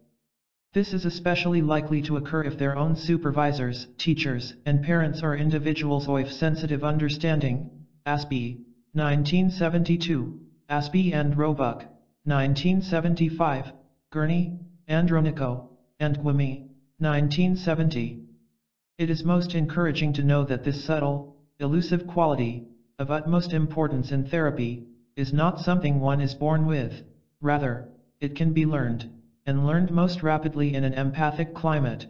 S1: This is especially likely to occur if their own supervisors, teachers, and parents are individuals with sensitive understanding. Aspie, 1972, Aspie and Roebuck, 1975, Gurney, Andronico, and Guimi, 1970. It is most encouraging to know that this subtle, elusive quality, of utmost importance in therapy, is not something one is born with. Rather, it can be learned, and learned most rapidly in an empathic climate.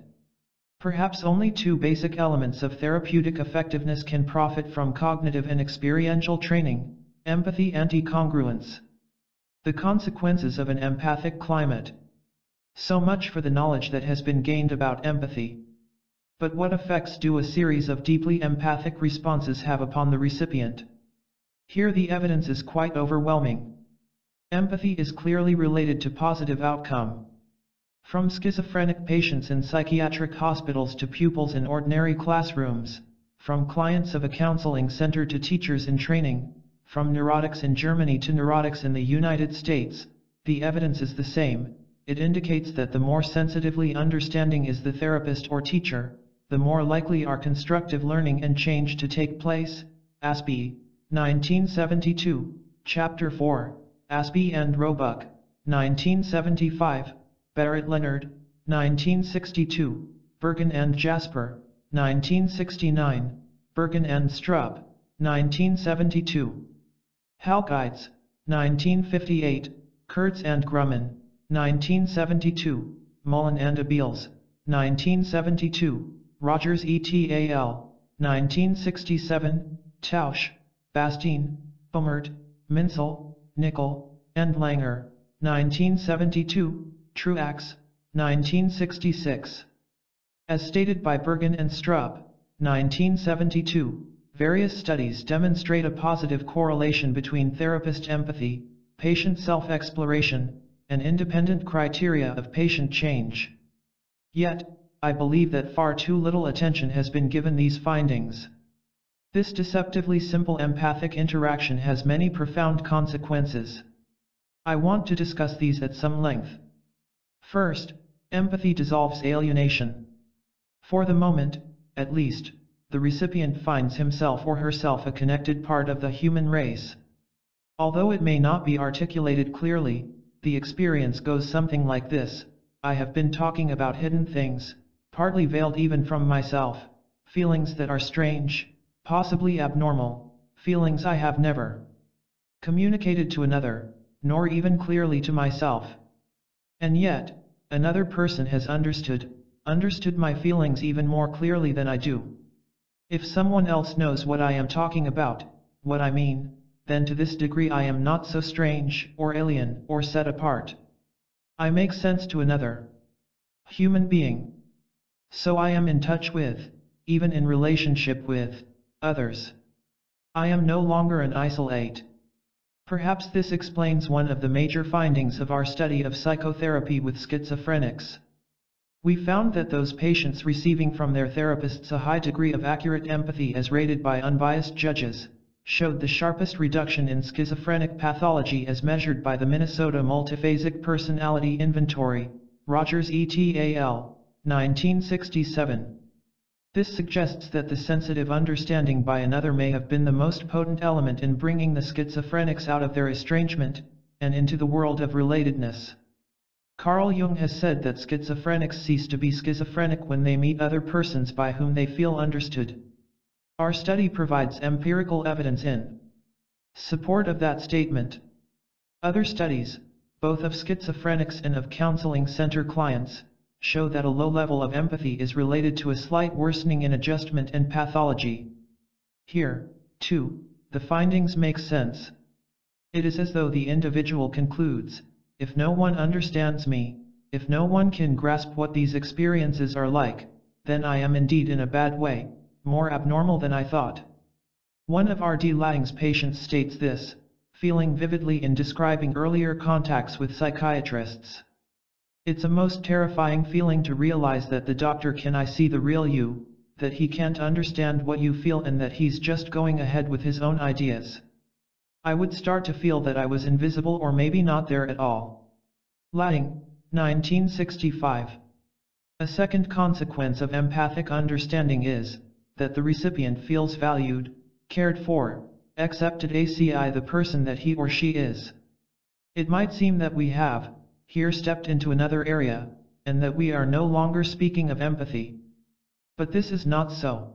S1: Perhaps only two basic elements of therapeutic effectiveness can profit from cognitive and experiential training: empathy and congruence. The consequences of an empathic climate. So much for the knowledge that has been gained about empathy. But what effects do a series of deeply empathic responses have upon the recipient? Here the evidence is quite overwhelming. Empathy is clearly related to positive outcome. From schizophrenic patients in psychiatric hospitals to pupils in ordinary classrooms, from clients of a counseling center to teachers in training, from neurotics in Germany to neurotics in the United States, the evidence is the same. It indicates that the more sensitively understanding is the therapist or teacher, the more likely are constructive learning and change to take place. Aspie, 1972, Chapter 4, Aspie and Roebuck, 1975, Barrett Leonard, 1962, Bergen and Jasper, 1969, Bergen and Strupp, 1972. Halkites, 1958, Kurtz and Grumman, 1972, Mullen and Abeles, 1972, Rogers et al., 1967, Tausch, Bastien, Baumert, Minsel, Nickel, and Langer, 1972, Truax, 1966. As stated by Bergen and Strupp, 1972, various studies demonstrate a positive correlation between therapist empathy, patient self-exploration, and independent criteria of patient change. Yet, I believe that far too little attention has been given these findings. This deceptively simple empathic interaction has many profound consequences. I want to discuss these at some length. First, empathy dissolves alienation. For the moment, at least, the recipient finds himself or herself a connected part of the human race. Although it may not be articulated clearly, the experience goes something like this: I have been talking about hidden things, partly veiled even from myself, feelings that are strange, possibly abnormal, feelings I have never communicated to another, nor even clearly to myself. And yet, another person has understood my feelings even more clearly than I do. If someone else knows what I am talking about, what I mean, then to this degree I am not so strange, or alien, or set apart. I make sense to another human being. So I am in touch with, even in relationship with, others. I am no longer an isolate. Perhaps this explains one of the major findings of our study of psychotherapy with schizophrenics. We found that those patients receiving from their therapists a high degree of accurate empathy as rated by unbiased judges, showed the sharpest reduction in schizophrenic pathology as measured by the Minnesota Multiphasic Personality Inventory, Rogers et al., 1967. This suggests that the sensitive understanding by another may have been the most potent element in bringing the schizophrenics out of their estrangement, and into the world of relatedness. Carl Jung has said that schizophrenics cease to be schizophrenic when they meet other persons by whom they feel understood. Our study provides empirical evidence in support of that statement. Other studies, both of schizophrenics and of counseling center clients, show that a low level of empathy is related to a slight worsening in adjustment and pathology. Here, too, the findings make sense. It is as though the individual concludes, if no one understands me, if no one can grasp what these experiences are like, then I am indeed in a bad way, more abnormal than I thought. One of R.D. Laing's patients states this, feeling vividly in describing earlier contacts with psychiatrists. It's a most terrifying feeling to realize that the doctor can I see the real you, that he can't understand what you feel and that he's just going ahead with his own ideas. I would start to feel that I was invisible or maybe not there at all. Laing, 1965. A second consequence of empathic understanding is that the recipient feels valued, cared for, accepted ACI the person that he or she is. It might seem that we have, here stepped into another area, and that we are no longer speaking of empathy. But this is not so.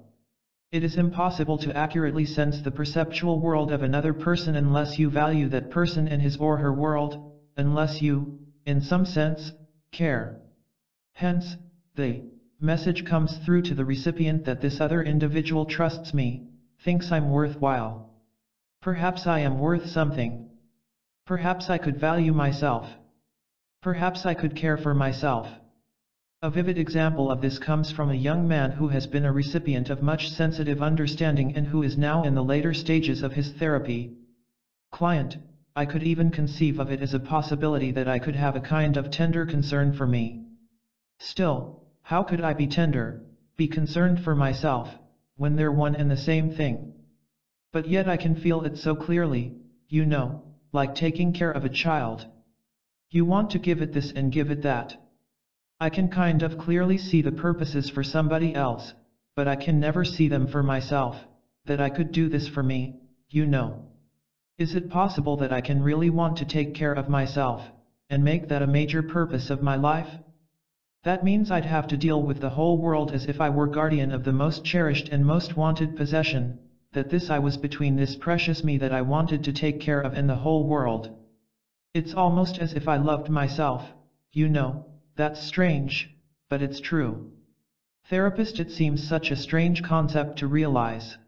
S1: It is impossible to accurately sense the perceptual world of another person unless you value that person in his or her world, unless you, in some sense, care. Hence, the message comes through to the recipient that this other individual trusts me, thinks I'm worthwhile. Perhaps I am worth something. Perhaps I could value myself. Perhaps I could care for myself. A vivid example of this comes from a young man who has been a recipient of much sensitive understanding and who is now in the later stages of his therapy. Client, I could even conceive of it as a possibility that I could have a kind of tender concern for me. Still, how could I be tender, be concerned for myself, when they're one and the same thing? But yet I can feel it so clearly, you know, like taking care of a child. You want to give it this and give it that. I can kind of clearly see the purposes for somebody else, but I can never see them for myself, that I could do this for me, you know. Is it possible that I can really want to take care of myself, and make that a major purpose of my life? That means I'd have to deal with the whole world as if I were guardian of the most cherished and most wanted possession, that this I was between this precious me that I wanted to take care of and the whole world. It's almost as if I loved myself, you know, that's strange, but it's true. Therapist, it seems such a strange concept to realize.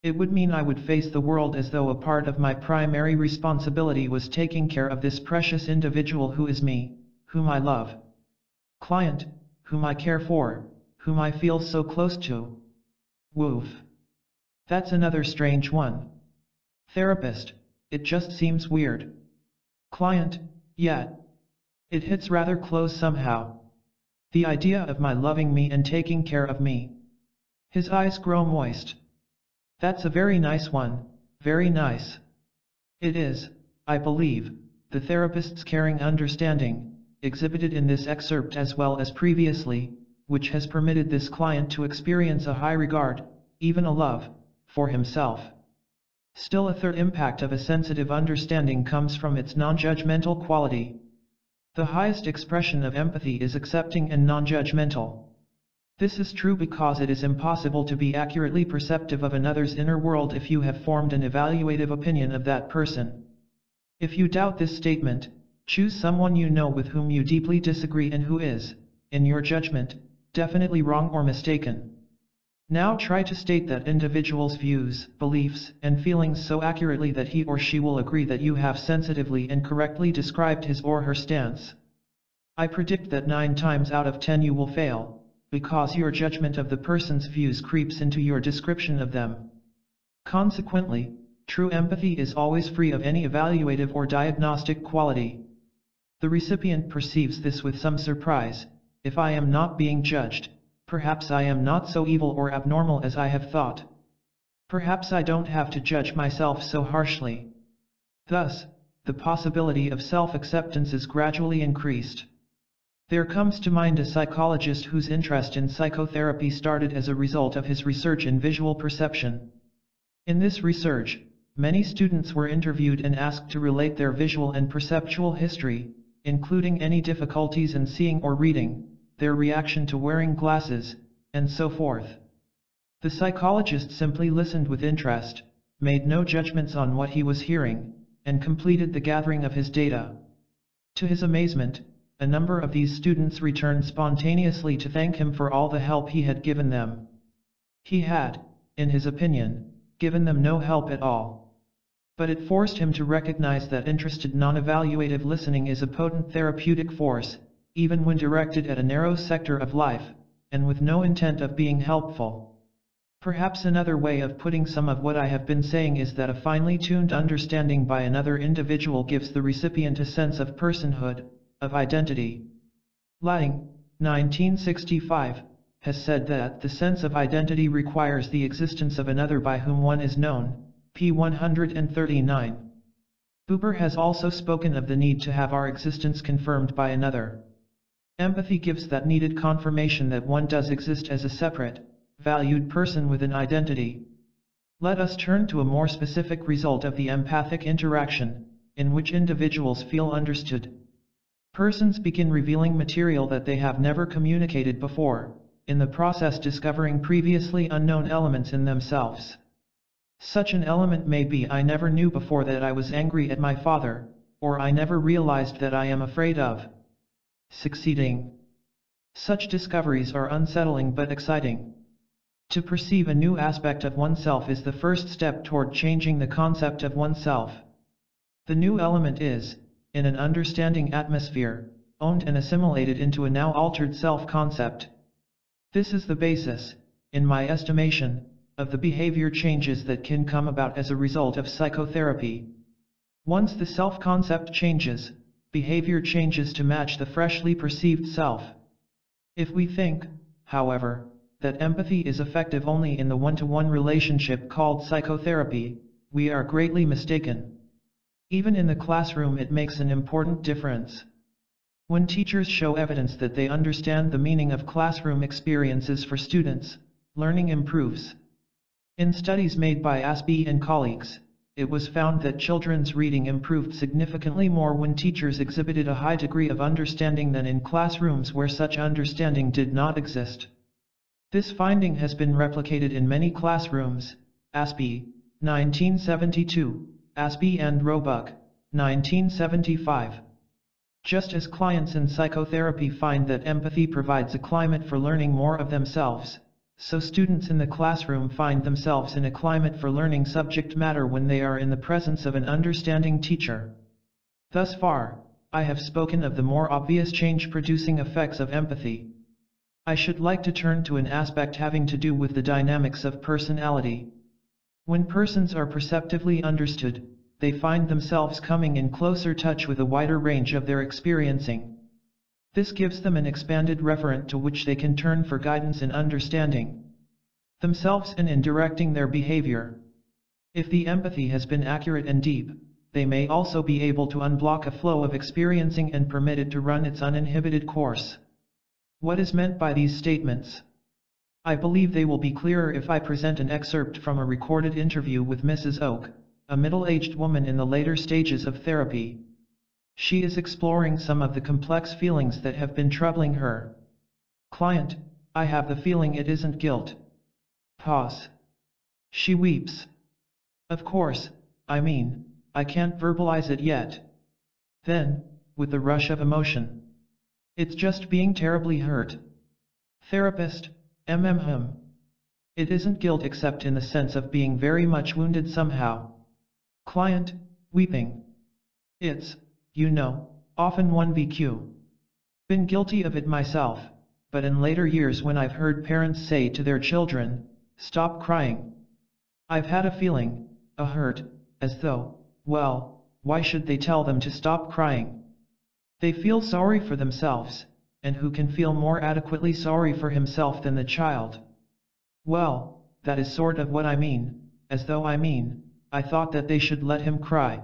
S1: It would mean I would face the world as though a part of my primary responsibility was taking care of this precious individual who is me, whom I love. Client, whom I care for, whom I feel so close to. Woof. That's another strange one. Therapist, it just seems weird. Client, yeah. It hits rather close somehow. The idea of my loving me and taking care of me. His eyes grow moist. That's a very nice one, very nice. It is, I believe, the therapist's caring understanding, exhibited in this excerpt as well as previously, which has permitted this client to experience a high regard, even a love, for himself. Still, a third impact of a sensitive understanding comes from its non-judgmental quality. The highest expression of empathy is accepting and non-judgmental. This is true because it is impossible to be accurately perceptive of another's inner world if you have formed an evaluative opinion of that person. If you doubt this statement, choose someone you know with whom you deeply disagree and who is, in your judgment, definitely wrong or mistaken. Now try to state that individual's views, beliefs, and feelings so accurately that he or she will agree that you have sensitively and correctly described his or her stance. I predict that 9 times out of 10 you will fail, because your judgment of the person's views creeps into your description of them. Consequently, true empathy is always free of any evaluative or diagnostic quality. The recipient perceives this with some surprise. If I am not being judged, perhaps I am not so evil or abnormal as I have thought. Perhaps I don't have to judge myself so harshly. Thus, the possibility of self-acceptance is gradually increased. There comes to mind a psychologist whose interest in psychotherapy started as a result of his research in visual perception. In this research, many students were interviewed and asked to relate their visual and perceptual history, including any difficulties in seeing or reading, their reaction to wearing glasses, and so forth. The psychologist simply listened with interest, made no judgments on what he was hearing, and completed the gathering of his data. To his amazement, a number of these students returned spontaneously to thank him for all the help he had given them. He had, in his opinion, given them no help at all. But it forced him to recognize that interested non-evaluative listening is a potent therapeutic force, even when directed at a narrow sector of life, and with no intent of being helpful. Perhaps another way of putting some of what I have been saying is that a finely tuned understanding by another individual gives the recipient a sense of personhood, of identity. Lang, 1965, has said that the sense of identity requires the existence of another by whom one is known, p. 139. Buber has also spoken of the need to have our existence confirmed by another. Empathy gives that needed confirmation that one does exist as a separate, valued person with an identity. Let us turn to a more specific result of the empathic interaction, in which individuals feel understood. Persons begin revealing material that they have never communicated before, in the process discovering previously unknown elements in themselves. Such an element may be I never knew before that I was angry at my father, or I never realized that I am afraid of succeeding. Such discoveries are unsettling but exciting. To perceive a new aspect of oneself is the first step toward changing the concept of oneself. The new element is, in an understanding atmosphere, owned and assimilated into a now altered self-concept. This is the basis, in my estimation, of the behavior changes that can come about as a result of psychotherapy. Once the self-concept changes, behavior changes to match the freshly perceived self. If we think, however, that empathy is effective only in the one-to-one relationship called psychotherapy, we are greatly mistaken. Even in the classroom it makes an important difference. When teachers show evidence that they understand the meaning of classroom experiences for students, learning improves. In studies made by Aspie and colleagues, it was found that children's reading improved significantly more when teachers exhibited a high degree of understanding than in classrooms where such understanding did not exist. This finding has been replicated in many classrooms, Aspie, 1972, Aspie and Roebuck, 1975. Just as clients in psychotherapy find that empathy provides a climate for learning more of themselves, so students in the classroom find themselves in a climate for learning subject matter when they are in the presence of an understanding teacher. Thus far, I have spoken of the more obvious change-producing effects of empathy. I should like to turn to an aspect having to do with the dynamics of personality. When persons are perceptively understood, they find themselves coming in closer touch with a wider range of their experiencing. This gives them an expanded referent to which they can turn for guidance in understanding themselves and in directing their behavior. If the empathy has been accurate and deep, they may also be able to unblock a flow of experiencing and permit it to run its uninhibited course. What is meant by these statements? I believe they will be clearer if I present an excerpt from a recorded interview with Mrs. Oak, a middle-aged woman in the later stages of therapy. She is exploring some of the complex feelings that have been troubling her. Client: I have the feeling it isn't guilt. Pause. She weeps. Of course, I can't verbalize it yet. Then, with the rush of emotion, it's just being terribly hurt. Therapist: It isn't guilt except in the sense of being very much wounded somehow. Client, weeping. It's, often 1VQ. Been guilty of it myself, but in later years when I've heard parents say to their children, stop crying, I've had a feeling, a hurt, as though, well, why should they tell them to stop crying? They feel sorry for themselves, and who can feel more adequately sorry for himself than the child? Well, that is sort of what I mean, as though I thought that they should let him cry.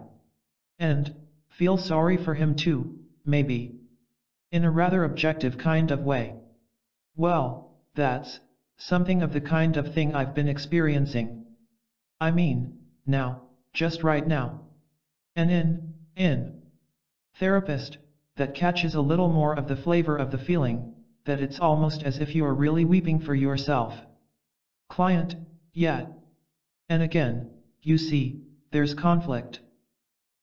S1: And, feel sorry for him too, maybe. In a rather objective kind of way. Well, that's something of the kind of thing I've been experiencing. Now, just right now. And in therapist, that catches a little more of the flavor of the feeling, that it's almost as if you are really weeping for yourself. Client, yet. And again, you see, there's conflict.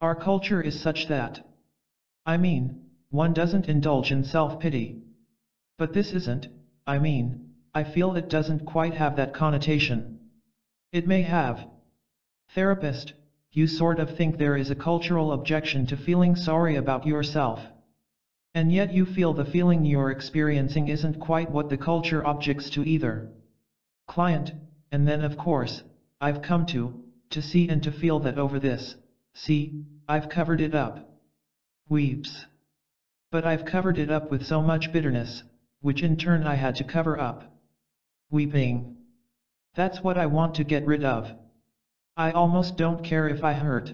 S1: Our culture is such that, one doesn't indulge in self-pity. But this isn't, I feel it doesn't quite have that connotation. It may have. Therapist, you sort of think there is a cultural objection to feeling sorry about yourself. And yet you feel the feeling you're experiencing isn't quite what the culture objects to either. Client, and then of course, I've come to see and to feel that over this, see, I've covered it up. Weeps. But I've covered it up with so much bitterness, which in turn I had to cover up. Weeping. That's what I want to get rid of. I almost don't care if I hurt.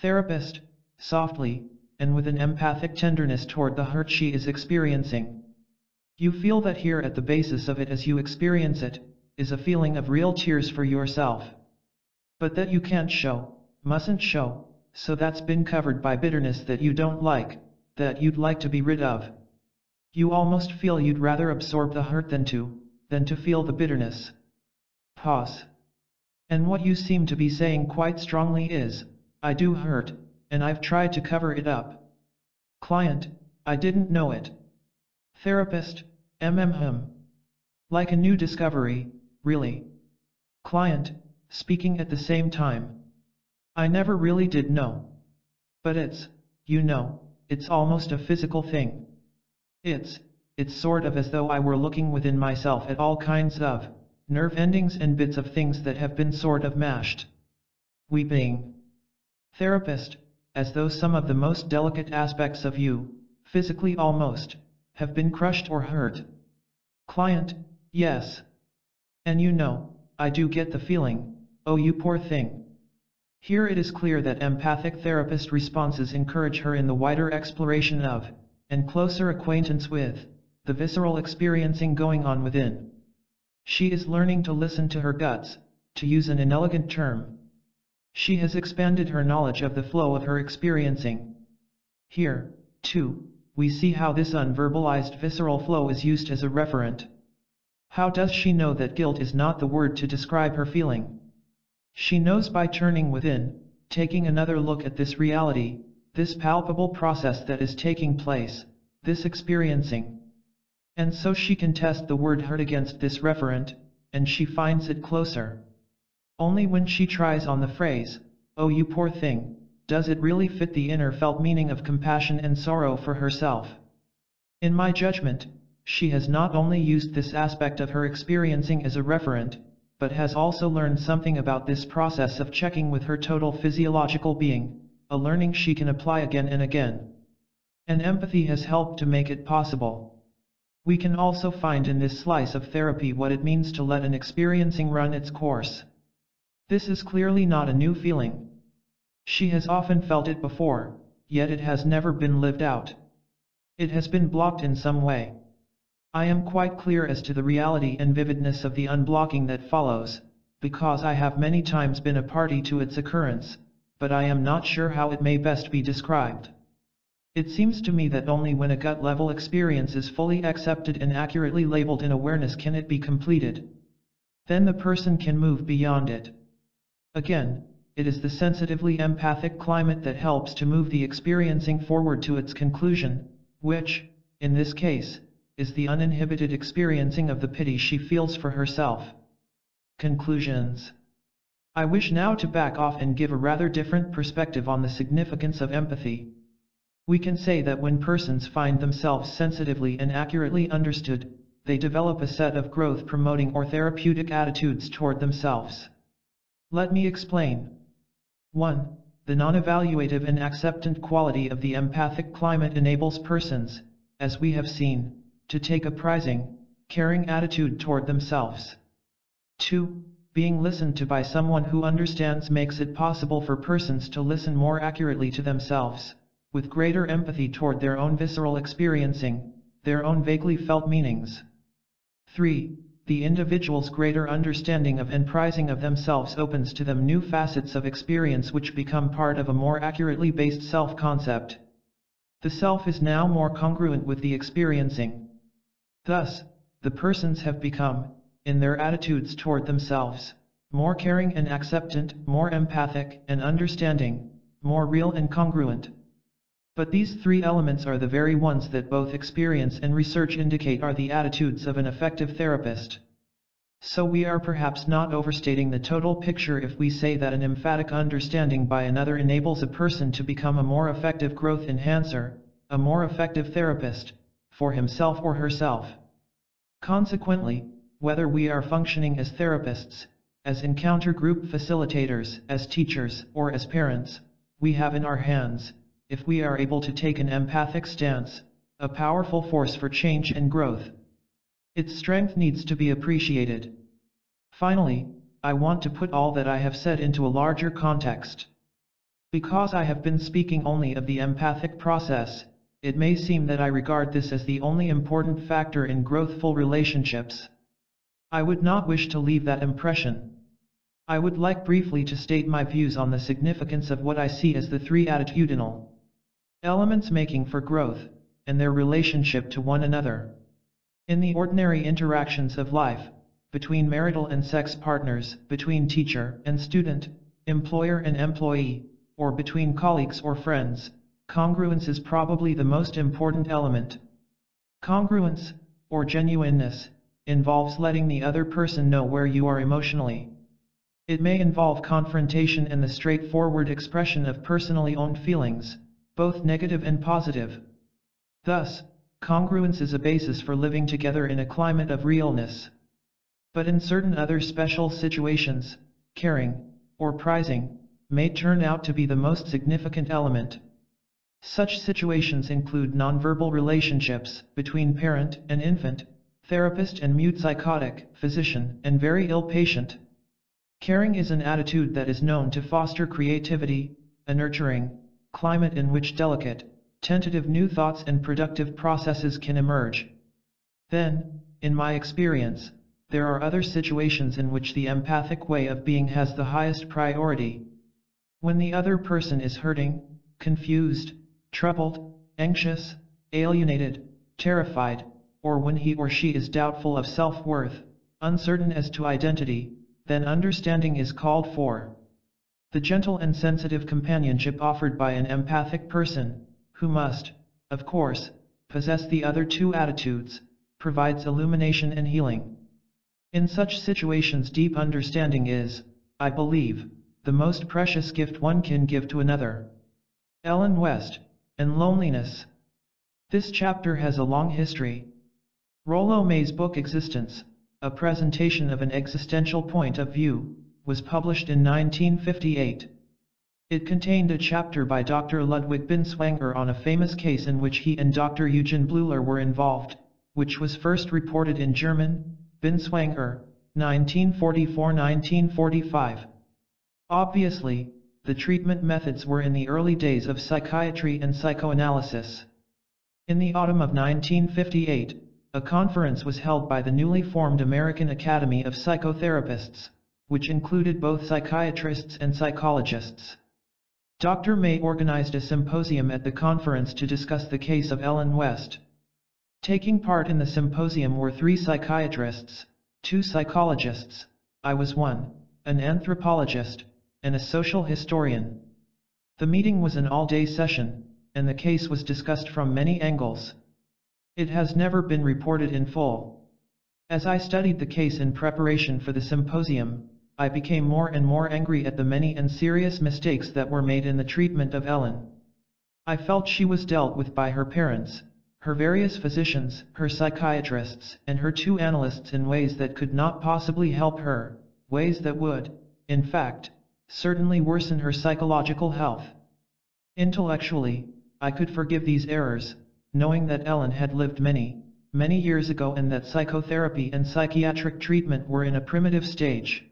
S1: Therapist, softly, and with an empathic tenderness toward the hurt she is experiencing. You feel that here at the basis of it as you experience it, is a feeling of real tears for yourself. But that you can't show, mustn't show, so that's been covered by bitterness that you don't like, that you'd like to be rid of. You almost feel you'd rather absorb the hurt than to feel the bitterness. Pause. And what you seem to be saying quite strongly is, I do hurt, and I've tried to cover it up. Client, I didn't know it. Therapist, Like a new discovery, really. Client, speaking at the same time. I never really did know. But it's almost a physical thing. It's sort of as though I were looking within myself at all kinds of nerve endings and bits of things that have been sort of mashed. Weeping. Therapist, as though some of the most delicate aspects of you, physically almost, have been crushed or hurt. Client, yes. And I do get the feeling, oh you poor thing. Here it is clear that empathic therapist responses encourage her in the wider exploration of, and closer acquaintance with, the visceral experiencing going on within. She is learning to listen to her guts, to use an inelegant term. She has expanded her knowledge of the flow of her experiencing. Here, too, we see how this unverbalized visceral flow is used as a referent. How does she know that guilt is not the word to describe her feeling? She knows by turning within, taking another look at this reality, this palpable process that is taking place, this experiencing. And so she can test the word hurt against this referent, and she finds it closer. Only when she tries on the phrase, oh you poor thing, does it really fit the inner felt meaning of compassion and sorrow for herself. In my judgment, she has not only used this aspect of her experiencing as a referent, but has also learned something about this process of checking with her total physiological being, a learning she can apply again and again. And empathy has helped to make it possible. We can also find in this slice of therapy what it means to let an experiencing run its course. This is clearly not a new feeling. She has often felt it before, yet it has never been lived out. It has been blocked in some way. I am quite clear as to the reality and vividness of the unblocking that follows, because I have many times been a party to its occurrence, but I am not sure how it may best be described. It seems to me that only when a gut-level experience is fully accepted and accurately labeled in awareness can it be completed. Then the person can move beyond it. Again, it is the sensitively empathic climate that helps to move the experiencing forward to its conclusion, which, in this case, is the uninhibited experiencing of the pity she feels for herself. Conclusions. I wish now to back off and give a rather different perspective on the significance of empathy. We can say that when persons find themselves sensitively and accurately understood, they develop a set of growth-promoting or therapeutic attitudes toward themselves. Let me explain. 1. The non-evaluative and acceptant quality of the empathic climate enables persons, as we have seen, to take a prizing, caring attitude toward themselves. 2. Being listened to by someone who understands makes it possible for persons to listen more accurately to themselves, with greater empathy toward their own visceral experiencing, their own vaguely felt meanings. 3. The individual's greater understanding of and prizing of themselves opens to them new facets of experience which become part of a more accurately based self-concept. The self is now more congruent with the experiencing. Thus, the persons have become, in their attitudes toward themselves, more caring and acceptant, more empathic and understanding, more real and congruent. But these three elements are the very ones that both experience and research indicate are the attitudes of an effective therapist. So we are perhaps not overstating the total picture if we say that an emphatic understanding by another enables a person to become a more effective growth enhancer, a more effective therapist, for himself or herself. Consequently, whether we are functioning as therapists, as encounter group facilitators, as teachers, or as parents, we have in our hands, if we are able to take an empathic stance, a powerful force for change and growth. Its strength needs to be appreciated. Finally, I want to put all that I have said into a larger context. Because I have been speaking only of the empathic process, it may seem that I regard this as the only important factor in growthful relationships. I would not wish to leave that impression. I would like briefly to state my views on the significance of what I see as the three attitudinal elements making for growth, and their relationship to one another. In the ordinary interactions of life, between marital and sex partners, between teacher and student, employer and employee, or between colleagues or friends, congruence is probably the most important element. Congruence, or genuineness, involves letting the other person know where you are emotionally. It may involve confrontation and the straightforward expression of personally owned feelings, both negative and positive. Thus, congruence is a basis for living together in a climate of realness. But in certain other special situations, caring, or prizing, may turn out to be the most significant element. Such situations include nonverbal relationships between parent and infant, therapist and mute psychotic, physician and very ill patient. Caring is an attitude that is known to foster creativity, a nurturing climate in which delicate, tentative new thoughts and productive processes can emerge. Then, in my experience, there are other situations in which the empathic way of being has the highest priority. When the other person is hurting, confused, troubled, anxious, alienated, terrified, or when he or she is doubtful of self-worth, uncertain as to identity, then understanding is called for. The gentle and sensitive companionship offered by an empathic person, who must, of course, possess the other two attitudes, provides illumination and healing. In such situations, deep understanding is, I believe, the most precious gift one can give to another. Ellen West, and Loneliness. This chapter has a long history. Rollo May's book Existence, a presentation of an existential point of view, was published in 1958. It contained a chapter by Dr. Ludwig Binswanger on a famous case in which he and Dr. Eugen Bleuler were involved, which was first reported in German, Binswanger, 1944-1945. Obviously, the treatment methods were in the early days of psychiatry and psychoanalysis. In the autumn of 1958, a conference was held by the newly formed American Academy of Psychotherapists, which included both psychiatrists and psychologists. Dr. May organized a symposium at the conference to discuss the case of Ellen West. Taking part in the symposium were 3 psychiatrists, 2 psychologists, I was one, an anthropologist, and a social historian. The meeting was an all-day session, and the case was discussed from many angles. It has never been reported in full. As I studied the case in preparation for the symposium, I became more and more angry at the many and serious mistakes that were made in the treatment of Ellen. I felt she was dealt with by her parents, her various physicians, her psychiatrists, and her 2 analysts in ways that could not possibly help her, ways that would, in fact, certainly worsen her psychological health. Intellectually, I could forgive these errors, knowing that Ellen had lived many years ago and that psychotherapy and psychiatric treatment were in a primitive stage.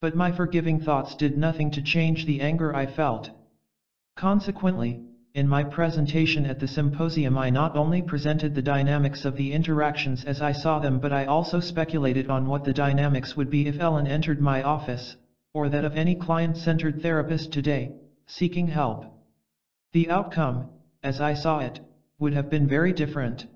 S1: But my forgiving thoughts did nothing to change the anger I felt. Consequently, in my presentation at the symposium, I not only presented the dynamics of the interactions as I saw them, but I also speculated on what the dynamics would be if Ellen entered my office, or that of any client-centered therapist today, seeking help. The outcome, as I saw it, would have been very different.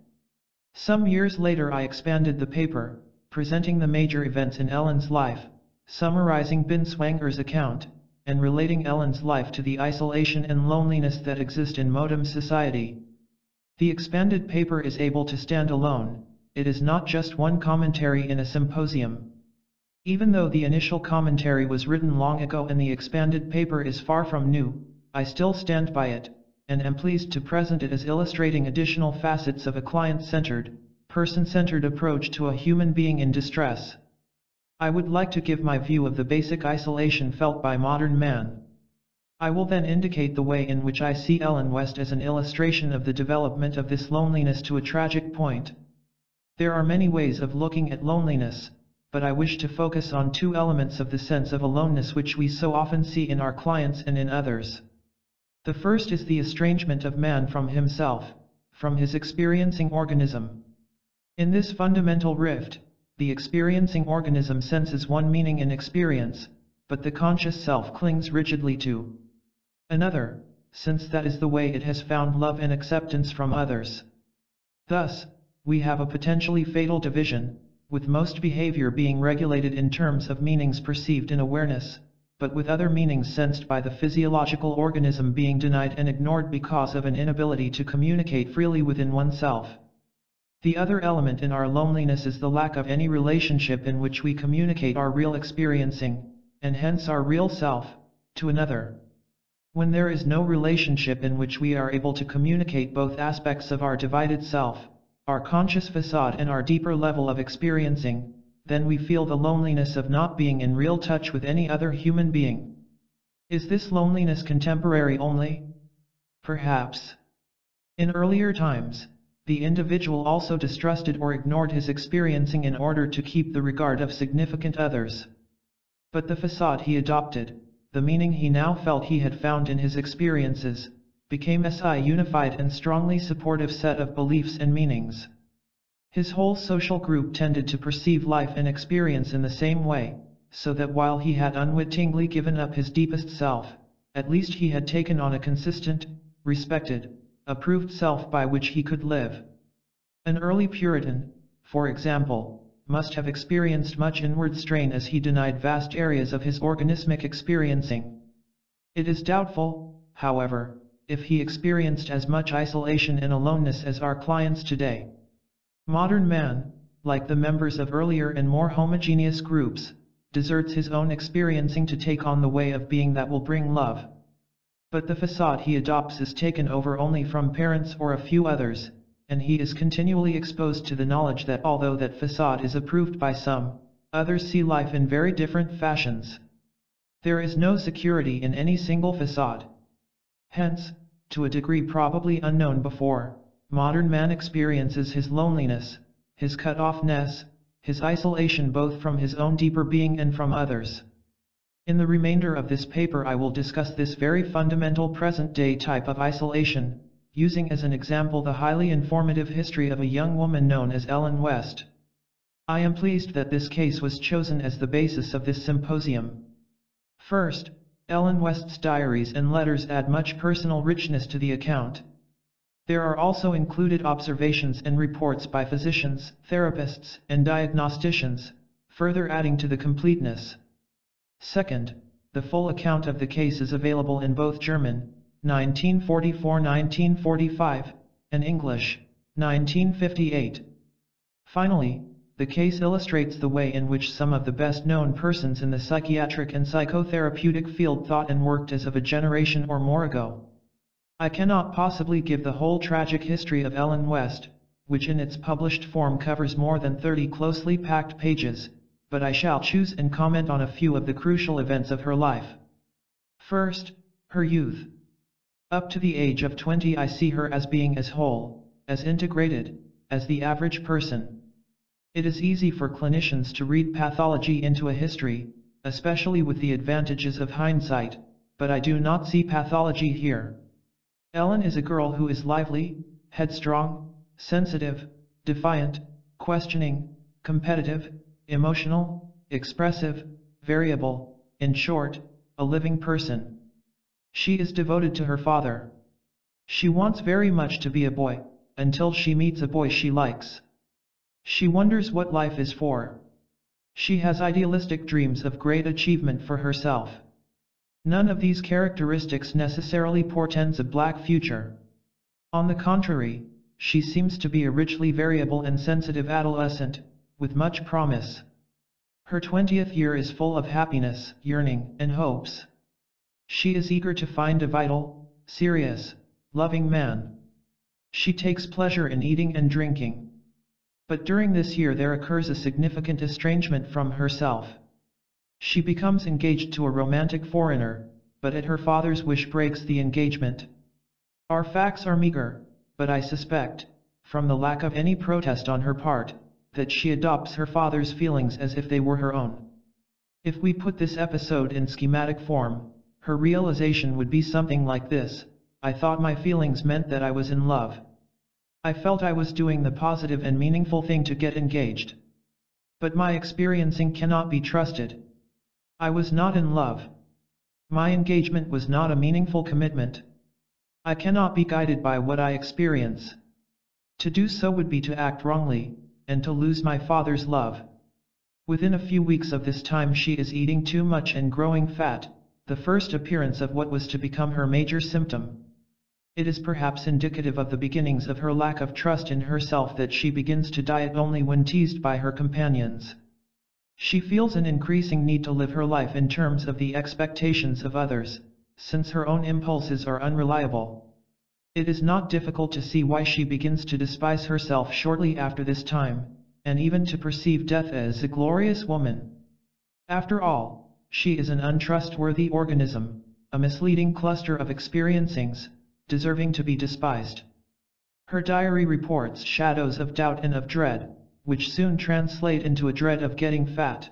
S1: Some years later I expanded the paper, presenting the major events in Ellen's life, summarizing Binswanger's account, and relating Ellen's life to the isolation and loneliness that exist in modern society. The expanded paper is able to stand alone. It is not just one commentary in a symposium. Even though the initial commentary was written long ago and the expanded paper is far from new, I still stand by it, and am pleased to present it as illustrating additional facets of a client-centered, person-centered approach to a human being in distress. I would like to give my view of the basic isolation felt by modern man. I will then indicate the way in which I see Ellen West as an illustration of the development of this loneliness to a tragic point. There are many ways of looking at loneliness, but I wish to focus on two elements of the sense of aloneness which we so often see in our clients and in others. The first is the estrangement of man from himself, from his experiencing organism. In this fundamental rift, the experiencing organism senses one meaning in experience, but the conscious self clings rigidly to another, since that is the way it has found love and acceptance from others. Thus, we have a potentially fatal division, with most behavior being regulated in terms of meanings perceived in awareness, but with other meanings sensed by the physiological organism being denied and ignored because of an inability to communicate freely within oneself. The other element in our loneliness is the lack of any relationship in which we communicate our real experiencing, and hence our real self, to another. When there is no relationship in which we are able to communicate both aspects of our divided self, our conscious facade and our deeper level of experiencing, then we feel the loneliness of not being in real touch with any other human being. Is this loneliness contemporary only? Perhaps. In earlier times, the individual also distrusted or ignored his experiencing in order to keep the regard of significant others. But the facade he adopted, the meaning he now felt he had found in his experiences, became a unified and strongly supportive set of beliefs and meanings. His whole social group tended to perceive life and experience in the same way, so that while he had unwittingly given up his deepest self, at least he had taken on a consistent, respected, approved self by which he could live. An early Puritan, for example, must have experienced much inward strain as he denied vast areas of his organismic experiencing. It is doubtful, however, if he experienced as much isolation and aloneness as our clients today. Modern man, like the members of earlier and more homogeneous groups, deserts his own experiencing to take on the way of being that will bring love. But the facade he adopts is taken over only from parents or a few others, and he is continually exposed to the knowledge that although that facade is approved by some, others see life in very different fashions. There is no security in any single facade. Hence, to a degree probably unknown before, modern man experiences his loneliness, his cut-offness, his isolation both from his own deeper being and from others. In the remainder of this paper I will discuss this very fundamental present-day type of isolation, using as an example the highly informative history of a young woman known as Ellen West. I am pleased that this case was chosen as the basis of this symposium. First, Ellen West's diaries and letters add much personal richness to the account. There are also included observations and reports by physicians, therapists, and diagnosticians, further adding to the completeness. Second, the full account of the case is available in both German, 1944-1945, and English, 1958. Finally, the case illustrates the way in which some of the best-known persons in the psychiatric and psychotherapeutic field thought and worked as of a generation or more ago. I cannot possibly give the whole tragic history of Ellen West, which in its published form covers more than 30 closely packed pages, but I shall choose and comment on a few of the crucial events of her life. First, her youth. Up to the age of 20 I see her as being as whole, as integrated, as the average person. It is easy for clinicians to read pathology into a history, especially with the advantages of hindsight, but I do not see pathology here. Ellen is a girl who is lively, headstrong, sensitive, defiant, questioning, competitive, emotional, expressive, variable, in short, a living person. She is devoted to her father. She wants very much to be a boy, until she meets a boy she likes. She wonders what life is for, She has idealistic dreams of great achievement for herself. None of these characteristics necessarily portends a black future. On the contrary, she seems to be a richly variable and sensitive adolescent, with much promise. Her 20th year is full of happiness, yearning, and hopes. She is eager to find a vital, serious, loving man. She takes pleasure in eating and drinking. But during this year there occurs a significant estrangement from herself. She becomes engaged to a romantic foreigner, but at her father's wish breaks the engagement. Our facts are meager, but I suspect, from the lack of any protest on her part, that she adopts her father's feelings as if they were her own. If we put this episode in schematic form, her realization would be something like this: I thought my feelings meant that I was in love. I felt I was doing the positive and meaningful thing to get engaged. But my experiencing cannot be trusted. I was not in love. My engagement was not a meaningful commitment. I cannot be guided by what I experience. To do so would be to act wrongly, and to lose my father's love. Within a few weeks of this time she is eating too much and growing fat, the first appearance of what was to become her major symptom. It is perhaps indicative of the beginnings of her lack of trust in herself that she begins to diet only when teased by her companions. She feels an increasing need to live her life in terms of the expectations of others, since her own impulses are unreliable. It is not difficult to see why she begins to despise herself shortly after this time, and even to perceive death as a glorious woman. After all, she is an untrustworthy organism, a misleading cluster of experiencings, deserving to be despised. Her diary reports shadows of doubt and of dread, which soon translate into a dread of getting fat.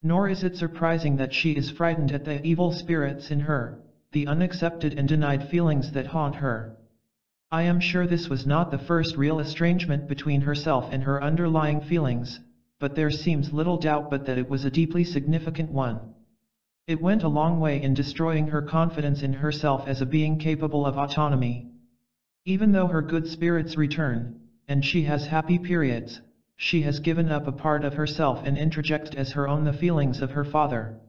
S1: Nor is it surprising that she is frightened at the evil spirits in her, the unaccepted and denied feelings that haunt her. I am sure this was not the first real estrangement between herself and her underlying feelings, but there seems little doubt but that it was a deeply significant one. It went a long way in destroying her confidence in herself as a being capable of autonomy. Even though her good spirits return, and she has happy periods, she has given up a part of herself and introjected as her own the feelings of her father.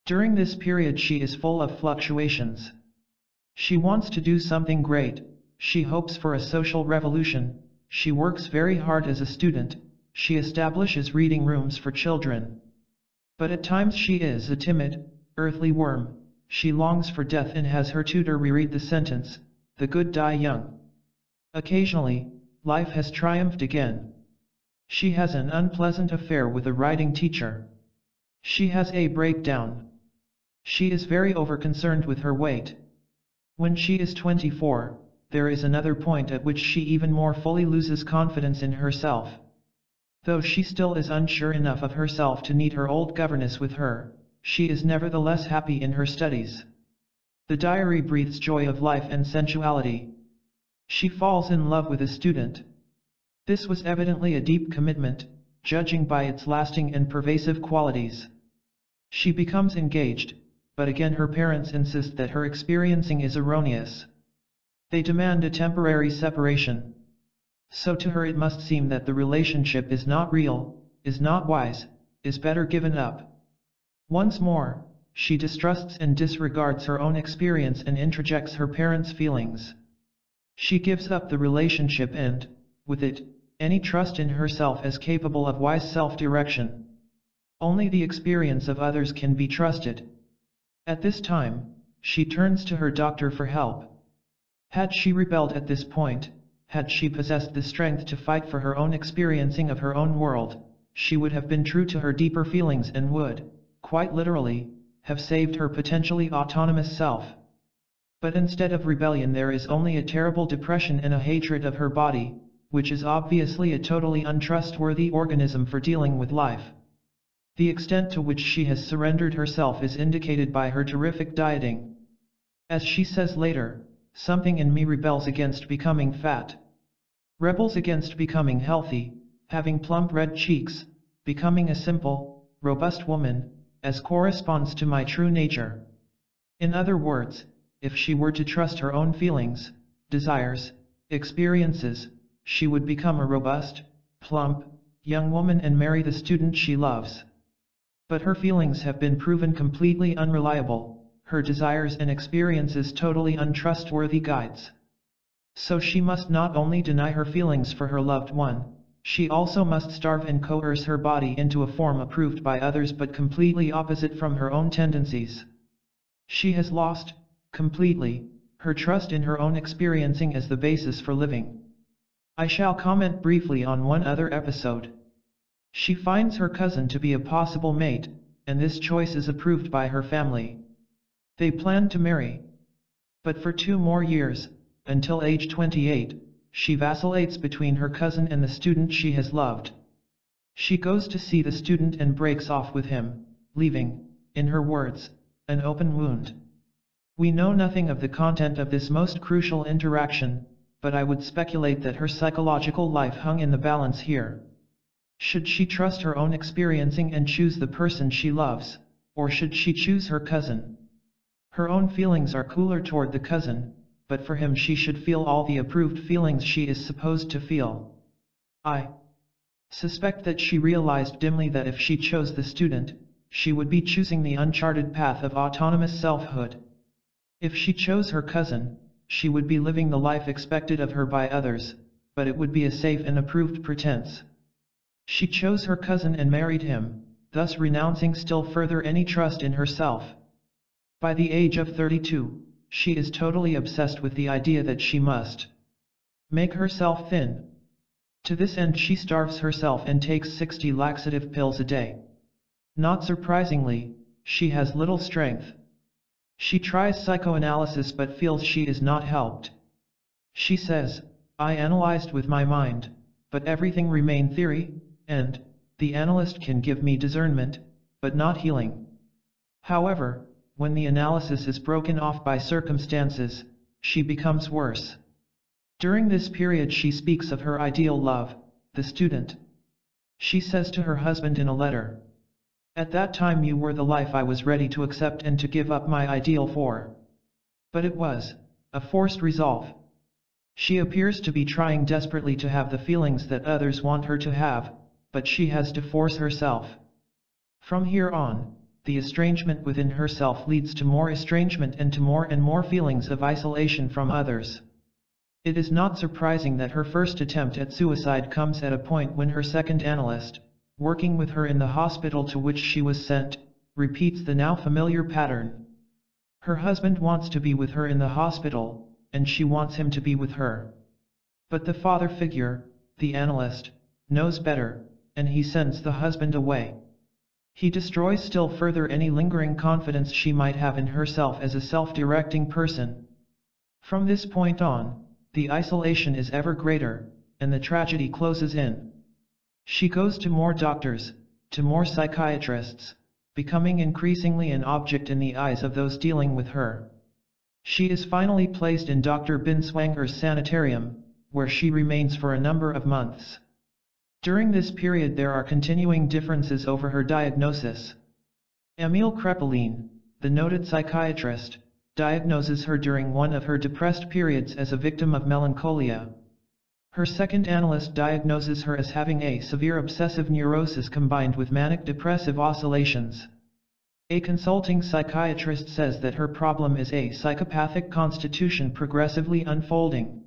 S1: During this period she is full of fluctuations. She wants to do something great, she hopes for a social revolution, she works very hard as a student, she establishes reading rooms for children. But at times she is a timid, earthly worm, she longs for death and has her tutor reread the sentence, "The good die young." Occasionally, life has triumphed again. She has an unpleasant affair with a writing teacher. She has a breakdown. She is very overconcerned with her weight. When she is 24, there is another point at which she even more fully loses confidence in herself. Though she still is unsure enough of herself to need her old governess with her, she is nevertheless happy in her studies. The diary breathes joy of life and sensuality. She falls in love with a student. This was evidently a deep commitment, judging by its lasting and pervasive qualities. She becomes engaged, but again her parents insist that her experiencing is erroneous. They demand a temporary separation. So to her it must seem that the relationship is not real, is not wise, is better given up. Once more, she distrusts and disregards her own experience and introjects her parents' feelings. She gives up the relationship and, with it, any trust in herself as capable of wise self-direction. Only the experience of others can be trusted. At this time, she turns to her doctor for help. Had she rebelled at this point, had she possessed the strength to fight for her own experiencing of her own world, she would have been true to her deeper feelings and would, quite literally, have saved her potentially autonomous self. But instead of rebellion there is only a terrible depression and a hatred of her body, which is obviously a totally untrustworthy organism for dealing with life. The extent to which she has surrendered herself is indicated by her terrific dieting. As she says later, "Something in me rebels against becoming fat. Rebels against becoming healthy, having plump red cheeks, becoming a simple, robust woman, as corresponds to my true nature." In other words, if she were to trust her own feelings, desires, experiences, she would become a robust, plump, young woman and marry the student she loves. But her feelings have been proven completely unreliable, her desires and experiences totally untrustworthy guides. So she must not only deny her feelings for her loved one, she also must starve and coerce her body into a form approved by others but completely opposite from her own tendencies. She has lost, completely, her trust in her own experiencing as the basis for living. I shall comment briefly on one other episode. She finds her cousin to be a possible mate, and this choice is approved by her family. They plan to marry. But for 2 more years, until age 28, she vacillates between her cousin and the student she has loved. She goes to see the student and breaks off with him, leaving, in her words, an open wound. We know nothing of the content of this most crucial interaction, but I would speculate that her psychological life hung in the balance here. Should she trust her own experiencing and choose the person she loves, or should she choose her cousin? Her own feelings are cooler toward the cousin, but for him she should feel all the approved feelings she is supposed to feel. I suspect that she realized dimly that if she chose the student, she would be choosing the uncharted path of autonomous selfhood. If she chose her cousin, she would be living the life expected of her by others, but it would be a safe and approved pretense. She chose her cousin and married him, thus renouncing still further any trust in herself. By the age of 32, she is totally obsessed with the idea that she must make herself thin. To this end she starves herself and takes 60 laxative pills a day. Not surprisingly, she has little strength. She tries psychoanalysis but feels she is not helped. She says, "I analyzed with my mind, but everything remained theory, and the analyst can give me discernment, but not healing." However, when the analysis is broken off by circumstances, she becomes worse. During this period she speaks of her ideal love, the student. She says to her husband in a letter, "At that time you were the life I was ready to accept and to give up my ideal for." But it was a forced resolve. She appears to be trying desperately to have the feelings that others want her to have, but she has to force herself. From here on, the estrangement within herself leads to more estrangement and to more feelings of isolation from others. It is not surprising that her first attempt at suicide comes at a point when her second analyst, working with her in the hospital to which she was sent, repeats the now familiar pattern. Her husband wants to be with her in the hospital, and she wants him to be with her. But the father figure, the analyst, knows better, and he sends the husband away. He destroys still further any lingering confidence she might have in herself as a self-directing person. From this point on, the isolation is ever greater, and the tragedy closes in. She goes to more doctors, to more psychiatrists, becoming increasingly an object in the eyes of those dealing with her. She is finally placed in Dr. Binswanger's sanitarium, where she remains for a number of months. During this period there are continuing differences over her diagnosis. Emil Krepelin, the noted psychiatrist, diagnoses her during one of her depressed periods as a victim of melancholia. Her second analyst diagnoses her as having a severe obsessive neurosis combined with manic-depressive oscillations. A consulting psychiatrist says that her problem is a psychopathic constitution progressively unfolding.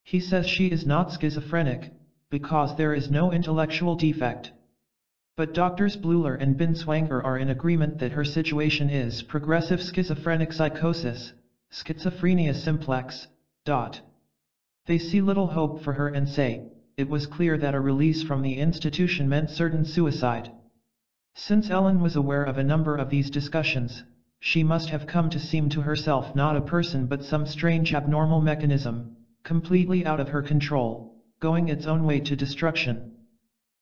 S1: He says she is not schizophrenic, because there is no intellectual defect. But Drs. Bleuler and Binswanger are in agreement that her situation is progressive schizophrenic psychosis, schizophrenia simplex. They see little hope for her and say, it was clear that a release from the institution meant certain suicide. Since Ellen was aware of a number of these discussions, she must have come to seem to herself not a person but some strange abnormal mechanism, completely out of her control, going its own way to destruction.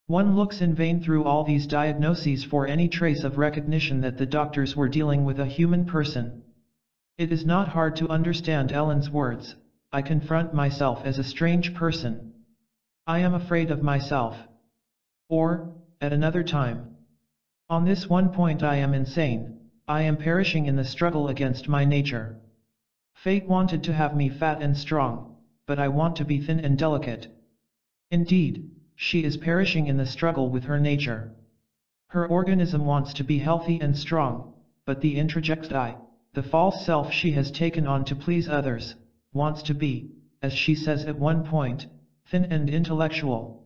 S1: One looks in vain through all these diagnoses for any trace of recognition that the doctors were dealing with a human person. It is not hard to understand Ellen's words, "I confront myself as a strange person. I am afraid of myself." Or, at another time, "On this one point I am insane, I am perishing in the struggle against my nature. Fate wanted to have me fat and strong, but I want to be thin and delicate." Indeed, she is perishing in the struggle with her nature. Her organism wants to be healthy and strong, but the introject I, the false self she has taken on to please others, wants to be, as she says at one point, thin and intellectual.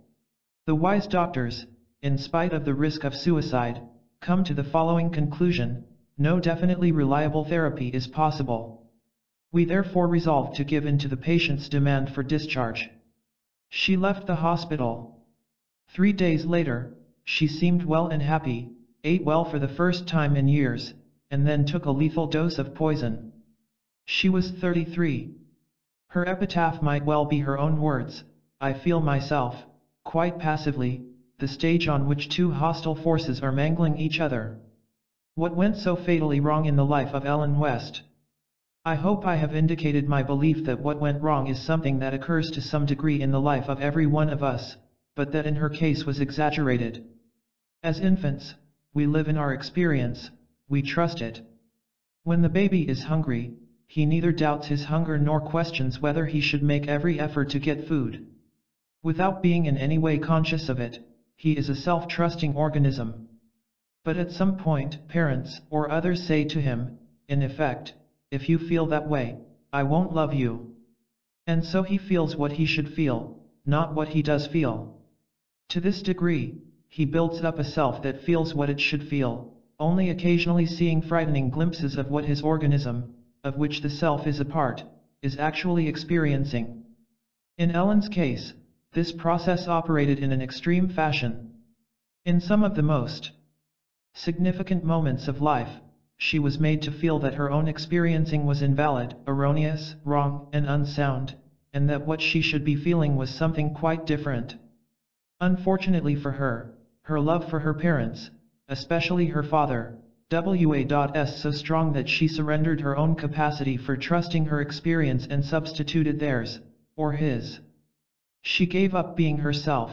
S1: The wise doctors, in spite of the risk of suicide, come to the following conclusion: no definitely reliable therapy is possible. We therefore resolved to give in to the patient's demand for discharge. She left the hospital. 3 days later, she seemed well and happy, ate well for the first time in years, and then took a lethal dose of poison. She was 33. Her epitaph might well be her own words: I feel myself, quite passively, the stage on which two hostile forces are mangling each other. What went so fatally wrong in the life of Ellen West? I hope I have indicated my belief that what went wrong is something that occurs to some degree in the life of every one of us, but that in her case was exaggerated. As infants, we live in our experience, we trust it. When the baby is hungry, he neither doubts his hunger nor questions whether he should make every effort to get food. Without being in any way conscious of it, he is a self-trusting organism. But at some point, parents or others say to him, in effect, if you feel that way, I won't love you. And so he feels what he should feel, not what he does feel. To this degree, he builds up a self that feels what it should feel, only occasionally seeing frightening glimpses of what his organism, of which the self is a part, is actually experiencing. In Ellen's case, this process operated in an extreme fashion. In some of the most significant moments of life, she was made to feel that her own experiencing was invalid, erroneous, wrong, and unsound, and that what she should be feeling was something quite different. Unfortunately for her, her love for her parents, especially her father, was so strong that she surrendered her own capacity for trusting her experience and substituted theirs, or his. She gave up being herself.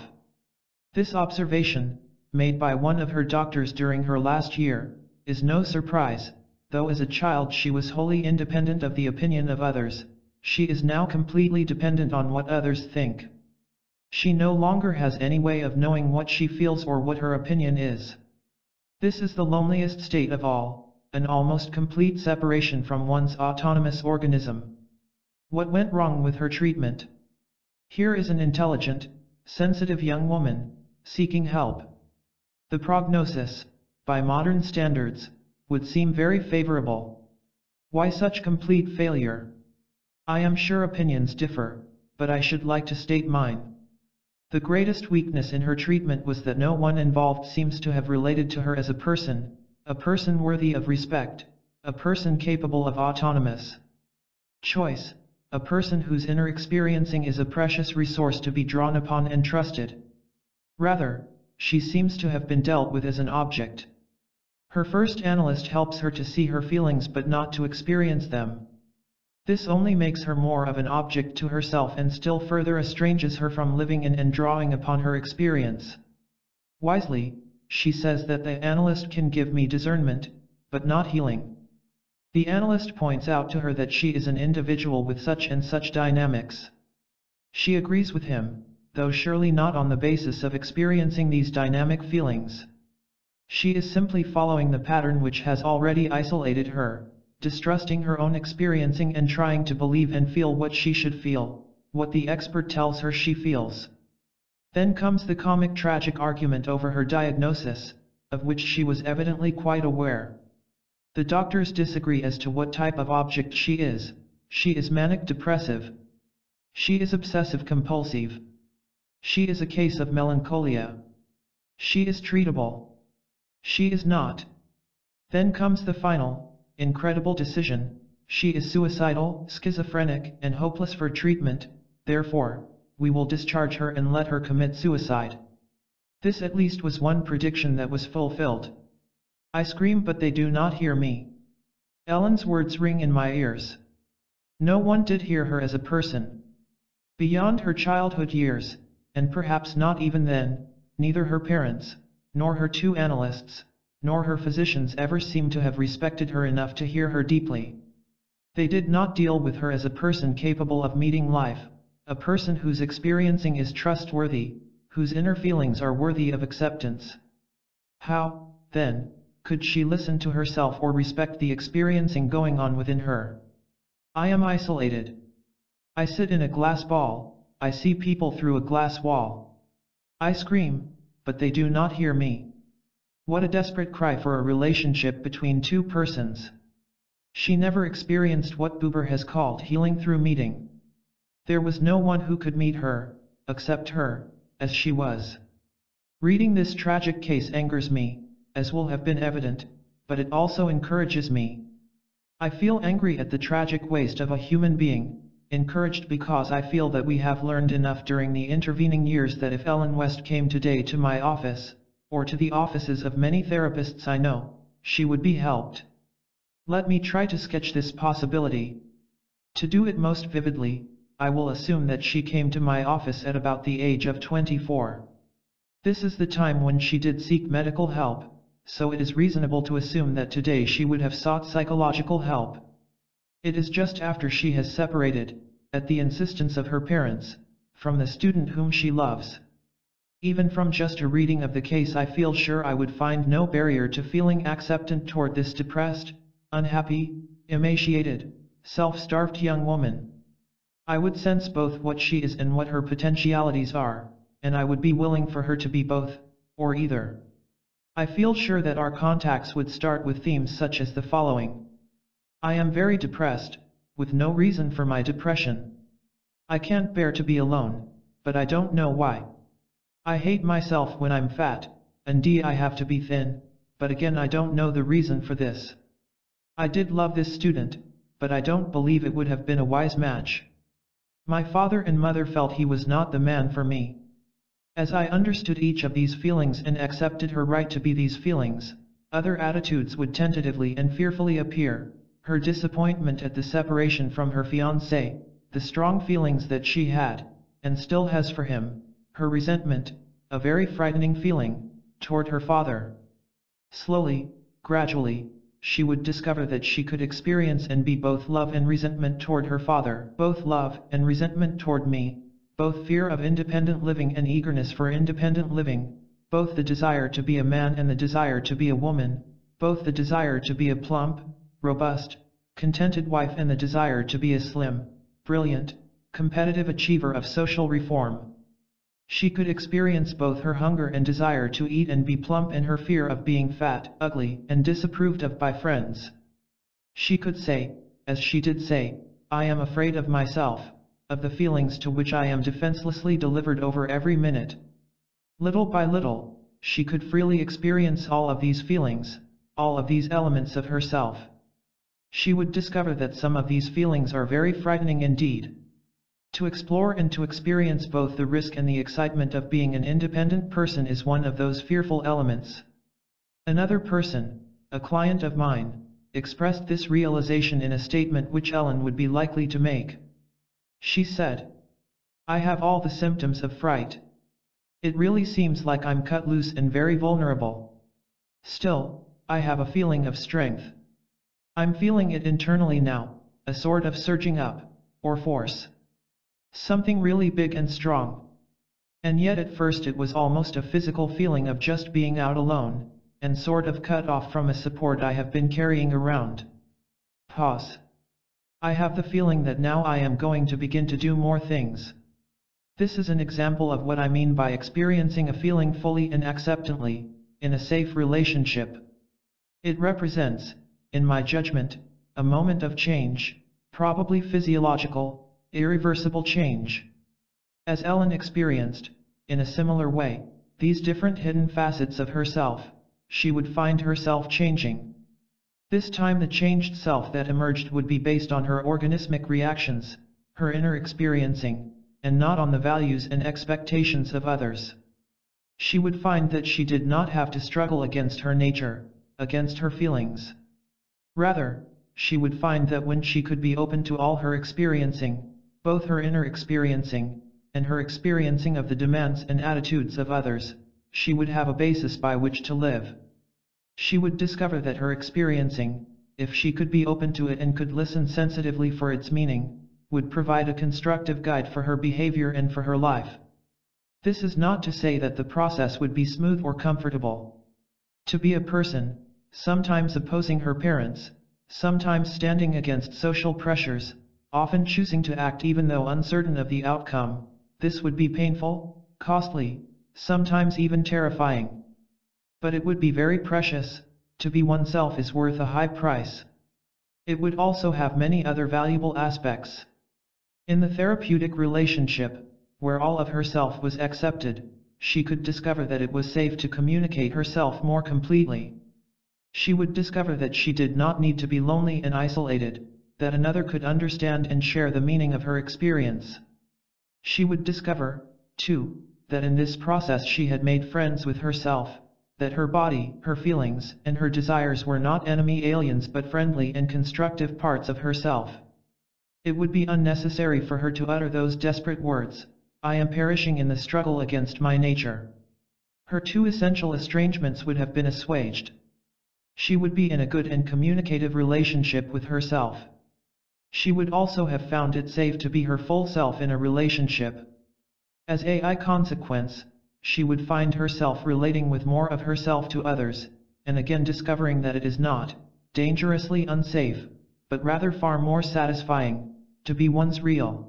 S1: This observation, made by one of her doctors during her last year, is no surprise, though as a child she was wholly independent of the opinion of others. She is now completely dependent on what others think. She no longer has any way of knowing what she feels or what her opinion is. This is the loneliest state of all, an almost complete separation from one's autonomous organism. What went wrong with her treatment? Here is an intelligent, sensitive young woman, seeking help. The prognosis, by modern standards, would seem very favorable. Why such complete failure? I am sure opinions differ, but I should like to state mine. The greatest weakness in her treatment was that no one involved seems to have related to her as a person worthy of respect, a person capable of autonomous choice, a person whose inner experiencing is a precious resource to be drawn upon and trusted. Rather, she seems to have been dealt with as an object. Her first analyst helps her to see her feelings but not to experience them. This only makes her more of an object to herself and still further estranges her from living in and drawing upon her experience. Wisely, she says that the analyst can give me discernment, but not healing. The analyst points out to her that she is an individual with such and such dynamics. She agrees with him, though surely not on the basis of experiencing these dynamic feelings. She is simply following the pattern which has already isolated her, distrusting her own experiencing and trying to believe and feel what she should feel, what the expert tells her she feels. Then comes the comic tragic argument over her diagnosis, of which she was evidently quite aware. The doctors disagree as to what type of object she is. She is manic depressive. She is obsessive compulsive. She is a case of melancholia. She is treatable. She is not. Then comes the final, incredible decision: she is suicidal, schizophrenic, and hopeless for treatment, therefore, we will discharge her and let her commit suicide. This at least was one prediction that was fulfilled. I scream but they do not hear me. Ellen's words ring in my ears. No one did hear her as a person. Beyond her childhood years, and perhaps not even then, neither her parents, nor her two analysts, nor her physicians ever seemed to have respected her enough to hear her deeply. They did not deal with her as a person capable of meeting life, a person whose experiencing is trustworthy, whose inner feelings are worthy of acceptance. How, then, could she listen to herself or respect the experiencing going on within her? I am isolated. I sit in a glass ball, I see people through a glass wall. I scream, but they do not hear me. What a desperate cry for a relationship between two persons. She never experienced what Buber has called healing through meeting. There was no one who could meet her, accept her, as she was. Reading this tragic case angers me, as will have been evident, but it also encourages me. I feel angry at the tragic waste of a human being, encouraged because I feel that we have learned enough during the intervening years that if Ellen West came today to my office, or to the offices of many therapists I know, she would be helped. Let me try to sketch this possibility. To do it most vividly, I will assume that she came to my office at about the age of 24. This is the time when she did seek medical help, so it is reasonable to assume that today she would have sought psychological help. It is just after she has separated, at the insistence of her parents, from the student whom she loves. Even from just a reading of the case I feel sure I would find no barrier to feeling acceptant toward this depressed, unhappy, emaciated, self-starved young woman. I would sense both what she is and what her potentialities are, and I would be willing for her to be both, or either. I feel sure that our contacts would start with themes such as the following. I am very depressed, with no reason for my depression. I can't bear to be alone, but I don't know why. I hate myself when I'm fat, and I have to be thin, but again I don't know the reason for this. I did love this student, but I don't believe it would have been a wise match. My father and mother felt he was not the man for me. As I understood each of these feelings and accepted her right to be these feelings, other attitudes would tentatively and fearfully appear. Her disappointment at the separation from her fiancé, the strong feelings that she had, and still has for him, her resentment, a very frightening feeling, toward her father. Slowly, gradually, she would discover that she could experience and be both love and resentment toward her father, both love and resentment toward me, both fear of independent living and eagerness for independent living, both the desire to be a man and the desire to be a woman, both the desire to be a plump, robust, contented wife and the desire to be a slim, brilliant, competitive achiever of social reform. She could experience both her hunger and desire to eat and be plump and her fear of being fat, ugly, and disapproved of by friends. She could say, as she did say, I am afraid of myself, of the feelings to which I am defenselessly delivered over every minute. Little by little, she could freely experience all of these feelings, all of these elements of herself. She would discover that some of these feelings are very frightening indeed. To explore and to experience both the risk and the excitement of being an independent person is one of those fearful elements. Another person, a client of mine, expressed this realization in a statement which Ellen would be likely to make. She said, I have all the symptoms of fright. It really seems like I'm cut loose and very vulnerable. Still, I have a feeling of strength. I'm feeling it internally now, a sort of surging up, or force. Something really big and strong. And yet at first it was almost a physical feeling of just being out alone, and sort of cut off from a support I have been carrying around. Pause. I have the feeling that now I am going to begin to do more things. This is an example of what I mean by experiencing a feeling fully and acceptantly, in a safe relationship. It represents, in my judgment, a moment of change, probably physiological, irreversible change. As Ellen experienced, in a similar way, these different hidden facets of herself, she would find herself changing. This time the changed self that emerged would be based on her organismic reactions, her inner experiencing, and not on the values and expectations of others. She would find that she did not have to struggle against her nature, against her feelings. Rather, she would find that when she could be open to all her experiencing, both her inner experiencing, and her experiencing of the demands and attitudes of others, she would have a basis by which to live. She would discover that her experiencing, if she could be open to it and could listen sensitively for its meaning, would provide a constructive guide for her behavior and for her life. This is not to say that the process would be smooth or comfortable. To be a person, sometimes opposing her parents, sometimes standing against social pressures, often choosing to act even though uncertain of the outcome, this would be painful, costly, sometimes even terrifying. But it would be very precious. To be oneself is worth a high price. It would also have many other valuable aspects. In the therapeutic relationship, where all of herself was accepted, she could discover that it was safe to communicate herself more completely. She would discover that she did not need to be lonely and isolated, that another could understand and share the meaning of her experience. She would discover, too, that in this process she had made friends with herself, that her body, her feelings, and her desires were not enemy aliens but friendly and constructive parts of herself. It would be unnecessary for her to utter those desperate words, "I am perishing in the struggle against my nature." Her two essential estrangements would have been assuaged. She would be in a good and communicative relationship with herself. She would also have found it safe to be her full self in a relationship. As a consequence, she would find herself relating with more of herself to others, and again discovering that it is not dangerously unsafe, but rather far more satisfying, to be one's real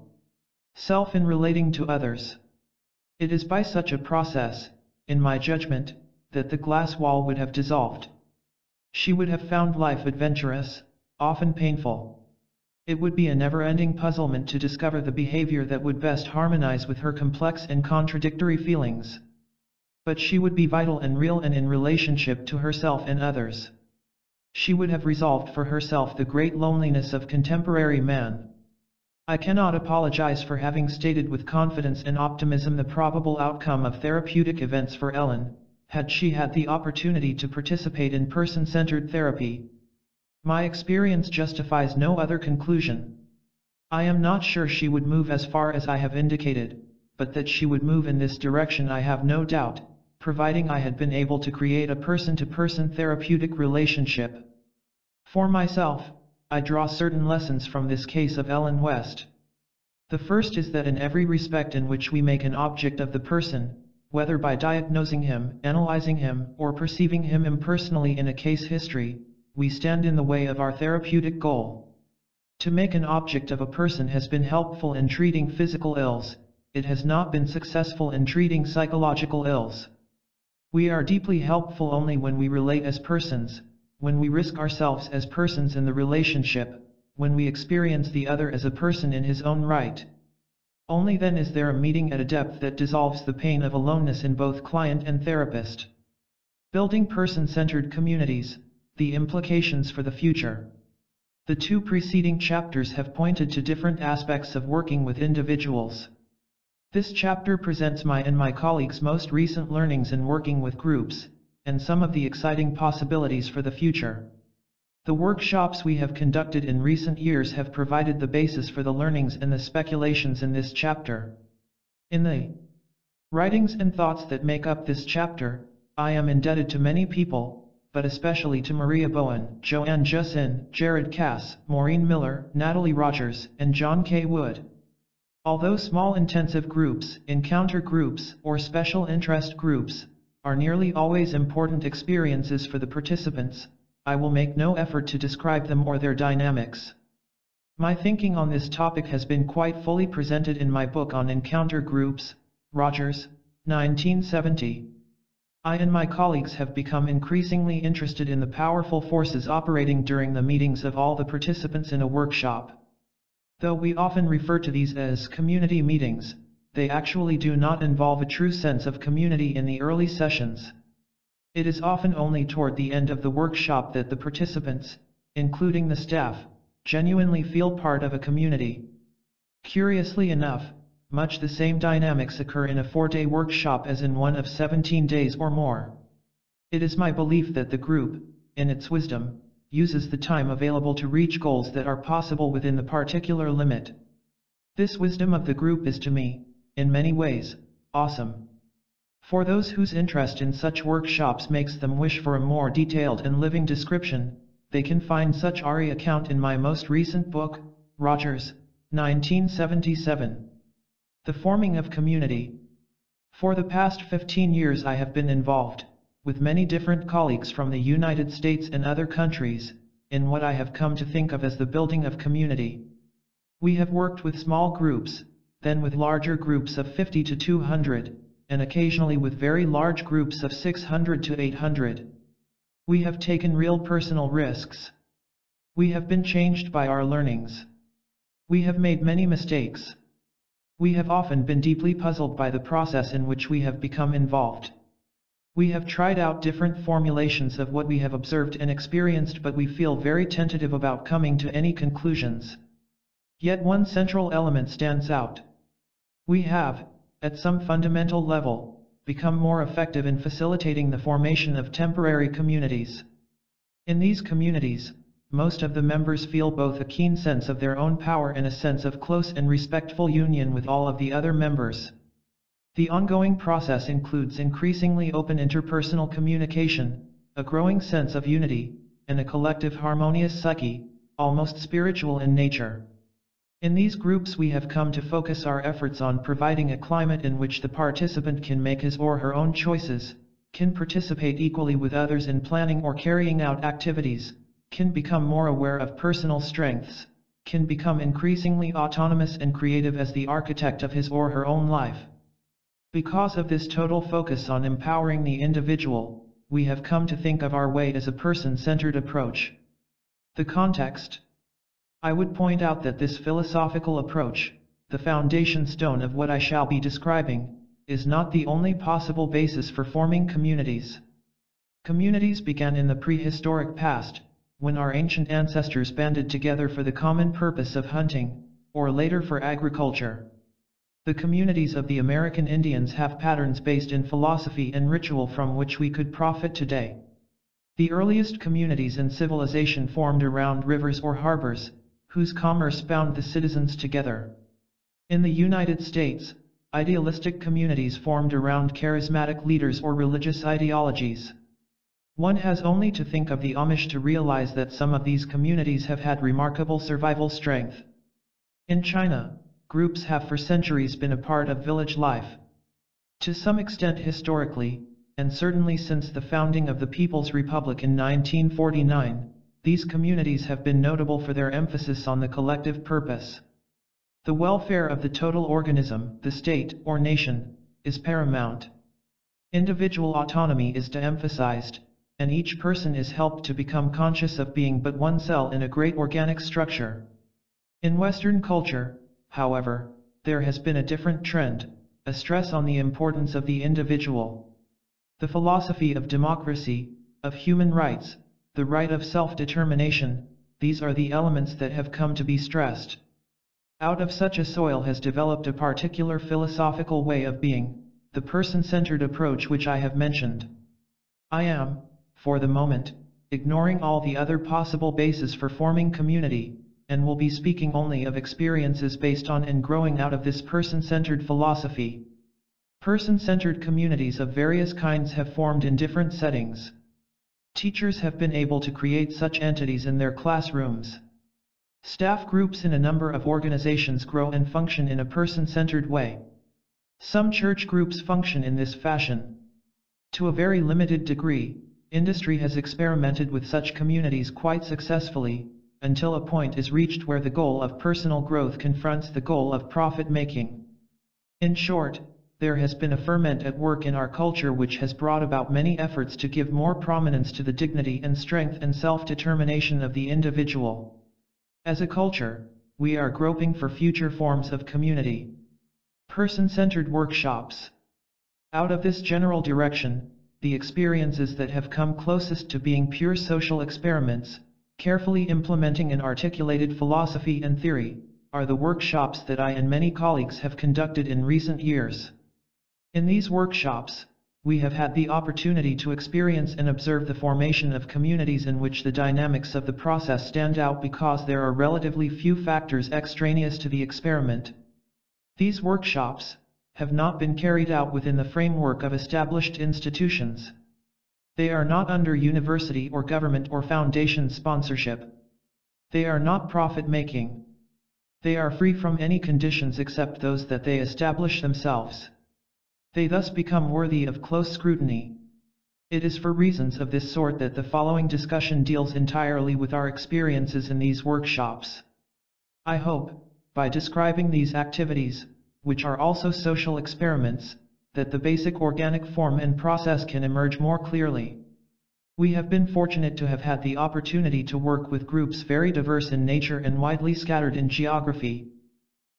S1: self in relating to others. It is by such a process, in my judgment, that the glass wall would have dissolved. She would have found life adventurous, often painful. It would be a never-ending puzzlement to discover the behavior that would best harmonize with her complex and contradictory feelings. But she would be vital and real and in relationship to herself and others. She would have resolved for herself the great loneliness of contemporary man. I cannot apologize for having stated with confidence and optimism the probable outcome of therapeutic events for Ellen, had she had the opportunity to participate in person-centered therapy. My experience justifies no other conclusion. I am not sure she would move as far as I have indicated, but that she would move in this direction I have no doubt, providing I had been able to create a person-to-person therapeutic relationship. For myself, I draw certain lessons from this case of Ellen West. The first is that in every respect in which we make an object of the person, whether by diagnosing him, analyzing him, or perceiving him impersonally in a case history, we stand in the way of our therapeutic goal. To make an object of a person has been helpful in treating physical ills, it has not been successful in treating psychological ills. We are deeply helpful only when we relate as persons, when we risk ourselves as persons in the relationship, when we experience the other as a person in his own right. Only then is there a meeting at a depth that dissolves the pain of aloneness in both client and therapist. Building person-centered communities, the implications for the future. The two preceding chapters have pointed to different aspects of working with individuals. This chapter presents my and my colleagues' most recent learnings in working with groups, and some of the exciting possibilities for the future. The workshops we have conducted in recent years have provided the basis for the learnings and the speculations in this chapter. In the writings and thoughts that make up this chapter, I am indebted to many people, but especially to Maria Bowen, Joanne Jussin, Jared Cass, Maureen Miller, Natalie Rogers, and John K. Wood. Although small intensive groups, encounter groups, or special interest groups, are nearly always important experiences for the participants, I will make no effort to describe them or their dynamics. My thinking on this topic has been quite fully presented in my book on encounter groups, Rogers, 1970. I and my colleagues have become increasingly interested in the powerful forces operating during the meetings of all the participants in a workshop. Though we often refer to these as community meetings, they actually do not involve a true sense of community in the early sessions. It is often only toward the end of the workshop that the participants, including the staff, genuinely feel part of a community. Curiously enough, much the same dynamics occur in a 4-day workshop as in one of 17 days or more. It is my belief that the group, in its wisdom, uses the time available to reach goals that are possible within the particular limit. This wisdom of the group is to me, in many ways, awesome. For those whose interest in such workshops makes them wish for a more detailed and living description, they can find such RE account in my most recent book, Rogers, 1977. The Forming of Community. For the past 15 years I have been involved, with many different colleagues from the United States and other countries, in what I have come to think of as the building of community. We have worked with small groups, then with larger groups of 50 to 200, and occasionally with very large groups of 600 to 800. We have taken real personal risks. We have been changed by our learnings. We have made many mistakes. We have often been deeply puzzled by the process in which we have become involved. We have tried out different formulations of what we have observed and experienced, but we feel very tentative about coming to any conclusions. Yet one central element stands out. We have, at some fundamental level, become more effective in facilitating the formation of temporary communities. In these communities, most of the members feel both a keen sense of their own power and a sense of close and respectful union with all of the other members. The ongoing process includes increasingly open interpersonal communication, a growing sense of unity, and a collective harmonious psyche, almost spiritual in nature. In these groups we have come to focus our efforts on providing a climate in which the participant can make his or her own choices, can participate equally with others in planning or carrying out activities, can become more aware of personal strengths, can become increasingly autonomous and creative as the architect of his or her own life. Because of this total focus on empowering the individual, we have come to think of our way as a person-centered approach. The context. I would point out that this philosophical approach, the foundation stone of what I shall be describing, is not the only possible basis for forming communities. Communities began in the prehistoric past, when our ancient ancestors banded together for the common purpose of hunting, or later for agriculture. The communities of the American Indians have patterns based in philosophy and ritual from which we could profit today. The earliest communities in civilization formed around rivers or harbors, whose commerce bound the citizens together. In the United States, idealistic communities formed around charismatic leaders or religious ideologies. One has only to think of the Amish to realize that some of these communities have had remarkable survival strength. In China, groups have for centuries been a part of village life. To some extent historically, and certainly since the founding of the People's Republic in 1949, these communities have been notable for their emphasis on the collective purpose. The welfare of the total organism, the state or nation, is paramount. Individual autonomy is de-emphasized, and each person is helped to become conscious of being but one cell in a great organic structure. In Western culture, however, there has been a different trend, a stress on the importance of the individual. The philosophy of democracy, of human rights, the right of self-determination, these are the elements that have come to be stressed. Out of such a soil has developed a particular philosophical way of being, the person-centered approach which I have mentioned. I am, for the moment, ignoring all the other possible bases for forming community, and will be speaking only of experiences based on and growing out of this person-centered philosophy. Person-centered communities of various kinds have formed in different settings. Teachers have been able to create such entities in their classrooms. Staff groups in a number of organizations grow and function in a person-centered way. Some church groups function in this fashion. To a very limited degree, industry has experimented with such communities quite successfully, until a point is reached where the goal of personal growth confronts the goal of profit-making. In short, there has been a ferment at work in our culture which has brought about many efforts to give more prominence to the dignity and strength and self-determination of the individual. As a culture, we are groping for future forms of community. Person-centered workshops. Out of this general direction, the experiences that have come closest to being pure social experiments, carefully implementing an articulated philosophy and theory, are the workshops that I and many colleagues have conducted in recent years. In these workshops, we have had the opportunity to experience and observe the formation of communities in which the dynamics of the process stand out because there are relatively few factors extraneous to the experiment. These workshops have not been carried out within the framework of established institutions. They are not under university or government or foundation sponsorship. They are not profit-making. They are free from any conditions except those that they establish themselves. They thus become worthy of close scrutiny. It is for reasons of this sort that the following discussion deals entirely with our experiences in these workshops. I hope, by describing these activities, which are also social experiments, that the basic organic form and process can emerge more clearly. We have been fortunate to have had the opportunity to work with groups very diverse in nature and widely scattered in geography.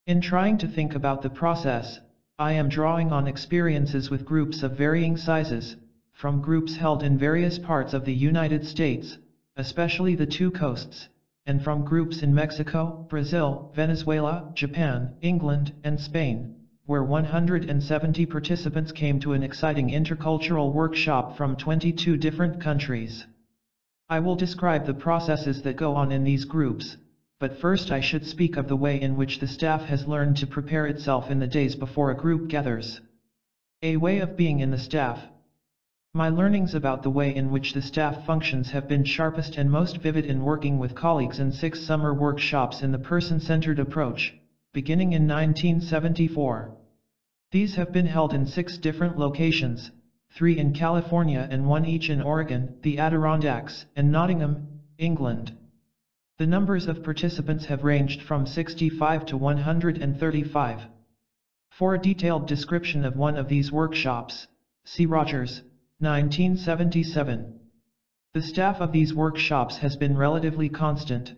S1: In trying to think about the process, I am drawing on experiences with groups of varying sizes, from groups held in various parts of the United States, especially the two coasts, and from groups in Mexico, Brazil, Venezuela, Japan, England, and Spain, where 170 participants came to an exciting intercultural workshop from 22 different countries. I will describe the processes that go on in these groups, but first I should speak of the way in which the staff has learned to prepare itself in the days before a group gathers. A way of being in the staff. My learnings about the way in which the staff functions have been sharpest and most vivid in working with colleagues in 6 summer workshops in the person-centered approach, beginning in 1974. These have been held in 6 different locations, 3 in California and 1 each in Oregon, the Adirondacks, and Nottingham, England. The numbers of participants have ranged from 65 to 135. For a detailed description of one of these workshops, see Rogers, 1977. The staff of these workshops has been relatively constant.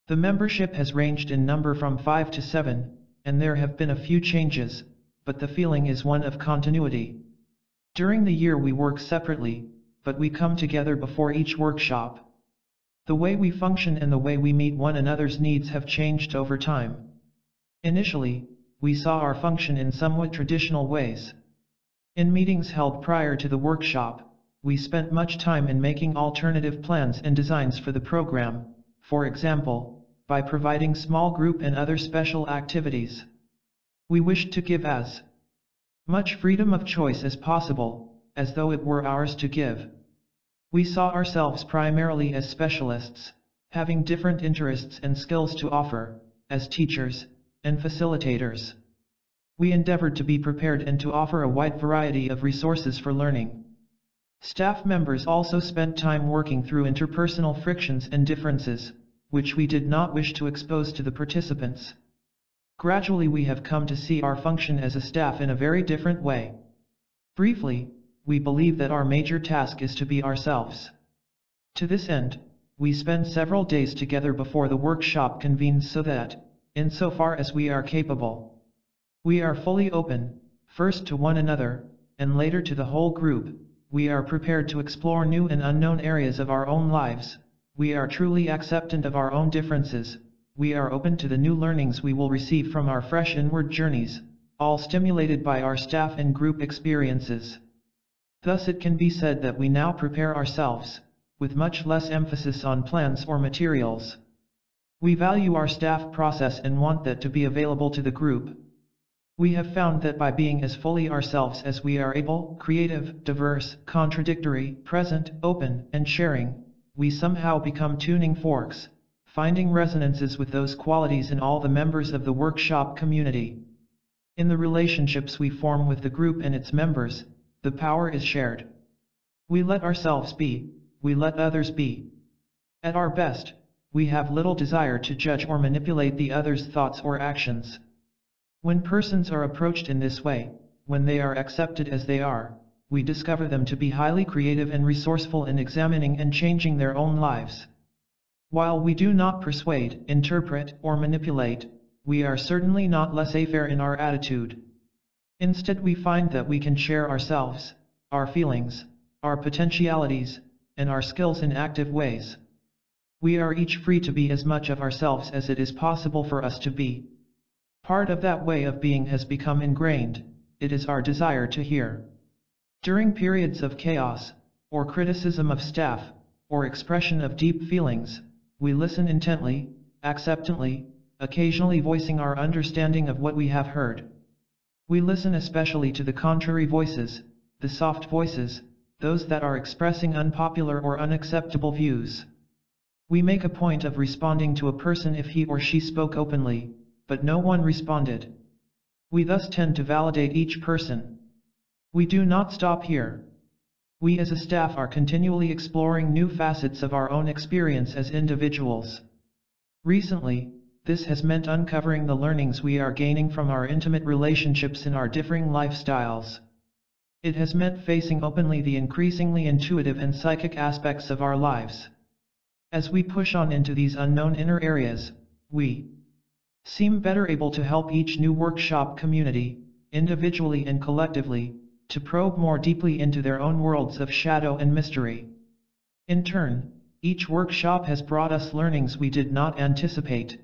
S1: The membership has ranged in number from 5 to 7, and there have been a few changes, but the feeling is one of continuity. During the year we work separately, but we come together before each workshop. The way we function and the way we meet one another's needs have changed over time. Initially, we saw our function in somewhat traditional ways. In meetings held prior to the workshop, we spent much time in making alternative plans and designs for the program, for example, by providing small group and other special activities. We wished to give as much freedom of choice as possible, as though it were ours to give. We saw ourselves primarily as specialists, having different interests and skills to offer, as teachers and facilitators. We endeavored to be prepared and to offer a wide variety of resources for learning. Staff members also spent time working through interpersonal frictions and differences, which we did not wish to expose to the participants. Gradually we have come to see our function as a staff in a very different way. Briefly, we believe that our major task is to be ourselves. To this end, we spend several days together before the workshop convenes so that, insofar as we are capable, we are fully open, first to one another, and later to the whole group. We are prepared to explore new and unknown areas of our own lives. We are truly acceptant of our own differences. We are open to the new learnings we will receive from our fresh inward journeys, all stimulated by our staff and group experiences. Thus it can be said that we now prepare ourselves, with much less emphasis on plans or materials. We value our staff process and want that to be available to the group. We have found that by being as fully ourselves as we are able, creative, diverse, contradictory, present, open, and sharing, we somehow become tuning forks, finding resonances with those qualities in all the members of the workshop community. In the relationships we form with the group and its members, the power is shared. We let ourselves be, we let others be. At our best, we have little desire to judge or manipulate the other's thoughts or actions. When persons are approached in this way, when they are accepted as they are, we discover them to be highly creative and resourceful in examining and changing their own lives. While we do not persuade, interpret, or manipulate, we are certainly not laissez-faire in our attitude. Instead we find that we can share ourselves, our feelings, our potentialities, and our skills in active ways. We are each free to be as much of ourselves as it is possible for us to be. Part of that way of being has become ingrained. It is our desire to hear. During periods of chaos, or criticism of staff, or expression of deep feelings, we listen intently, acceptantly, occasionally voicing our understanding of what we have heard. We listen especially to the contrary voices, the soft voices, those that are expressing unpopular or unacceptable views. We make a point of responding to a person if he or she spoke openly, but no one responded. We thus tend to validate each person. We do not stop here. We as a staff are continually exploring new facets of our own experience as individuals. Recently, this has meant uncovering the learnings we are gaining from our intimate relationships in our differing lifestyles. It has meant facing openly the increasingly intuitive and psychic aspects of our lives. As we push on into these unknown inner areas, we seem better able to help each new workshop community, individually and collectively, to probe more deeply into their own worlds of shadow and mystery. In turn, each workshop has brought us learnings we did not anticipate.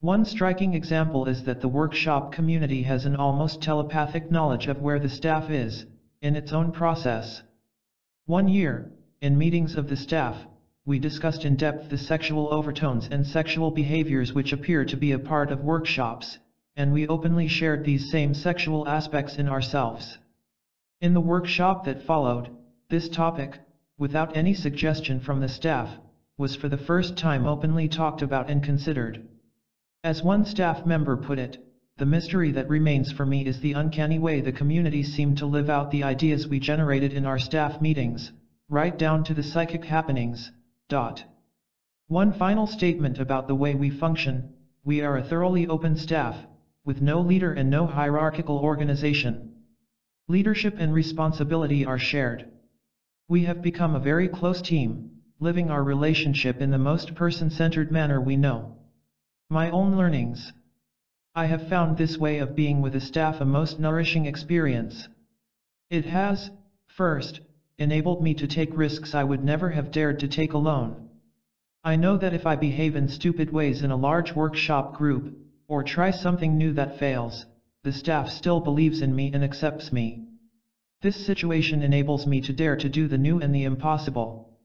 S1: One striking example is that the workshop community has an almost telepathic knowledge of where the staff is, in its own process. One year, in meetings of the staff, we discussed in depth the sexual overtones and sexual behaviors which appear to be a part of workshops, and we openly shared these same sexual aspects in ourselves. In the workshop that followed, this topic, without any suggestion from the staff, was for the first time openly talked about and considered. As one staff member put it, the mystery that remains for me is the uncanny way the community seemed to live out the ideas we generated in our staff meetings, right down to the psychic happenings. One final statement about the way we function: we are a thoroughly open staff, with no leader and no hierarchical organization. Leadership and responsibility are shared. We have become a very close team, living our relationship in the most person-centered manner we know. My own learnings. I have found this way of being with a staff a most nourishing experience. It has, first, enabled me to take risks I would never have dared to take alone. I know that if I behave in stupid ways in a large workshop group, or try something new that fails, the staff still believes in me and accepts me. This situation enables me to dare to do the new and the impossible.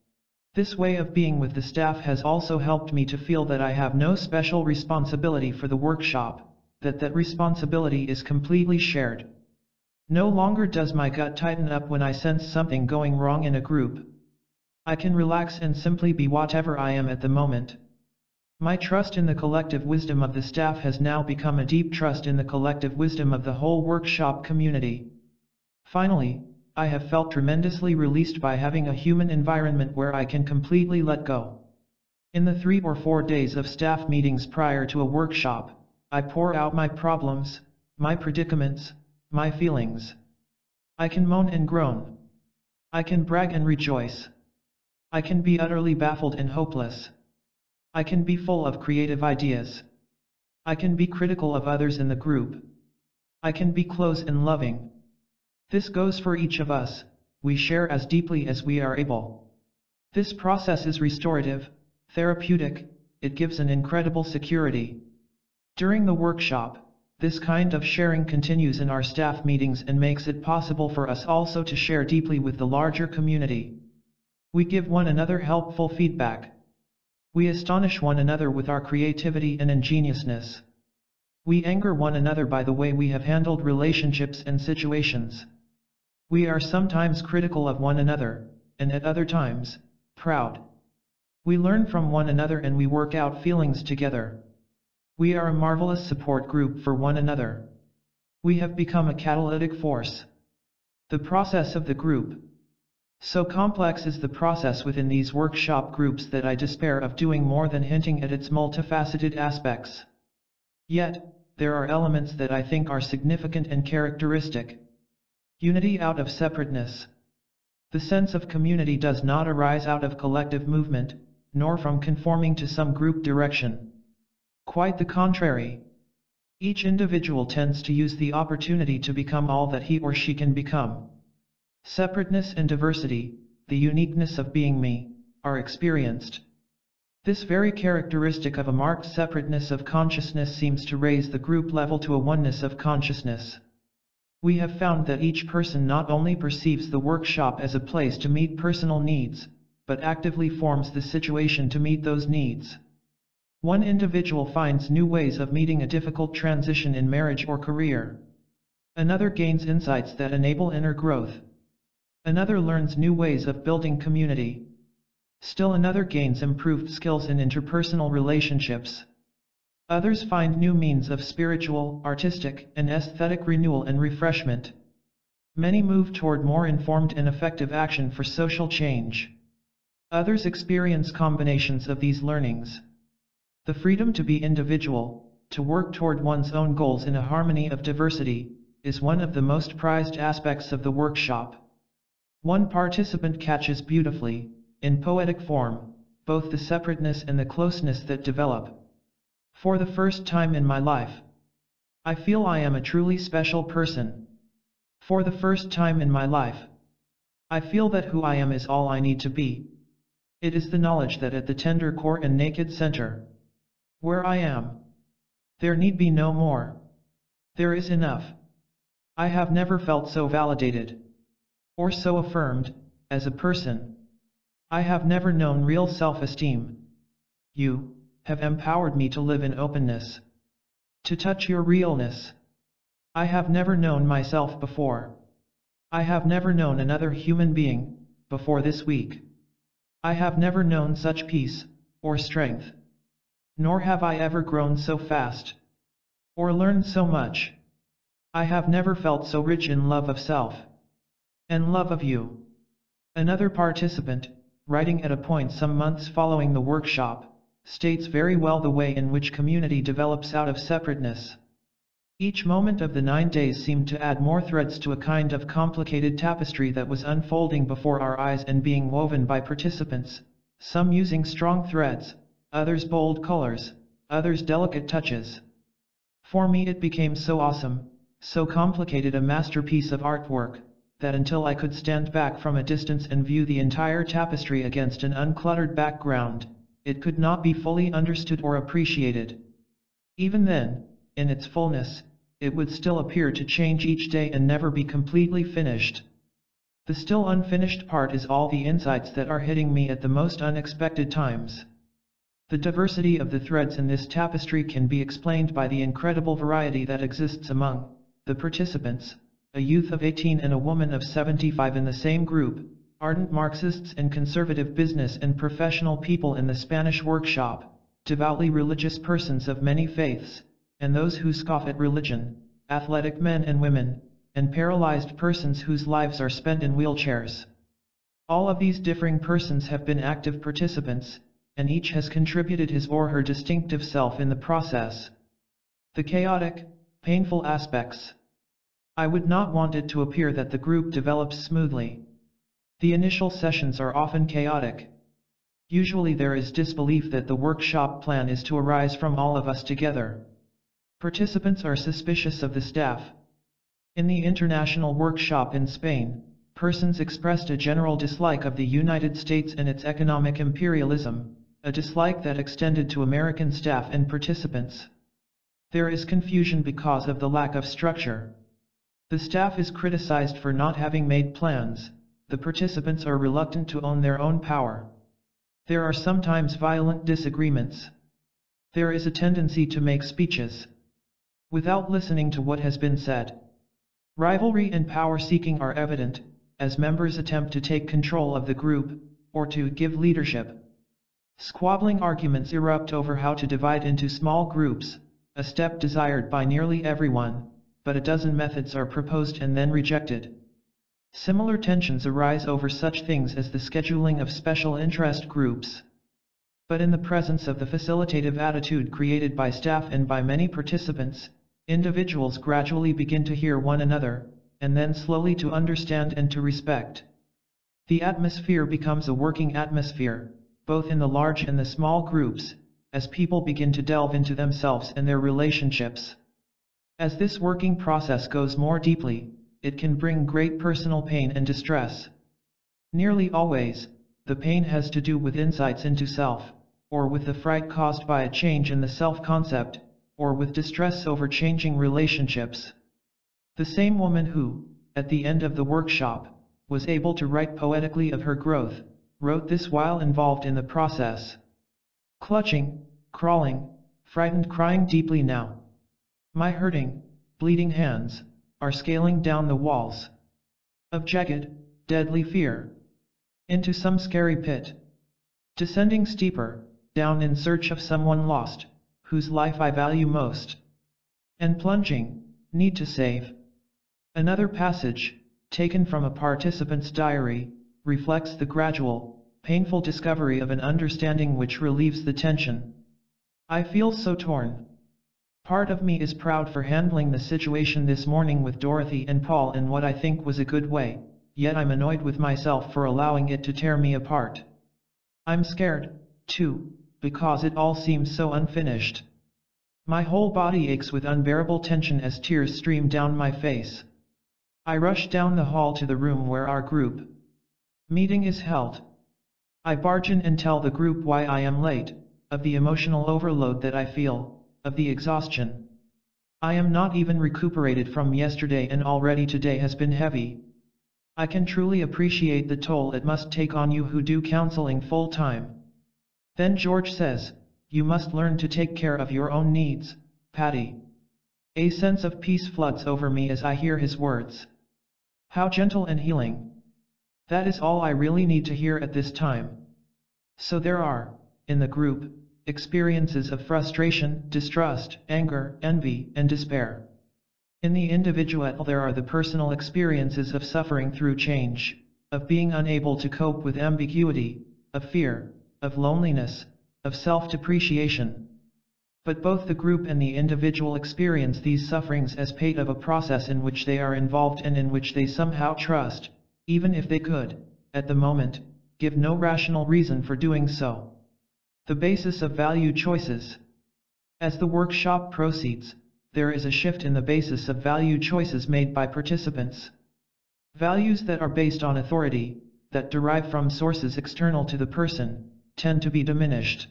S1: This way of being with the staff has also helped me to feel that I have no special responsibility for the workshop, that responsibility is completely shared. No longer does my gut tighten up when I sense something going wrong in a group. I can relax and simply be whatever I am at the moment. My trust in the collective wisdom of the staff has now become a deep trust in the collective wisdom of the whole workshop community. Finally, I have felt tremendously released by having a human environment where I can completely let go. In the 3 or 4 days of staff meetings prior to a workshop, I pour out my problems, my predicaments, my feelings. I can moan and groan. I can brag and rejoice. I can be utterly baffled and hopeless. I can be full of creative ideas. I can be critical of others in the group. I can be close and loving. This goes for each of us. We share as deeply as we are able. This process is restorative, therapeutic. It gives an incredible security. During the workshop, this kind of sharing continues in our staff meetings and makes it possible for us also to share deeply with the larger community. We give one another helpful feedback. We astonish one another with our creativity and ingeniousness. We anger one another by the way we have handled relationships and situations. We are sometimes critical of one another, and at other times, proud. We learn from one another and we work out feelings together. We are a marvelous support group for one another. We have become a catalytic force. The process of the group. So complex is the process within these workshop groups that I despair of doing more than hinting at its multifaceted aspects. Yet, there are elements that I think are significant and characteristic. Unity out of separateness. The sense of community does not arise out of collective movement, nor from conforming to some group direction. Quite the contrary. Each individual tends to use the opportunity to become all that he or she can become. Separateness and diversity, the uniqueness of being me, are experienced. This very characteristic of a marked separateness of consciousness seems to raise the group level to a oneness of consciousness. We have found that each person not only perceives the workshop as a place to meet personal needs, but actively forms the situation to meet those needs. One individual finds new ways of meeting a difficult transition in marriage or career. Another gains insights that enable inner growth. Another learns new ways of building community. Still another gains improved skills in interpersonal relationships. Others find new means of spiritual, artistic, and aesthetic renewal and refreshment. Many move toward more informed and effective action for social change. Others experience combinations of these learnings. The freedom to be individual, to work toward one's own goals in a harmony of diversity, is one of the most prized aspects of the workshop. One participant catches beautifully, in poetic form, both the separateness and the closeness that develop. For the first time in my life, I feel I am a truly special person. For the first time in my life, I feel that who I am is all I need to be. It is the knowledge that at the tender core and naked center, where I am, there need be no more. There is enough. I have never felt so validated, or so affirmed, as a person. I have never known real self-esteem. You have empowered me to live in openness, to touch your realness. I have never known myself before. I have never known another human being before this week. I have never known such peace or strength. Nor have I ever grown so fast, or learned so much. I have never felt so rich in love of self, and love of you. Another participant, writing at a point some months following the workshop, states very well the way in which community develops out of separateness. Each moment of the 9 days seemed to add more threads to a kind of complicated tapestry that was unfolding before our eyes and being woven by participants, some using strong threads, others bold colors, others delicate touches. For me it became so awesome, so complicated a masterpiece of artwork, that until I could stand back from a distance and view the entire tapestry against an uncluttered background, it could not be fully understood or appreciated. Even then, in its fullness, it would still appear to change each day and never be completely finished. The still unfinished part is all the insights that are hitting me at the most unexpected times. The diversity of the threads in this tapestry can be explained by the incredible variety that exists among the participants, a youth of 18 and a woman of 75 in the same group, ardent Marxists and conservative business and professional people in the Spanish workshop, devoutly religious persons of many faiths, and those who scoff at religion, athletic men and women, and paralyzed persons whose lives are spent in wheelchairs. All of these differing persons have been active participants, and each has contributed his or her distinctive self in the process. The chaotic, painful aspects. I would not want it to appear that the group develops smoothly. The initial sessions are often chaotic. Usually there is disbelief that the workshop plan is to arise from all of us together. Participants are suspicious of the staff. In the international workshop in Spain, persons expressed a general dislike of the United States and its economic imperialism, a dislike that extended to American staff and participants. There is confusion because of the lack of structure. The staff is criticized for not having made plans. The participants are reluctant to own their own power. There are sometimes violent disagreements. There is a tendency to make speeches without listening to what has been said. Rivalry and power-seeking are evident, as members attempt to take control of the group, or to give leadership. Squabbling arguments erupt over how to divide into small groups, a step desired by nearly everyone, but a dozen methods are proposed and then rejected. Similar tensions arise over such things as the scheduling of special interest groups. But in the presence of the facilitative attitude created by staff and by many participants, individuals gradually begin to hear one another, and then slowly to understand and to respect. The atmosphere becomes a working atmosphere, both in the large and the small groups, as people begin to delve into themselves and their relationships. As this working process goes more deeply, it can bring great personal pain and distress. Nearly always, the pain has to do with insights into self, or with the fright caused by a change in the self-concept, or with distress over changing relationships. The same woman who, at the end of the workshop, was able to write poetically of her growth, wrote this while involved in the process. Clutching, crawling, frightened, crying deeply now. My hurting, bleeding hands are scaling down the walls of jagged, deadly fear into some scary pit, descending steeper, down in search of someone lost, whose life I value most, and plunging, need to save. Another passage, taken from a participant's diary, reflects the gradual, painful discovery of an understanding which relieves the tension. I feel so torn. Part of me is proud for handling the situation this morning with Dorothy and Paul in what I think was a good way, yet I'm annoyed with myself for allowing it to tear me apart. I'm scared, too, because it all seems so unfinished. My whole body aches with unbearable tension as tears stream down my face. I rush down the hall to the room where our group meeting is held. I barge in and tell the group why I am late, of the emotional overload that I feel, of the exhaustion. I am not even recuperated from yesterday and already today has been heavy. I can truly appreciate the toll it must take on you who do counseling full time. Then George says, "You must learn to take care of your own needs, Patty." A sense of peace floods over me as I hear his words. How gentle and healing. That is all I really need to hear at this time. So there are, in the group, experiences of frustration, distrust, anger, envy, and despair. In the individual there are the personal experiences of suffering through change, of being unable to cope with ambiguity, of fear, of loneliness, of self-depreciation. But both the group and the individual experience these sufferings as part of a process in which they are involved and in which they somehow trust, even if they could, at the moment, give no rational reason for doing so. The basis of value choices. As the workshop proceeds, there is a shift in the basis of value choices made by participants. Values that are based on authority, that derive from sources external to the person, tend to be diminished.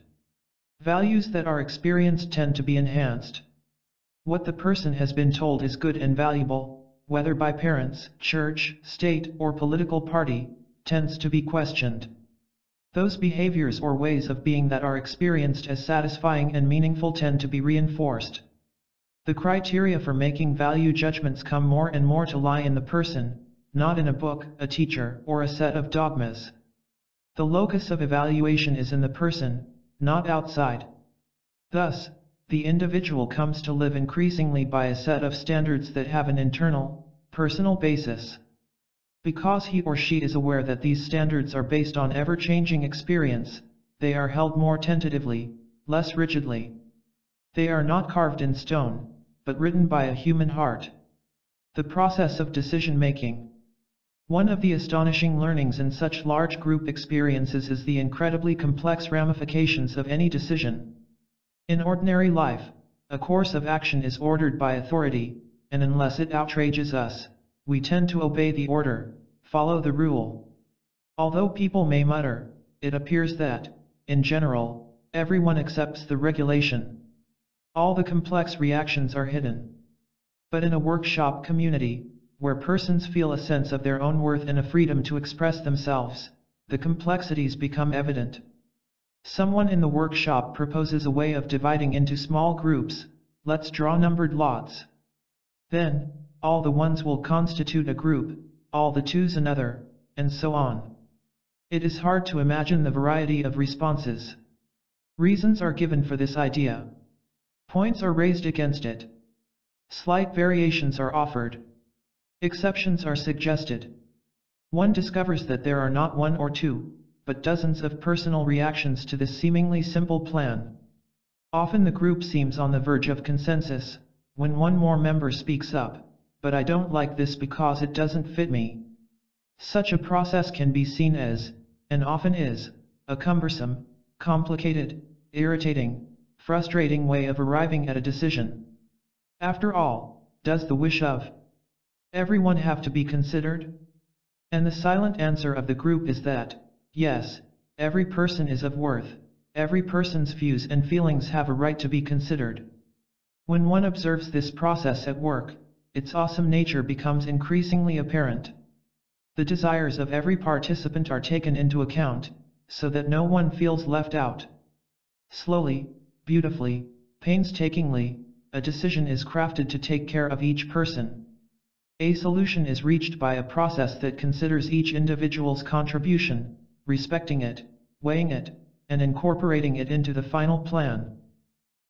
S1: Values that are experienced tend to be enhanced. What the person has been told is good and valuable, whether by parents, church, state, or political party, tends to be questioned. Those behaviors or ways of being that are experienced as satisfying and meaningful tend to be reinforced. The criteria for making value judgments come more and more to lie in the person, not in a book, a teacher, or a set of dogmas. The locus of evaluation is in the person, not outside. Thus, the individual comes to live increasingly by a set of standards that have an internal, personal basis. Because he or she is aware that these standards are based on ever-changing experience, they are held more tentatively, less rigidly. They are not carved in stone, but written by a human heart. The process of decision-making. One of the astonishing learnings in such large group experiences is the incredibly complex ramifications of any decision. In ordinary life, a course of action is ordered by authority, and unless it outrages us, we tend to obey the order, follow the rule. Although people may mutter, it appears that, in general, everyone accepts the regulation. All the complex reactions are hidden. But in a workshop community, where persons feel a sense of their own worth and a freedom to express themselves, the complexities become evident. Someone in the workshop proposes a way of dividing into small groups. Let's draw numbered lots. Then, all the ones will constitute a group, all the twos another, and so on. It is hard to imagine the variety of responses. Reasons are given for this idea. Points are raised against it. Slight variations are offered. Exceptions are suggested. One discovers that there are not one or two, but dozens of personal reactions to this seemingly simple plan. Often the group seems on the verge of consensus, when one more member speaks up, "But I don't like this because it doesn't fit me." Such a process can be seen as, and often is, a cumbersome, complicated, irritating, frustrating way of arriving at a decision. After all, does the wish of everyone have to be considered? And the silent answer of the group is that, yes, every person is of worth, every person's views and feelings have a right to be considered. When one observes this process at work, its awesome nature becomes increasingly apparent. The desires of every participant are taken into account, so that no one feels left out. Slowly, beautifully, painstakingly, a decision is crafted to take care of each person. A solution is reached by a process that considers each individual's contribution, respecting it, weighing it, and incorporating it into the final plan.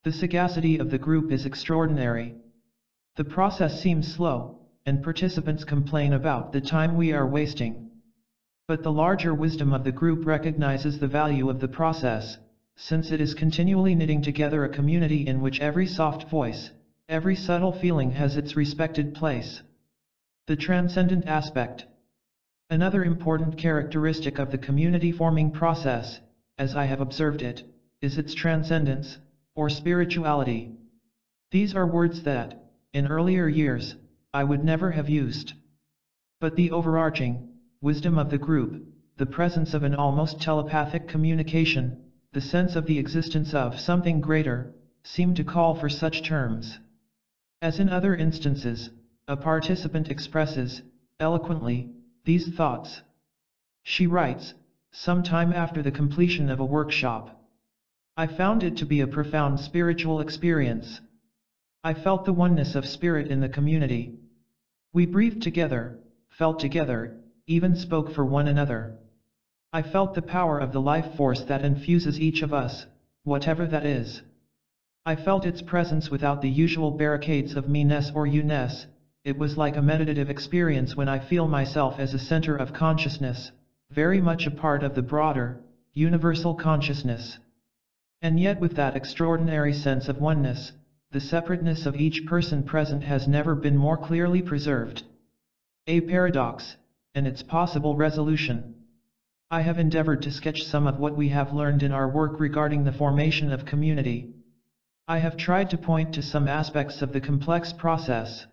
S1: The sagacity of the group is extraordinary. The process seems slow, and participants complain about the time we are wasting. But the larger wisdom of the group recognizes the value of the process, since it is continually knitting together a community in which every soft voice, every subtle feeling has its respected place. The transcendent aspect. Another important characteristic of the community-forming process, as I have observed it, is its transcendence, or spirituality. These are words that, in earlier years, I would never have used. But the overarching wisdom of the group, the presence of an almost telepathic communication, the sense of the existence of something greater, seem to call for such terms. As in other instances, a participant expresses, eloquently, these thoughts. She writes, sometime after the completion of a workshop. I found it to be a profound spiritual experience. I felt the oneness of spirit in the community. We breathed together, felt together, even spoke for one another. I felt the power of the life force that infuses each of us, whatever that is. I felt its presence without the usual barricades of me-ness or you-ness. It was like a meditative experience when I feel myself as a center of consciousness, very much a part of the broader, universal consciousness. And yet with that extraordinary sense of oneness, the separateness of each person present has never been more clearly preserved. A paradox, and its possible resolution. I have endeavored to sketch some of what we have learned in our work regarding the formation of community. I have tried to point to some aspects of the complex process.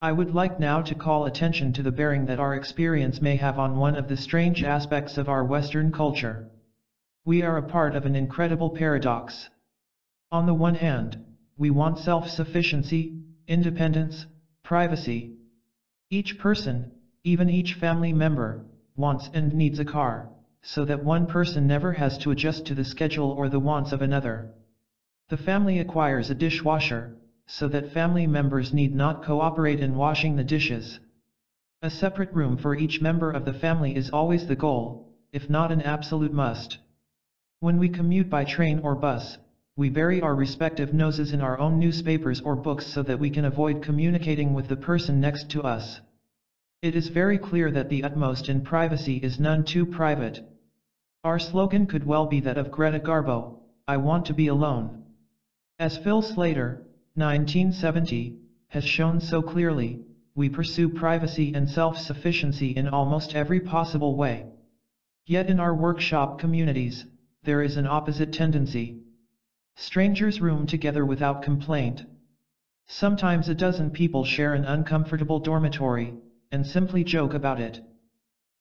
S1: I would like now to call attention to the bearing that our experience may have on one of the strange aspects of our Western culture. We are a part of an incredible paradox. On the one hand, we want self-sufficiency, independence, privacy. Each person, even each family member, wants and needs a car, so that one person never has to adjust to the schedule or the wants of another. The family acquires a dishwasher, so that family members need not cooperate in washing the dishes. A separate room for each member of the family is always the goal, if not an absolute must. When we commute by train or bus, we bury our respective noses in our own newspapers or books so that we can avoid communicating with the person next to us. It is very clear that the utmost in privacy is none too private. Our slogan could well be that of Greta Garbo, I want to be alone. As Phil Slater, 1970, has shown so clearly, we pursue privacy and self-sufficiency in almost every possible way. Yet in our workshop communities, there is an opposite tendency. Strangers room together without complaint. Sometimes a dozen people share an uncomfortable dormitory, and simply joke about it.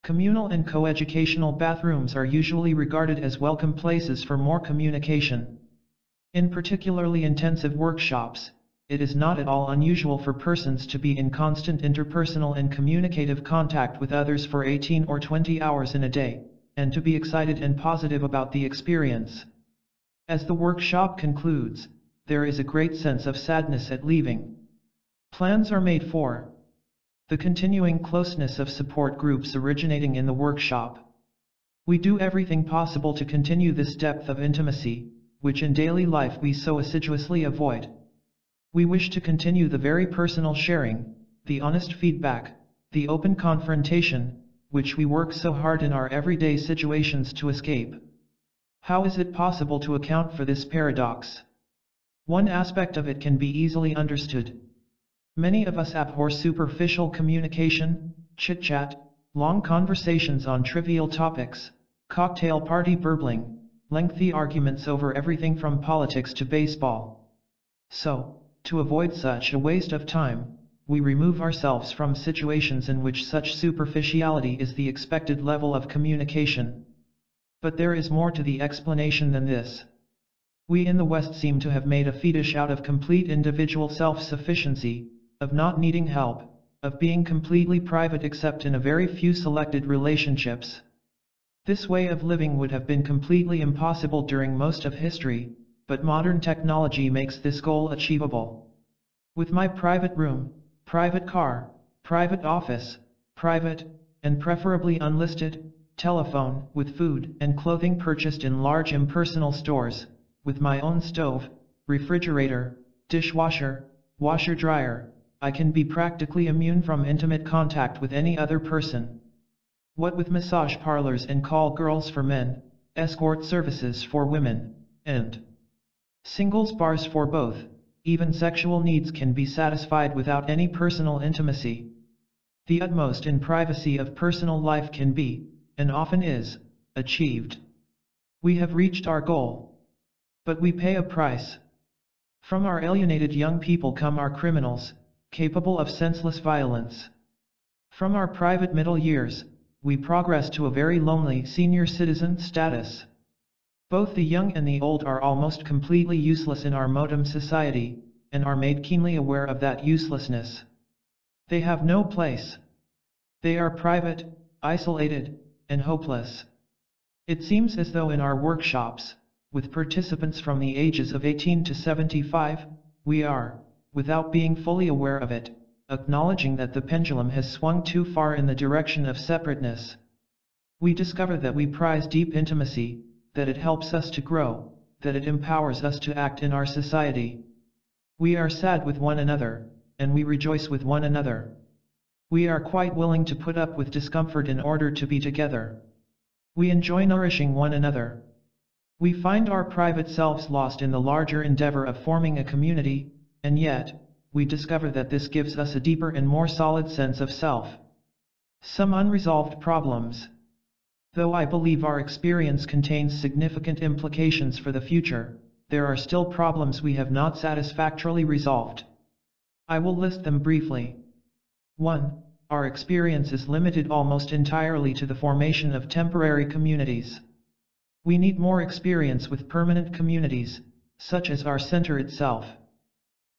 S1: Communal and coeducational bathrooms are usually regarded as welcome places for more communication. In particularly intensive workshops, it is not at all unusual for persons to be in constant interpersonal and communicative contact with others for 18 or 20 hours in a day, and to be excited and positive about the experience. As the workshop concludes, there is a great sense of sadness at leaving. Plans are made for the continuing closeness of support groups originating in the workshop. We do everything possible to continue this depth of intimacy, which in daily life we so assiduously avoid. We wish to continue the very personal sharing, the honest feedback, the open confrontation, which we work so hard in our everyday situations to escape. How is it possible to account for this paradox? One aspect of it can be easily understood. Many of us abhor superficial communication, chit-chat, long conversations on trivial topics, cocktail party burbling, lengthy arguments over everything from politics to baseball. So, to avoid such a waste of time, we remove ourselves from situations in which such superficiality is the expected level of communication. But there is more to the explanation than this. We in the West seem to have made a fetish out of complete individual self-sufficiency, of not needing help, of being completely private except in a very few selected relationships. This way of living would have been completely impossible during most of history, but modern technology makes this goal achievable. With my private room, private car, private office, private, and preferably unlisted, telephone, with food and clothing purchased in large impersonal stores, with my own stove, refrigerator, dishwasher, washer-dryer, I can be practically immune from intimate contact with any other person. What with massage parlors and call girls for men, escort services for women, and singles bars for both, even sexual needs can be satisfied without any personal intimacy. The utmost in privacy of personal life can be, and often is, achieved. We have reached our goal. But we pay a price. From our alienated young people come our criminals, capable of senseless violence. From our private middle years, we progress to a very lonely senior citizen status. Both the young and the old are almost completely useless in our modern society, and are made keenly aware of that uselessness. They have no place. They are private, isolated, and hopeless. It seems as though in our workshops, with participants from the ages of 18 to 75, we are, without being fully aware of it, acknowledging that the pendulum has swung too far in the direction of separateness. We discover that we prize deep intimacy, that it helps us to grow, that it empowers us to act in our society. We are sad with one another, and we rejoice with one another. We are quite willing to put up with discomfort in order to be together. We enjoy nourishing one another. We find our private selves lost in the larger endeavor of forming a community, and yet, we discover that this gives us a deeper and more solid sense of self. Some unresolved problems. Though I believe our experience contains significant implications for the future, there are still problems we have not satisfactorily resolved. I will list them briefly. 1. Our experience is limited almost entirely to the formation of temporary communities. We need more experience with permanent communities, such as our center itself.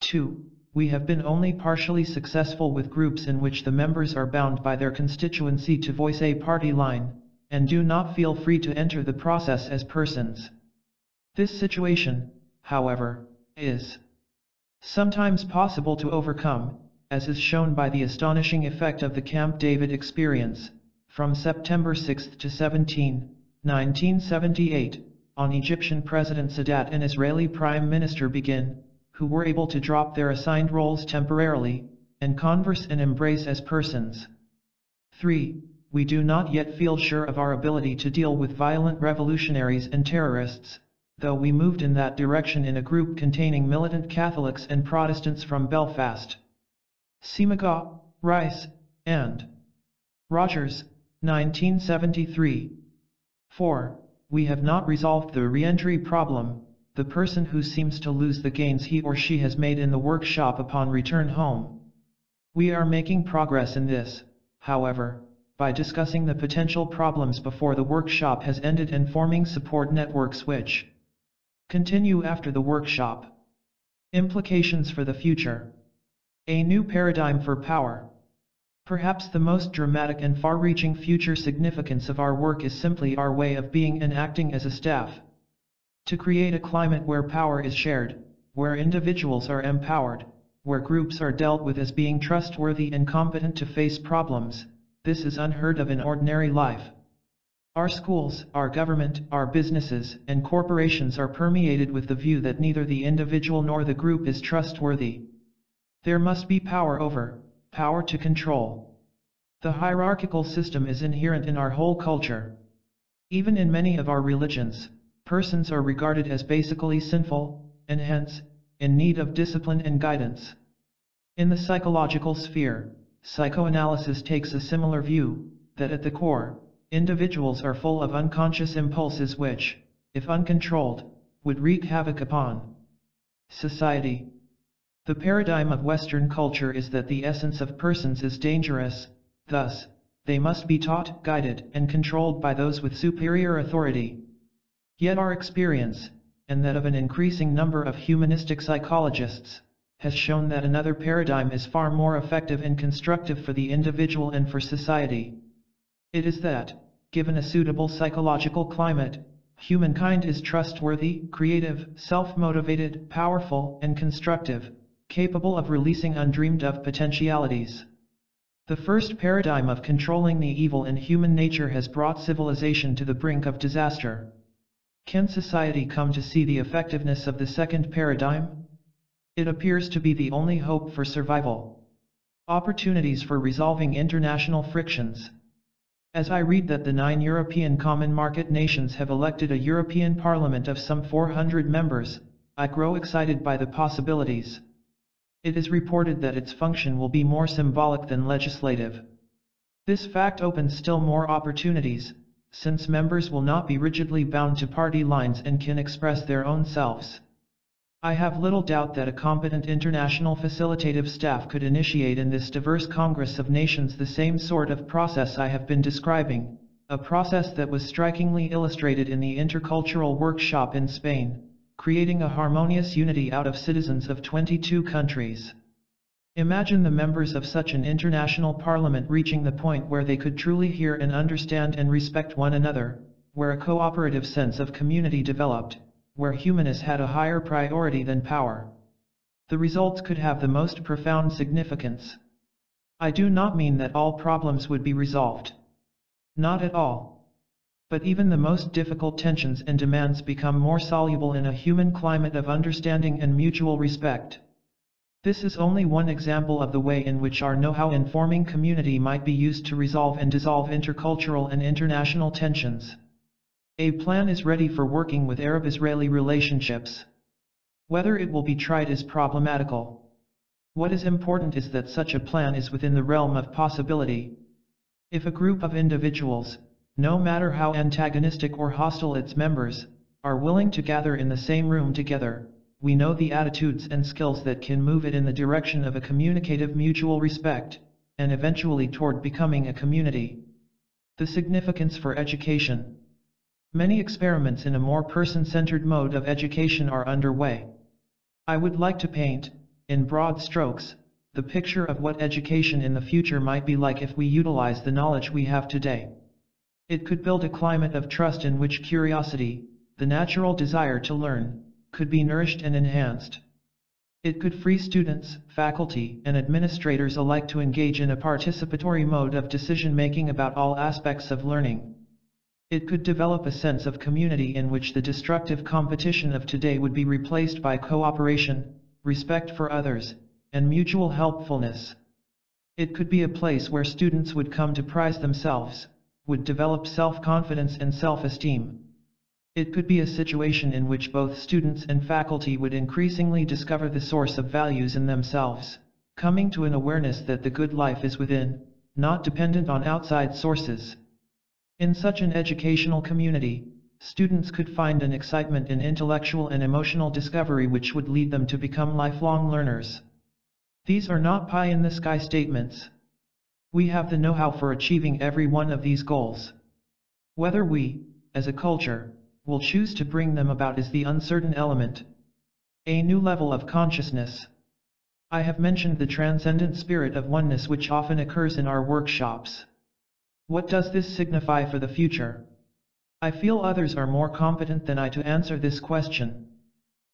S1: 2. We have been only partially successful with groups in which the members are bound by their constituency to voice a party line, and do not feel free to enter the process as persons. This situation, however, is sometimes possible to overcome, as is shown by the astonishing effect of the Camp David experience, from September 6 to 17, 1978, on Egyptian President Sadat and Israeli Prime Minister Begin, who were able to drop their assigned roles temporarily, and converse and embrace as persons. 3. We do not yet feel sure of our ability to deal with violent revolutionaries and terrorists, though we moved in that direction in a group containing militant Catholics and Protestants from Belfast. Semaga, Rice, and Rogers, 1973. 4. We have not resolved the re-entry problem, the person who seems to lose the gains he or she has made in the workshop upon return home. We are making progress in this, however, by discussing the potential problems before the workshop has ended and forming support networks which continue after the workshop. Implications for the future. A new paradigm for power. Perhaps the most dramatic and far-reaching future significance of our work is simply our way of being and acting as a staff. To create a climate where power is shared, where individuals are empowered, where groups are dealt with as being trustworthy and competent to face problems, this is unheard of in ordinary life. Our schools, our government, our businesses, and corporations are permeated with the view that neither the individual nor the group is trustworthy. There must be power over, power to control. The hierarchical system is inherent in our whole culture. Even in many of our religions, persons are regarded as basically sinful, and hence, in need of discipline and guidance. In the psychological sphere, psychoanalysis takes a similar view, that at the core, individuals are full of unconscious impulses which, if uncontrolled, would wreak havoc upon society. The paradigm of Western culture is that the essence of persons is dangerous, thus, they must be taught, guided, and controlled by those with superior authority. Yet our experience, and that of an increasing number of humanistic psychologists, has shown that another paradigm is far more effective and constructive for the individual and for society. It is that, given a suitable psychological climate, humankind is trustworthy, creative, self-motivated, powerful, and constructive, capable of releasing undreamed-of potentialities. The first paradigm of controlling the evil in human nature has brought civilization to the brink of disaster. Can society come to see the effectiveness of the second paradigm? It appears to be the only hope for survival. Opportunities for resolving international frictions. As I read that the 9 European Common Market nations have elected a European Parliament of some 400 members, I grow excited by the possibilities. It is reported that its function will be more symbolic than legislative. This fact opens still more opportunities, since members will not be rigidly bound to party lines and can express their own selves. I have little doubt that a competent international facilitative staff could initiate in this diverse Congress of Nations the same sort of process I have been describing, a process that was strikingly illustrated in the intercultural workshop in Spain, creating a harmonious unity out of citizens of 22 countries. Imagine the members of such an international parliament reaching the point where they could truly hear and understand and respect one another, where a cooperative sense of community developed, where humanness had a higher priority than power. The results could have the most profound significance. I do not mean that all problems would be resolved. Not at all. But even the most difficult tensions and demands become more soluble in a human climate of understanding and mutual respect. This is only one example of the way in which our know-how informing community might be used to resolve and dissolve intercultural and international tensions. A plan is ready for working with Arab-Israeli relationships. Whether it will be tried is problematical. What is important is that such a plan is within the realm of possibility. If a group of individuals, no matter how antagonistic or hostile its members, are willing to gather in the same room together, we know the attitudes and skills that can move it in the direction of a communicative mutual respect, and eventually toward becoming a community. The significance for education. Many experiments in a more person-centered mode of education are underway. I would like to paint, in broad strokes, the picture of what education in the future might be like if we utilize the knowledge we have today. It could build a climate of trust in which curiosity, the natural desire to learn, could be nourished and enhanced. It could free students, faculty, and administrators alike to engage in a participatory mode of decision-making about all aspects of learning. It could develop a sense of community in which the destructive competition of today would be replaced by cooperation, respect for others, and mutual helpfulness. It could be a place where students would come to prize themselves, would develop self-confidence and self-esteem. It could be a situation in which both students and faculty would increasingly discover the source of values in themselves, coming to an awareness that the good life is within, not dependent on outside sources. In such an educational community, students could find an excitement in intellectual and emotional discovery which would lead them to become lifelong learners. These are not pie-in-the-sky statements. We have the know-how for achieving every one of these goals. Whether we, as a culture, will choose to bring them about is the uncertain element. A new level of consciousness. I have mentioned the transcendent spirit of oneness which often occurs in our workshops. What does this signify for the future? I feel others are more competent than I to answer this question.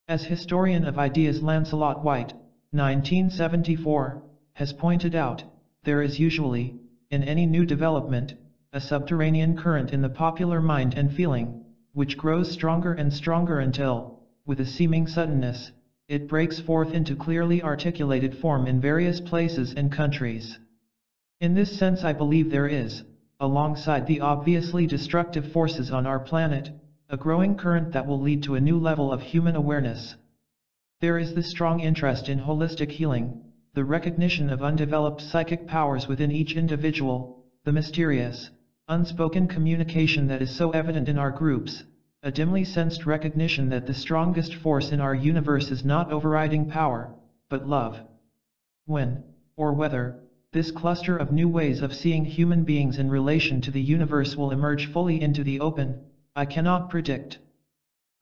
S1: As historian of ideas Lancelot White, 1974, has pointed out, there is usually, in any new development, a subterranean current in the popular mind and feeling, which grows stronger and stronger until, with a seeming suddenness, it breaks forth into clearly articulated form in various places and countries. In this sense I believe there is, alongside the obviously destructive forces on our planet, a growing current that will lead to a new level of human awareness. There is the strong interest in holistic healing, the recognition of undeveloped psychic powers within each individual, the mysterious, unspoken communication that is so evident in our groups, a dimly sensed recognition that the strongest force in our universe is not overriding power, but love. When, or whether, this cluster of new ways of seeing human beings in relation to the universe will emerge fully into the open, I cannot predict.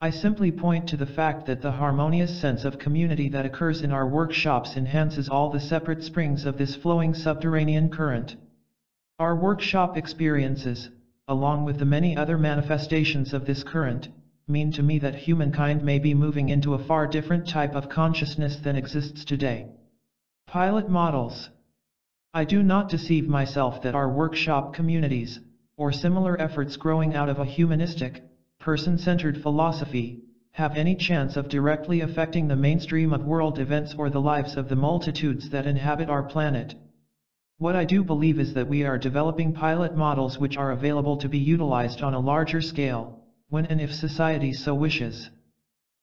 S1: I simply point to the fact that the harmonious sense of community that occurs in our workshops enhances all the separate springs of this flowing subterranean current. Our workshop experiences, along with the many other manifestations of this current, mean to me that humankind may be moving into a far different type of consciousness than exists today. Pilot models. I do not deceive myself that our workshop communities, or similar efforts growing out of a humanistic, person-centered philosophy, have any chance of directly affecting the mainstream of world events or the lives of the multitudes that inhabit our planet. What I do believe is that we are developing pilot models which are available to be utilized on a larger scale, when and if society so wishes.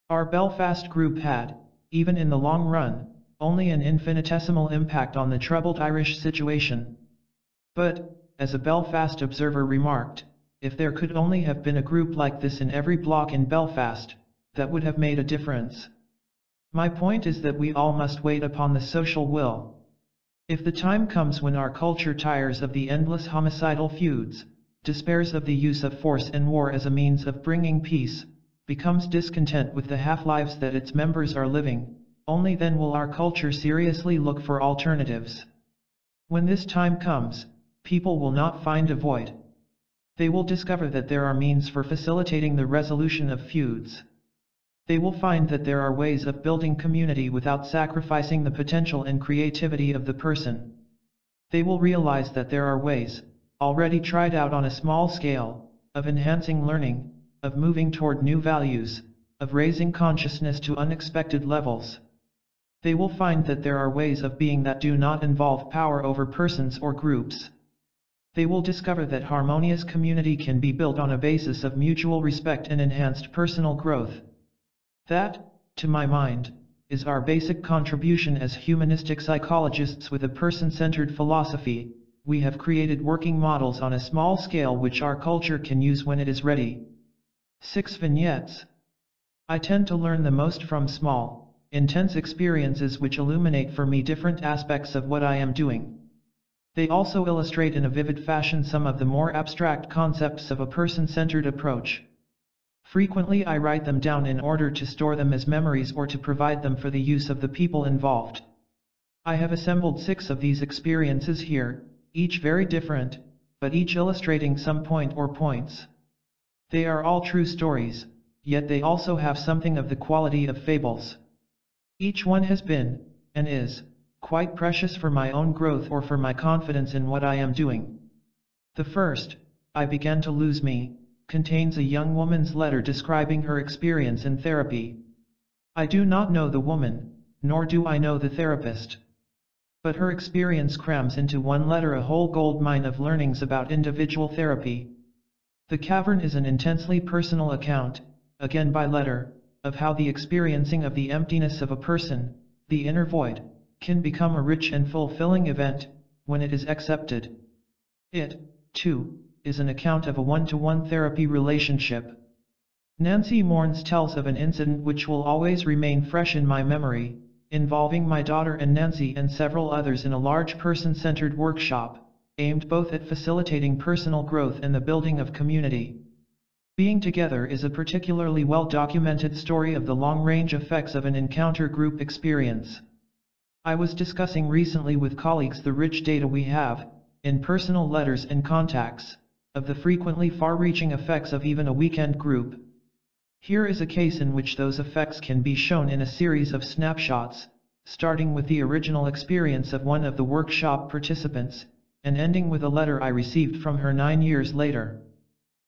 S1: Our Belfast group had, even in the long run, only an infinitesimal impact on the troubled Irish situation. But, as a Belfast observer remarked, if there could only have been a group like this in every block in Belfast, that would have made a difference. My point is that we all must wait upon the social will. If the time comes when our culture tires of the endless homicidal feuds, despairs of the use of force and war as a means of bringing peace, becomes discontent with the half-lives that its members are living, only then will our culture seriously look for alternatives. When this time comes, people will not find a void. They will discover that there are means for facilitating the resolution of feuds. They will find that there are ways of building community without sacrificing the potential and creativity of the person. They will realize that there are ways, already tried out on a small scale, of enhancing learning, of moving toward new values, of raising consciousness to unexpected levels. They will find that there are ways of being that do not involve power over persons or groups. They will discover that harmonious community can be built on a basis of mutual respect and enhanced personal growth. That, to my mind, is our basic contribution as humanistic psychologists with a person-centered philosophy. We have created working models on a small scale which our culture can use when it is ready. 6 vignettes. I tend to learn the most from small, intense experiences which illuminate for me different aspects of what I am doing. They also illustrate in a vivid fashion some of the more abstract concepts of a person-centered approach. Frequently I write them down in order to store them as memories or to provide them for the use of the people involved. I have assembled 6 of these experiences here, each very different, but each illustrating some point or points. They are all true stories, yet they also have something of the quality of fables. Each one has been, and is, quite precious for my own growth or for my confidence in what I am doing. The first, I began to lose me, contains a young woman's letter describing her experience in therapy. I do not know the woman, nor do I know the therapist. But her experience crams into one letter a whole goldmine of learnings about individual therapy. The cavern is an intensely personal account, again by letter, of how the experiencing of the emptiness of a person, the inner void, can become a rich and fulfilling event, when it is accepted. It, too, is an account of a one-to-one therapy relationship. Nancy Mourns tells of an incident which will always remain fresh in my memory, involving my daughter and Nancy and several others in a large person-centered workshop, aimed both at facilitating personal growth and the building of community. Being together is a particularly well-documented story of the long-range effects of an encounter group experience. I was discussing recently with colleagues the rich data we have, in personal letters and contacts, of the frequently far-reaching effects of even a weekend group. Here is a case in which those effects can be shown in a series of snapshots, starting with the original experience of one of the workshop participants, and ending with a letter I received from her 9 years later.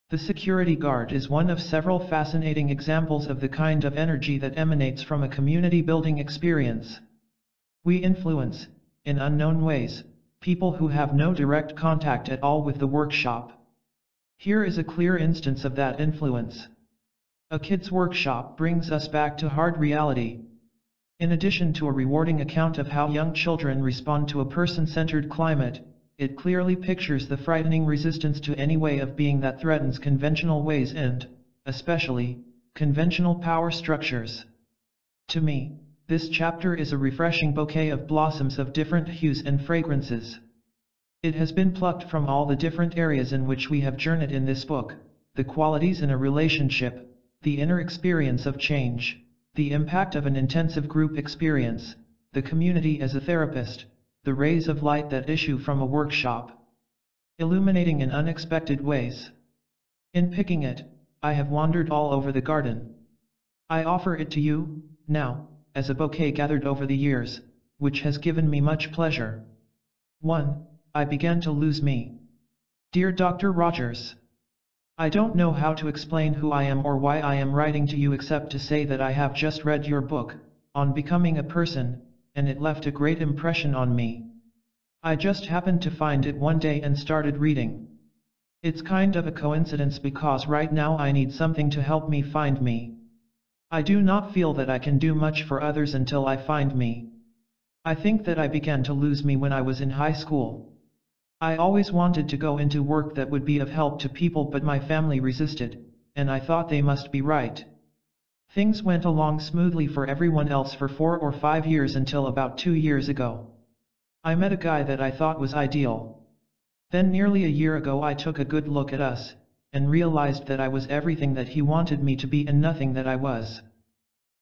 S1: The security guard is one of several fascinating examples of the kind of energy that emanates from a community-building experience. We influence, in unknown ways, people who have no direct contact at all with the workshop. Here is a clear instance of that influence. A kids' workshop brings us back to hard reality. In addition to a rewarding account of how young children respond to a person-centered climate, it clearly pictures the frightening resistance to any way of being that threatens conventional ways and, especially, conventional power structures. To me, this chapter is a refreshing bouquet of blossoms of different hues and fragrances. It has been plucked from all the different areas in which we have journeyed in this book, the qualities in a relationship, the inner experience of change, the impact of an intensive group experience, the community as a therapist, the rays of light that issue from a workshop, illuminating in unexpected ways. In picking it, I have wandered all over the garden. I offer it to you, now, as a bouquet gathered over the years, which has given me much pleasure. 1. I began to lose me. Dear Dr. Rogers, I don't know how to explain who I am or why I am writing to you except to say that I have just read your book, On Becoming a Person, and it left a great impression on me. I just happened to find it one day and started reading. It's kind of a coincidence because right now I need something to help me find me. I do not feel that I can do much for others until I find me. I think that I began to lose me when I was in high school. I always wanted to go into work that would be of help to people, but my family resisted, and I thought they must be right. Things went along smoothly for everyone else for 4 or 5 years until about 2 years ago. I met a guy that I thought was ideal. Then nearly a year ago I took a good look at us, and realized that I was everything that he wanted me to be and nothing that I was.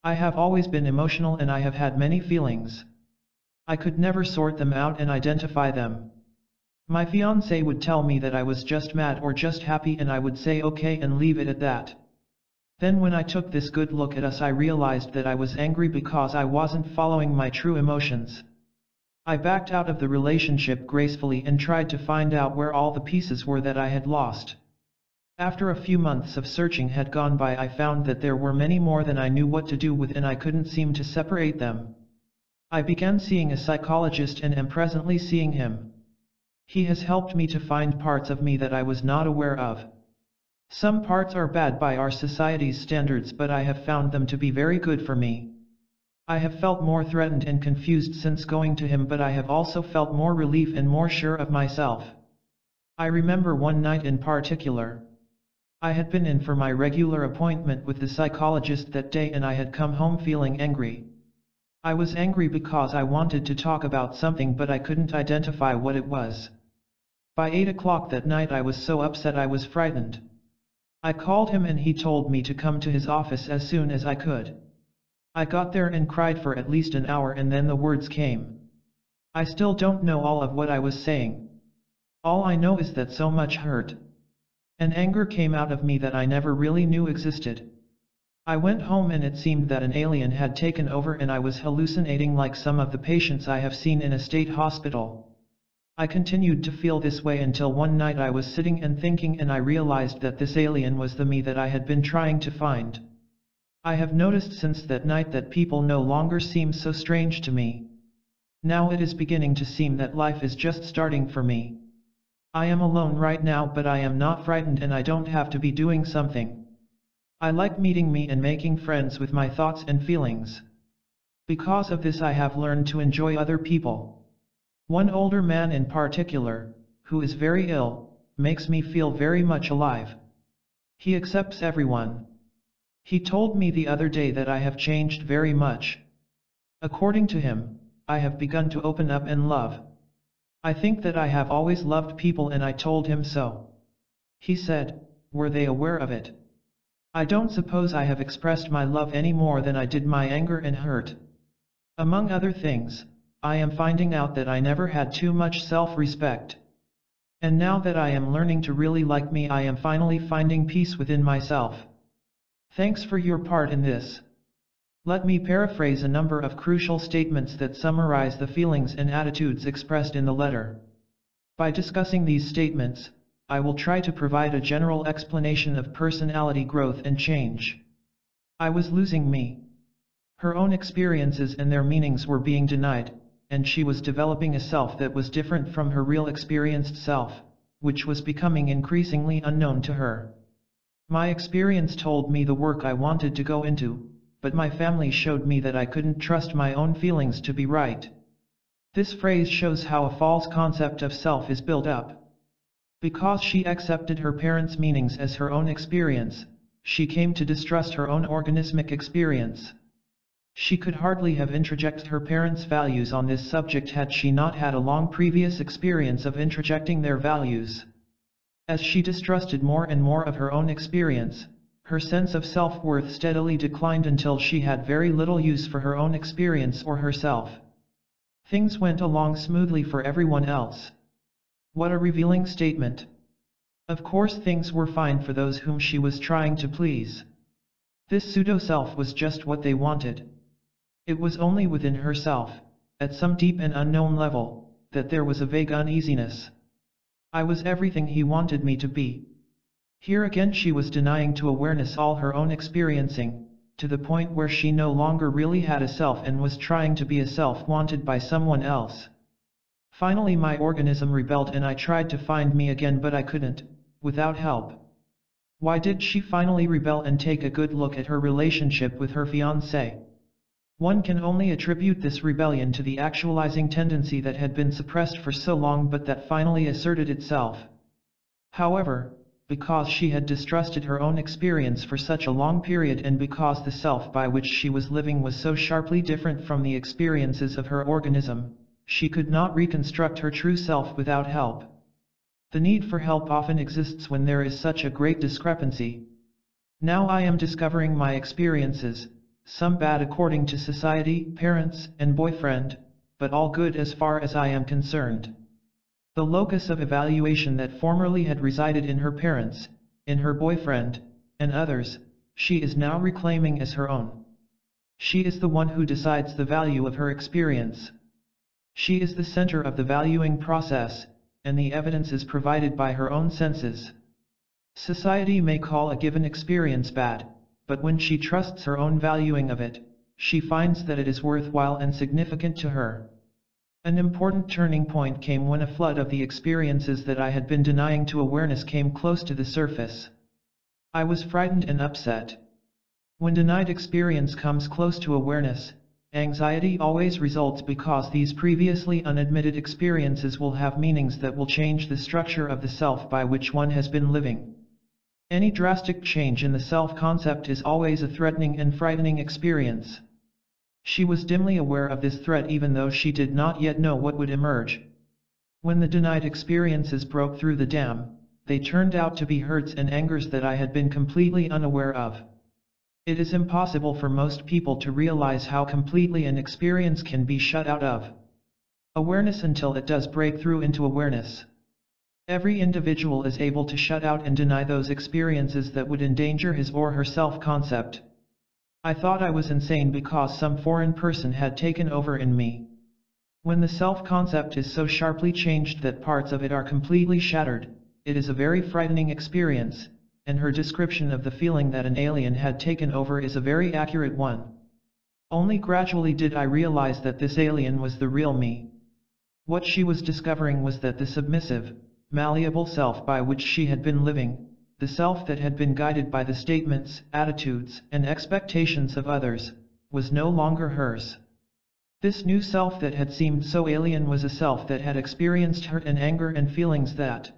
S1: I have always been emotional and I have had many feelings. I could never sort them out and identify them. My fiancé would tell me that I was just mad or just happy and I would say okay and leave it at that. Then when I took this good look at us I realized that I was angry because I wasn't following my true emotions. I backed out of the relationship gracefully and tried to find out where all the pieces were that I had lost. After a few months of searching had gone by I found that there were many more than I knew what to do with and I couldn't seem to separate them. I began seeing a psychologist and am presently seeing him. He has helped me to find parts of me that I was not aware of. Some parts are bad by our society's standards, but I have found them to be very good for me. I have felt more threatened and confused since going to him, but I have also felt more relief and more sure of myself. I remember one night in particular. I had been in for my regular appointment with the psychologist that day and I had come home feeling angry. I was angry because I wanted to talk about something but I couldn't identify what it was. By 8 o'clock that night I was so upset I was frightened. I called him and he told me to come to his office as soon as I could. I got there and cried for at least an hour and then the words came. I still don't know all of what I was saying. All I know is that so much hurt and anger came out of me that I never really knew existed. I went home and it seemed that an alien had taken over and I was hallucinating like some of the patients I have seen in a state hospital. I continued to feel this way until one night I was sitting and thinking and I realized that this alien was the me that I had been trying to find. I have noticed since that night that people no longer seem so strange to me. Now it is beginning to seem that life is just starting for me. I am alone right now but I am not frightened and I don't have to be doing something. I like meeting me and making friends with my thoughts and feelings. Because of this I have learned to enjoy other people. One older man in particular, who is very ill, makes me feel very much alive. He accepts everyone. He told me the other day that I have changed very much. According to him, I have begun to open up and love. I think that I have always loved people and I told him so. He said, were they aware of it? I don't suppose I have expressed my love any more than I did my anger and hurt. Among other things, I am finding out that I never had too much self-respect. And now that I am learning to really like me I am finally finding peace within myself. Thanks for your part in this. Let me paraphrase a number of crucial statements that summarize the feelings and attitudes expressed in the letter. By discussing these statements, I will try to provide a general explanation of personality growth and change. I was losing me. Her own experiences and their meanings were being denied, and she was developing a self that was different from her real experienced self, which was becoming increasingly unknown to her. My experience told me the work I wanted to go into, but my family showed me that I couldn't trust my own feelings to be right. This phrase shows how a false concept of self is built up. Because she accepted her parents' meanings as her own experience, she came to distrust her own organismic experience. She could hardly have introjected her parents' values on this subject had she not had a long previous experience of introjecting their values. As she distrusted more and more of her own experience, her sense of self-worth steadily declined until she had very little use for her own experience or herself. Things went along smoothly for everyone else. What a revealing statement. Of course things were fine for those whom she was trying to please. This pseudo-self was just what they wanted. It was only within herself, at some deep and unknown level, that there was a vague uneasiness. I was everything he wanted me to be. Here again she was denying to awareness all her own experiencing, to the point where she no longer really had a self and was trying to be a self wanted by someone else. Finally my organism rebelled and I tried to find me again, but I couldn't, without help. Why did she finally rebel and take a good look at her relationship with her fiancé? One can only attribute this rebellion to the actualizing tendency that had been suppressed for so long but that finally asserted itself. However, because she had distrusted her own experience for such a long period and because the self by which she was living was so sharply different from the experiences of her organism, she could not reconstruct her true self without help. The need for help often exists when there is such a great discrepancy. Now I am discovering my experiences, some bad according to society, parents, and boyfriend, but all good as far as I am concerned. The locus of evaluation that formerly had resided in her parents, in her boyfriend, and others, she is now reclaiming as her own. She is the one who decides the value of her experience. She is the center of the valuing process, and the evidence is provided by her own senses. Society may call a given experience bad, but when she trusts her own valuing of it, she finds that it is worthwhile and significant to her. An important turning point came when a flood of the experiences that I had been denying to awareness came close to the surface. I was frightened and upset. When denied experience comes close to awareness, anxiety always results because these previously unadmitted experiences will have meanings that will change the structure of the self by which one has been living. Any drastic change in the self-concept is always a threatening and frightening experience. She was dimly aware of this threat even though she did not yet know what would emerge. When the denied experiences broke through the dam, they turned out to be hurts and angers that I had been completely unaware of. It is impossible for most people to realize how completely an experience can be shut out of awareness until it does break through into awareness. Every individual is able to shut out and deny those experiences that would endanger his or her self-concept. I thought I was insane because some foreign person had taken over in me. When the self-concept is so sharply changed that parts of it are completely shattered, it is a very frightening experience, and her description of the feeling that an alien had taken over is a very accurate one. Only gradually did I realize that this alien was the real me. What she was discovering was that the submissive, malleable self by which she had been living, the self that had been guided by the statements, attitudes, and expectations of others, was no longer hers. This new self that had seemed so alien was a self that had experienced hurt and anger and feelings that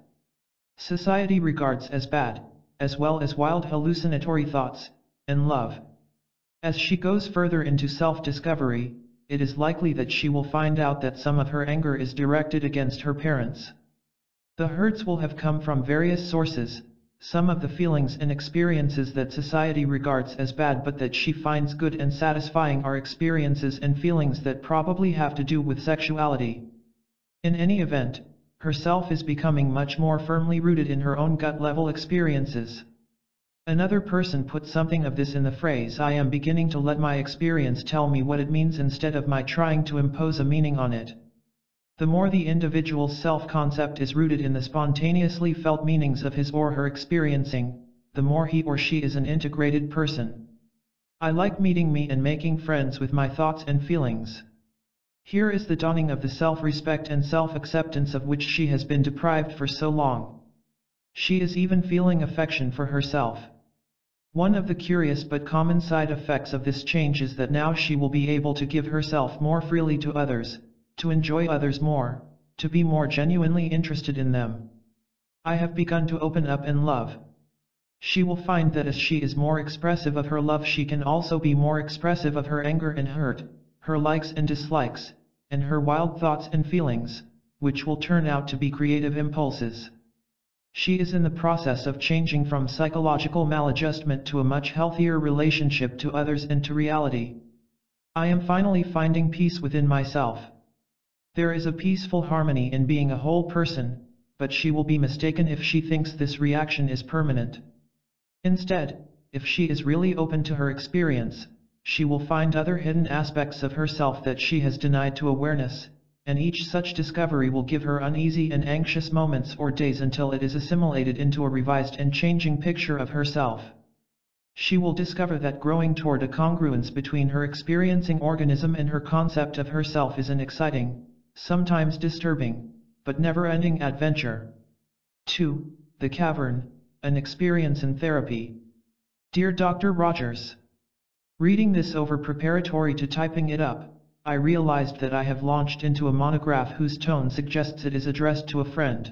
S1: society regards as bad, as well as wild hallucinatory thoughts, and love. As she goes further into self-discovery, it is likely that she will find out that some of her anger is directed against her parents. The hurts will have come from various sources. Some of the feelings and experiences that society regards as bad but that she finds good and satisfying are experiences and feelings that probably have to do with sexuality. In any event, herself is becoming much more firmly rooted in her own gut-level experiences. Another person put something of this in the phrase, "I am beginning to let my experience tell me what it means instead of my trying to impose a meaning on it." The more the individual's self-concept is rooted in the spontaneously felt meanings of his or her experiencing, the more he or she is an integrated person. I like meeting me and making friends with my thoughts and feelings. Here is the dawning of the self-respect and self-acceptance of which she has been deprived for so long. She is even feeling affection for herself. One of the curious but common side effects of this change is that now she will be able to give herself more freely to others, to enjoy others more, to be more genuinely interested in them. I have begun to open up and love. She will find that as she is more expressive of her love, she can also be more expressive of her anger and hurt, her likes and dislikes, and her wild thoughts and feelings, which will turn out to be creative impulses. She is in the process of changing from psychological maladjustment to a much healthier relationship to others and to reality. I am finally finding peace within myself. There is a peaceful harmony in being a whole person, but she will be mistaken if she thinks this reaction is permanent. Instead, if she is really open to her experience, she will find other hidden aspects of herself that she has denied to awareness, and each such discovery will give her uneasy and anxious moments or days until it is assimilated into a revised and changing picture of herself. She will discover that growing toward a congruence between her experiencing organism and her concept of herself is an exciting, sometimes disturbing, but never-ending adventure. 2. The Cavern, an experience in therapy. Dear Dr. Rogers, reading this over preparatory to typing it up, I realized that I have launched into a monograph whose tone suggests it is addressed to a friend.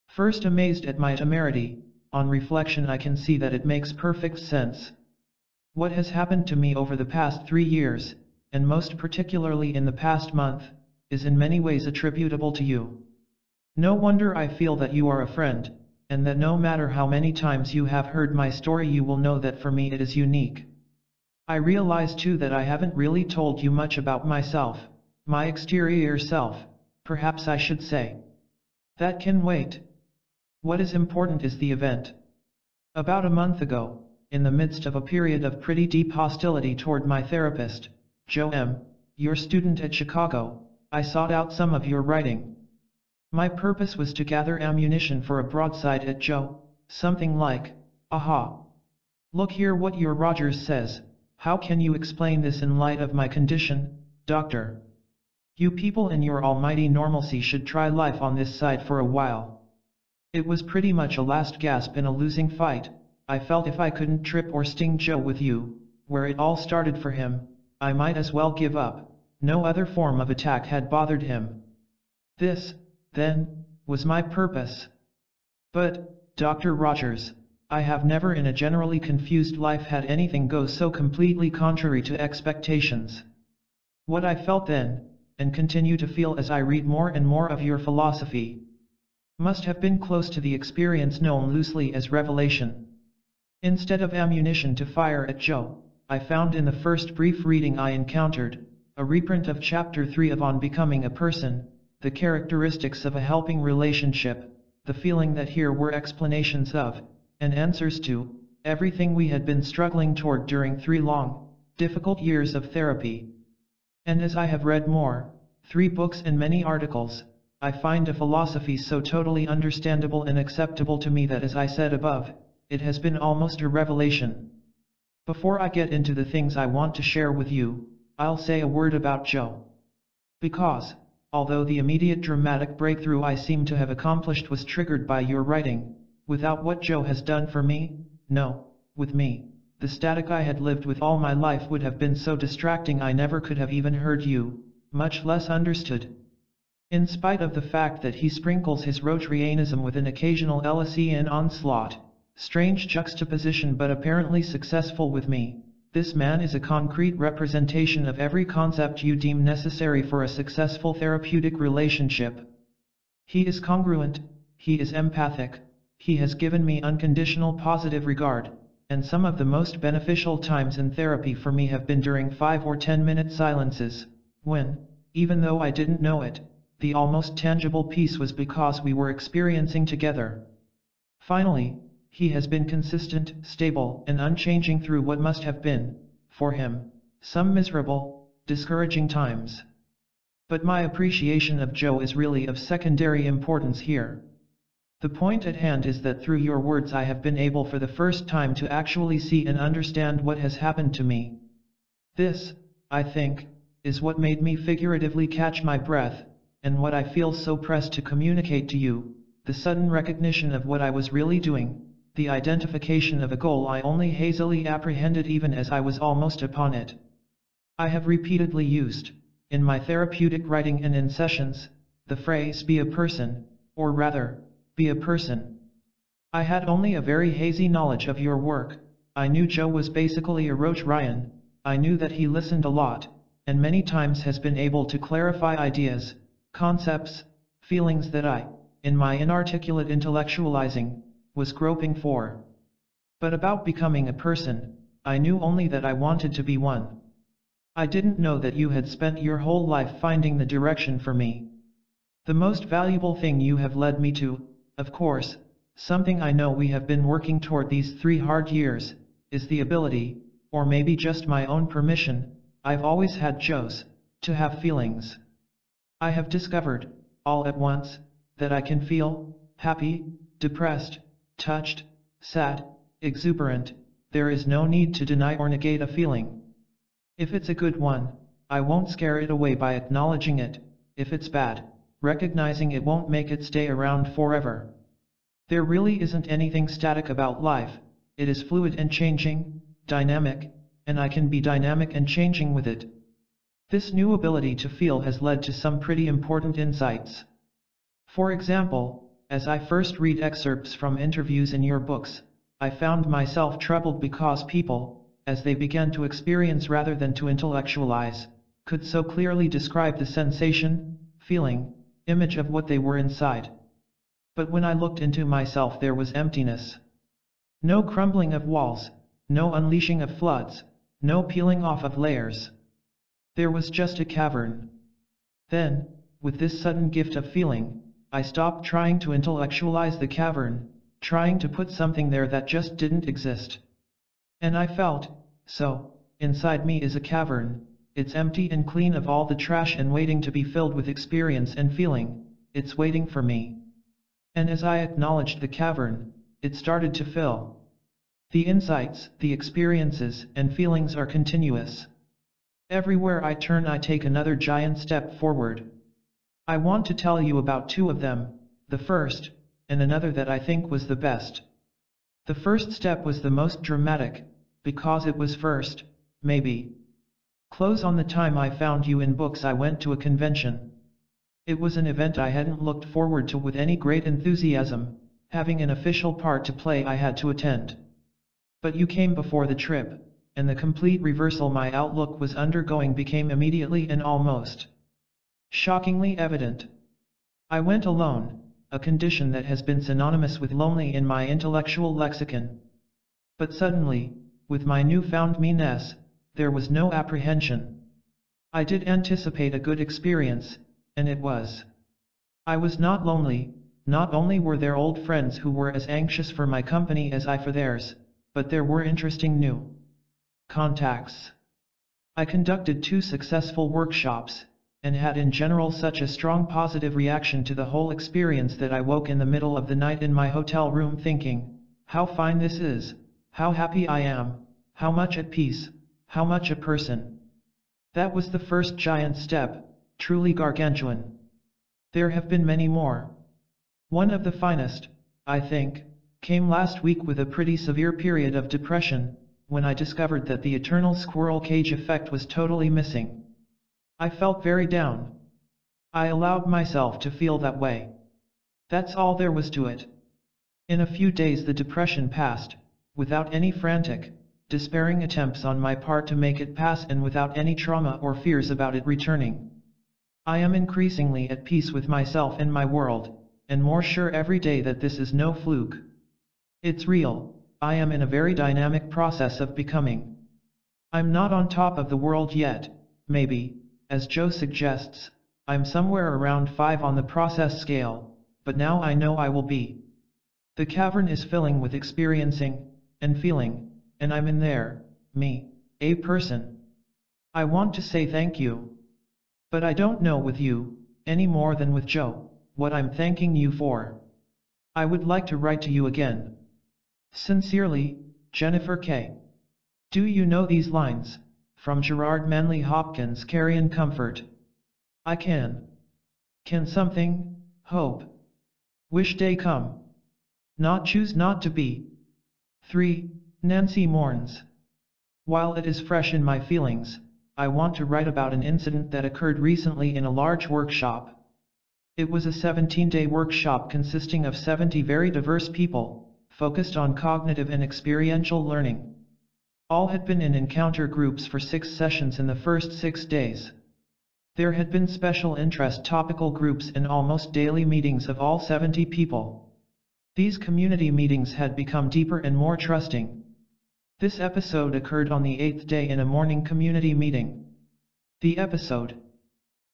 S1: First amazed at my temerity, on reflection I can see that it makes perfect sense. What has happened to me over the past 3 years, and most particularly in the past month, is in many ways attributable to you. No wonder I feel that you are a friend, and that no matter how many times you have heard my story you will know that for me it is unique. I realize too that I haven't really told you much about myself, my exterior self, perhaps I should say. That can wait. What is important is the event. About a month ago, in the midst of a period of pretty deep hostility toward my therapist, Joe M., your student at Chicago, I sought out some of your writing. My purpose was to gather ammunition for a broadside at Joe, something like, aha. Look here what your Rogers says, how can you explain this in light of my condition, doctor? You people in your almighty normalcy should try life on this side for a while. It was pretty much a last gasp in a losing fight. I felt if I couldn't trip or sting Joe with you, where it all started for him, I might as well give up. No other form of attack had bothered him. This, then, was my purpose. But, Dr. Rogers, I have never in a generally confused life had anything go so completely contrary to expectations. What I felt then, and continue to feel as I read more and more of your philosophy, must have been close to the experience known loosely as revelation. Instead of ammunition to fire at Joe, I found in the first brief reading I encountered, a reprint of Chapter 3 of On Becoming a Person, the characteristics of a helping relationship, the feeling that here were explanations of, and answers to, everything we had been struggling toward during 3 long, difficult years of therapy. And as I have read more, 3 books and many articles, I find a philosophy so totally understandable and acceptable to me that as I said above, it has been almost a revelation. Before I get into the things I want to share with you, I'll say a word about Joe. Because, although the immediate dramatic breakthrough I seem to have accomplished was triggered by your writing, without what Joe has done for me, no, with me, the static I had lived with all my life would have been so distracting I never could have even heard you, much less understood. In spite of the fact that he sprinkles his Rotarianism with an occasional Ellisian onslaught, strange juxtaposition but apparently successful with me, this man is a concrete representation of every concept you deem necessary for a successful therapeutic relationship. He is congruent, he is empathic, he has given me unconditional positive regard, and some of the most beneficial times in therapy for me have been during 5 or 10-minute silences, when, even though I didn't know it, the almost tangible peace was because we were experiencing together. Finally, he has been consistent, stable, and unchanging through what must have been, for him, some miserable, discouraging times. But my appreciation of Joe is really of secondary importance here. The point at hand is that through your words I have been able for the first time to actually see and understand what has happened to me. This, I think, is what made me figuratively catch my breath, and what I feel so pressed to communicate to you, the sudden recognition of what I was really doing, the identification of a goal I only hazily apprehended even as I was almost upon it. I have repeatedly used, in my therapeutic writing and in sessions, the phrase be a person, or rather, be a person. I had only a very hazy knowledge of your work. I knew Joe was basically a Rotarian, I knew that he listened a lot, and many times has been able to clarify ideas, concepts, feelings that I, in my inarticulate intellectualizing, was groping for. But about becoming a person, I knew only that I wanted to be one. I didn't know that you had spent your whole life finding the direction for me. The most valuable thing you have led me to, of course, something I know we have been working toward these 3 hard years, is the ability, or maybe just my own permission, I've always had Joe's, to have feelings. I have discovered, all at once, that I can feel, happy, depressed, touched, sad, exuberant, there is no need to deny or negate a feeling. If it's a good one, I won't scare it away by acknowledging it, if it's bad, recognizing it won't make it stay around forever. There really isn't anything static about life, it is fluid and changing, dynamic, and I can be dynamic and changing with it. This new ability to feel has led to some pretty important insights. For example, as I first read excerpts from interviews in your books, I found myself troubled because people, as they began to experience rather than to intellectualize, could so clearly describe the sensation, feeling, image of what they were inside. But when I looked into myself, there was emptiness. No crumbling of walls, no unleashing of floods, no peeling off of layers. There was just a cavern. Then, with this sudden gift of feeling, I stopped trying to intellectualize the cavern, trying to put something there that just didn't exist. And I felt, so, inside me is a cavern, it's empty and clean of all the trash and waiting to be filled with experience and feeling, it's waiting for me. And as I acknowledged the cavern, it started to fill. The insights, the experiences, and feelings are continuous. Everywhere I turn, I take another giant step forward. I want to tell you about two of them, the first, and another that I think was the best. The first step was the most dramatic, because it was first, maybe. Close on the time I found you in books. I went to a convention. It was an event I hadn't looked forward to with any great enthusiasm, having an official part to play I had to attend. But you came before the trip, and the complete reversal my outlook was undergoing became immediately and almost shockingly evident. I went alone, a condition that has been synonymous with lonely in my intellectual lexicon. But suddenly, with my newfound me-ness, there was no apprehension. I did anticipate a good experience, and it was. I was not lonely. Not only were there old friends who were as anxious for my company as I for theirs, but there were interesting new contacts. I conducted 2 successful workshops, and had in general such a strong positive reaction to the whole experience that I woke in the middle of the night in my hotel room thinking, how fine this is, how happy I am, how much at peace, how much a person. That was the first giant step, truly gargantuan. There have been many more. One of the finest, I think, came last week with a pretty severe period of depression, when I discovered that the eternal squirrel cage effect was totally missing. I felt very down. I allowed myself to feel that way. That's all there was to it. In a few days the depression passed, without any frantic, despairing attempts on my part to make it pass, and without any trauma or fears about it returning. I am increasingly at peace with myself and my world, and more sure every day that this is no fluke. It's real. I am in a very dynamic process of becoming. I'm not on top of the world yet, maybe, as Joe suggests, I'm somewhere around 5 on the process scale, but now I know I will be. The cavern is filling with experiencing, and feeling, and I'm in there, me, a person. I want to say thank you. But I don't know with you, any more than with Joe, what I'm thanking you for. I would like to write to you again. Sincerely, Jennifer K. Do you know these lines? From Gerard Manley Hopkins' Carrion Comfort. I can something, hope, wish day come, not choose not to be. 3. Nancy Mourns. While it is fresh in my feelings, I want to write about an incident that occurred recently in a large workshop. It was a 17-day workshop consisting of 70 very diverse people, focused on cognitive and experiential learning. All had been in encounter groups for 6 sessions in the first 6 days. There had been special interest topical groups and almost daily meetings of all 70 people. These community meetings had become deeper and more trusting. This episode occurred on the 8th day in a morning community meeting. The episode.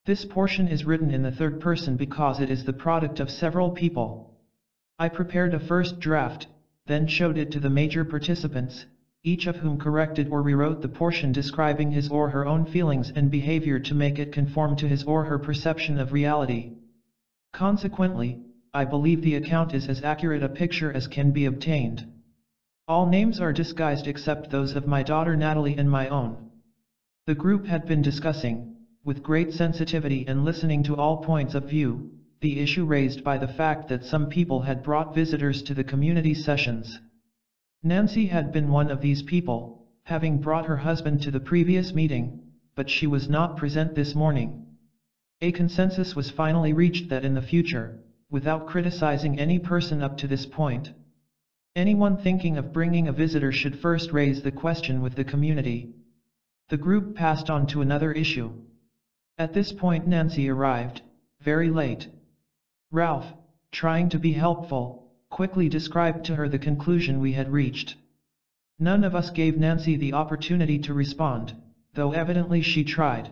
S1: This portion is written in the third person because it is the product of several people. I prepared a first draft, then showed it to the major participants, each of whom corrected or rewrote the portion describing his or her own feelings and behavior to make it conform to his or her perception of reality. Consequently, I believe the account is as accurate a picture as can be obtained. All names are disguised except those of my daughter Natalie and my own. The group had been discussing with great sensitivity and listening to all points of view, the issue raised by the fact that some people had brought visitors to the community sessions. Nancy had been one of these people, having brought her husband to the previous meeting, but she was not present this morning. A consensus was finally reached that in the future, without criticizing any person up to this point, anyone thinking of bringing a visitor should first raise the question with the community. The group passed on to another issue. At this point Nancy arrived, very late. Ralph, trying to be helpful, quickly described to her the conclusion we had reached. None of us gave Nancy the opportunity to respond, though evidently she tried.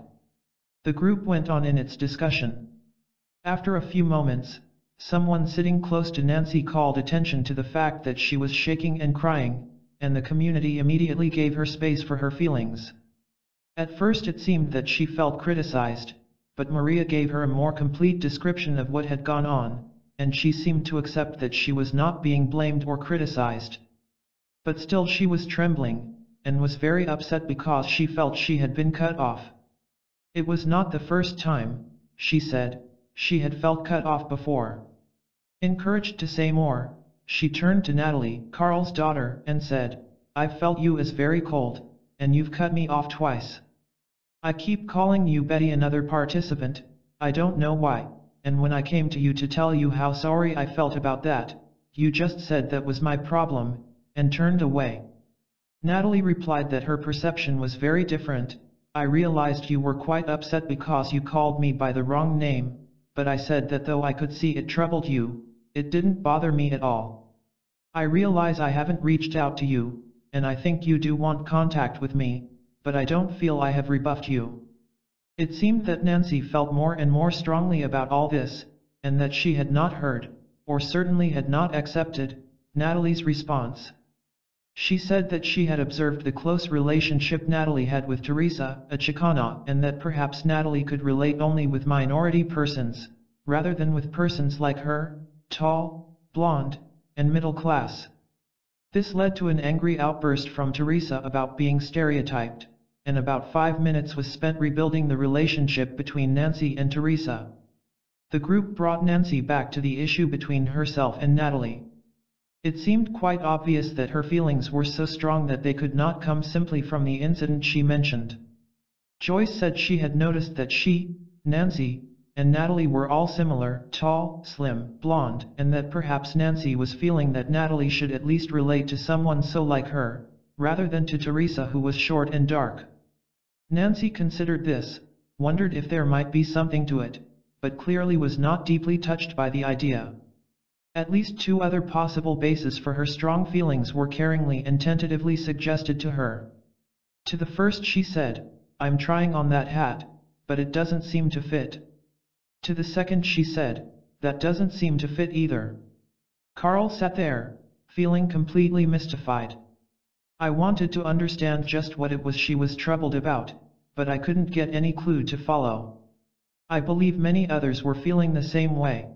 S1: The group went on in its discussion. After a few moments, someone sitting close to Nancy called attention to the fact that she was shaking and crying, and the community immediately gave her space for her feelings. At first it seemed that she felt criticized, but Maria gave her a more complete description of what had gone on, and she seemed to accept that she was not being blamed or criticized. But still she was trembling, and was very upset because she felt she had been cut off. It was not the first time, she said, she had felt cut off before. Encouraged to say more, she turned to Natalie, Carl's daughter, and said, "I've felt you as very cold, and you've cut me off twice. I keep calling you Betty." Another participant, "I don't know why, and when I came to you to tell you how sorry I felt about that, you just said that was my problem, and turned away." Natalie replied that her perception was very different. "I realized you were quite upset because you called me by the wrong name, but I said that though I could see it troubled you, it didn't bother me at all. I realize I haven't reached out to you, and I think you do want contact with me, but I don't feel I have rebuffed you." It seemed that Nancy felt more and more strongly about all this, and that she had not heard, or certainly had not accepted, Natalie's response. She said that she had observed the close relationship Natalie had with Teresa, a Chicana, and that perhaps Natalie could relate only with minority persons, rather than with persons like her, tall, blonde, and middle class. This led to an angry outburst from Teresa about being stereotyped, and about 5 minutes was spent rebuilding the relationship between Nancy and Teresa. The group brought Nancy back to the issue between herself and Natalie. It seemed quite obvious that her feelings were so strong that they could not come simply from the incident she mentioned. Joyce said she had noticed that she, Nancy, and Natalie were all similar, tall, slim, blonde, and that perhaps Nancy was feeling that Natalie should at least relate to someone so like her, rather than to Teresa who was short and dark. Nancy considered this, wondered if there might be something to it, but clearly was not deeply touched by the idea. At least two other possible bases for her strong feelings were caringly and tentatively suggested to her. To the first she said, "I'm trying on that hat, but it doesn't seem to fit." To the second she said, "That doesn't seem to fit either." Carl sat there, feeling completely mystified. "I wanted to understand just what it was she was troubled about, but I couldn't get any clue to follow. I believe many others were feeling the same way."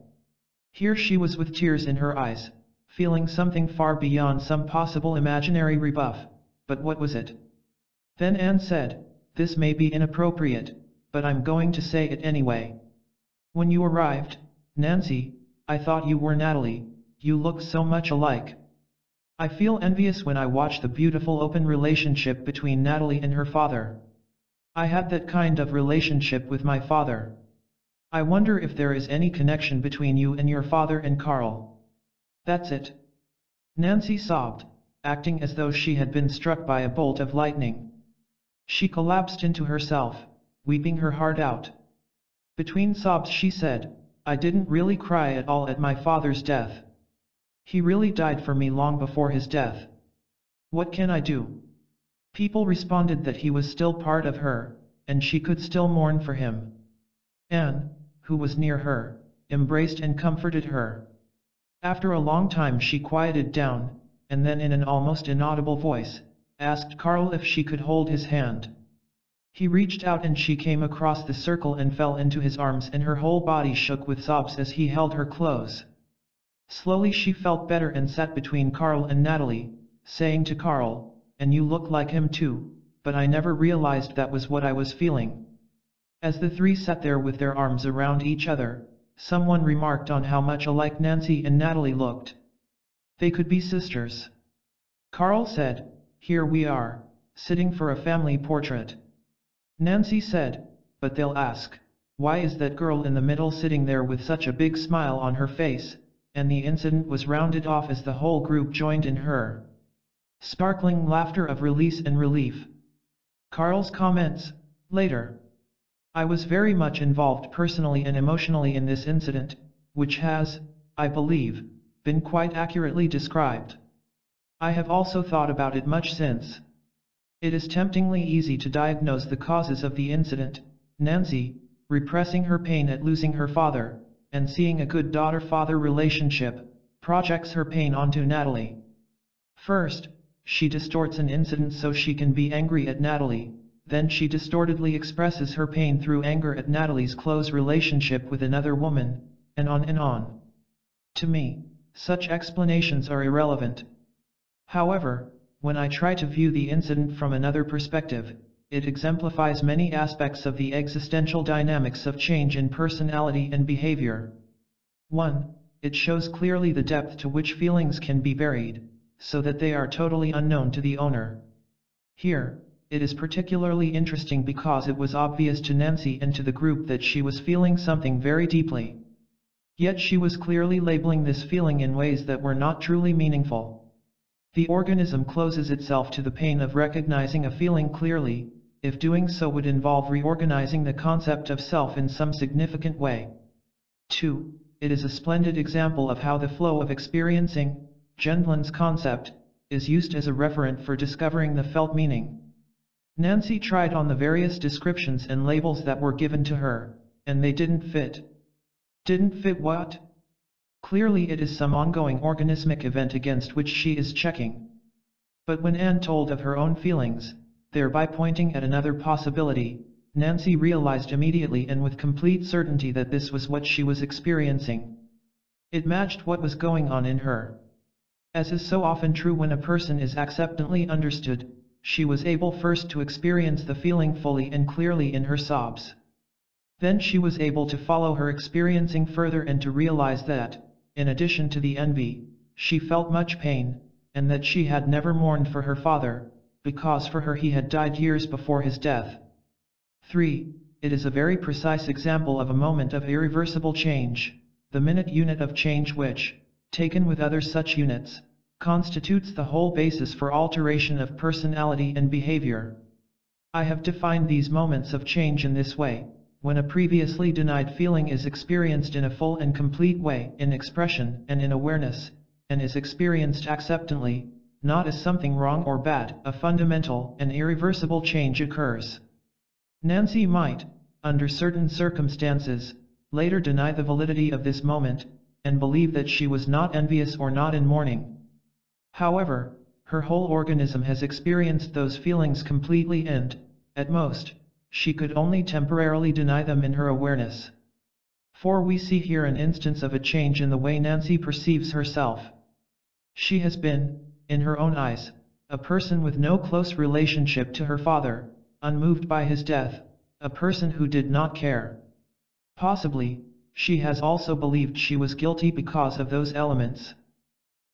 S1: Here she was with tears in her eyes, feeling something far beyond some possible imaginary rebuff, but what was it? Then Anne said, "This may be inappropriate, but I'm going to say it anyway. When you arrived, Nancy, I thought you were Natalie, you look so much alike. I feel envious when I watch the beautiful open relationship between Natalie and her father. I had that kind of relationship with my father. I wonder if there is any connection between you and your father and Carl. That's it." Nancy sobbed, acting as though she had been struck by a bolt of lightning. She collapsed into herself, weeping her heart out. Between sobs she said, "I didn't really cry at all at my father's death. He really died for me long before his death. What can I do?" People responded that he was still part of her, and she could still mourn for him. Anne, who was near her, embraced and comforted her. After a long time she quieted down, and then in an almost inaudible voice, asked Carl if she could hold his hand. He reached out and she came across the circle and fell into his arms, and her whole body shook with sobs as he held her close. Slowly she felt better and sat between Carl and Natalie, saying to Carl, "And you look like him too, but I never realized that was what I was feeling." As the three sat there with their arms around each other, someone remarked on how much alike Nancy and Natalie looked. They could be sisters. Carl said, "Here we are, sitting for a family portrait." Nancy said, "But they'll ask, why is that girl in the middle sitting there with such a big smile on her face?" And the incident was rounded off as the whole group joined in her sparkling laughter of release and relief. Carl's comments, later. "I was very much involved personally and emotionally in this incident, which has, I believe, been quite accurately described. I have also thought about it much since. It is temptingly easy to diagnose the causes of the incident, Nancy, repressing her pain at losing her father, and seeing a good daughter-father relationship, projects her pain onto Natalie. First, she distorts an incident so she can be angry at Natalie, then she distortedly expresses her pain through anger at Natalie's close relationship with another woman, and on and on. To me, such explanations are irrelevant. However, when I try to view the incident from another perspective, it exemplifies many aspects of the existential dynamics of change in personality and behavior. 1. It shows clearly the depth to which feelings can be buried, so that they are totally unknown to the owner. Here, it is particularly interesting because it was obvious to Nancy and to the group that she was feeling something very deeply. Yet she was clearly labeling this feeling in ways that were not truly meaningful. The organism closes itself to the pain of recognizing a feeling clearly, if doing so would involve reorganizing the concept of self in some significant way. 2. It is a splendid example of how the flow of experiencing, Gendlin's concept, is used as a referent for discovering the felt meaning. Nancy tried on the various descriptions and labels that were given to her, and they didn't fit. Didn't fit what? Clearly it is some ongoing organismic event against which she is checking. But when Anne told of her own feelings, thereby pointing at another possibility, Nancy realized immediately and with complete certainty that this was what she was experiencing. It matched what was going on in her. As is so often true when a person is acceptantly understood, she was able first to experience the feeling fully and clearly in her sobs. Then she was able to follow her experiencing further and to realize that, in addition to the envy, she felt much pain, and that she had never mourned for her father, because for her he had died years before his death. 3. It is a very precise example of a moment of irreversible change, the minute unit of change which, taken with other such units, constitutes the whole basis for alteration of personality and behavior. I have defined these moments of change in this way: when a previously denied feeling is experienced in a full and complete way, in expression and in awareness, and is experienced acceptantly, not as something wrong or bad, a fundamental and irreversible change occurs. Nancy might, under certain circumstances, later deny the validity of this moment, and believe that she was not envious or not in mourning. However, her whole organism has experienced those feelings completely and, at most, she could only temporarily deny them in her awareness. For we see here an instance of a change in the way Nancy perceives herself. She has been, in her own eyes, a person with no close relationship to her father, unmoved by his death, a person who did not care. Possibly, she has also believed she was guilty because of those elements.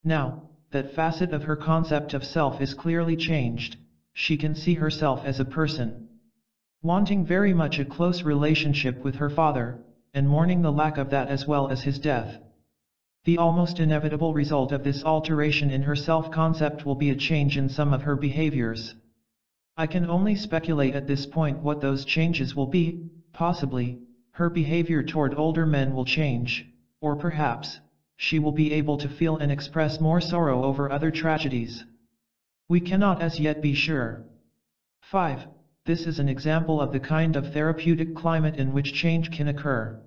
S1: Now, that facet of her concept of self is clearly changed, she can see herself as a person wanting very much a close relationship with her father, and mourning the lack of that as well as his death. The almost inevitable result of this alteration in her self-concept will be a change in some of her behaviors. I can only speculate at this point what those changes will be. Possibly, her behavior toward older men will change, or perhaps, she will be able to feel and express more sorrow over other tragedies. We cannot as yet be sure. 5. This is an example of the kind of therapeutic climate in which change can occur.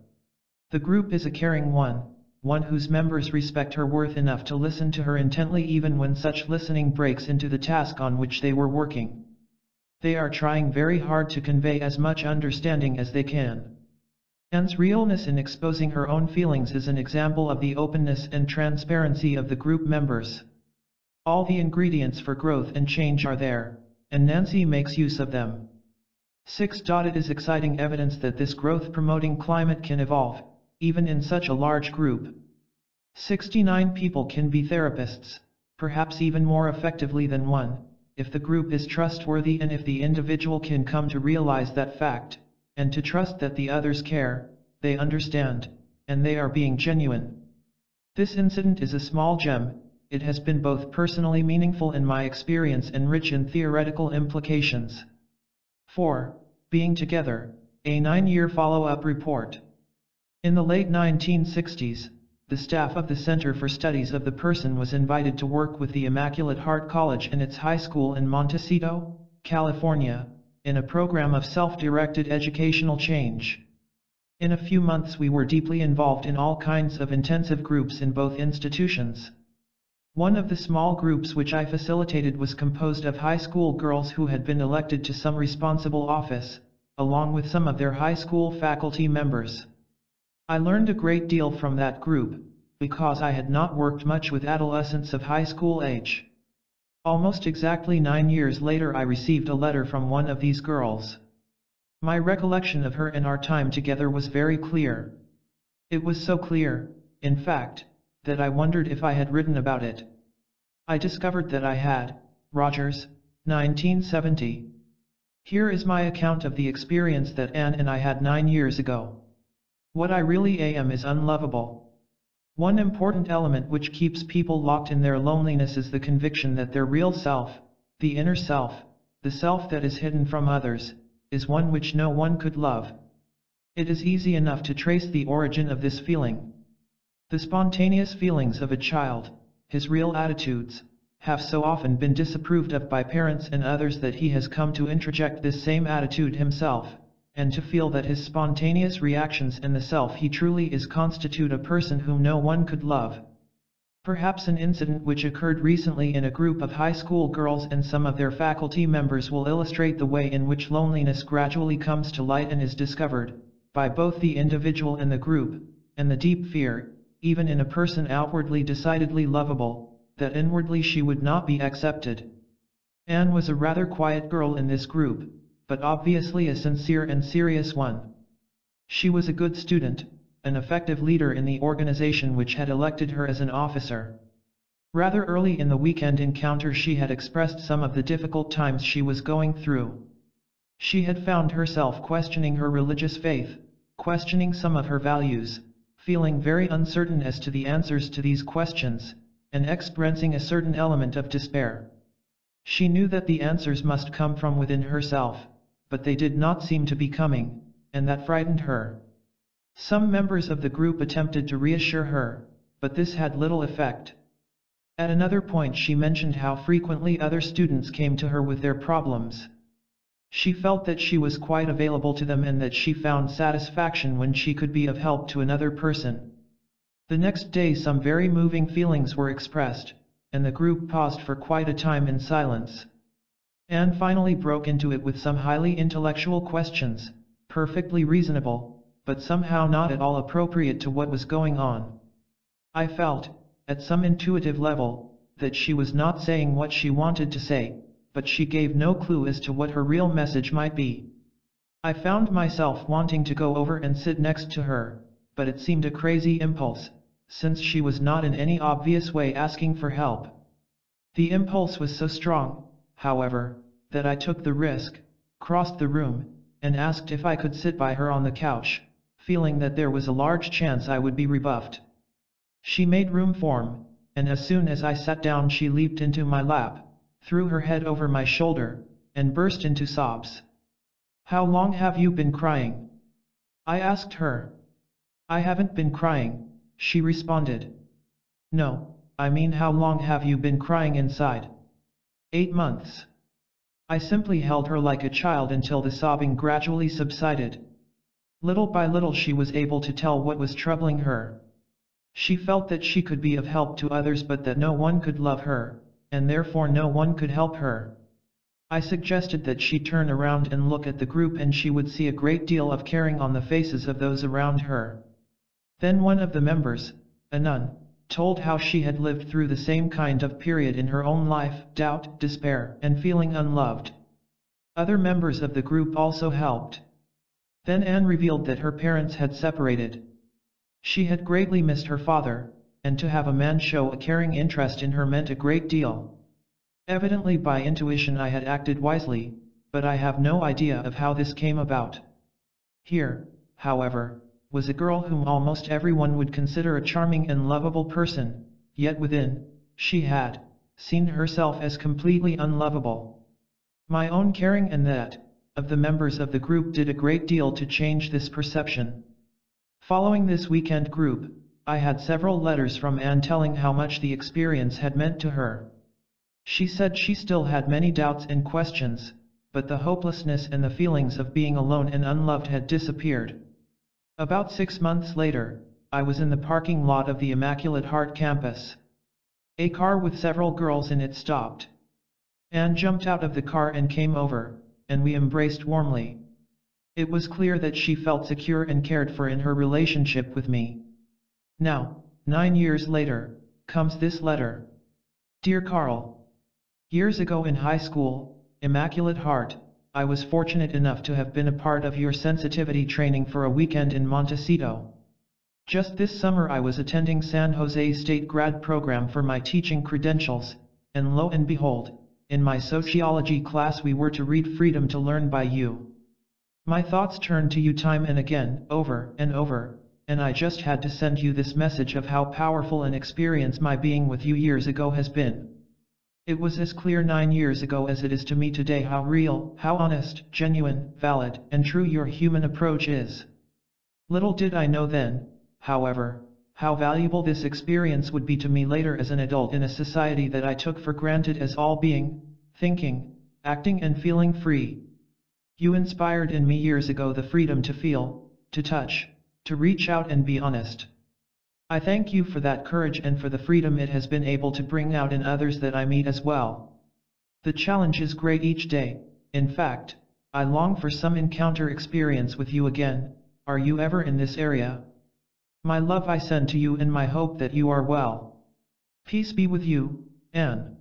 S1: The group is a caring one whose members respect her worth enough to listen to her intently even when such listening breaks into the task on which they were working. They are trying very hard to convey as much understanding as they can. Anne's realness in exposing her own feelings is an example of the openness and transparency of the group members. All the ingredients for growth and change are there, and Nancy makes use of them. 6. It is exciting evidence that this growth-promoting climate can evolve, even in such a large group. 69 people can be therapists, perhaps even more effectively than one, if the group is trustworthy and if the individual can come to realize that fact, and to trust that the others care, they understand, and they are being genuine. This incident is a small gem. It has been both personally meaningful in my experience and rich in theoretical implications. 4. Being Together, a 9-year follow-up report. In the late 1960s, the staff of the Center for Studies of the Person was invited to work with the Immaculate Heart College and its high school in Montecito, California, in a program of self-directed educational change. In a few months we were deeply involved in all kinds of intensive groups in both institutions. One of the small groups which I facilitated was composed of high school girls who had been elected to some responsible office, along with some of their high school faculty members. I learned a great deal from that group, because I had not worked much with adolescents of high school age. Almost exactly 9 years later I received a letter from one of these girls. My recollection of her and our time together was very clear. It was so clear, in fact, that I wondered if I had written about it. I discovered that I had. Rogers, 1970. Here is my account of the experience that Anne and I had 9 years ago. What I really am is unlovable. One important element which keeps people locked in their loneliness is the conviction that their real self, the inner self, the self that is hidden from others, is one which no one could love. It is easy enough to trace the origin of this feeling. The spontaneous feelings of a child, his real attitudes, have so often been disapproved of by parents and others that he has come to introject this same attitude himself, and to feel that his spontaneous reactions and the self he truly is constitute a person whom no one could love. Perhaps an incident which occurred recently in a group of high school girls and some of their faculty members will illustrate the way in which loneliness gradually comes to light and is discovered, by both the individual and the group, and the deep fear, even in a person outwardly decidedly lovable, that inwardly she would not be accepted. Anne was a rather quiet girl in this group, but obviously a sincere and serious one. She was a good student, an effective leader in the organization which had elected her as an officer. Rather early in the weekend encounter she had expressed some of the difficult times she was going through. She had found herself questioning her religious faith, questioning some of her values, feeling very uncertain as to the answers to these questions, and experiencing a certain element of despair. She knew that the answers must come from within herself, but they did not seem to be coming, and that frightened her. Some members of the group attempted to reassure her, but this had little effect. At another point she mentioned how frequently other students came to her with their problems. She felt that she was quite available to them and that she found satisfaction when she could be of help to another person. The next day some very moving feelings were expressed, and the group paused for quite a time in silence. Anne finally broke into it with some highly intellectual questions, perfectly reasonable, but somehow not at all appropriate to what was going on. I felt, at some intuitive level, that she was not saying what she wanted to say, but she gave no clue as to what her real message might be. I found myself wanting to go over and sit next to her, but it seemed a crazy impulse, since she was not in any obvious way asking for help. The impulse was so strong, however, that I took the risk, crossed the room, and asked if I could sit by her on the couch, feeling that there was a large chance I would be rebuffed. She made room for me, and as soon as I sat down she leaped into my lap, threw her head over my shoulder, and burst into sobs. "How long have you been crying?" I asked her. "I haven't been crying," she responded. "No, I mean how long have you been crying inside?" 8 months. I simply held her like a child until the sobbing gradually subsided. Little by little she was able to tell what was troubling her. She felt that she could be of help to others but that no one could love her, and therefore no one could help her. I suggested that she turn around and look at the group and she would see a great deal of caring on the faces of those around her. Then one of the members, a nun, told how she had lived through the same kind of period in her own life, doubt, despair, and feeling unloved. Other members of the group also helped. Then Anne revealed that her parents had separated. She had greatly missed her father, and to have a man show a caring interest in her meant a great deal. Evidently by intuition I had acted wisely, but I have no idea of how this came about. Here, however, was a girl whom almost everyone would consider a charming and lovable person, yet within, she had seen herself as completely unlovable. My own caring and that of the members of the group did a great deal to change this perception. Following this weekend group, I had several letters from Anne telling how much the experience had meant to her. She said she still had many doubts and questions, but the hopelessness and the feelings of being alone and unloved had disappeared. About 6 months later, I was in the parking lot of the Immaculate Heart campus. A car with several girls in it stopped. Anne jumped out of the car and came over, and we embraced warmly. It was clear that she felt secure and cared for in her relationship with me. Now, 9 years later, comes this letter. Dear Carl, years ago in high school, Immaculate Heart, I was fortunate enough to have been a part of your sensitivity training for a weekend in Montecito. Just this summer I was attending San Jose State grad program for my teaching credentials, and lo and behold, in my sociology class we were to read Freedom to Learn by You. My thoughts turned to you time and again, over and over, and I just had to send you this message of how powerful an experience my being with you years ago has been. It was as clear 9 years ago as it is to me today how real, how honest, genuine, valid, and true your human approach is. Little did I know then, however, how valuable this experience would be to me later as an adult in a society that I took for granted as all being, thinking, acting and feeling free. You inspired in me years ago the freedom to feel, to touch, to reach out and be honest. I thank you for that courage and for the freedom it has been able to bring out in others that I meet as well. The challenge is great each day. In fact, I long for some encounter experience with you again. Are you ever in this area? My love I send to you and my hope that you are well. Peace be with you, Anne.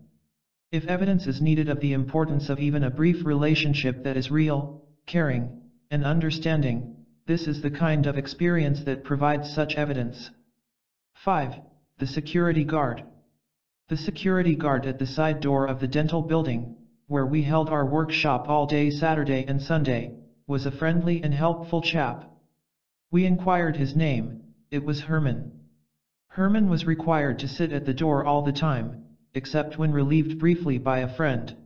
S1: If evidence is needed of the importance of even a brief relationship that is real, caring, and understanding, this is the kind of experience that provides such evidence. 5. The security guard. The security guard at the side door of the dental building, where we held our workshop all day Saturday and Sunday, was a friendly and helpful chap. We inquired his name. It was Herman. Herman was required to sit at the door all the time, except when relieved briefly by a friend.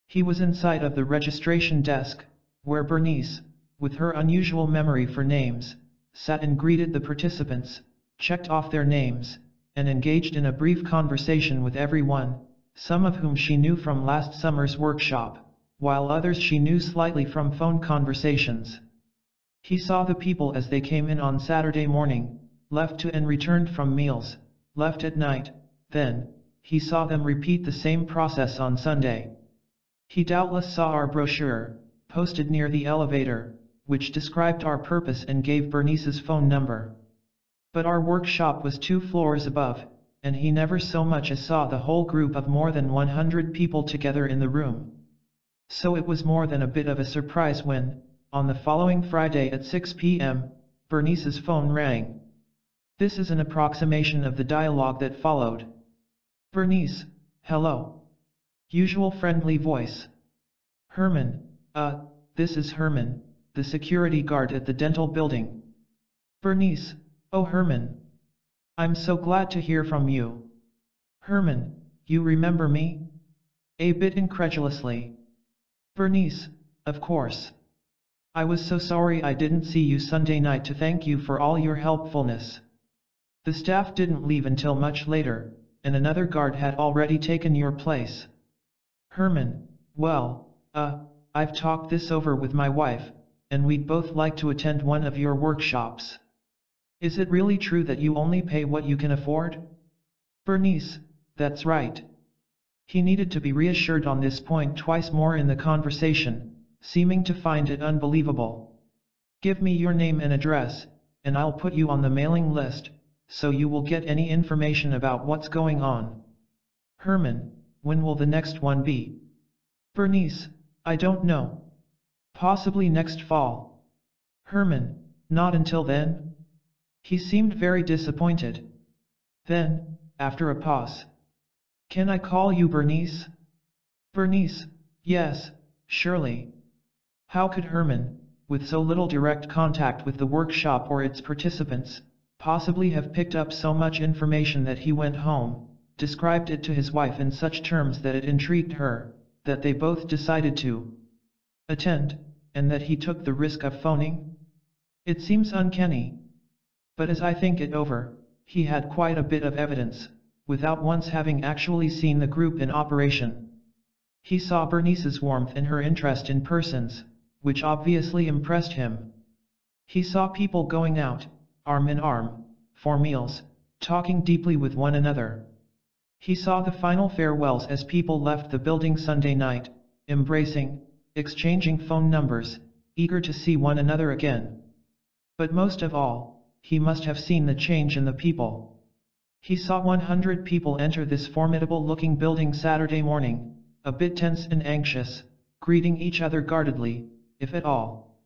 S1: He was inside of the registration desk, where Bernice, with her unusual memory for names, sat and greeted the participants, checked off their names, and engaged in a brief conversation with everyone, some of whom she knew from last summer's workshop, while others she knew slightly from phone conversations. He saw the people as they came in on Saturday morning, left to and returned from meals, left at night, then, he saw them repeat the same process on Sunday. He doubtless saw our brochure, posted near the elevator, which described our purpose and gave Bernice's phone number. But our workshop was 2 floors above, and he never so much as saw the whole group of more than 100 people together in the room. So it was more than a bit of a surprise when, on the following Friday at 6 p.m., Bernice's phone rang. This is an approximation of the dialogue that followed. Bernice, hello. Usual friendly voice. Herman, this is Herman, the security guard at the dental building. Bernice, oh Herman. I'm so glad to hear from you. Herman, you remember me? A bit incredulously. Bernice, of course. I was so sorry I didn't see you Sunday night to thank you for all your helpfulness. The staff didn't leave until much later, and another guard had already taken your place. Herman, well, I've talked this over with my wife, and we'd both like to attend one of your workshops. Is it really true that you only pay what you can afford? Bernice, that's right. He needed to be reassured on this point twice more in the conversation, seeming to find it unbelievable. Give me your name and address, and I'll put you on the mailing list, so you will get any information about what's going on. Herman, when will the next one be? Bernice, I don't know. Possibly next fall. Herman, not until then? He seemed very disappointed. Then, after a pause. Can I call you Bernice? Bernice, yes, surely. How could Herman, with so little direct contact with the workshop or its participants, possibly have picked up so much information that he went home, described it to his wife in such terms that it intrigued her, that they both decided to attend, and that he took the risk of phoning? It seems uncanny. But as I think it over, he had quite a bit of evidence, without once having actually seen the group in operation. He saw Bernice's warmth and her interest in persons, which obviously impressed him. He saw people going out, arm in arm, for meals, talking deeply with one another. He saw the final farewells as people left the building Sunday night, embracing, exchanging phone numbers, eager to see one another again. But most of all, he must have seen the change in the people. He saw 100 people enter this formidable-looking building Saturday morning, a bit tense and anxious, greeting each other guardedly, if at all.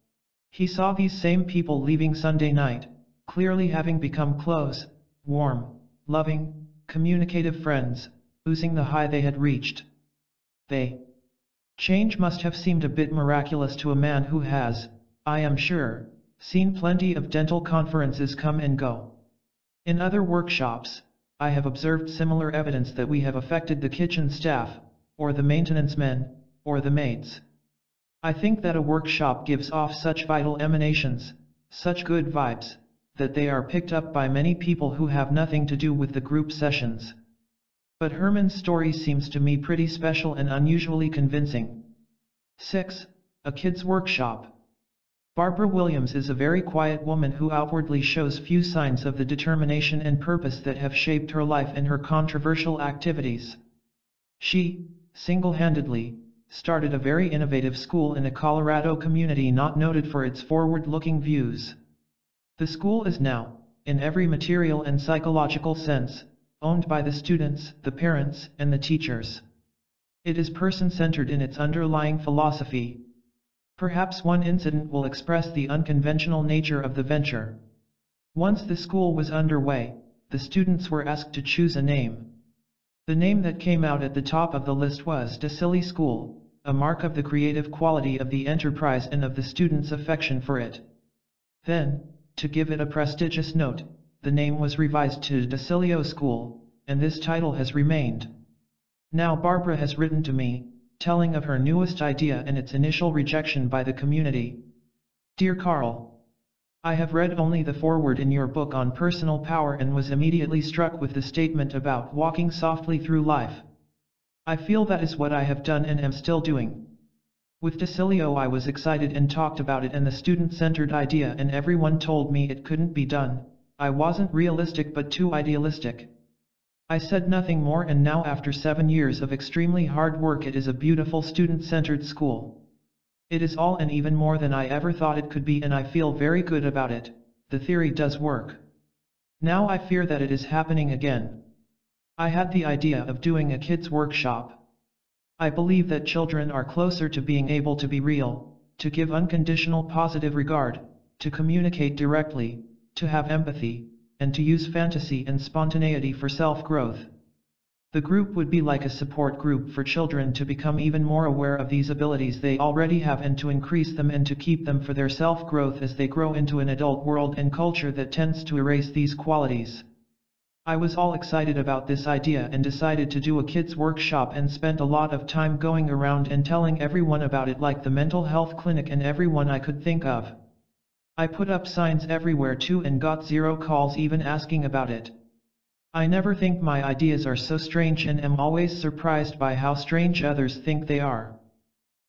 S1: He saw these same people leaving Sunday night, clearly having become close, warm, loving, communicative friends, oozing the high they had reached. Change must have seemed a bit miraculous to a man who has, I am sure, seen plenty of dental conferences come and go. In other workshops, I have observed similar evidence that we have affected the kitchen staff, or the maintenance men, or the maids. I think that a workshop gives off such vital emanations, such good vibes, that they are picked up by many people who have nothing to do with the group sessions. But Herman's story seems to me pretty special and unusually convincing. 6. A kid's workshop. Barbara Williams is a very quiet woman who outwardly shows few signs of the determination and purpose that have shaped her life and her controversial activities. She, single-handedly, started a very innovative school in a Colorado community not noted for its forward-looking views. The school is now, in every material and psychological sense, owned by the students, the parents, and the teachers. It is person-centered in its underlying philosophy. Perhaps one incident will express the unconventional nature of the venture. Once the school was underway, the students were asked to choose a name. The name that came out at the top of the list was Silly School, a mark of the creative quality of the enterprise and of the students' affection for it. Then, to give it a prestigious note, the name was revised to Decilio School, and this title has remained. Now Barbara has written to me, telling of her newest idea and its initial rejection by the community. Dear Carl, I have read only the foreword in your book on personal power and was immediately struck with the statement about walking softly through life. I feel that is what I have done and am still doing. With Decilio I was excited and talked about it and the student-centered idea and everyone told me it couldn't be done. I wasn't realistic but too idealistic. I said nothing more and now after 7 years of extremely hard work it is a beautiful student-centered school. It is all and even more than I ever thought it could be and I feel very good about it. The theory does work. Now I fear that it is happening again. I had the idea of doing a kids' workshop. I believe that children are closer to being able to be real, to give unconditional positive regard, to communicate directly, to have empathy, and to use fantasy and spontaneity for self-growth. The group would be like a support group for children to become even more aware of these abilities they already have and to increase them and to keep them for their self-growth as they grow into an adult world and culture that tends to erase these qualities. I was all excited about this idea and decided to do a kids' workshop and spent a lot of time going around and telling everyone about it like the mental health clinic and everyone I could think of. I put up signs everywhere too and got 0 calls even asking about it. I never think my ideas are so strange and am always surprised by how strange others think they are.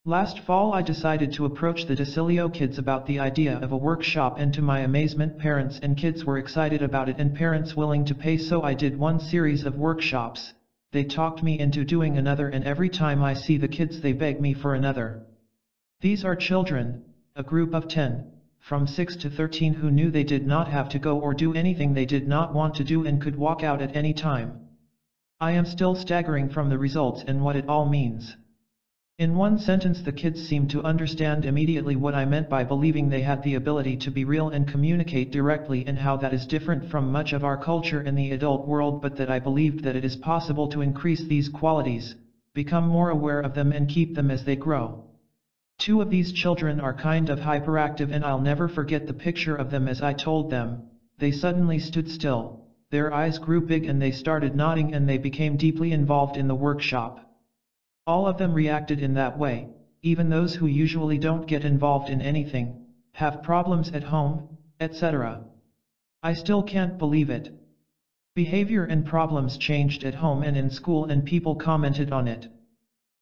S1: Last fall I decided to approach the Decilio kids about the idea of a workshop and to my amazement parents and kids were excited about it and parents willing to pay so I did 1 series of workshops. They talked me into doing another and every time I see the kids they beg me for another. These are children, a group of 10. From 6 to 13 who knew they did not have to go or do anything they did not want to do and could walk out at any time. I am still staggering from the results and what it all means. In one sentence, the kids seemed to understand immediately what I meant by believing they had the ability to be real and communicate directly, and how that is different from much of our culture in the adult world, but that I believed that it is possible to increase these qualities, become more aware of them, and keep them as they grow. Two of these children are kind of hyperactive, and I'll never forget the picture of them as I told them. They suddenly stood still, their eyes grew big, and they started nodding, and they became deeply involved in the workshop. All of them reacted in that way, even those who usually don't get involved in anything, have problems at home, etc. I still can't believe it. Behavior and problems changed at home and in school, and people commented on it.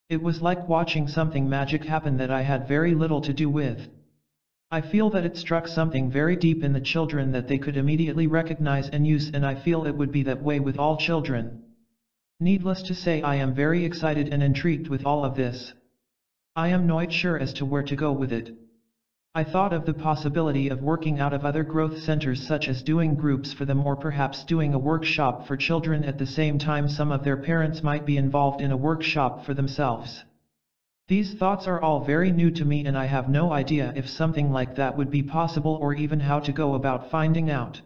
S1: It was like watching something magic happen that I had very little to do with. I feel that it struck something very deep in the children that they could immediately recognize and use, and I feel it would be that way with all children. Needless to say, I am very excited and intrigued with all of this. I am not sure as to where to go with it. I thought of the possibility of working out of other growth centers, such as doing groups for them, or perhaps doing a workshop for children at the same time some of their parents might be involved in a workshop for themselves. These thoughts are all very new to me, and I have no idea if something like that would be possible or even how to go about finding out.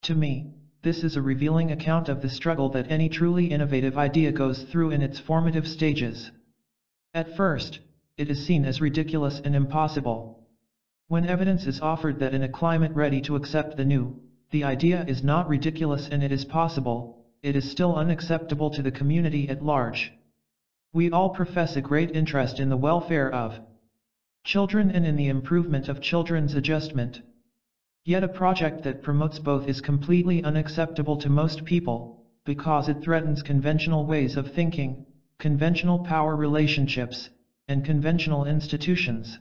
S1: To me, this is a revealing account of the struggle that any truly innovative idea goes through in its formative stages. At first, it is seen as ridiculous and impossible. When evidence is offered that in a climate ready to accept the new, the idea is not ridiculous and it is possible, it is still unacceptable to the community at large. We all profess a great interest in the welfare of children and in the improvement of children's adjustment. Yet a project that promotes both is completely unacceptable to most people, because it threatens conventional ways of thinking, conventional power relationships, and conventional institutions.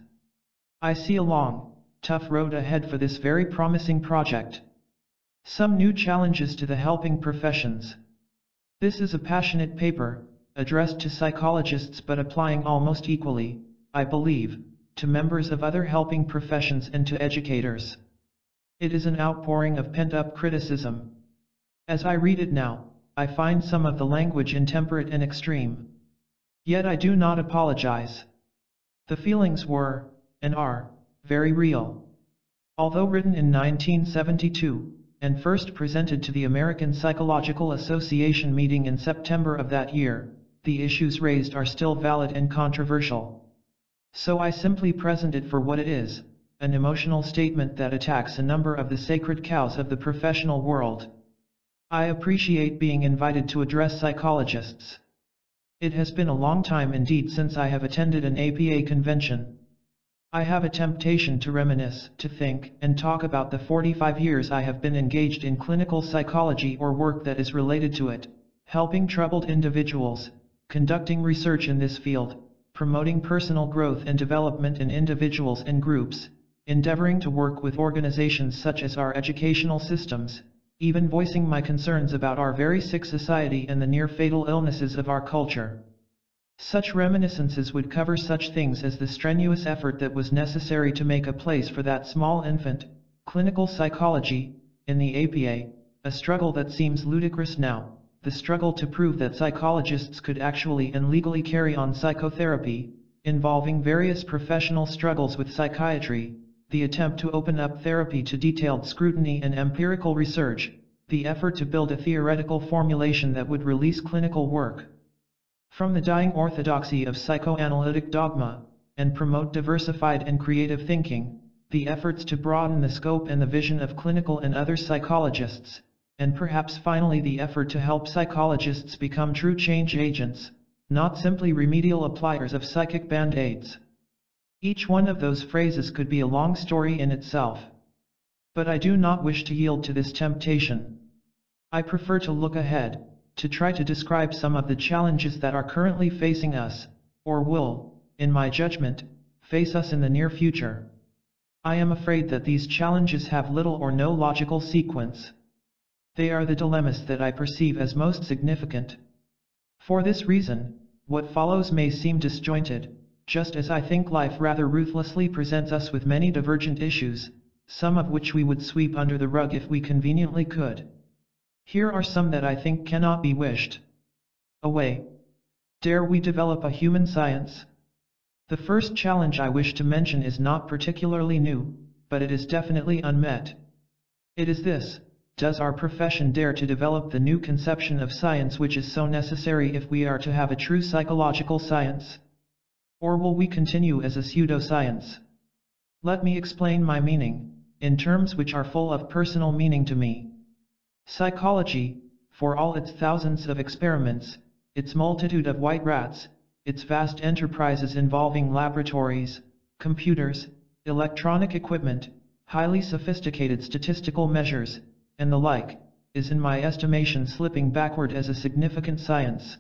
S1: I see a long, tough road ahead for this very promising project. Some new challenges to the helping professions. This is a passionate paper, addressed to psychologists but applying almost equally, I believe, to members of other helping professions and to educators. It is an outpouring of pent-up criticism. As I read it now, I find some of the language intemperate and extreme. Yet I do not apologize. The feelings were, and are, very real. Although written in 1972, and first presented to the American Psychological Association meeting in September of that year, the issues raised are still valid and controversial. So I simply present it for what it is, an emotional statement that attacks a number of the sacred cows of the professional world. I appreciate being invited to address psychologists. It has been a long time indeed since I have attended an APA convention. I have a temptation to reminisce, to think, and talk about the 45 years I have been engaged in clinical psychology or work that is related to it, helping troubled individuals, conducting research in this field, promoting personal growth and development in individuals and groups, endeavoring to work with organizations such as our educational systems, even voicing my concerns about our very sick society and the near-fatal illnesses of our culture. Such reminiscences would cover such things as the strenuous effort that was necessary to make a place for that small infant, clinical psychology, in the APA, a struggle that seems ludicrous now, the struggle to prove that psychologists could actually and legally carry on psychotherapy, involving various professional struggles with psychiatry, the attempt to open up therapy to detailed scrutiny and empirical research, the effort to build a theoretical formulation that would release clinical work from the dying orthodoxy of psychoanalytic dogma, and promote diversified and creative thinking, the efforts to broaden the scope and the vision of clinical and other psychologists, and perhaps finally the effort to help psychologists become true change agents, not simply remedial appliers of psychic band-aids. Each one of those phrases could be a long story in itself. But I do not wish to yield to this temptation. I prefer to look ahead, to try to describe some of the challenges that are currently facing us, or will, in my judgment, face us in the near future. I am afraid that these challenges have little or no logical sequence. They are the dilemmas that I perceive as most significant. For this reason, what follows may seem disjointed, just as I think life rather ruthlessly presents us with many divergent issues, some of which we would sweep under the rug if we conveniently could. Here are some that I think cannot be wished away. Dare we develop a human science? The first challenge I wish to mention is not particularly new, but it is definitely unmet. It is this: does our profession dare to develop the new conception of science which is so necessary if we are to have a true psychological science? Or will we continue as a pseudoscience? Let me explain my meaning, in terms which are full of personal meaning to me. Psychology, for all its thousands of experiments, its multitude of white rats, its vast enterprises involving laboratories, computers, electronic equipment, highly sophisticated statistical measures, and the like, is in my estimation slipping backward as a significant science.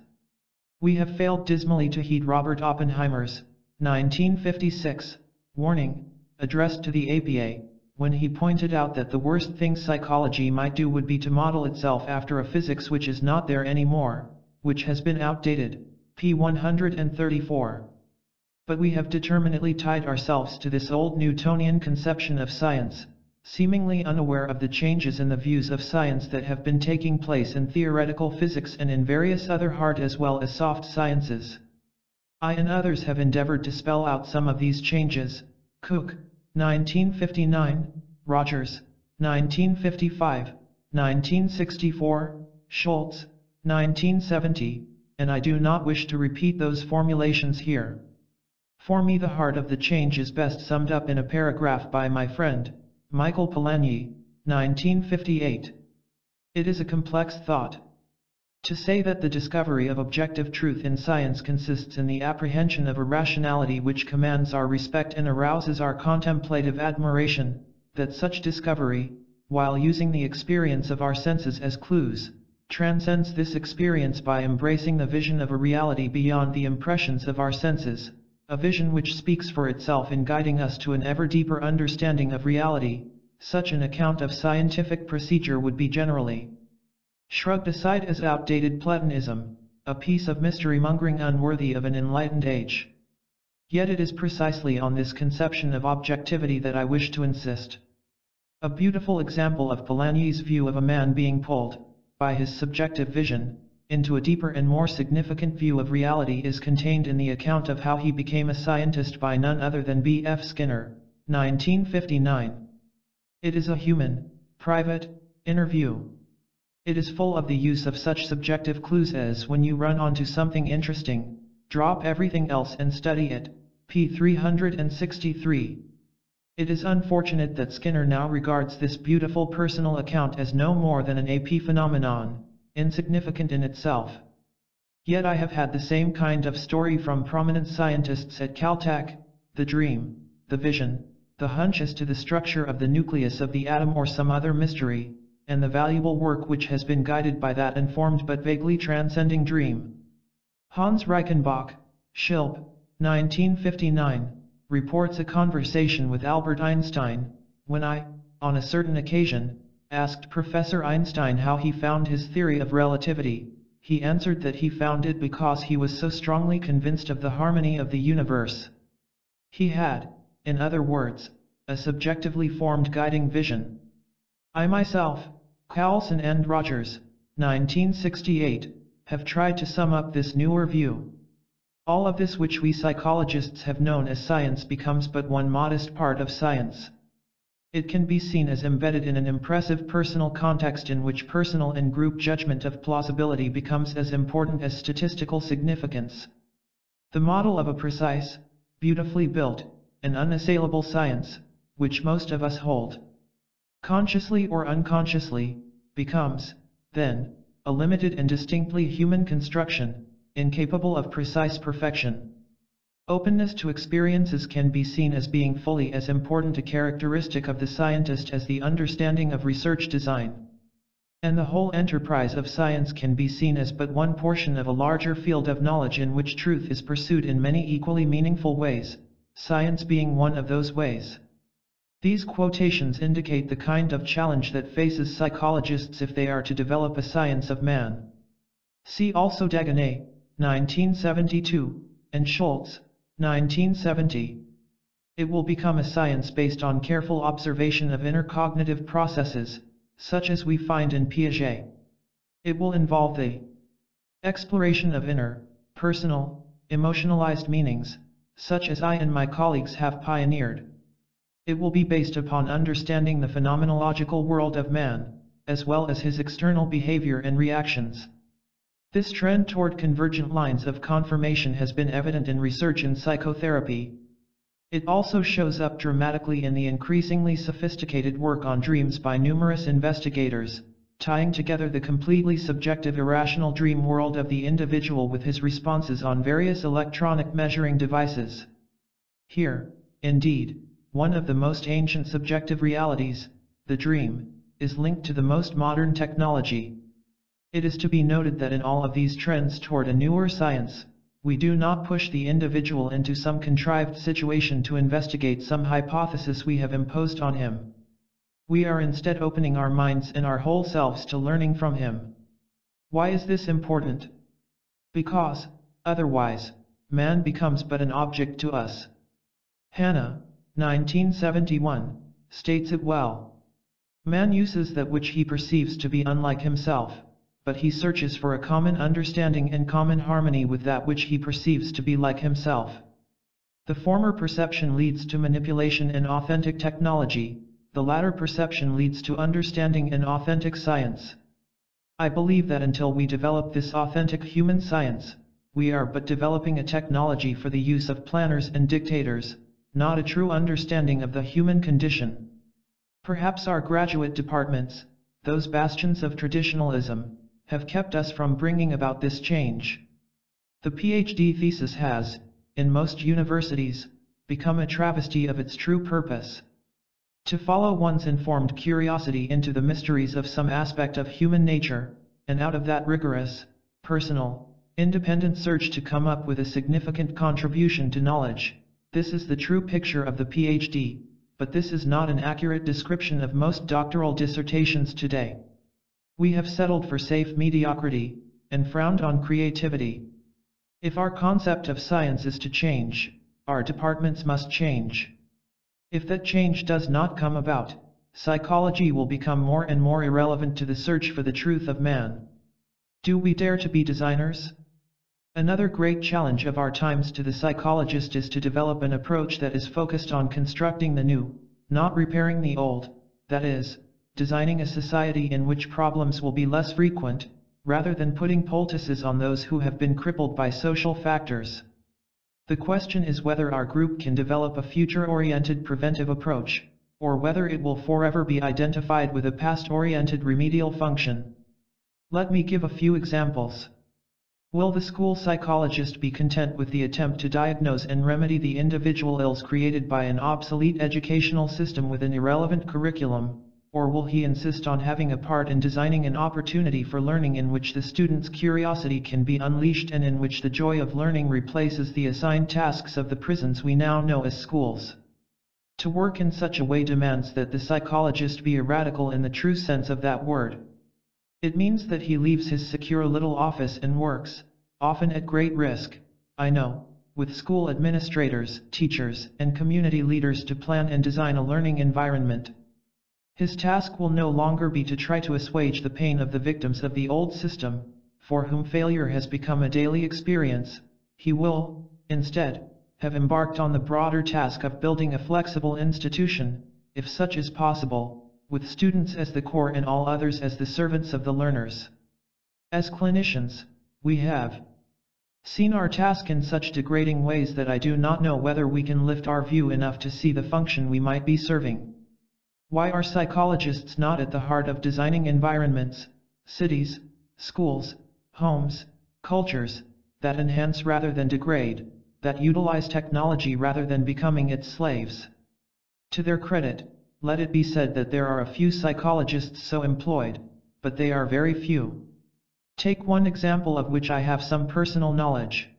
S1: We have failed dismally to heed Robert Oppenheimer's 1956 warning, addressed to the APA, when he pointed out that the worst thing psychology might do would be to model itself after a physics which is not there anymore, which has been outdated, p. 134. But we have determinately tied ourselves to this old Newtonian conception of science, seemingly unaware of the changes in the views of science that have been taking place in theoretical physics and in various other hard as well as soft sciences. I and others have endeavored to spell out some of these changes: Cook, 1959, Rogers, 1955, 1964, Schultz, 1970, and I do not wish to repeat those formulations here. For me, the heart of the change is best summed up in a paragraph by my friend, Michael Polanyi, 1958. It is a complex thought to say that the discovery of objective truth in science consists in the apprehension of a rationality which commands our respect and arouses our contemplative admiration, that such discovery, while using the experience of our senses as clues, transcends this experience by embracing the vision of a reality beyond the impressions of our senses, a vision which speaks for itself in guiding us to an ever deeper understanding of reality. Such an account of scientific procedure would be generally shrugged aside as outdated Platonism, a piece of mystery-mongering unworthy of an enlightened age. Yet it is precisely on this conception of objectivity that I wish to insist. A beautiful example of Polanyi's view of a man being pulled, by his subjective vision, into a deeper and more significant view of reality is contained in the account of how he became a scientist by none other than B. F. Skinner, 1959. It is a human, private, inner view. It is full of the use of such subjective clues as: when you run onto something interesting, drop everything else and study it, p. 363. It is unfortunate that Skinner now regards this beautiful personal account as no more than an AP phenomenon, insignificant in itself. Yet I have had the same kind of story from prominent scientists at Caltech: the dream, the vision, the hunch as to the structure of the nucleus of the atom or some other mystery, and the valuable work which has been guided by that informed but vaguely transcending dream. Hans Reichenbach, Schilp, 1959, reports a conversation with Albert Einstein, when I, on a certain occasion, asked Professor Einstein how he found his theory of relativity. He answered that he found it because he was so strongly convinced of the harmony of the universe. He had, in other words, a subjectively formed guiding vision. I myself, Carlson and Rogers, 1968, have tried to sum up this newer view. All of this which we psychologists have known as science becomes but one modest part of science. It can be seen as embedded in an impressive personal context in which personal and group judgment of plausibility becomes as important as statistical significance. The model of a precise, beautifully built, and unassailable science, which most of us hold, consciously or unconsciously, becomes, then, a limited and distinctly human construction, incapable of precise perfection. Openness to experiences can be seen as being fully as important a characteristic of the scientist as the understanding of research design. And the whole enterprise of science can be seen as but one portion of a larger field of knowledge in which truth is pursued in many equally meaningful ways, science being one of those ways. These quotations indicate the kind of challenge that faces psychologists if they are to develop a science of man. See also Dagenet, 1972, and Schultz, 1970. It will become a science based on careful observation of inner cognitive processes, such as we find in Piaget. It will involve the exploration of inner, personal, emotionalized meanings, such as I and my colleagues have pioneered. It will be based upon understanding the phenomenological world of man, as well as his external behavior and reactions. This trend toward convergent lines of confirmation has been evident in research in psychotherapy. It also shows up dramatically in the increasingly sophisticated work on dreams by numerous investigators, tying together the completely subjective irrational dream world of the individual with his responses on various electronic measuring devices. Here, indeed, one of the most ancient subjective realities, the dream, is linked to the most modern technology. It is to be noted that in all of these trends toward a newer science, we do not push the individual into some contrived situation to investigate some hypothesis we have imposed on him. We are instead opening our minds and our whole selves to learning from him. Why is this important? Because, otherwise, man becomes but an object to us. Hannah, 1971, states it well. Man uses that which he perceives to be unlike himself, but he searches for a common understanding and common harmony with that which he perceives to be like himself. The former perception leads to manipulation and authentic technology, the latter perception leads to understanding and authentic science. I believe that until we develop this authentic human science, we are but developing a technology for the use of planners and dictators, not a true understanding of the human condition. Perhaps our graduate departments, those bastions of traditionalism, have kept us from bringing about this change. The PhD thesis has, in most universities, become a travesty of its true purpose. To follow one's informed curiosity into the mysteries of some aspect of human nature, and out of that rigorous, personal, independent search to come up with a significant contribution to knowledge. This is the true picture of the PhD, but this is not an accurate description of most doctoral dissertations today. We have settled for safe mediocrity, and frowned on creativity. If our concept of science is to change, our departments must change. If that change does not come about, psychology will become more and more irrelevant to the search for the truth of man. Do we dare to be designers? Another great challenge of our times to the psychologist is to develop an approach that is focused on constructing the new, not repairing the old, that is, designing a society in which problems will be less frequent, rather than putting poultices on those who have been crippled by social factors. The question is whether our group can develop a future-oriented preventive approach, or whether it will forever be identified with a past-oriented remedial function. Let me give a few examples. Will the school psychologist be content with the attempt to diagnose and remedy the individual ills created by an obsolete educational system with an irrelevant curriculum, or will he insist on having a part in designing an opportunity for learning in which the student's curiosity can be unleashed and in which the joy of learning replaces the assigned tasks of the prisons we now know as schools? To work in such a way demands that the psychologist be a radical in the true sense of that word. It means that he leaves his secure little office and works, often at great risk, I know, with school administrators, teachers, and community leaders to plan and design a learning environment. His task will no longer be to try to assuage the pain of the victims of the old system, for whom failure has become a daily experience. He will, instead, have embarked on the broader task of building a flexible institution, if such is possible, with students as the core and all others as the servants of the learners. As clinicians, we have seen our task in such degrading ways that I do not know whether we can lift our view enough to see the function we might be serving. Why are psychologists not at the heart of designing environments, cities, schools, homes, cultures, that enhance rather than degrade, that utilize technology rather than becoming its slaves? To their credit, let it be said that there are a few psychologists so employed, but they are very few. Take one example of which I have some personal knowledge.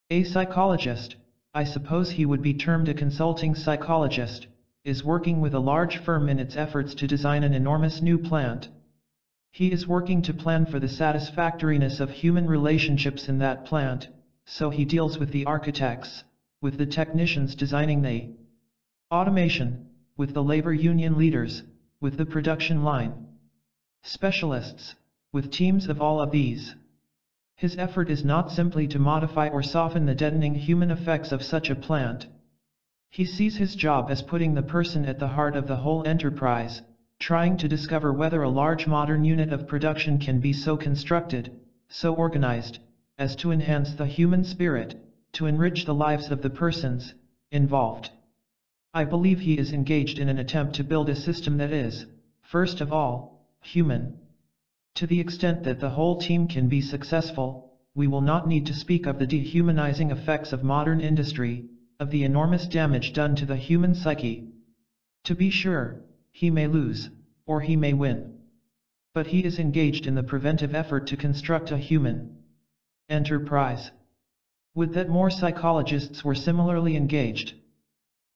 S1: A psychologist, I suppose he would be termed a consulting psychologist, is working with a large firm in its efforts to design an enormous new plant. He is working to plan for the satisfactoriness of human relationships in that plant, so he deals with the architects, with the technicians designing the automation, with the labor union leaders, with the production line specialists, with teams of all of these. His effort is not simply to modify or soften the deadening human effects of such a plant. He sees his job as putting the person at the heart of the whole enterprise, trying to discover whether a large modern unit of production can be so constructed, so organized, as to enhance the human spirit, to enrich the lives of the persons involved. I believe he is engaged in an attempt to build a system that is, first of all, human. To the extent that the whole team can be successful, we will not need to speak of the dehumanizing effects of modern industry, of the enormous damage done to the human psyche. To be sure, he may lose, or he may win. But he is engaged in the preventive effort to construct a human enterprise. Would that more psychologists were similarly engaged.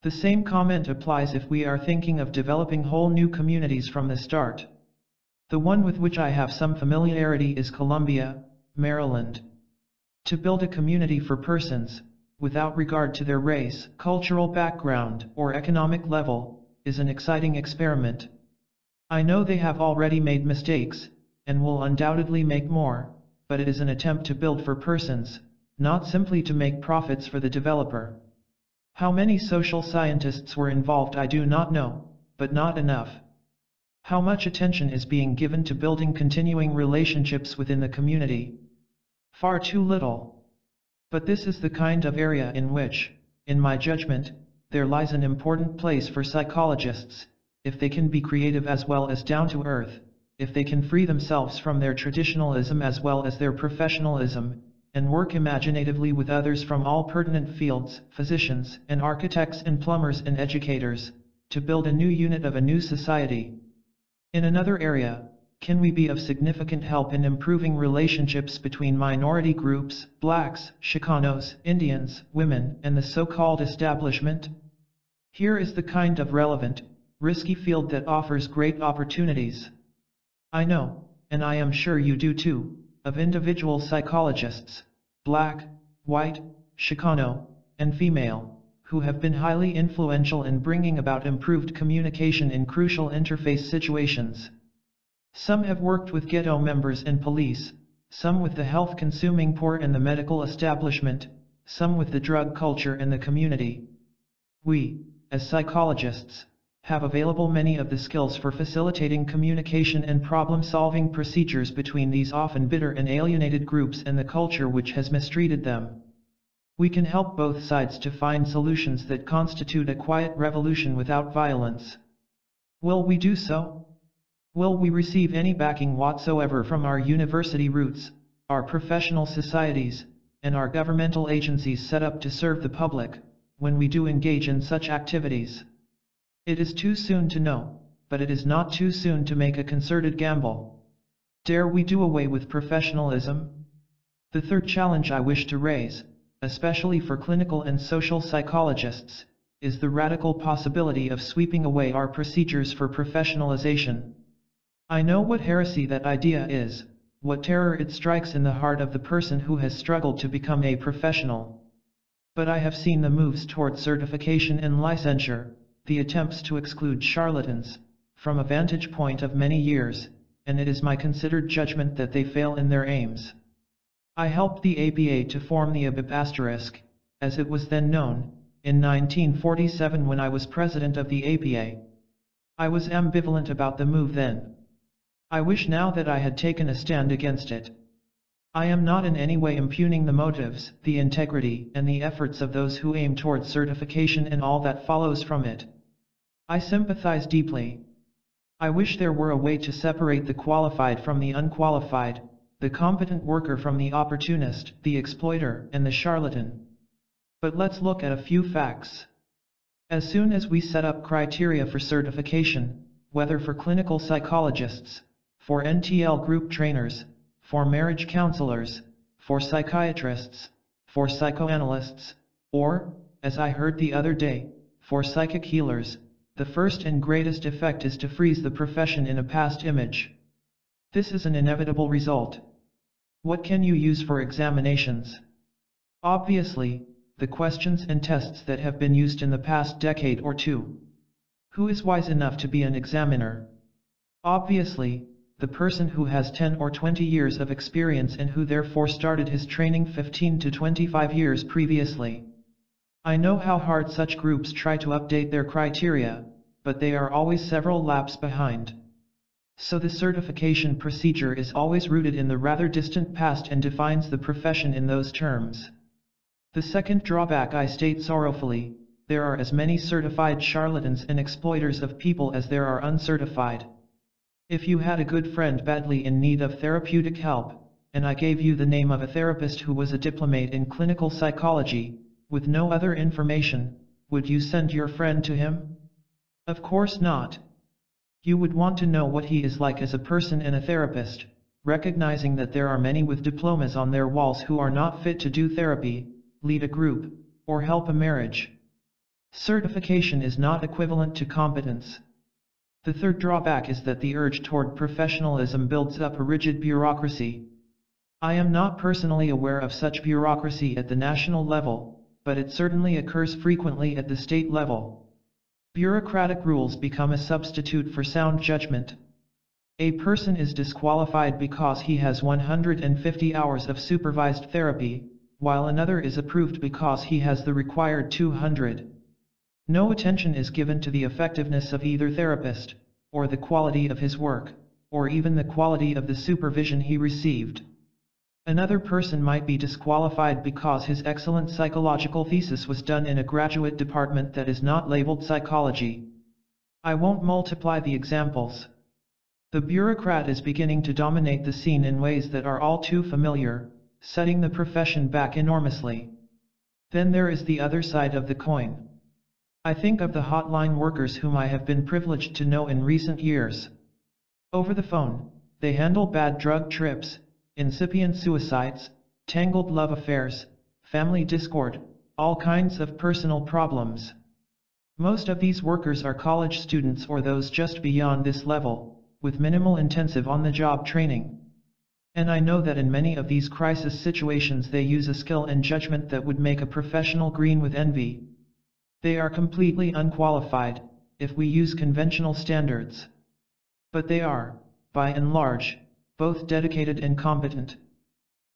S1: The same comment applies if we are thinking of developing whole new communities from the start. The one with which I have some familiarity is Columbia, Maryland. To build a community for persons, without regard to their race, cultural background, or economic level, is an exciting experiment. I know they have already made mistakes, and will undoubtedly make more, but it is an attempt to build for persons, not simply to make profits for the developer. How many social scientists were involved I do not know, but not enough. How much attention is being given to building continuing relationships within the community? Far too little. But this is the kind of area in which, in my judgment, there lies an important place for psychologists, if they can be creative as well as down to earth, if they can free themselves from their traditionalism as well as their professionalism, and work imaginatively with others from all pertinent fields, physicians and architects and plumbers and educators, to build a new unit of a new society. In another area, can we be of significant help in improving relationships between minority groups, blacks, Chicanos, Indians, women, and the so-called establishment? Here is the kind of relevant, risky field that offers great opportunities. I know, and I am sure you do too, of individual psychologists, black, white, Chicano, and female, who have been highly influential in bringing about improved communication in crucial interface situations. Some have worked with ghetto members and police, some with the health-consuming poor and the medical establishment, some with the drug culture and the community. We, as psychologists, have available many of the skills for facilitating communication and problem-solving procedures between these often bitter and alienated groups and the culture which has mistreated them. We can help both sides to find solutions that constitute a quiet revolution without violence. Will we do so? Will we receive any backing whatsoever from our university roots, our professional societies, and our governmental agencies set up to serve the public, when we do engage in such activities? It is too soon to know, but it is not too soon to make a concerted gamble. Dare we do away with professionalism? The third challenge I wish to raise, especially for clinical and social psychologists, is the radical possibility of sweeping away our procedures for professionalization. I know what heresy that idea is, what terror it strikes in the heart of the person who has struggled to become a professional. But I have seen the moves toward certification and licensure, the attempts to exclude charlatans, from a vantage point of many years, and it is my considered judgment that they fail in their aims. I helped the APA to form the ABIP*, as it was then known, in 1947 when I was president of the APA. I was ambivalent about the move then. I wish now that I had taken a stand against it. I am not in any way impugning the motives, the integrity, and the efforts of those who aim towards certification and all that follows from it. I sympathize deeply. I wish there were a way to separate the qualified from the unqualified, the competent worker from the opportunist, the exploiter, and the charlatan. But let's look at a few facts. As soon as we set up criteria for certification, whether for clinical psychologists, for NTL group trainers, for marriage counselors, for psychiatrists, for psychoanalysts, or, as I heard the other day, for psychic healers, the first and greatest effect is to freeze the profession in a past image. This is an inevitable result. What can you use for examinations? Obviously, the questions and tests that have been used in the past decade or two. Who is wise enough to be an examiner? Obviously, the person who has 10 or 20 years of experience and who therefore started his training 15 to 25 years previously. I know how hard such groups try to update their criteria, but they are always several laps behind. So the certification procedure is always rooted in the rather distant past and defines the profession in those terms. The second drawback I state sorrowfully: there are as many certified charlatans and exploiters of people as there are uncertified. If you had a good friend badly in need of therapeutic help, and I gave you the name of a therapist who was a diplomate in clinical psychology, with no other information, would you send your friend to him? Of course not. You would want to know what he is like as a person and a therapist, recognizing that there are many with diplomas on their walls who are not fit to do therapy, lead a group, or help a marriage. Certification is not equivalent to competence. The third drawback is that the urge toward professionalism builds up a rigid bureaucracy. I am not personally aware of such bureaucracy at the national level, but it certainly occurs frequently at the state level. Bureaucratic rules become a substitute for sound judgment. A person is disqualified because he has 150 hours of supervised therapy, while another is approved because he has the required 200. No attention is given to the effectiveness of either therapist, or the quality of his work, or even the quality of the supervision he received. Another person might be disqualified because his excellent psychological thesis was done in a graduate department that is not labeled psychology. I won't multiply the examples. The bureaucrat is beginning to dominate the scene in ways that are all too familiar, setting the profession back enormously. Then there is the other side of the coin. I think of the hotline workers whom I have been privileged to know in recent years. Over the phone, they handle bad drug trips, incipient suicides, tangled love affairs, family discord, all kinds of personal problems. Most of these workers are college students or those just beyond this level, with minimal intensive on-the-job training. And I know that in many of these crisis situations they use a skill and judgment that would make a professional green with envy. They are completely unqualified, if we use conventional standards. But they are, by and large, both dedicated and competent.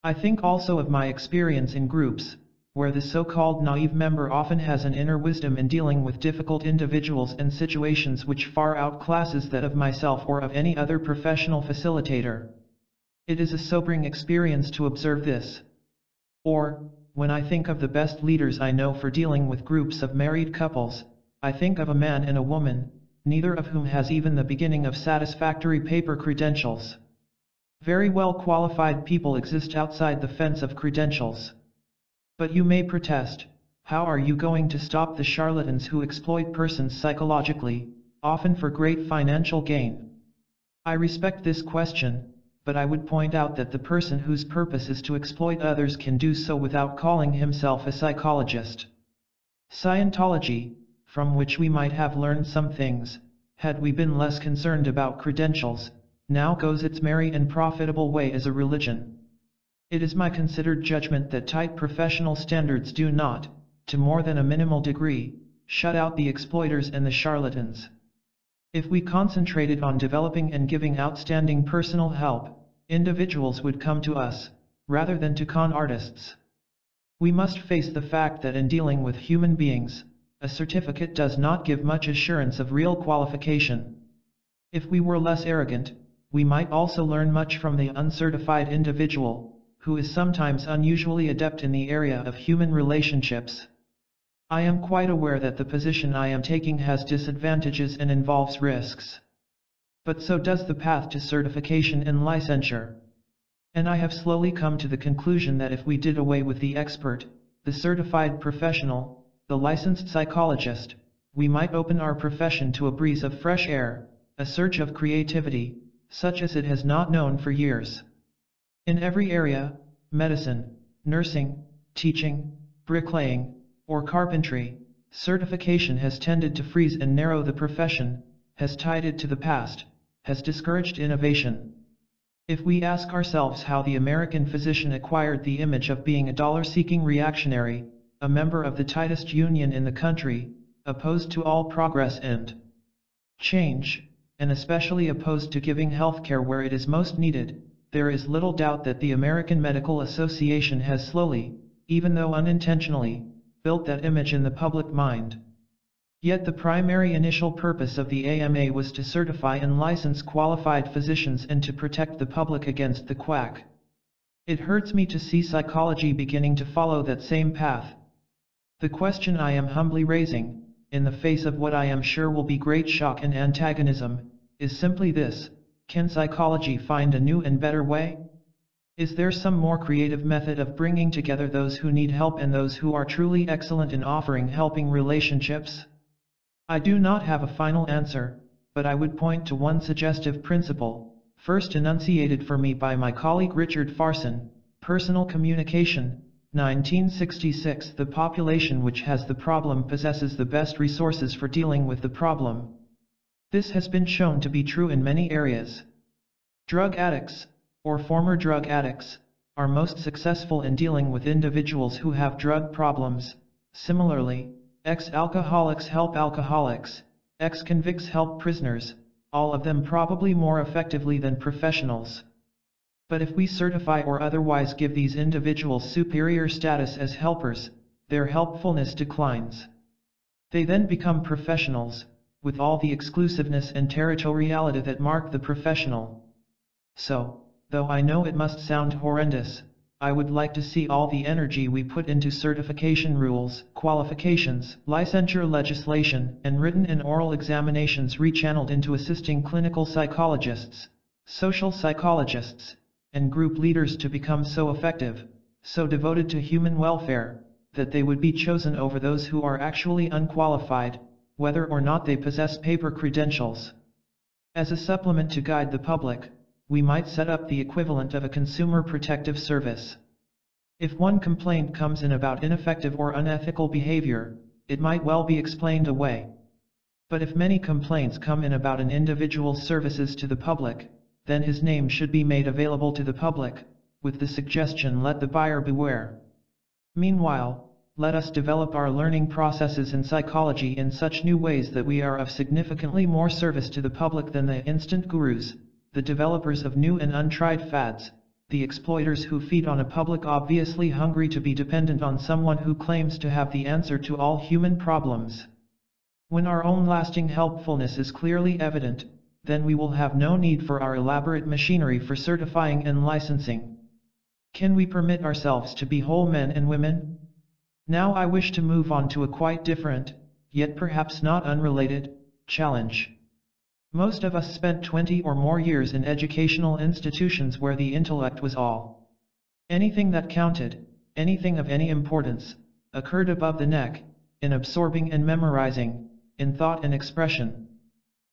S1: I think also of my experience in groups, where the so-called naive member often has an inner wisdom in dealing with difficult individuals and situations which far outclasses that of myself or of any other professional facilitator. It is a sobering experience to observe this. Or, when I think of the best leaders I know for dealing with groups of married couples, I think of a man and a woman, neither of whom has even the beginning of satisfactory paper credentials. Very well qualified people exist outside the fence of credentials. But you may protest, how are you going to stop the charlatans who exploit persons psychologically, often for great financial gain? I respect this question, but I would point out that the person whose purpose is to exploit others can do so without calling himself a psychologist. Scientology, from which we might have learned some things, had we been less concerned about credentials, now goes its merry and profitable way as a religion. It is my considered judgment that tight professional standards do not, to more than a minimal degree, shut out the exploiters and the charlatans. If we concentrated on developing and giving outstanding personal help, individuals would come to us, rather than to con artists. We must face the fact that in dealing with human beings, a certificate does not give much assurance of real qualification. If we were less arrogant, we might also learn much from the uncertified individual, who is sometimes unusually adept in the area of human relationships. I am quite aware that the position I am taking has disadvantages and involves risks. But so does the path to certification and licensure. And I have slowly come to the conclusion that if we did away with the expert, the certified professional, the licensed psychologist, we might open our profession to a breeze of fresh air, a surge of creativity, such as it has not known for years. In every area, medicine, nursing, teaching, bricklaying, or carpentry, certification has tended to freeze and narrow the profession, has tied it to the past, has discouraged innovation. If we ask ourselves how the American physician acquired the image of being a dollar-seeking reactionary, a member of the tightest union in the country, opposed to all progress and change, and especially opposed to giving healthcare where it is most needed, there is little doubt that the American Medical Association has slowly, even though unintentionally, built that image in the public mind. Yet the primary initial purpose of the AMA was to certify and license qualified physicians and to protect the public against the quack. It hurts me to see psychology beginning to follow that same path. The question I am humbly raising, in the face of what I am sure will be great shock and antagonism, is simply this: can psychology find a new and better way? Is there some more creative method of bringing together those who need help and those who are truly excellent in offering helping relationships? I do not have a final answer, but I would point to one suggestive principle, first enunciated for me by my colleague Richard Farson, Personal Communication, 1966. The population which has the problem possesses the best resources for dealing with the problem. This has been shown to be true in many areas. Drug addicts, or former drug addicts, are most successful in dealing with individuals who have drug problems. Similarly, ex-alcoholics help alcoholics, ex-convicts help prisoners, all of them probably more effectively than professionals. But if we certify or otherwise give these individuals superior status as helpers, their helpfulness declines. They then become professionals, with all the exclusiveness and territoriality that mark the professional. So, though I know it must sound horrendous, I would like to see all the energy we put into certification rules, qualifications, licensure legislation, and written and oral examinations rechanneled into assisting clinical psychologists, social psychologists, and group leaders to become so effective, so devoted to human welfare, that they would be chosen over those who are actually unqualified, whether or not they possess paper credentials. As a supplement to guide the public, we might set up the equivalent of a consumer protective service. If one complaint comes in about ineffective or unethical behavior, it might well be explained away. But if many complaints come in about an individual's services to the public, then his name should be made available to the public, with the suggestion, let the buyer beware. Meanwhile, let us develop our learning processes in psychology in such new ways that we are of significantly more service to the public than the instant gurus, the developers of new and untried fads, the exploiters who feed on a public obviously hungry to be dependent on someone who claims to have the answer to all human problems. When our own lasting helpfulness is clearly evident, then we will have no need for our elaborate machinery for certifying and licensing. Can we permit ourselves to be whole men and women? Now I wish to move on to a quite different, yet perhaps not unrelated, challenge. Most of us spent 20 or more years in educational institutions where the intellect was all. Anything that counted, anything of any importance, occurred above the neck, in absorbing and memorizing, in thought and expression.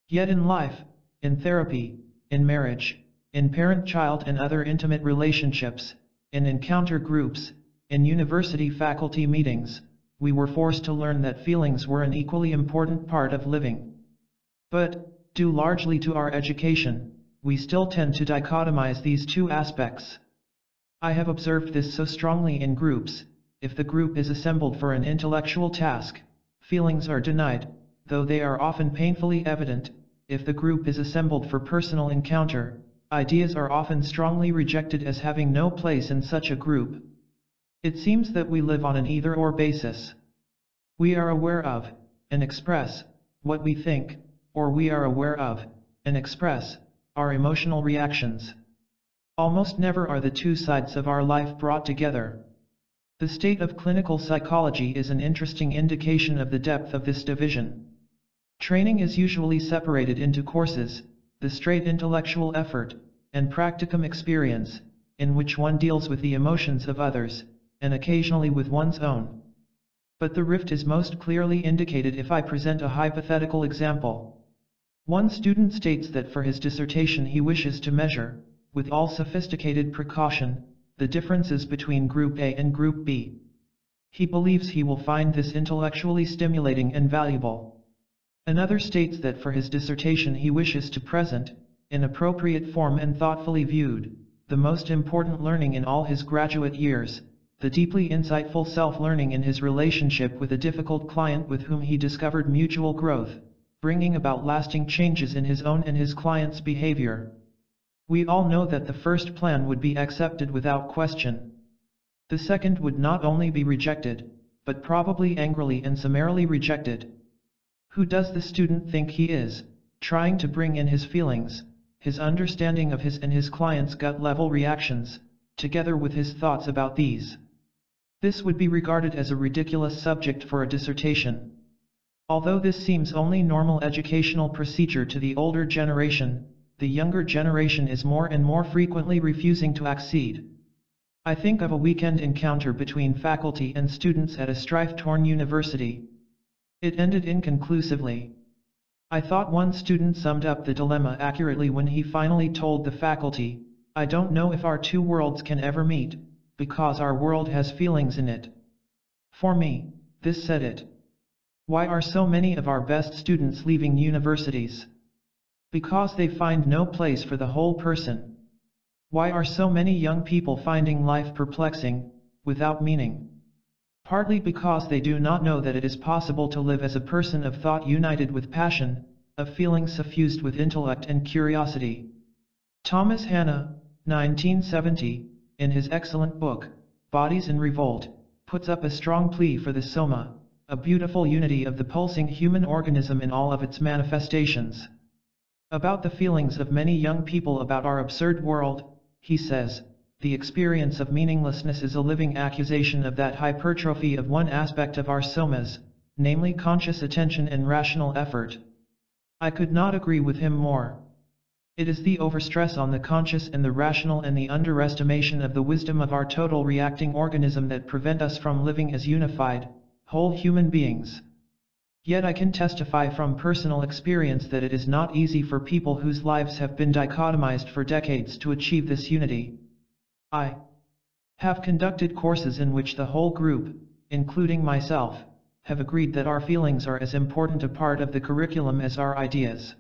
S1: Yet in life, in therapy, in marriage, in parent-child and other intimate relationships, in encounter groups, in university faculty meetings, we were forced to learn that feelings were an equally important part of living. But, due largely to our education, we still tend to dichotomize these two aspects. I have observed this so strongly in groups. If the group is assembled for an intellectual task, feelings are denied, though they are often painfully evident. If the group is assembled for personal encounter, ideas are often strongly rejected as having no place in such a group. It seems that we live on an either-or basis. We are aware of, and express, what we think, or we are aware of, and express, our emotional reactions. Almost never are the two sides of our life brought together. The state of clinical psychology is an interesting indication of the depth of this division. Training is usually separated into courses, the straight intellectual effort, and practicum experience, in which one deals with the emotions of others, and occasionally with one's own. But the rift is most clearly indicated if I present a hypothetical example. One student states that for his dissertation he wishes to measure, with all sophisticated precaution, the differences between Group A and Group B. He believes he will find this intellectually stimulating and valuable. Another states that for his dissertation he wishes to present, in appropriate form and thoughtfully viewed, the most important learning in all his graduate years, the deeply insightful self-learning in his relationship with a difficult client with whom he discovered mutual growth, bringing about lasting changes in his own and his clients' behavior. We all know that the first plan would be accepted without question. The second would not only be rejected, but probably angrily and summarily rejected. Who does the student think he is, trying to bring in his feelings, his understanding of his and his client's gut-level reactions, together with his thoughts about these? This would be regarded as a ridiculous subject for a dissertation. Although this seems only normal educational procedure to the older generation, the younger generation is more and more frequently refusing to accede. I think of a weekend encounter between faculty and students at a strife-torn university. It ended inconclusively. I thought one student summed up the dilemma accurately when he finally told the faculty, "I don't know if our two worlds can ever meet, because our world has feelings in it." For me, this said it. Why are so many of our best students leaving universities? Because they find no place for the whole person. Why are so many young people finding life perplexing, without meaning? Partly because they do not know that it is possible to live as a person of thought united with passion, of feeling suffused with intellect and curiosity. Thomas Hanna, 1970, in his excellent book, Bodies in Revolt, puts up a strong plea for the soma, a beautiful unity of the pulsing human organism in all of its manifestations. About the feelings of many young people about our absurd world, he says, the experience of meaninglessness is a living accusation of that hypertrophy of one aspect of our somas, namely conscious attention and rational effort. I could not agree with him more. It is the overstress on the conscious and the rational and the underestimation of the wisdom of our total reacting organism that prevent us from living as unified, whole human beings. Yet I can testify from personal experience that it is not easy for people whose lives have been dichotomized for decades to achieve this unity. I have conducted courses in which the whole group, including myself, have agreed that our feelings are as important a part of the curriculum as our ideas.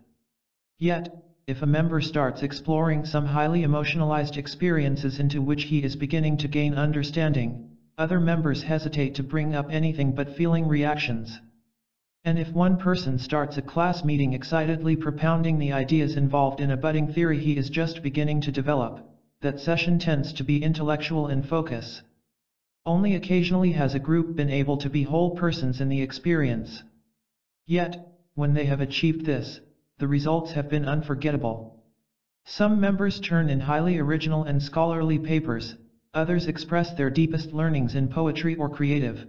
S1: Yet, if a member starts exploring some highly emotionalized experiences into which he is beginning to gain understanding, other members hesitate to bring up anything but feeling reactions. And if one person starts a class meeting excitedly propounding the ideas involved in a budding theory he is just beginning to develop, that session tends to be intellectual in focus. Only occasionally has a group been able to be whole persons in the experience. Yet, when they have achieved this, the results have been unforgettable. Some members turn in highly original and scholarly papers, others express their deepest learnings in poetry or creative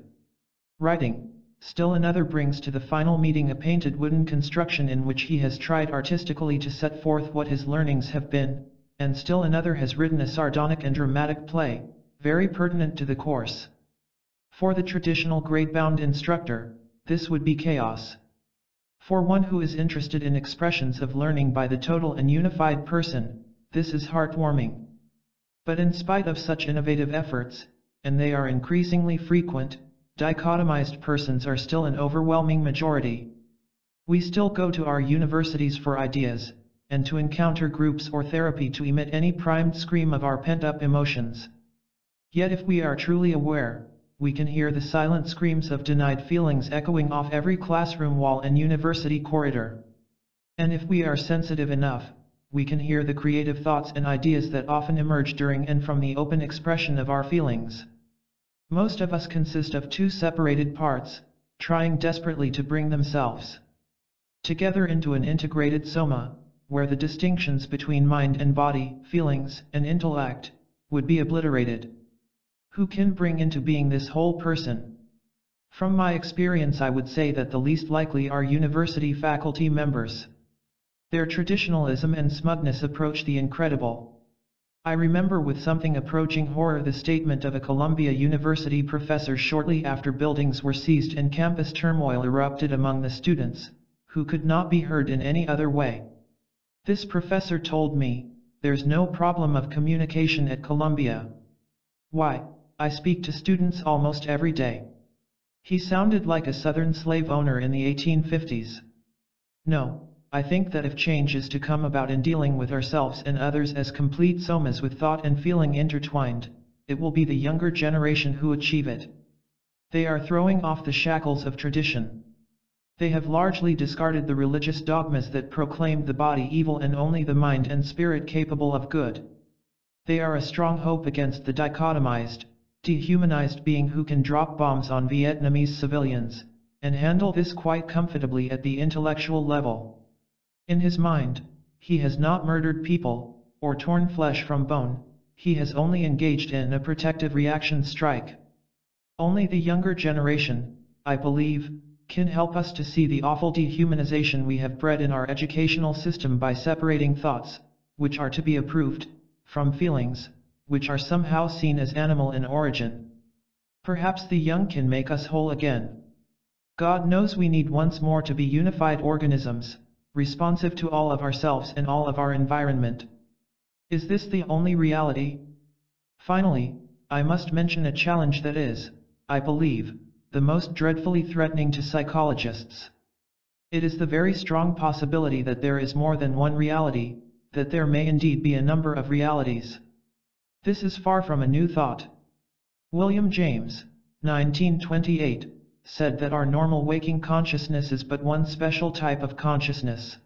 S1: writing. Still another brings to the final meeting a painted wooden construction in which he has tried artistically to set forth what his learnings have been, and still another has written a sardonic and dramatic play, very pertinent to the course. For the traditional grade-bound instructor, this would be chaos. For one who is interested in expressions of learning by the total and unified person, this is heartwarming. But in spite of such innovative efforts, and they are increasingly frequent, dichotomized persons are still an overwhelming majority. We still go to our universities for ideas, and to encounter groups or therapy to emit any primed scream of our pent-up emotions. Yet if we are truly aware, we can hear the silent screams of denied feelings echoing off every classroom wall and university corridor. And if we are sensitive enough, we can hear the creative thoughts and ideas that often emerge during and from the open expression of our feelings. Most of us consist of two separated parts, trying desperately to bring themselves together into an integrated soma, where the distinctions between mind and body, feelings, and intellect, would be obliterated. Who can bring into being this whole person? From my experience I would say that the least likely are university faculty members. Their traditionalism and smugness approach the incredible. I remember with something approaching horror the statement of a Columbia University professor shortly after buildings were seized and campus turmoil erupted among the students, who could not be heard in any other way. This professor told me, "There's no problem of communication at Columbia." Why, I speak to students almost every day. He sounded like a Southern slave owner in the 1850s. No. I think that if change is to come about in dealing with ourselves and others as complete somas with thought and feeling intertwined, it will be the younger generation who achieve it. They are throwing off the shackles of tradition. They have largely discarded the religious dogmas that proclaimed the body evil and only the mind and spirit capable of good. They are a strong hope against the dichotomized, dehumanized being who can drop bombs on Vietnamese civilians, and handle this quite comfortably at the intellectual level. In his mind, he has not murdered people, or torn flesh from bone, he has only engaged in a protective reaction strike. Only the younger generation, I believe, can help us to see the awful dehumanization we have bred in our educational system by separating thoughts, which are to be approved, from feelings, which are somehow seen as animal in origin. Perhaps the young can make us whole again. God knows we need once more to be unified organisms, responsive to all of ourselves and all of our environment. Is this the only reality? Finally, I must mention a challenge that is, I believe, the most dreadfully threatening to psychologists. It is the very strong possibility that there is more than one reality, that there may indeed be a number of realities. This is far from a new thought. William James, 1928, said that our normal waking consciousness is but one special type of consciousness.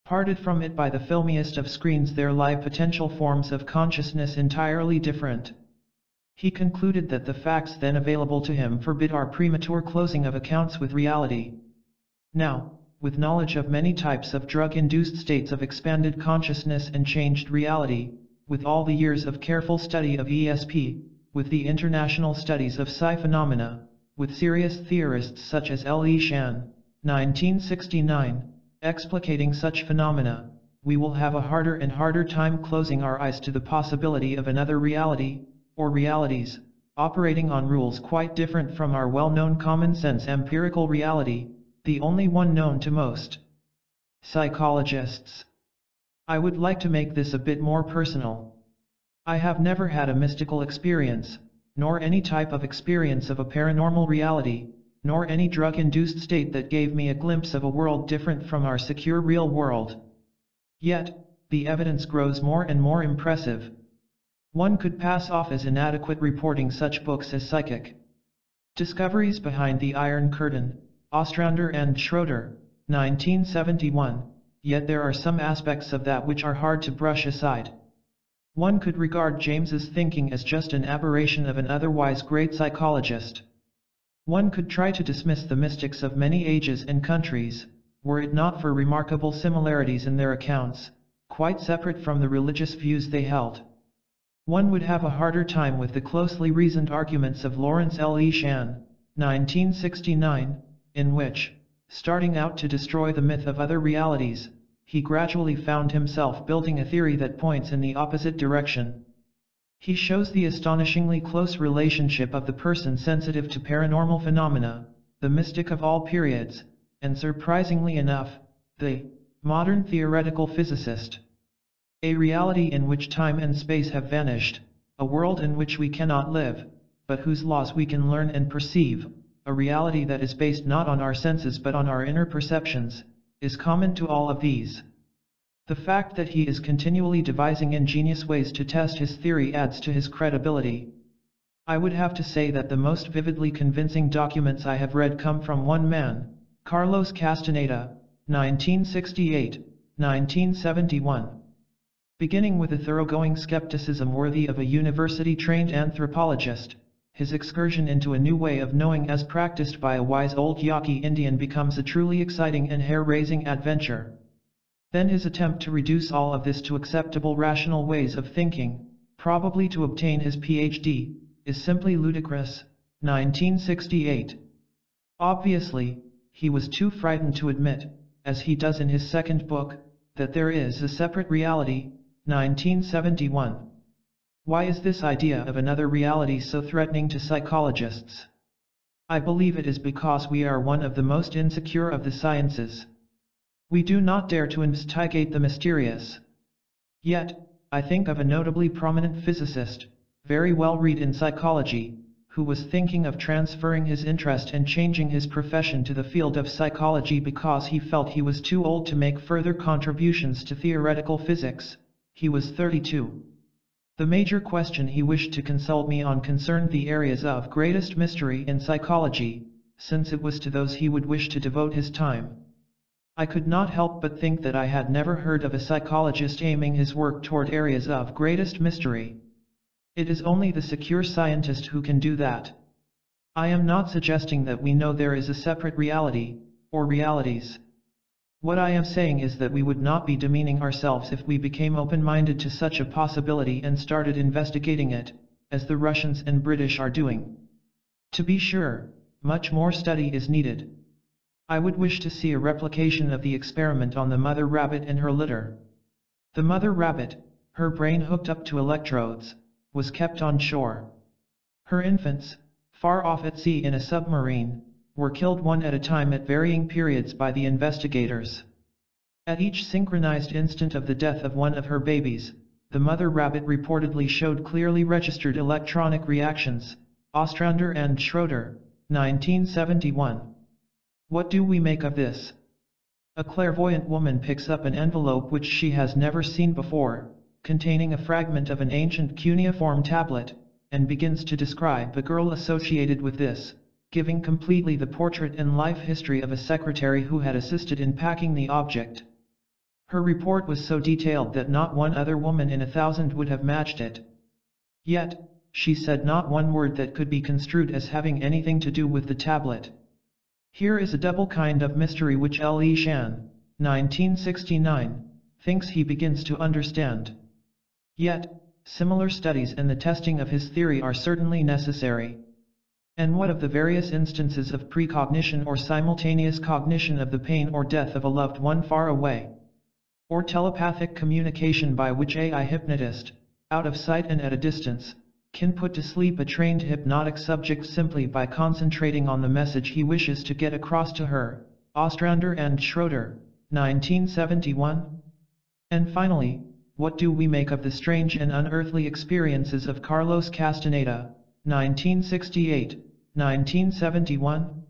S1: Parted from it by the filmiest of screens, there lie potential forms of consciousness entirely different. He concluded that the facts then available to him forbid our premature closing of accounts with reality. Now, with knowledge of many types of drug-induced states of expanded consciousness and changed reality, with all the years of careful study of ESP, with the international studies of psi phenomena, with serious theorists such as L.E. Shan, 1969, explicating such phenomena, we will have a harder and harder time closing our eyes to the possibility of another reality, or realities, operating on rules quite different from our well-known common-sense empirical reality, the only one known to most psychologists. I would like to make this a bit more personal. I have never had a mystical experience, nor any type of experience of a paranormal reality, nor any drug-induced state that gave me a glimpse of a world different from our secure real world. Yet, the evidence grows more and more impressive. One could pass off as inadequate reporting such books as Psychic Discoveries Behind the Iron Curtain, Ostrander and Schroeder, 1971, yet there are some aspects of that which are hard to brush aside. One could regard James's thinking as just an aberration of an otherwise great psychologist. One could try to dismiss the mystics of many ages and countries, were it not for remarkable similarities in their accounts, quite separate from the religious views they held. One would have a harder time with the closely reasoned arguments of Lawrence L. E. Shan, 1969, in which, starting out to destroy the myth of other realities, he gradually found himself building a theory that points in the opposite direction. He shows the astonishingly close relationship of the person sensitive to paranormal phenomena, the mystic of all periods, and surprisingly enough, the modern theoretical physicist. A reality in which time and space have vanished, a world in which we cannot live, but whose laws we can learn and perceive, a reality that is based not on our senses but on our inner perceptions, is common to all of these. The fact that he is continually devising ingenious ways to test his theory adds to his credibility. I would have to say that the most vividly convincing documents I have read come from one man, Carlos Castaneda, 1968, 1971. Beginning with a thoroughgoing skepticism worthy of a university-trained anthropologist, his excursion into a new way of knowing as practiced by a wise old Yaqui Indian becomes a truly exciting and hair-raising adventure. Then his attempt to reduce all of this to acceptable rational ways of thinking, probably to obtain his PhD, is simply ludicrous. 1968. Obviously, he was too frightened to admit, as he does in his second book, that there is a separate reality. 1971. Why is this idea of another reality so threatening to psychologists? I believe it is because we are one of the most insecure of the sciences. We do not dare to investigate the mysterious. Yet, I think of a notably prominent physicist, very well read in psychology, who was thinking of transferring his interest and changing his profession to the field of psychology because he felt he was too old to make further contributions to theoretical physics. He was 32. The major question he wished to consult me on concerned the areas of greatest mystery in psychology, since it was to those he would wish to devote his time. I could not help but think that I had never heard of a psychologist aiming his work toward areas of greatest mystery. It is only the secure scientist who can do that. I am not suggesting that we know there is a separate reality, or realities. What I am saying is that we would not be demeaning ourselves if we became open-minded to such a possibility and started investigating it, as the Russians and British are doing. To be sure, much more study is needed. I would wish to see a replication of the experiment on the mother rabbit and her litter. The mother rabbit, her brain hooked up to electrodes, was kept on shore. Her infants, far off at sea in a submarine, were killed one at a time at varying periods by the investigators. At each synchronized instant of the death of one of her babies, the mother rabbit reportedly showed clearly registered electronic reactions. Ostrander and Schroeder, 1971. What do we make of this? A clairvoyant woman picks up an envelope which she has never seen before, containing a fragment of an ancient cuneiform tablet, and begins to describe the girl associated with this, giving completely the portrait and life history of a secretary who had assisted in packing the object. Her report was so detailed that not one other woman in 1,000 would have matched it. Yet, she said not one word that could be construed as having anything to do with the tablet. Here is a double kind of mystery which L.E. Shan, 1969, thinks he begins to understand. Yet, similar studies and the testing of his theory are certainly necessary. And what of the various instances of precognition or simultaneous cognition of the pain or death of a loved one far away? Or telepathic communication by which a hypnotist, out of sight and at a distance, can put to sleep a trained hypnotic subject simply by concentrating on the message he wishes to get across to her. Ostrander and Schroeder, 1971. And finally, what do we make of the strange and unearthly experiences of Carlos Castaneda, 1968, 1971?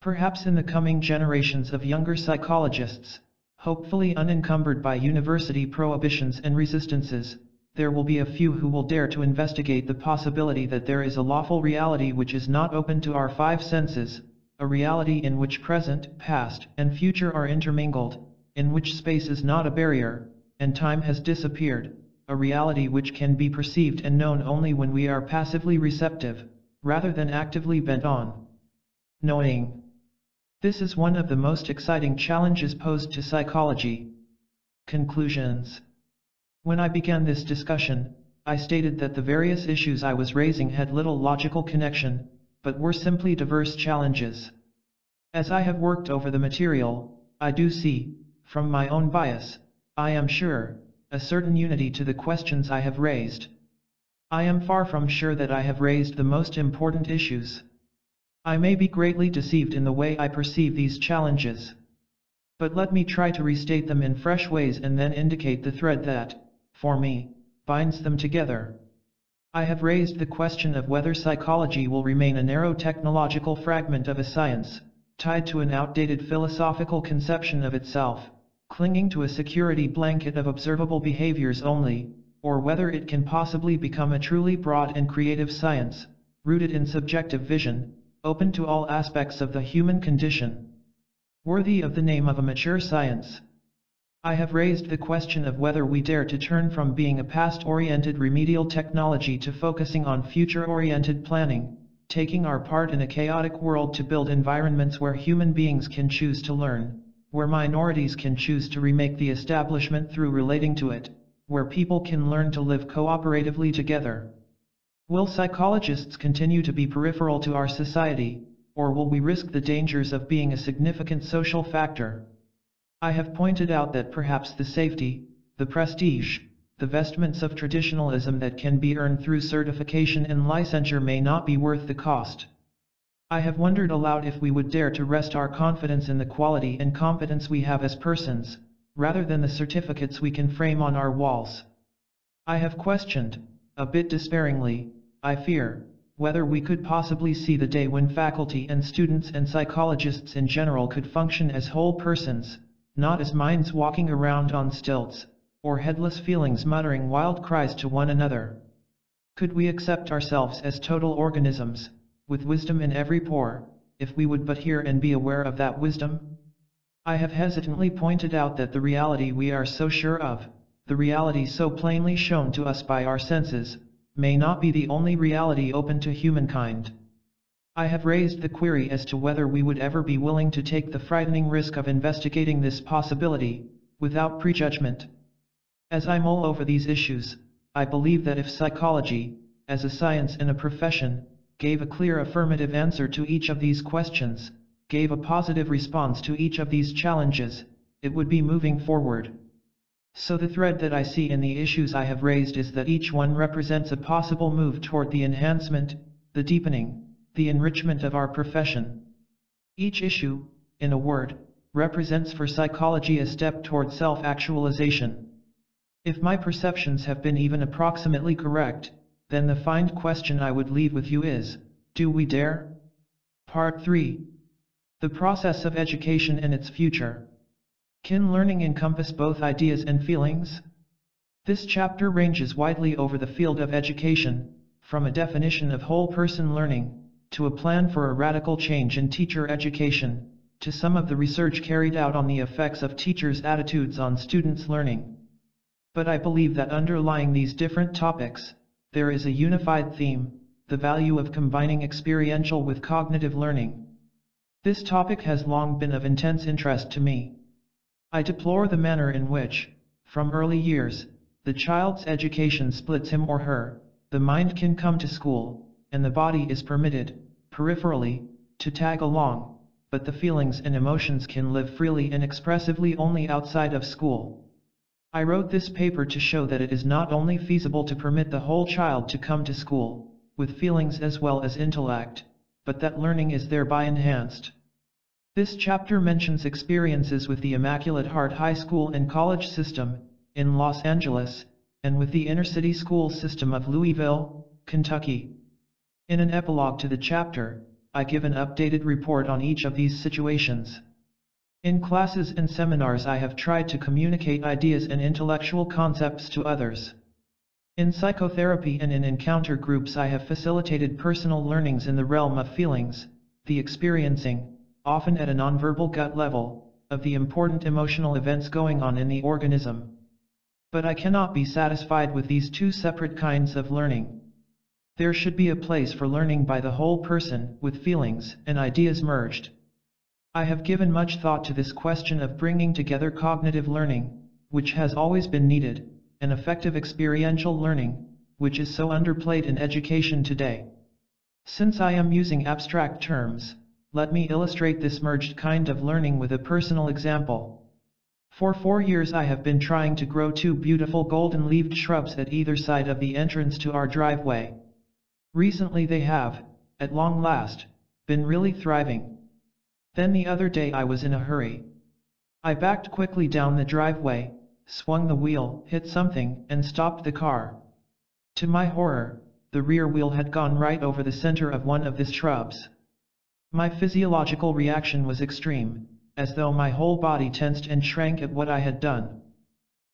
S1: Perhaps in the coming generations of younger psychologists, hopefully unencumbered by university prohibitions and resistances, there will be a few who will dare to investigate the possibility that there is a lawful reality which is not open to our five senses, a reality in which present, past, and future are intermingled, in which space is not a barrier, and time has disappeared, a reality which can be perceived and known only when we are passively receptive, rather than actively bent on knowing. This is one of the most exciting challenges posed to psychology. Conclusions. When I began this discussion, I stated that the various issues I was raising had little logical connection, but were simply diverse challenges. As I have worked over the material, I do see, from my own bias, I am sure, a certain unity to the questions I have raised. I am far from sure that I have raised the most important issues. I may be greatly deceived in the way I perceive these challenges. But let me try to restate them in fresh ways and then indicate the thread that, for me, binds them together. I have raised the question of whether psychology will remain a narrow technological fragment of a science, tied to an outdated philosophical conception of itself, clinging to a security blanket of observable behaviors only, or whether it can possibly become a truly broad and creative science, rooted in subjective vision, open to all aspects of the human condition, worthy of the name of a mature science. I have raised the question of whether we dare to turn from being a past-oriented remedial technology to focusing on future-oriented planning, taking our part in a chaotic world to build environments where human beings can choose to learn, where minorities can choose to remake the establishment through relating to it, where people can learn to live cooperatively together. Will psychologists continue to be peripheral to our society, or will we risk the dangers of being a significant social factor? I have pointed out that perhaps the safety, the prestige, the vestments of traditionalism that can be earned through certification and licensure may not be worth the cost. I have wondered aloud if we would dare to rest our confidence in the quality and competence we have as persons, rather than the certificates we can frame on our walls. I have questioned, a bit despairingly, I fear, whether we could possibly see the day when faculty and students and psychologists in general could function as whole persons, not as minds walking around on stilts, or headless feelings muttering wild cries to one another. Could we accept ourselves as total organisms, with wisdom in every pore, if we would but hear and be aware of that wisdom? I have hesitantly pointed out that the reality we are so sure of, the reality so plainly shown to us by our senses, may not be the only reality open to humankind. I have raised the query as to whether we would ever be willing to take the frightening risk of investigating this possibility, without prejudgment. As I mull over these issues, I believe that if psychology, as a science and a profession, gave a clear affirmative answer to each of these questions, gave a positive response to each of these challenges, it would be moving forward. So the thread that I see in the issues I have raised is that each one represents a possible move toward the enhancement, the deepening, the enrichment of our profession. Each issue, in a word, represents for psychology a step toward self-actualization. If my perceptions have been even approximately correct, then the fine question I would leave with you is, do we dare? Part 3. The process of education and its future. Can learning encompass both ideas and feelings? This chapter ranges widely over the field of education, from a definition of whole person learning, to a plan for a radical change in teacher education, to some of the research carried out on the effects of teachers' attitudes on students' learning. But I believe that underlying these different topics, there is a unified theme, the value of combining experiential with cognitive learning. This topic has long been of intense interest to me. I deplore the manner in which, from early years, the child's education splits him or her. The mind can come to school, and the body is permitted, peripherally, to tag along, but the feelings and emotions can live freely and expressively only outside of school. I wrote this paper to show that it is not only feasible to permit the whole child to come to school, with feelings as well as intellect, but that learning is thereby enhanced. This chapter mentions experiences with the Immaculate Heart High School and College system, in Los Angeles, and with the inner-city school system of Louisville, Kentucky. In an epilogue to the chapter, I give an updated report on each of these situations. In classes and seminars I have tried to communicate ideas and intellectual concepts to others. In psychotherapy and in encounter groups I have facilitated personal learnings in the realm of feelings, the experiencing, often at a nonverbal gut level, of the important emotional events going on in the organism. But I cannot be satisfied with these two separate kinds of learning. There should be a place for learning by the whole person, with feelings and ideas merged. I have given much thought to this question of bringing together cognitive learning, which has always been needed, and effective experiential learning, which is so underplayed in education today. Since I am using abstract terms, let me illustrate this merged kind of learning with a personal example. For 4 years I have been trying to grow 2 beautiful golden-leaved shrubs at either side of the entrance to our driveway. Recently they have, at long last, been really thriving. Then the other day I was in a hurry. I backed quickly down the driveway, swung the wheel, hit something, and stopped the car. To my horror, the rear wheel had gone right over the center of one of the shrubs. My physiological reaction was extreme, as though my whole body tensed and shrank at what I had done.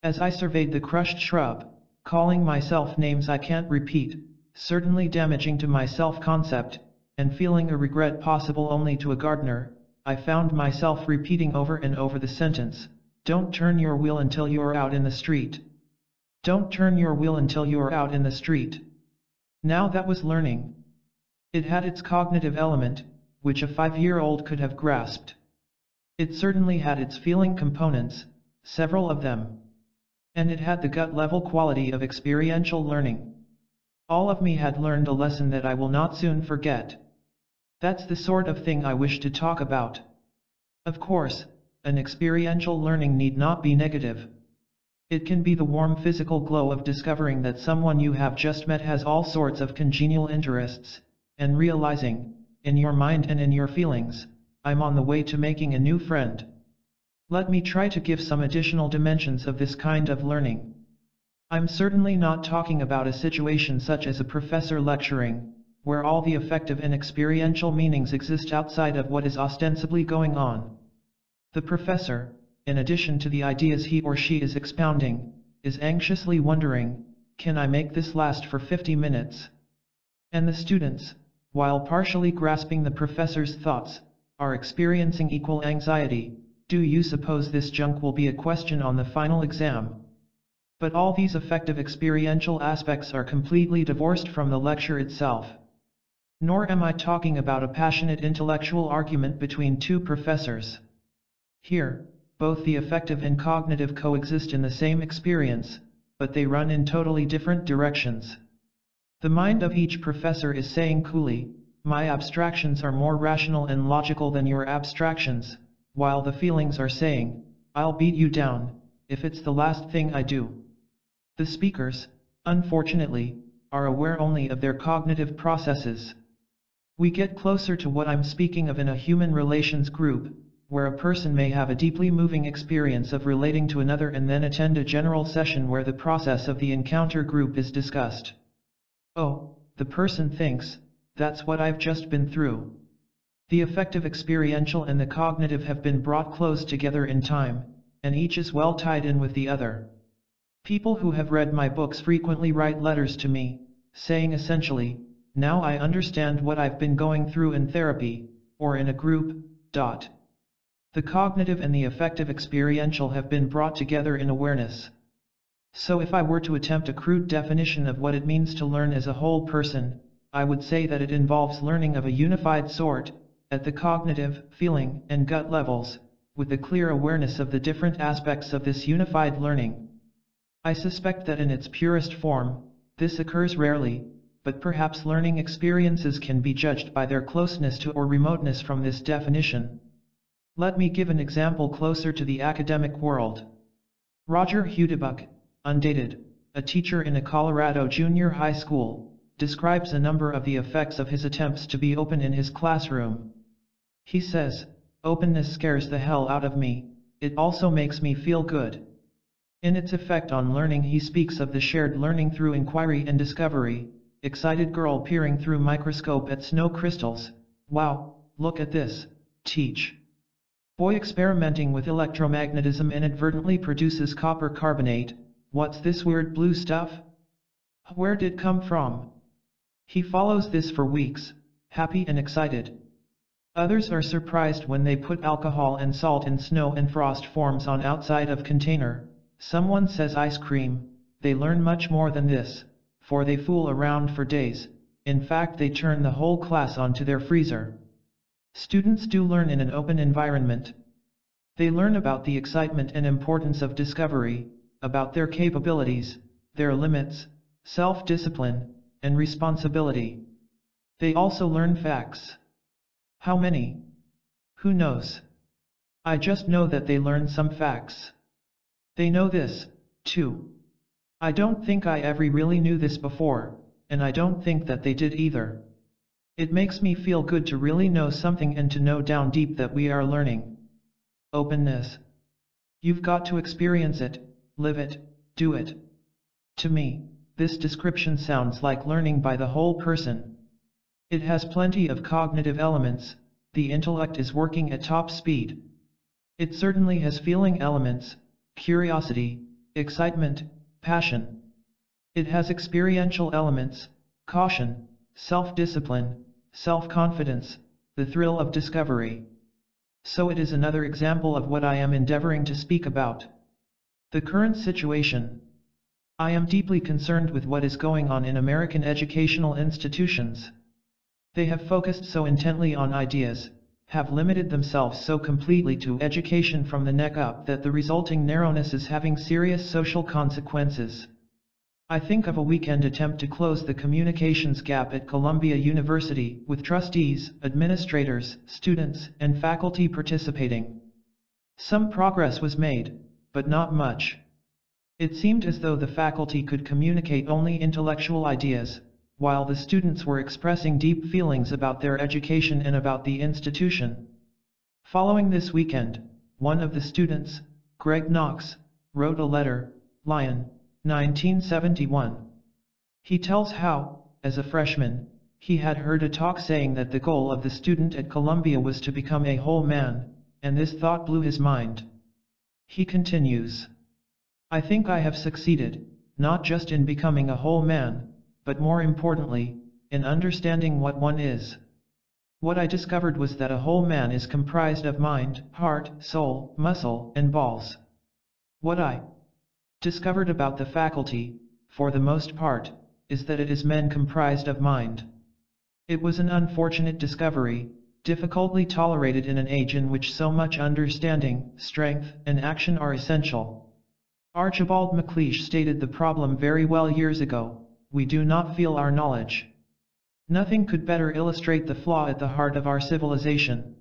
S1: As I surveyed the crushed shrub, calling myself names I can't repeat, certainly damaging to my self-concept, and feeling a regret possible only to a gardener, I found myself repeating over and over the sentence, "Don't turn your wheel until you're out in the street. Don't turn your wheel until you're out in the street." Now that was learning. It had its cognitive element, which a 5-year-old could have grasped. It certainly had its feeling components, several of them. And it had the gut-level quality of experiential learning. All of me had learned a lesson that I will not soon forget. That's the sort of thing I wish to talk about. Of course, an experiential learning need not be negative. It can be the warm physical glow of discovering that someone you have just met has all sorts of congenial interests, and realizing, in your mind and in your feelings, I'm on the way to making a new friend. Let me try to give some additional dimensions of this kind of learning. I'm certainly not talking about a situation such as a professor lecturing, where all the affective and experiential meanings exist outside of what is ostensibly going on. The professor, in addition to the ideas he or she is expounding, is anxiously wondering, can I make this last for 50 minutes? And the students, while partially grasping the professor's thoughts, are experiencing equal anxiety. Do you suppose this junk will be a question on the final exam? But all these effective experiential aspects are completely divorced from the lecture itself. Nor am I talking about a passionate intellectual argument between two professors. Here, both the affective and cognitive coexist in the same experience, but they run in totally different directions. The mind of each professor is saying coolly, "My abstractions are more rational and logical than your abstractions," while the feelings are saying, "I'll beat you down, if it's the last thing I do." The speakers, unfortunately, are aware only of their cognitive processes. We get closer to what I'm speaking of in a human relations group, where a person may have a deeply moving experience of relating to another and then attend a general session where the process of the encounter group is discussed. Oh, the person thinks, "That's what I've just been through." The affective experiential and the cognitive have been brought close together in time, and each is well tied in with the other. People who have read my books frequently write letters to me, saying essentially, "Now I understand what I've been going through in therapy, or in a group." The cognitive and the affective experiential have been brought together in awareness. So if I were to attempt a crude definition of what it means to learn as a whole person, I would say that it involves learning of a unified sort, at the cognitive, feeling, and gut levels, with a clear awareness of the different aspects of this unified learning. I suspect that in its purest form, this occurs rarely, but perhaps learning experiences can be judged by their closeness to or remoteness from this definition. Let me give an example closer to the academic world. Roger Hudebuck, undated, a teacher in a Colorado junior high school, describes a number of the effects of his attempts to be open in his classroom. He says, "Openness scares the hell out of me, it also makes me feel good." In its effect on learning, he speaks of the shared learning through inquiry and discovery. Excited girl peering through microscope at snow crystals. "Wow, look at this." Teach. Boy experimenting with electromagnetism inadvertently produces copper carbonate. "What's this weird blue stuff? Where did it come from?" He follows this for weeks, happy and excited. Others are surprised when they put alcohol and salt in snow and frost forms on outside of container. Someone says ice cream. They learn much more than this, for they fool around for days. In fact, they turn the whole class onto their freezer. Students do learn in an open environment. They learn about the excitement and importance of discovery, about their capabilities, their limits, self-discipline, and responsibility. They also learn facts. How many? Who knows? I just know that they learn some facts. They know this, too. I don't think I ever really knew this before, and I don't think that they did either. It makes me feel good to really know something and to know down deep that we are learning. Openness. You've got to experience it, live it, do it. To me, this description sounds like learning by the whole person. It has plenty of cognitive elements. The intellect is working at top speed. It certainly has feeling elements, curiosity, excitement, passion. It has experiential elements, caution, self-discipline, self-confidence, the thrill of discovery. So it is another example of what I am endeavoring to speak about. The current situation. I am deeply concerned with what is going on in American educational institutions. They have focused so intently on ideas, have limited themselves so completely to education from the neck up that the resulting narrowness is having serious social consequences. I think of a weekend attempt to close the communications gap at Columbia University, with trustees, administrators, students, and faculty participating. Some progress was made, but not much. It seemed as though the faculty could communicate only intellectual ideas, while the students were expressing deep feelings about their education and about the institution. Following this weekend, one of the students, Greg Knox, wrote a letter, Lyon, 1971. He tells how, as a freshman, he had heard a talk saying that the goal of the student at Columbia was to become a whole man, and this thought blew his mind. He continues, "I think I have succeeded, not just in becoming a whole man, but more importantly, in understanding what one is. What I discovered was that a whole man is comprised of mind, heart, soul, muscle, and balls. What I discovered about the faculty, for the most part, is that it is men comprised of mind. It was an unfortunate discovery, difficultly tolerated in an age in which so much understanding, strength, and action are essential. Archibald MacLeish stated the problem very well years ago: we do not feel our knowledge. Nothing could better illustrate the flaw at the heart of our civilization.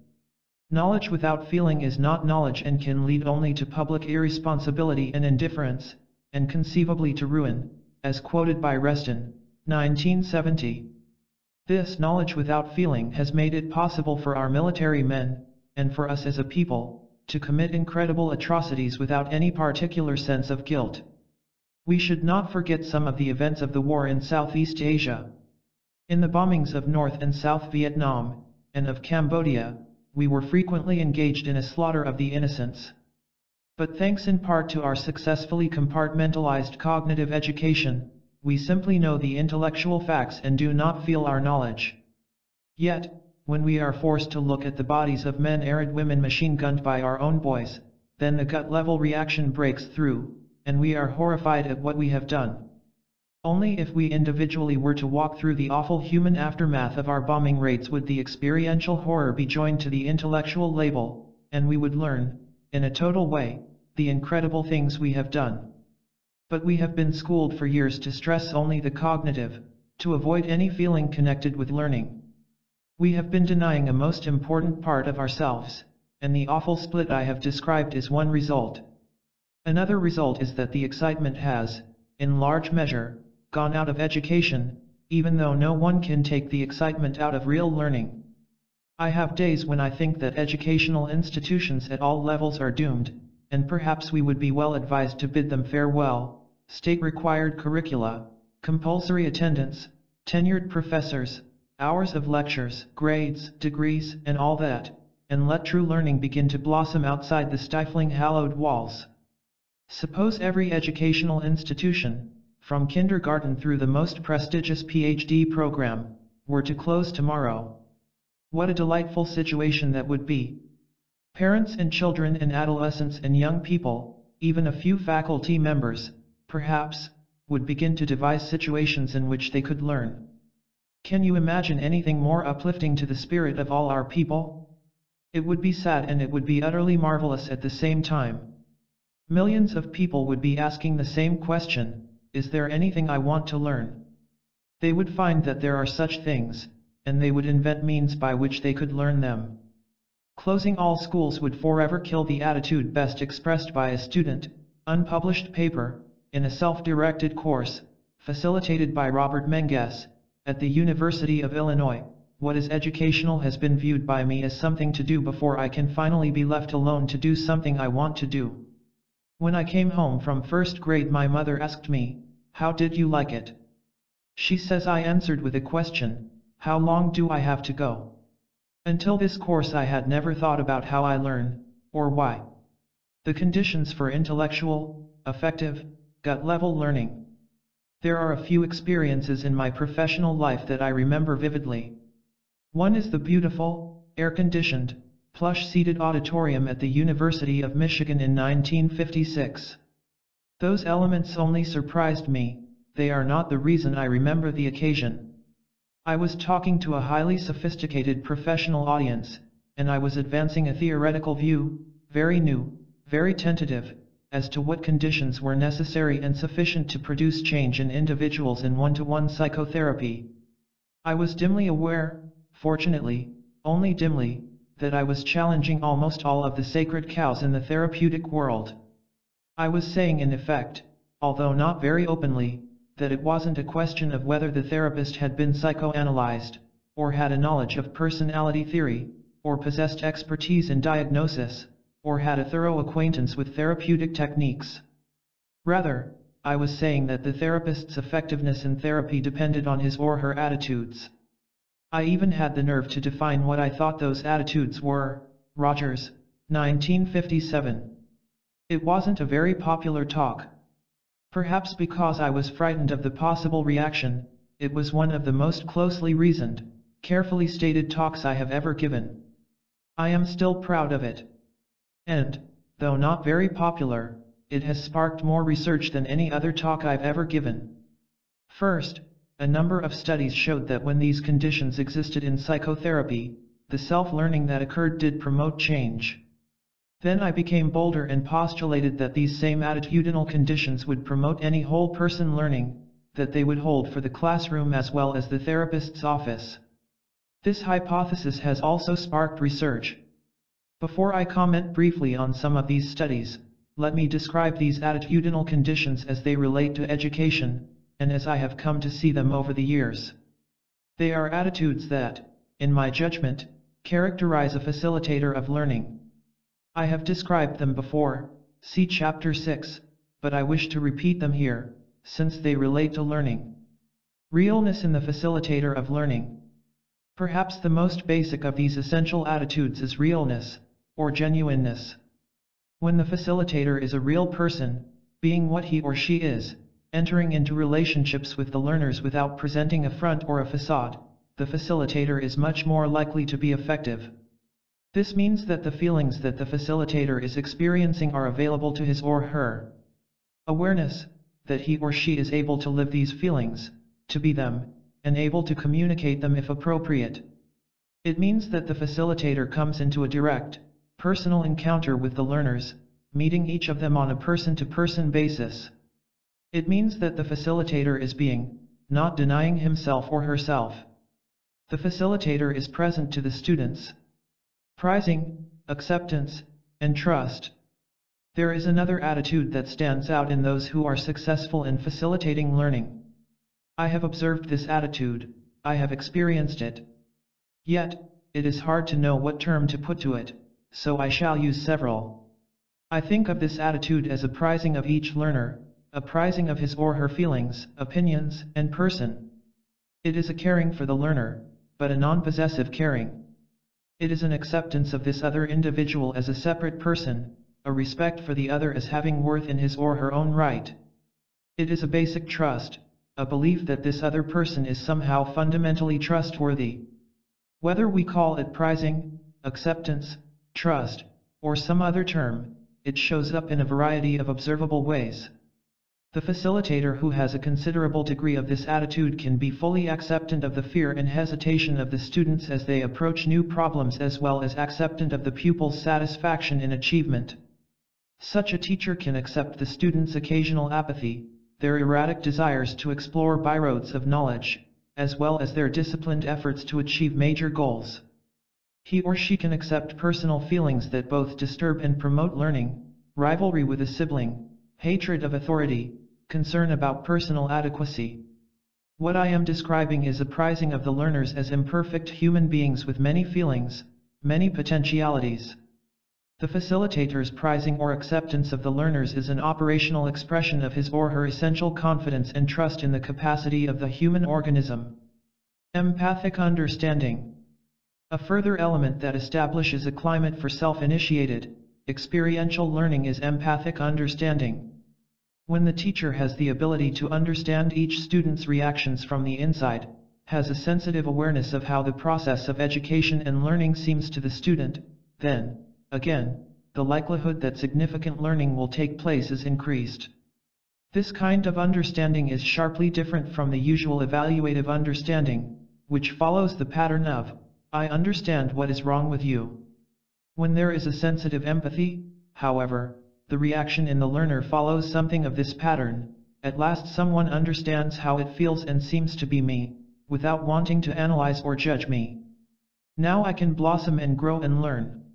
S1: Knowledge without feeling is not knowledge and can lead only to public irresponsibility and indifference, and conceivably to ruin, as quoted by Reston, 1970. This knowledge without feeling has made it possible for our military men, and for us as a people, to commit incredible atrocities without any particular sense of guilt. We should not forget some of the events of the war in Southeast Asia. In the bombings of North and South Vietnam, and of Cambodia, we were frequently engaged in a slaughter of the innocents. But thanks in part to our successfully compartmentalized cognitive education, we simply know the intellectual facts and do not feel our knowledge. Yet, when we are forced to look at the bodies of men and women machine-gunned by our own boys, then the gut-level reaction breaks through, and we are horrified at what we have done. Only if we individually were to walk through the awful human aftermath of our bombing raids would the experiential horror be joined to the intellectual label, and we would learn, in a total way, the incredible things we have done. But we have been schooled for years to stress only the cognitive, to avoid any feeling connected with learning. We have been denying a most important part of ourselves, and the awful split I have described is one result. Another result is that the excitement has, in large measure, gone out of education, even though no one can take the excitement out of real learning. I have days when I think that educational institutions at all levels are doomed, and perhaps we would be well advised to bid them farewell: state-required curricula, compulsory attendance, tenured professors, hours of lectures, grades, degrees, and all that, and let true learning begin to blossom outside the stifling hallowed walls. Suppose every educational institution, from kindergarten through the most prestigious PhD program, were to close tomorrow. What a delightful situation that would be. Parents and children and adolescents and young people, even a few faculty members, perhaps, would begin to devise situations in which they could learn. Can you imagine anything more uplifting to the spirit of all our people? It would be sad and it would be utterly marvelous at the same time. Millions of people would be asking the same question: is there anything I want to learn? They would find that there are such things, and they would invent means by which they could learn them. Closing all schools would forever kill the attitude best expressed by a student, unpublished paper, in a self-directed course, facilitated by Robert Menges, at the University of Illinois. What is educational has been viewed by me as something to do before I can finally be left alone to do something I want to do. When I came home from first grade, my mother asked me, "How did you like it?" She says I answered with a question: "How long do I have to go?" Until this course I had never thought about how I learn, or why. The conditions for intellectual, affective, gut-level learning. There are a few experiences in my professional life that I remember vividly. One is the beautiful, air-conditioned, plush-seated auditorium at the University of Michigan in 1956. Those elements only surprised me, they are not the reason I remember the occasion. I was talking to a highly sophisticated professional audience, and I was advancing a theoretical view, very new, very tentative, as to what conditions were necessary and sufficient to produce change in individuals in one-to-one psychotherapy. I was dimly aware, fortunately, only dimly, that I was challenging almost all of the sacred cows in the therapeutic world. I was saying in effect, although not very openly, that it wasn't a question of whether the therapist had been psychoanalyzed, or had a knowledge of personality theory, or possessed expertise in diagnosis, or had a thorough acquaintance with therapeutic techniques. Rather, I was saying that the therapist's effectiveness in therapy depended on his or her attitudes. I even had the nerve to define what I thought those attitudes were. Rogers, 1957. It wasn't a very popular talk. Perhaps because I was frightened of the possible reaction, it was one of the most closely reasoned, carefully stated talks I have ever given. I am still proud of it. And, though not very popular, it has sparked more research than any other talk I've ever given. First, a number of studies showed that when these conditions existed in psychotherapy, the self-learning that occurred did promote change. Then I became bolder and postulated that these same attitudinal conditions would promote any whole person learning, that they would hold for the classroom as well as the therapist's office. This hypothesis has also sparked research. Before I comment briefly on some of these studies, let me describe these attitudinal conditions as they relate to education, and as I have come to see them over the years. They are attitudes that, in my judgment, characterize a facilitator of learning. I have described them before, see Chapter 6, but I wish to repeat them here, since they relate to learning. Realness in the facilitator of learning. Perhaps the most basic of these essential attitudes is realness, or genuineness. When the facilitator is a real person, being what he or she is, entering into relationships with the learners without presenting a front or a facade, the facilitator is much more likely to be effective. This means that the feelings that the facilitator is experiencing are available to his or her. Awareness, that he or she is able to live these feelings, to be them, and able to communicate them if appropriate. It means that the facilitator comes into a direct, personal encounter with the learners, meeting each of them on a person-to-person basis. It means that the facilitator is being, not denying himself or herself. The facilitator is present to the students. Prizing, acceptance, and trust. There is another attitude that stands out in those who are successful in facilitating learning. I have observed this attitude, I have experienced it. Yet, it is hard to know what term to put to it, so I shall use several. I think of this attitude as a prizing of each learner, a prizing of his or her feelings, opinions, and person. It is a caring for the learner, but a non-possessive caring. It is an acceptance of this other individual as a separate person, a respect for the other as having worth in his or her own right. It is a basic trust, a belief that this other person is somehow fundamentally trustworthy. Whether we call it prizing, acceptance, trust, or some other term, it shows up in a variety of observable ways. The facilitator who has a considerable degree of this attitude can be fully acceptant of the fear and hesitation of the students as they approach new problems as well as acceptant of the pupil's satisfaction in achievement. Such a teacher can accept the students' occasional apathy, their erratic desires to explore byroads of knowledge, as well as their disciplined efforts to achieve major goals. He or she can accept personal feelings that both disturb and promote learning, rivalry with a sibling, hatred of authority, concern about personal adequacy. What I am describing is a prizing of the learners as imperfect human beings with many feelings, many potentialities. The facilitator's prizing or acceptance of the learners is an operational expression of his or her essential confidence and trust in the capacity of the human organism. Empathic understanding. A further element that establishes a climate for self-initiated, experiential learning is empathic understanding. When the teacher has the ability to understand each student's reactions from the inside, has a sensitive awareness of how the process of education and learning seems to the student, then, again, the likelihood that significant learning will take place is increased. This kind of understanding is sharply different from the usual evaluative understanding, which follows the pattern of, I understand what is wrong with you. When there is a sensitive empathy, however, the reaction in the learner follows something of this pattern. At last someone understands how it feels and seems to be me, without wanting to analyze or judge me. Now I can blossom and grow and learn.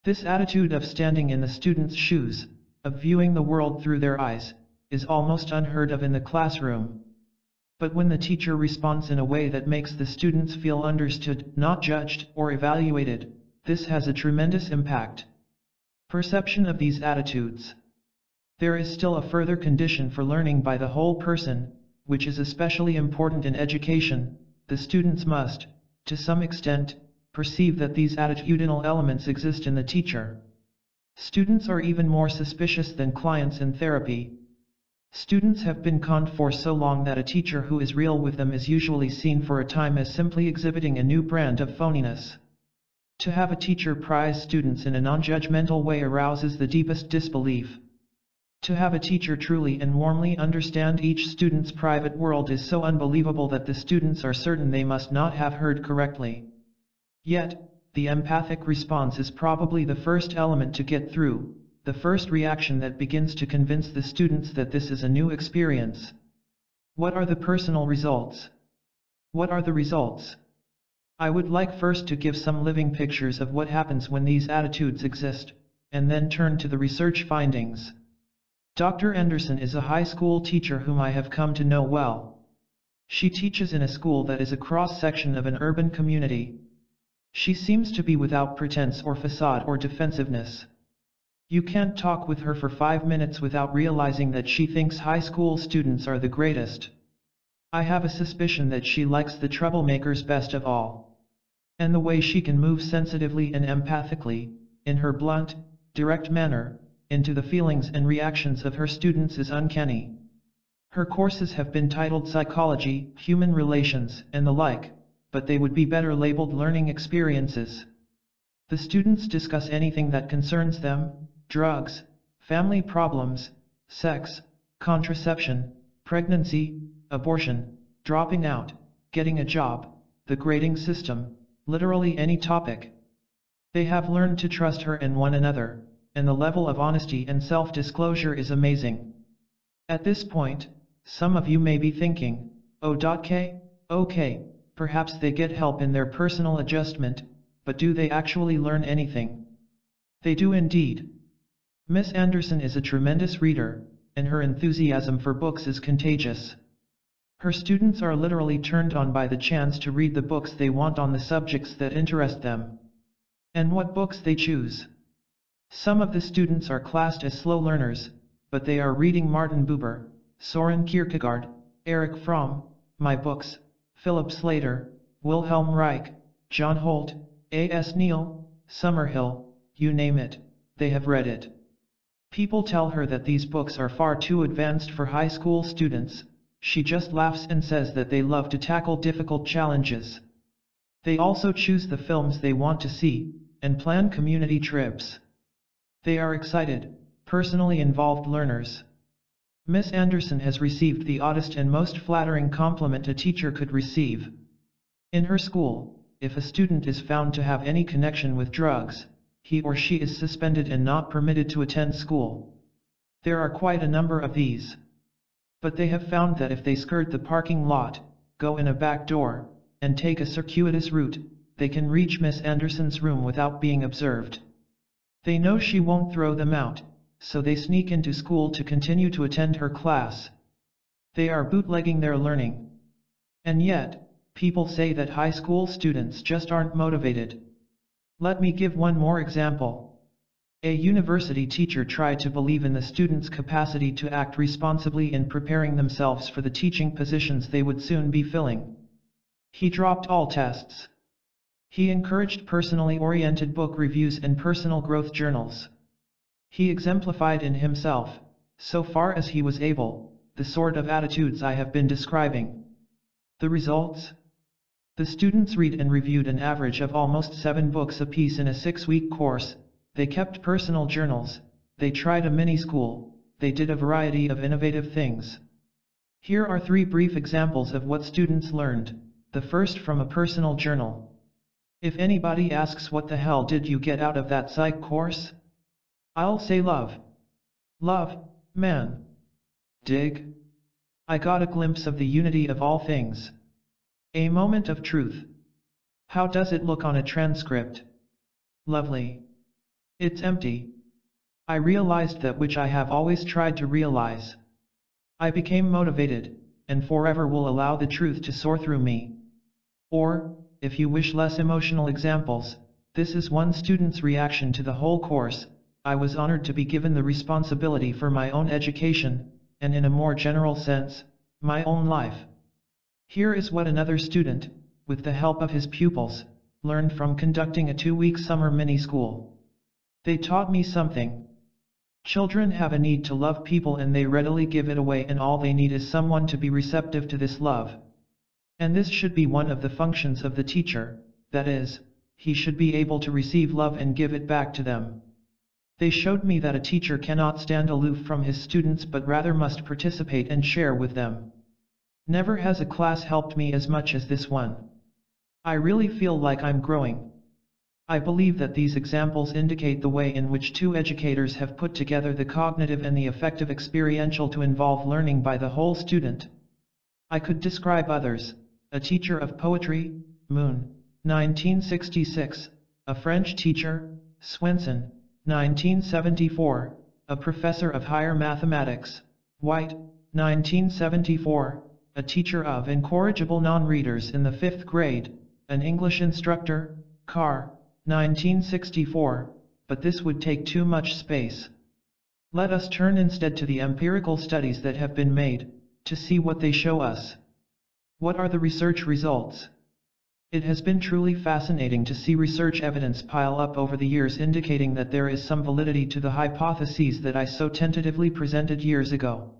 S1: This attitude of standing in the student's shoes, of viewing the world through their eyes, is almost unheard of in the classroom. But when the teacher responds in a way that makes the students feel understood, not judged or evaluated, this has a tremendous impact. Perception of these attitudes. There is still a further condition for learning by the whole person, which is especially important in education. The students must, to some extent, perceive that these attitudinal elements exist in the teacher. Students are even more suspicious than clients in therapy. Students have been conned for so long that a teacher who is real with them is usually seen for a time as simply exhibiting a new brand of phoniness. To have a teacher prize students in a non-judgmental way arouses the deepest disbelief. To have a teacher truly and warmly understand each student's private world is so unbelievable that the students are certain they must not have heard correctly. Yet, the empathic response is probably the first element to get through, the first reaction that begins to convince the students that this is a new experience. What are the personal results? What are the results? I would like first to give some living pictures of what happens when these attitudes exist, and then turn to the research findings. Dr. Anderson is a high school teacher whom I have come to know well. She teaches in a school that is a cross-section of an urban community. She seems to be without pretense or facade or defensiveness. You can't talk with her for 5 minutes without realizing that she thinks high school students are the greatest. I have a suspicion that she likes the troublemakers best of all. And the way she can move sensitively and empathically, in her blunt, direct manner, into the feelings and reactions of her students is uncanny. Her courses have been titled psychology, human relations, and the like, but they would be better labeled learning experiences. The students discuss anything that concerns them: drugs, family problems, sex, contraception, pregnancy, abortion, dropping out, getting a job, the grading system, literally any topic. They have learned to trust her and one another, and the level of honesty and self-disclosure is amazing. At this point, some of you may be thinking, okay, perhaps they get help in their personal adjustment, but do they actually learn anything? They do indeed. Miss Anderson is a tremendous reader, and her enthusiasm for books is contagious. Her students are literally turned on by the chance to read the books they want on the subjects that interest them. And what books they choose. Some of the students are classed as slow learners, but they are reading Martin Buber, Soren Kierkegaard, Erich Fromm, my books, Philip Slater, Wilhelm Reich, John Holt, A.S. Neal, Summerhill, you name it, they have read it. People tell her that these books are far too advanced for high school students. She just laughs and says that they love to tackle difficult challenges. They also choose the films they want to see, and plan community trips. They are excited, personally involved learners. Miss Anderson has received the oddest and most flattering compliment a teacher could receive. In her school, if a student is found to have any connection with drugs, he or she is suspended and not permitted to attend school. There are quite a number of these. But they have found that if they skirt the parking lot, go in a back door, and take a circuitous route, they can reach Miss Anderson's room without being observed. They know she won't throw them out, so they sneak into school to continue to attend her class. They are bootlegging their learning. And yet, people say that high school students just aren't motivated. Let me give one more example. A university teacher tried to believe in the students' capacity to act responsibly in preparing themselves for the teaching positions they would soon be filling. He dropped all tests. He encouraged personally oriented book reviews and personal growth journals. He exemplified in himself, so far as he was able, the sort of attitudes I have been describing. The results? The students read and reviewed an average of almost 7 books apiece in a 6-week course. They kept personal journals, they tried a mini-school, they did a variety of innovative things. Here are 3 brief examples of what students learned, the first from a personal journal. If anybody asks what the hell did you get out of that psych course? I'll say love. Love, man. Dig? I got a glimpse of the unity of all things. A moment of truth. How does it look on a transcript? Lovely. It's empty. I realized that which I have always tried to realize. I became motivated, and forever will allow the truth to soar through me. Or, if you wish less emotional examples, this is one student's reaction to the whole course. I was honored to be given the responsibility for my own education, and in a more general sense, my own life. Here is what another student, with the help of his pupils, learned from conducting a 2-week summer mini-school. They taught me something. Children have a need to love people and they readily give it away, and all they need is someone to be receptive to this love. And this should be one of the functions of the teacher, that is, he should be able to receive love and give it back to them. They showed me that a teacher cannot stand aloof from his students but rather must participate and share with them. Never has a class helped me as much as this one. I really feel like I'm growing. I believe that these examples indicate the way in which two educators have put together the cognitive and the affective experiential to involve learning by the whole student. I could describe others: a teacher of poetry, Moon, 1966, a French teacher, Swenson, 1974, a professor of higher mathematics, White, 1974, a teacher of incorrigible non-readers in the 5th grade, an English instructor, Carr, 1964, but this would take too much space. Let us turn instead to the empirical studies that have been made, to see what they show us. What are the research results? It has been truly fascinating to see research evidence pile up over the years indicating that there is some validity to the hypotheses that I so tentatively presented years ago.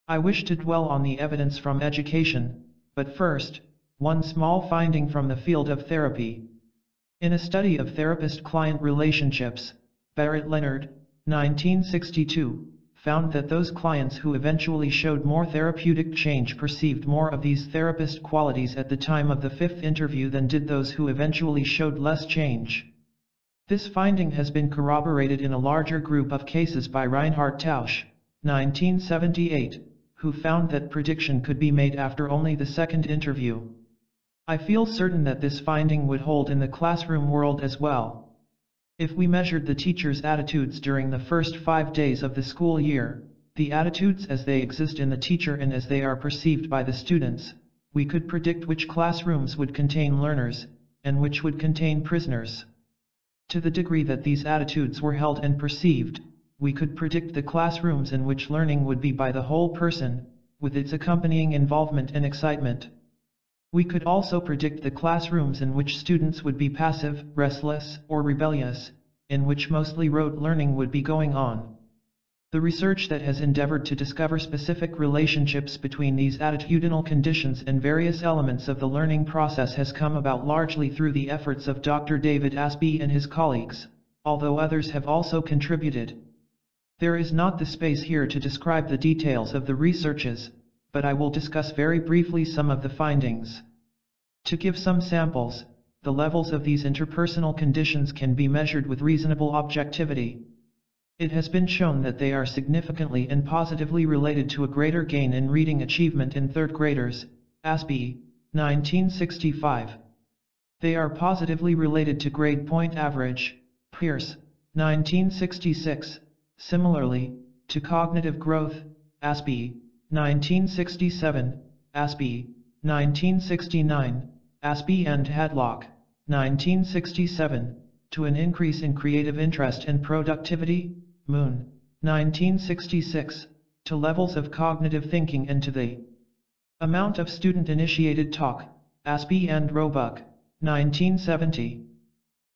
S1: I wish to dwell on the evidence from education, but first, one small finding from the field of therapy. In a study of therapist-client relationships, Barrett Leonard, 1962, found that those clients who eventually showed more therapeutic change perceived more of these therapist qualities at the time of the 5th interview than did those who eventually showed less change. This finding has been corroborated in a larger group of cases by Reinhard Tausch, 1978, who found that prediction could be made after only the 2nd interview. I feel certain that this finding would hold in the classroom world as well. If we measured the teacher's attitudes during the first 5 days of the school year, the attitudes as they exist in the teacher and as they are perceived by the students, we could predict which classrooms would contain learners, and which would contain prisoners. To the degree that these attitudes were held and perceived, we could predict the classrooms in which learning would be by the whole person, with its accompanying involvement and excitement. We could also predict the classrooms in which students would be passive, restless, or rebellious, in which mostly rote learning would be going on. The research that has endeavored to discover specific relationships between these attitudinal conditions and various elements of the learning process has come about largely through the efforts of Dr. David Asbee and his colleagues, although others have also contributed. There is not the space here to describe the details of the researches, but I will discuss very briefly some of the findings. To give some samples, the levels of these interpersonal conditions can be measured with reasonable objectivity. It has been shown that they are significantly and positively related to a greater gain in reading achievement in 3rd graders, Asbee, 1965. They are positively related to grade point average, Pierce, 1966, similarly, to cognitive growth, Asbee, 1967, Asbee, 1969, Asbee and Hadlock, 1967, to an increase in creative interest and productivity, Moon, 1966, to levels of cognitive thinking and to the amount of student-initiated talk, Asbee and Roebuck, 1970.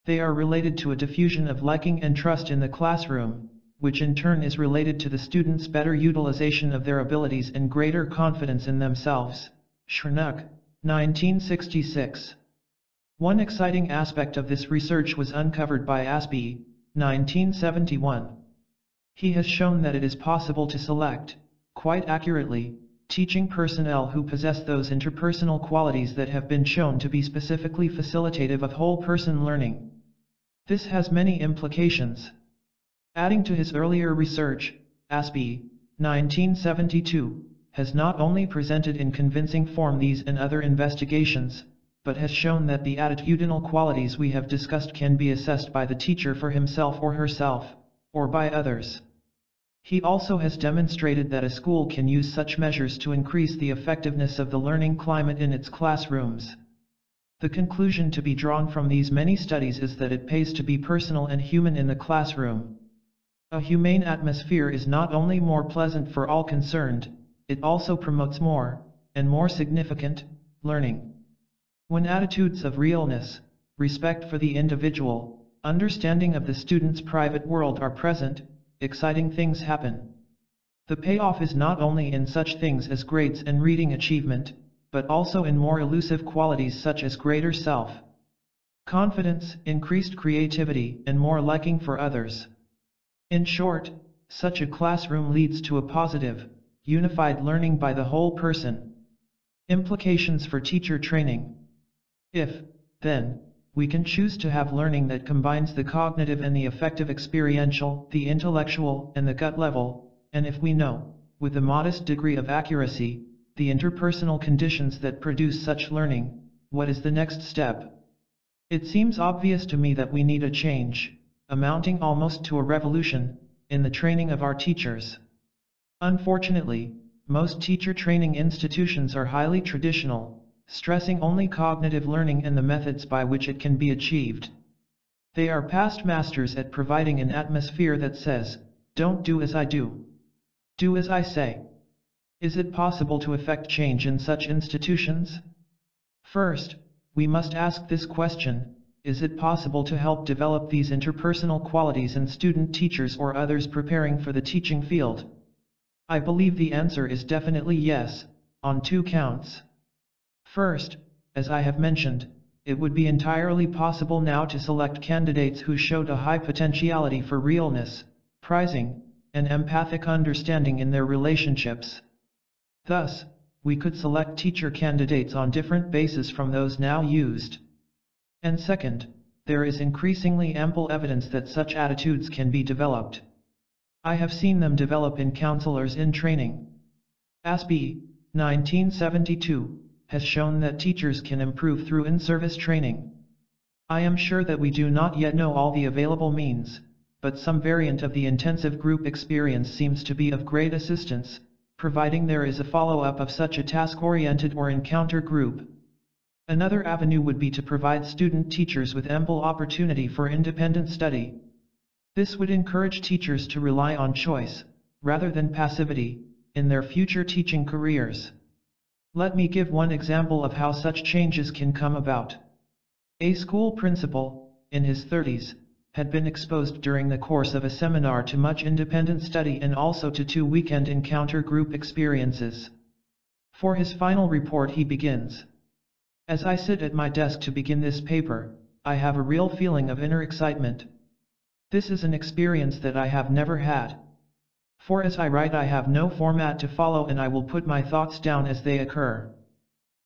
S1: They are related to a diffusion of liking and trust in the classroom, which in turn is related to the students' better utilization of their abilities and greater confidence in themselves. Schrenuck, 1966. One exciting aspect of this research was uncovered by Asbee, 1971. He has shown that it is possible to select, quite accurately, teaching personnel who possess those interpersonal qualities that have been shown to be specifically facilitative of whole-person learning. This has many implications. Adding to his earlier research, Asbee, 1972, has not only presented in convincing form these and other investigations, but has shown that the attitudinal qualities we have discussed can be assessed by the teacher for himself or herself, or by others. He also has demonstrated that a school can use such measures to increase the effectiveness of the learning climate in its classrooms. The conclusion to be drawn from these many studies is that it pays to be personal and human in the classroom. A humane atmosphere is not only more pleasant for all concerned, it also promotes more, and more significant, learning. When attitudes of realness, respect for the individual, understanding of the student's private world are present, exciting things happen. The payoff is not only in such things as grades and reading achievement, but also in more elusive qualities such as greater self-confidence, increased creativity, and more liking for others. In short, such a classroom leads to a positive, unified learning by the whole person. Implications for teacher training. If, then, we can choose to have learning that combines the cognitive and the affective experiential, the intellectual and the gut level, and if we know, with a modest degree of accuracy, the interpersonal conditions that produce such learning, what is the next step? It seems obvious to me that we need a change, amounting almost to a revolution, in the training of our teachers. Unfortunately, most teacher training institutions are highly traditional, stressing only cognitive learning and the methods by which it can be achieved. They are past masters at providing an atmosphere that says, "Don't do as I do. Do as I say." Is it possible to effect change in such institutions? First, we must ask this question: is it possible to help develop these interpersonal qualities in student teachers or others preparing for the teaching field? I believe the answer is definitely yes, on two counts. First, as I have mentioned, it would be entirely possible now to select candidates who showed a high potentiality for realness, prizing, and empathic understanding in their relationships. Thus, we could select teacher candidates on different bases from those now used. And second, there is increasingly ample evidence that such attitudes can be developed. I have seen them develop in counselors in training. Aspie, 1972, has shown that teachers can improve through in-service training. I am sure that we do not yet know all the available means, but some variant of the intensive group experience seems to be of great assistance, providing there is a follow-up of such a task-oriented or encounter group. Another avenue would be to provide student teachers with ample opportunity for independent study. This would encourage teachers to rely on choice, rather than passivity, in their future teaching careers. Let me give one example of how such changes can come about. A school principal, in his 30s, had been exposed during the course of a seminar to much independent study and also to 2 weekend encounter group experiences. For his final report he begins: "As I sit at my desk to begin this paper, I have a real feeling of inner excitement. This is an experience that I have never had. For as I write I have no format to follow and I will put my thoughts down as they occur.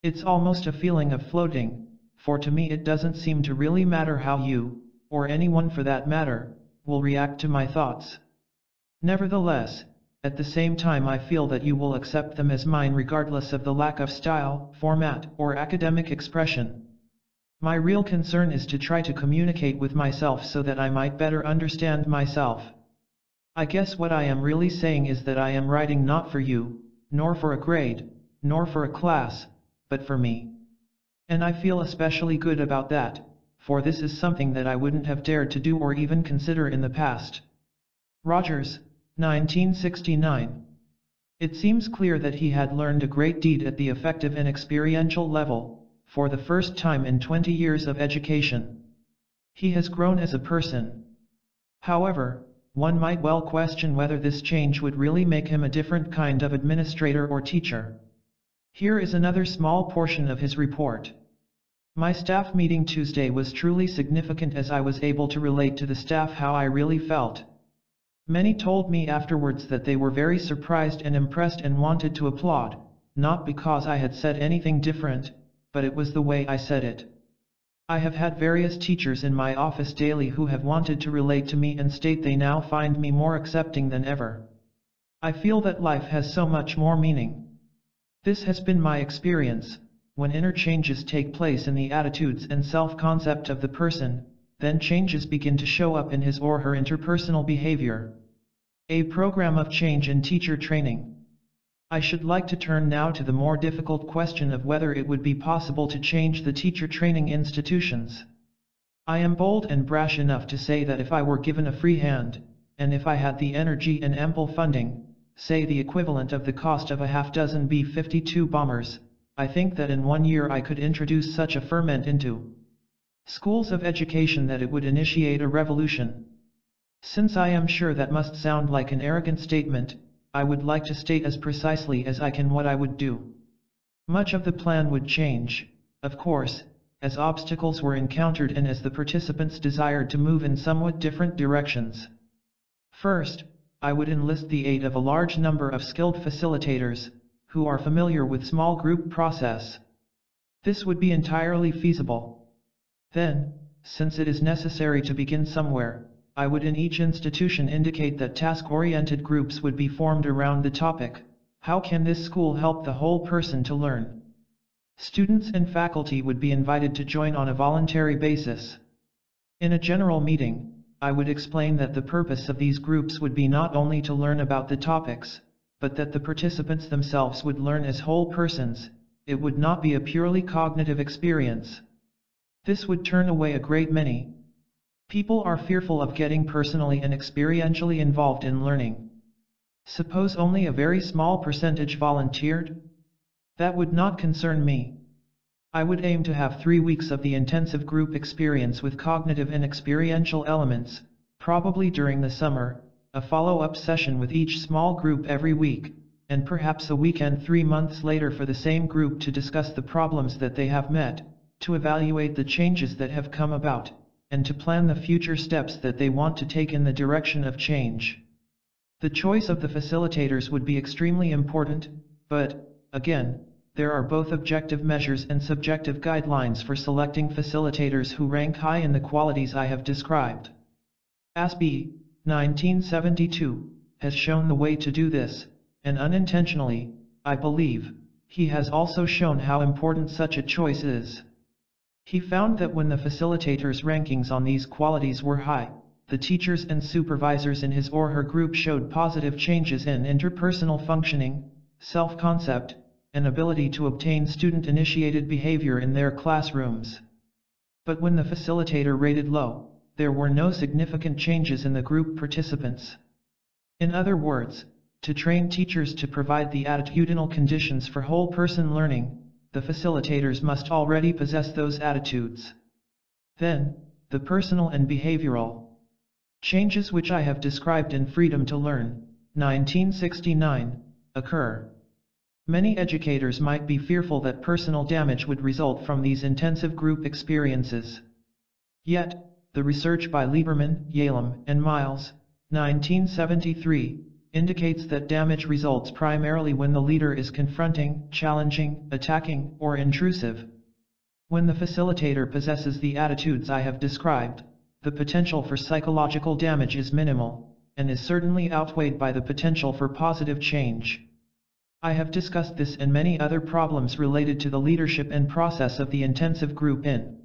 S1: It's almost a feeling of floating, for to me it doesn't seem to really matter how you, or anyone for that matter, will react to my thoughts. Nevertheless, at the same time I feel that you will accept them as mine regardless of the lack of style, format, or academic expression. My real concern is to try to communicate with myself so that I might better understand myself. I guess what I am really saying is that I am writing not for you, nor for a grade, nor for a class, but for me. And I feel especially good about that, for this is something that I wouldn't have dared to do or even consider in the past." Rogers, 1969. It seems clear that he had learned a great deed at the affective and experiential level, for the first time in 20 years of education. He has grown as a person. However, one might well question whether this change would really make him a different kind of administrator or teacher. Here is another small portion of his report. "My staff meeting Tuesday was truly significant as I was able to relate to the staff how I really felt. Many told me afterwards that they were very surprised and impressed and wanted to applaud, not because I had said anything different, but it was the way I said it. I have had various teachers in my office daily who have wanted to relate to me and state they now find me more accepting than ever. I feel that life has so much more meaning. This has been my experience. When inner changes take place in the attitudes and self-concept of the person, then changes begin to show up in his or her interpersonal behavior." A program of change in teacher training. I should like to turn now to the more difficult question of whether it would be possible to change the teacher training institutions. I am bold and brash enough to say that if I were given a free hand, and if I had the energy and ample funding, say the equivalent of the cost of a half-dozen B-52 bombers, I think that in 1 year I could introduce such a ferment into schools of education that it would initiate a revolution. Since I am sure that must sound like an arrogant statement, I would like to state as precisely as I can what I would do. Much of the plan would change, of course, as obstacles were encountered and as the participants desired to move in somewhat different directions. First, I would enlist the aid of a large number of skilled facilitators, who are familiar with small group process. This would be entirely feasible. Then, since it is necessary to begin somewhere, I would in each institution indicate that task-oriented groups would be formed around the topic, how can this school help the whole person to learn? Students and faculty would be invited to join on a voluntary basis. In a general meeting, I would explain that the purpose of these groups would be not only to learn about the topics, but that the participants themselves would learn as whole persons. It would not be a purely cognitive experience. This would turn away a great many. People are fearful of getting personally and experientially involved in learning. Suppose only a very small percentage volunteered? That would not concern me. I would aim to have 3 weeks of the intensive group experience with cognitive and experiential elements, probably during the summer, a follow-up session with each small group every week, and perhaps a weekend 3 months later for the same group to discuss the problems that they have met, to evaluate the changes that have come about, and to plan the future steps that they want to take in the direction of change. The choice of the facilitators would be extremely important, but, again, there are both objective measures and subjective guidelines for selecting facilitators who rank high in the qualities I have described. Aspie, 1972, has shown the way to do this, and unintentionally, I believe, he has also shown how important such a choice is. He found that when the facilitators' rankings on these qualities were high, the teachers and supervisors in his or her group showed positive changes in interpersonal functioning, self-concept, and ability to obtain student-initiated behavior in their classrooms. But when the facilitator rated low, there were no significant changes in the group participants. In other words, to train teachers to provide the attitudinal conditions for whole person learning, the facilitators must already possess those attitudes. Then, the personal and behavioral changes which I have described in Freedom to Learn, 1969, occur. Many educators might be fearful that personal damage would result from these intensive group experiences. Yet, the research by Lieberman, Yalom, and Miles, 1973, indicates that damage results primarily when the leader is confronting, challenging, attacking, or intrusive. When the facilitator possesses the attitudes I have described, the potential for psychological damage is minimal, and is certainly outweighed by the potential for positive change. I have discussed this and many other problems related to the leadership and process of the intensive group in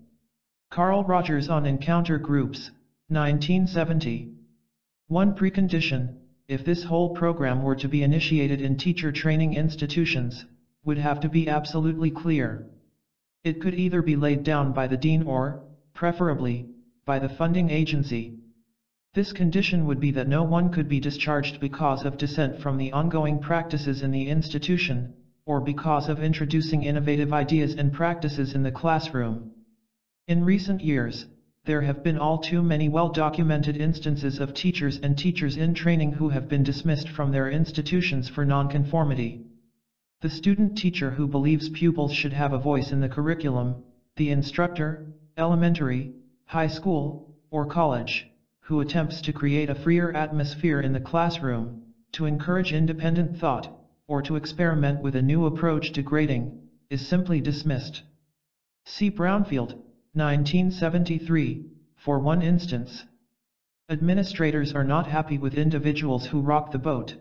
S1: Carl Rogers on Encounter Groups, 1970. One precondition, if this whole program were to be initiated in teacher training institutions, would have to be absolutely clear. It could either be laid down by the dean or, preferably, by the funding agency. This condition would be that no one could be discharged because of dissent from the ongoing practices in the institution, or because of introducing innovative ideas and practices in the classroom. In recent years, there have been all too many well-documented instances of teachers and teachers in training who have been dismissed from their institutions for nonconformity. The student teacher who believes pupils should have a voice in the curriculum, the instructor, elementary, high school, or college, who attempts to create a freer atmosphere in the classroom, to encourage independent thought, or to experiment with a new approach to grading, is simply dismissed. See Brownfield, 1973, for one instance. Administrators are not happy with individuals who rock the boat.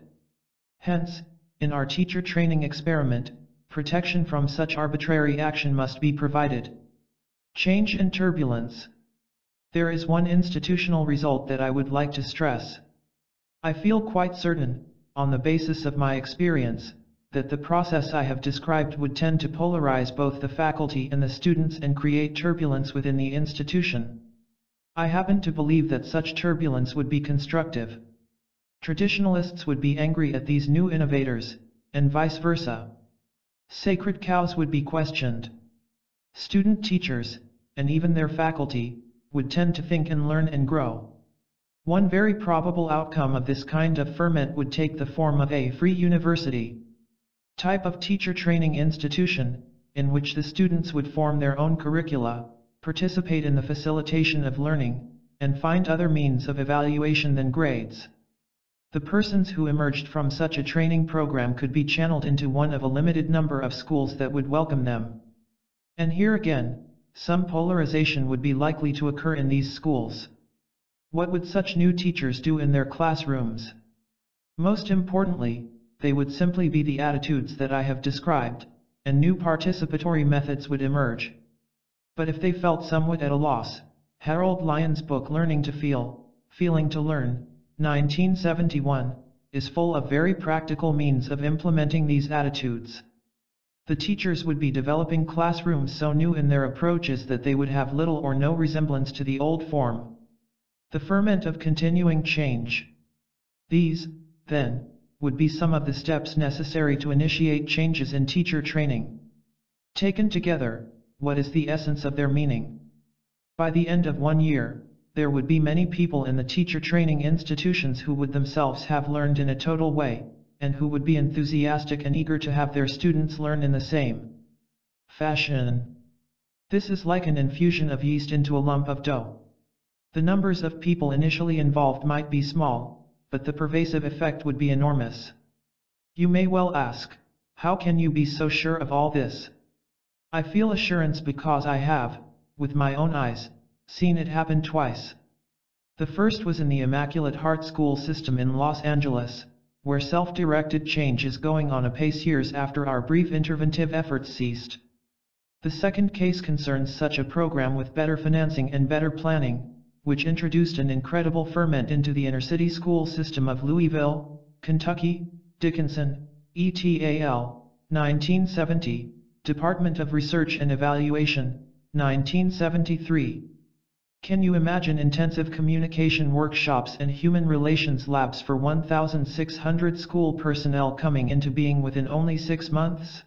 S1: Hence, in our teacher training experiment, protection from such arbitrary action must be provided. Change and turbulence. There is one institutional result that I would like to stress. I feel quite certain, on the basis of my experience, that the process I have described would tend to polarize both the faculty and the students and create turbulence within the institution. I happen to believe that such turbulence would be constructive. Traditionalists would be angry at these new innovators, and vice versa. Sacred cows would be questioned. Student teachers, and even their faculty, would tend to think and learn and grow. One very probable outcome of this kind of ferment would take the form of a free university type of teacher training institution, in which the students would form their own curricula, participate in the facilitation of learning, and find other means of evaluation than grades. The persons who emerged from such a training program could be channeled into one of a limited number of schools that would welcome them. And here again, some polarization would be likely to occur in these schools. What would such new teachers do in their classrooms? Most importantly, they would simply be the attitudes that I have described, and new participatory methods would emerge. But if they felt somewhat at a loss, Harold Lyon's book Learning to Feel, Feeling to Learn, 1971, is full of very practical means of implementing these attitudes. The teachers would be developing classrooms so new in their approaches that they would have little or no resemblance to the old form. The ferment of continuing change. These, then, would be some of the steps necessary to initiate changes in teacher training. Taken together, what is the essence of their meaning? By the end of 1 year, there would be many people in the teacher training institutions who would themselves have learned in a total way, and who would be enthusiastic and eager to have their students learn in the same fashion. This is like an infusion of yeast into a lump of dough. The numbers of people initially involved might be small, but the pervasive effect would be enormous. You may well ask, how can you be so sure of all this? I feel assurance because I have, with my own eyes, seen it happen twice. The first was in the Immaculate Heart School system in Los Angeles, where self-directed change is going on apace years after our brief interventive efforts ceased. The second case concerns such a program with better financing and better planning, which introduced an incredible ferment into the inner-city school system of Louisville, Kentucky, Dickinson, et.al., 1970, Department of Research and Evaluation, 1973. Can you imagine intensive communication workshops and human relations labs for 1,600 school personnel coming into being within only 6 months?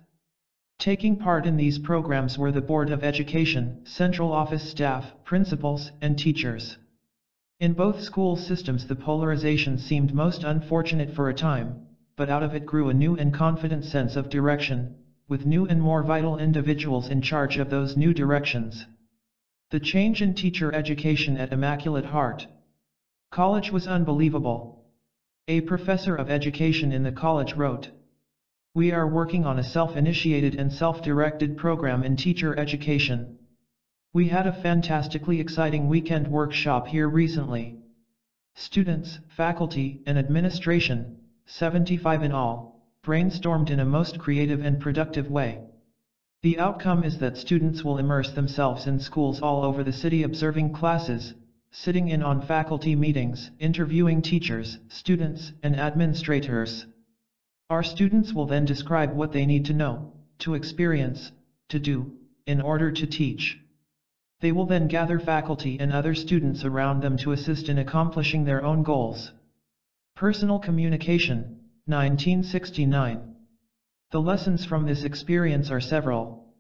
S1: Taking part in these programs were the Board of Education, central office staff, principals, and teachers. In both school systems the polarization seemed most unfortunate for a time, but out of it grew a new and confident sense of direction, with new and more vital individuals in charge of those new directions. The change in teacher education at Immaculate Heart College was unbelievable. A professor of education in the college wrote, "We are working on a self-initiated and self-directed program in teacher education. We had a fantastically exciting weekend workshop here recently. Students, faculty, and administration, 75 in all, brainstormed in a most creative and productive way. The outcome is that students will immerse themselves in schools all over the city observing classes, sitting in on faculty meetings, interviewing teachers, students, and administrators. Our students will then describe what they need to know, to experience, to do, in order to teach. They will then gather faculty and other students around them to assist in accomplishing their own goals." Personal Communication, 1969. The lessons from this experience are several.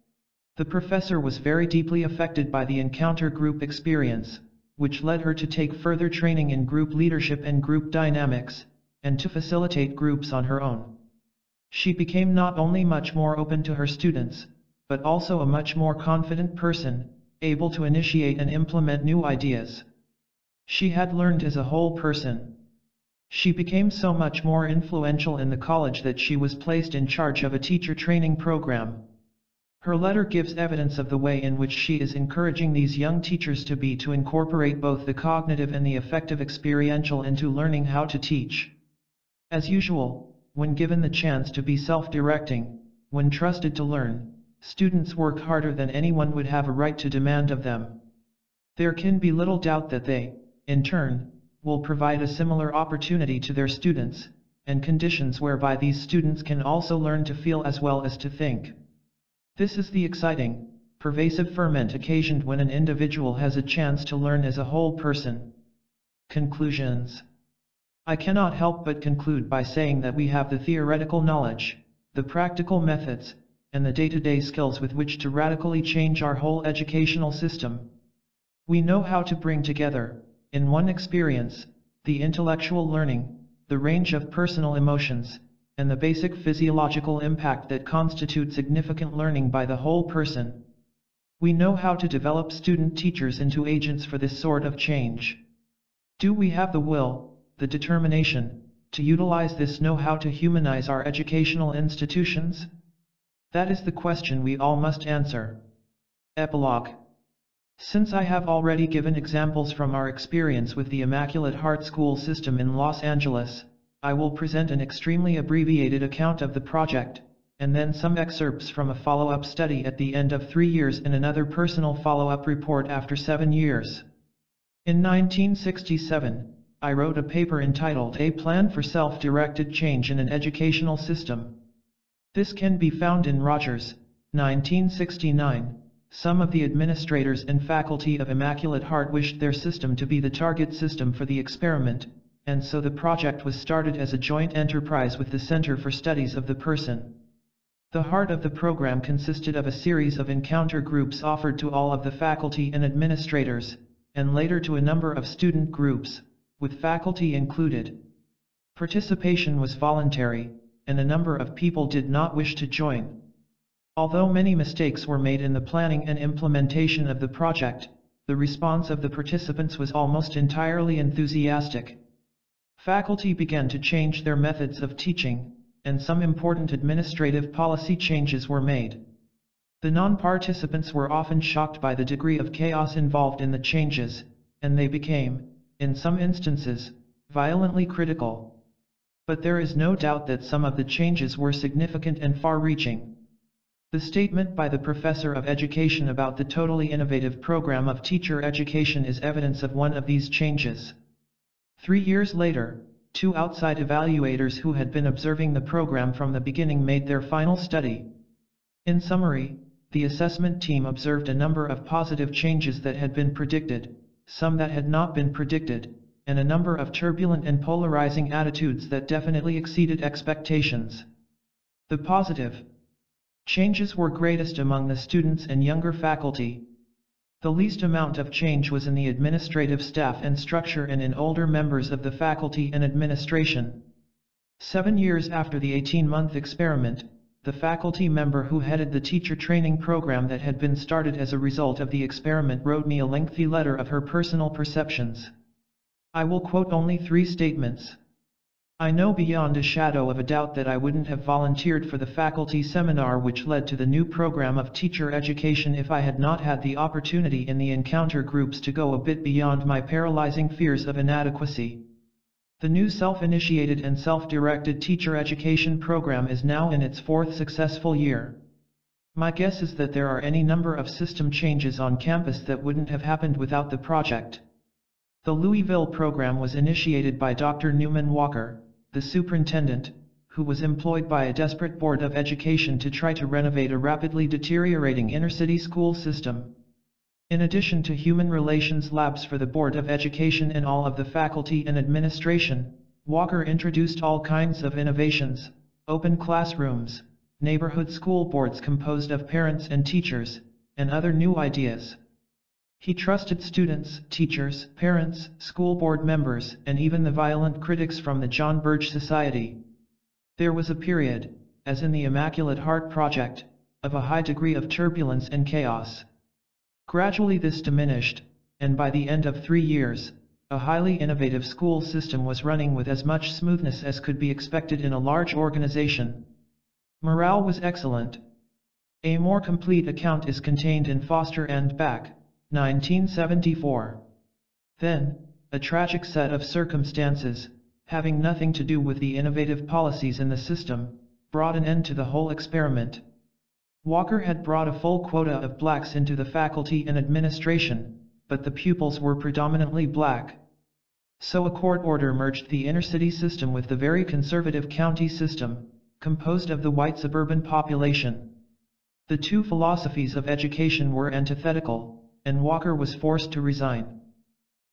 S1: The professor was very deeply affected by the encounter group experience, which led her to take further training in group leadership and group dynamics, and to facilitate groups on her own. She became not only much more open to her students, but also a much more confident person, able to initiate and implement new ideas. She had learned as a whole person. She became so much more influential in the college that she was placed in charge of a teacher training program. Her letter gives evidence of the way in which she is encouraging these young teachers to incorporate both the cognitive and the affective experiential into learning how to teach. As usual, when given the chance to be self-directing, when trusted to learn, students work harder than anyone would have a right to demand of them. There can be little doubt that they, in turn, will provide a similar opportunity to their students, and conditions whereby these students can also learn to feel as well as to think. This is the exciting, pervasive ferment occasioned when an individual has a chance to learn as a whole person. Conclusions. I cannot help but conclude by saying that we have the theoretical knowledge, the practical methods, and the day-to-day skills with which to radically change our whole educational system. We know how to bring together, in one experience, the intellectual learning, the range of personal emotions, and the basic physiological impact that constitute significant learning by the whole person. We know how to develop student teachers into agents for this sort of change. Do we have the will, the determination, to utilize this know-how to humanize our educational institutions? That is the question we all must answer. Epilogue. Since I have already given examples from our experience with the Immaculate Heart School system in Los Angeles, I will present an extremely abbreviated account of the project, and then some excerpts from a follow-up study at the end of 3 years and another personal follow-up report after 7 years. In 1967, I wrote a paper entitled A Plan for Self-Directed Change in an Educational System. This can be found in Rogers, 1969. Some of the administrators and faculty of Immaculate Heart wished their system to be the target system for the experiment, and so the project was started as a joint enterprise with the Center for Studies of the Person. The heart of the program consisted of a series of encounter groups offered to all of the faculty and administrators, and later to a number of student groups, with faculty included. Participation was voluntary, and a number of people did not wish to join. Although many mistakes were made in the planning and implementation of the project, the response of the participants was almost entirely enthusiastic. Faculty began to change their methods of teaching, and some important administrative policy changes were made. The non-participants were often shocked by the degree of chaos involved in the changes, and they became, in some instances, violently critical. But there is no doubt that some of the changes were significant and far-reaching. The statement by the professor of education about the totally innovative program of teacher education is evidence of one of these changes. 3 years later, 2 outside evaluators who had been observing the program from the beginning made their final study. In summary, the assessment team observed a number of positive changes that had been predicted, some that had not been predicted, and a number of turbulent and polarizing attitudes that definitely exceeded expectations. The positive changes were greatest among the students and younger faculty. The least amount of change was in the administrative staff and structure and in older members of the faculty and administration. 7 years after the 18-month experiment, the faculty member who headed the teacher training program that had been started as a result of the experiment wrote me a lengthy letter of her personal perceptions. I will quote only 3 statements. I know beyond a shadow of a doubt that I wouldn't have volunteered for the faculty seminar which led to the new program of teacher education if I had not had the opportunity in the encounter groups to go a bit beyond my paralyzing fears of inadequacy. The new self-initiated and self-directed teacher education program is now in its 4th successful year. My guess is that there are any number of system changes on campus that wouldn't have happened without the project. The Louisville program was initiated by Dr. Newman Walker, the superintendent, who was employed by a desperate board of education to try to renovate a rapidly deteriorating inner-city school system. In addition to human relations labs for the Board of Education and all of the faculty and administration, Walker introduced all kinds of innovations, open classrooms, neighborhood school boards composed of parents and teachers, and other new ideas. He trusted students, teachers, parents, school board members, and even the violent critics from the John Birch Society. There was a period, as in the Immaculate Heart Project, of a high degree of turbulence and chaos. Gradually this diminished, and by the end of 3 years, a highly innovative school system was running with as much smoothness as could be expected in a large organization. Morale was excellent. A more complete account is contained in Foster and Back, 1974. Then, a tragic set of circumstances, having nothing to do with the innovative policies in the system, brought an end to the whole experiment. Walker had brought a full quota of blacks into the faculty and administration, but the pupils were predominantly black. So a court order merged the inner-city system with the very conservative county system, composed of the white suburban population. The 2 philosophies of education were antithetical, and Walker was forced to resign.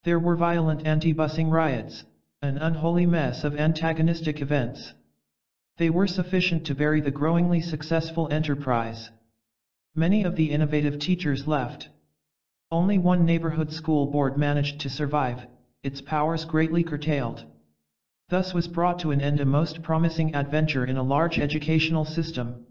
S1: There were violent anti-busing riots, an unholy mess of antagonistic events. They were sufficient to bury the growingly successful enterprise. Many of the innovative teachers left. Only one neighborhood school board managed to survive, its powers greatly curtailed. Thus was brought to an end a most promising adventure in a large educational system,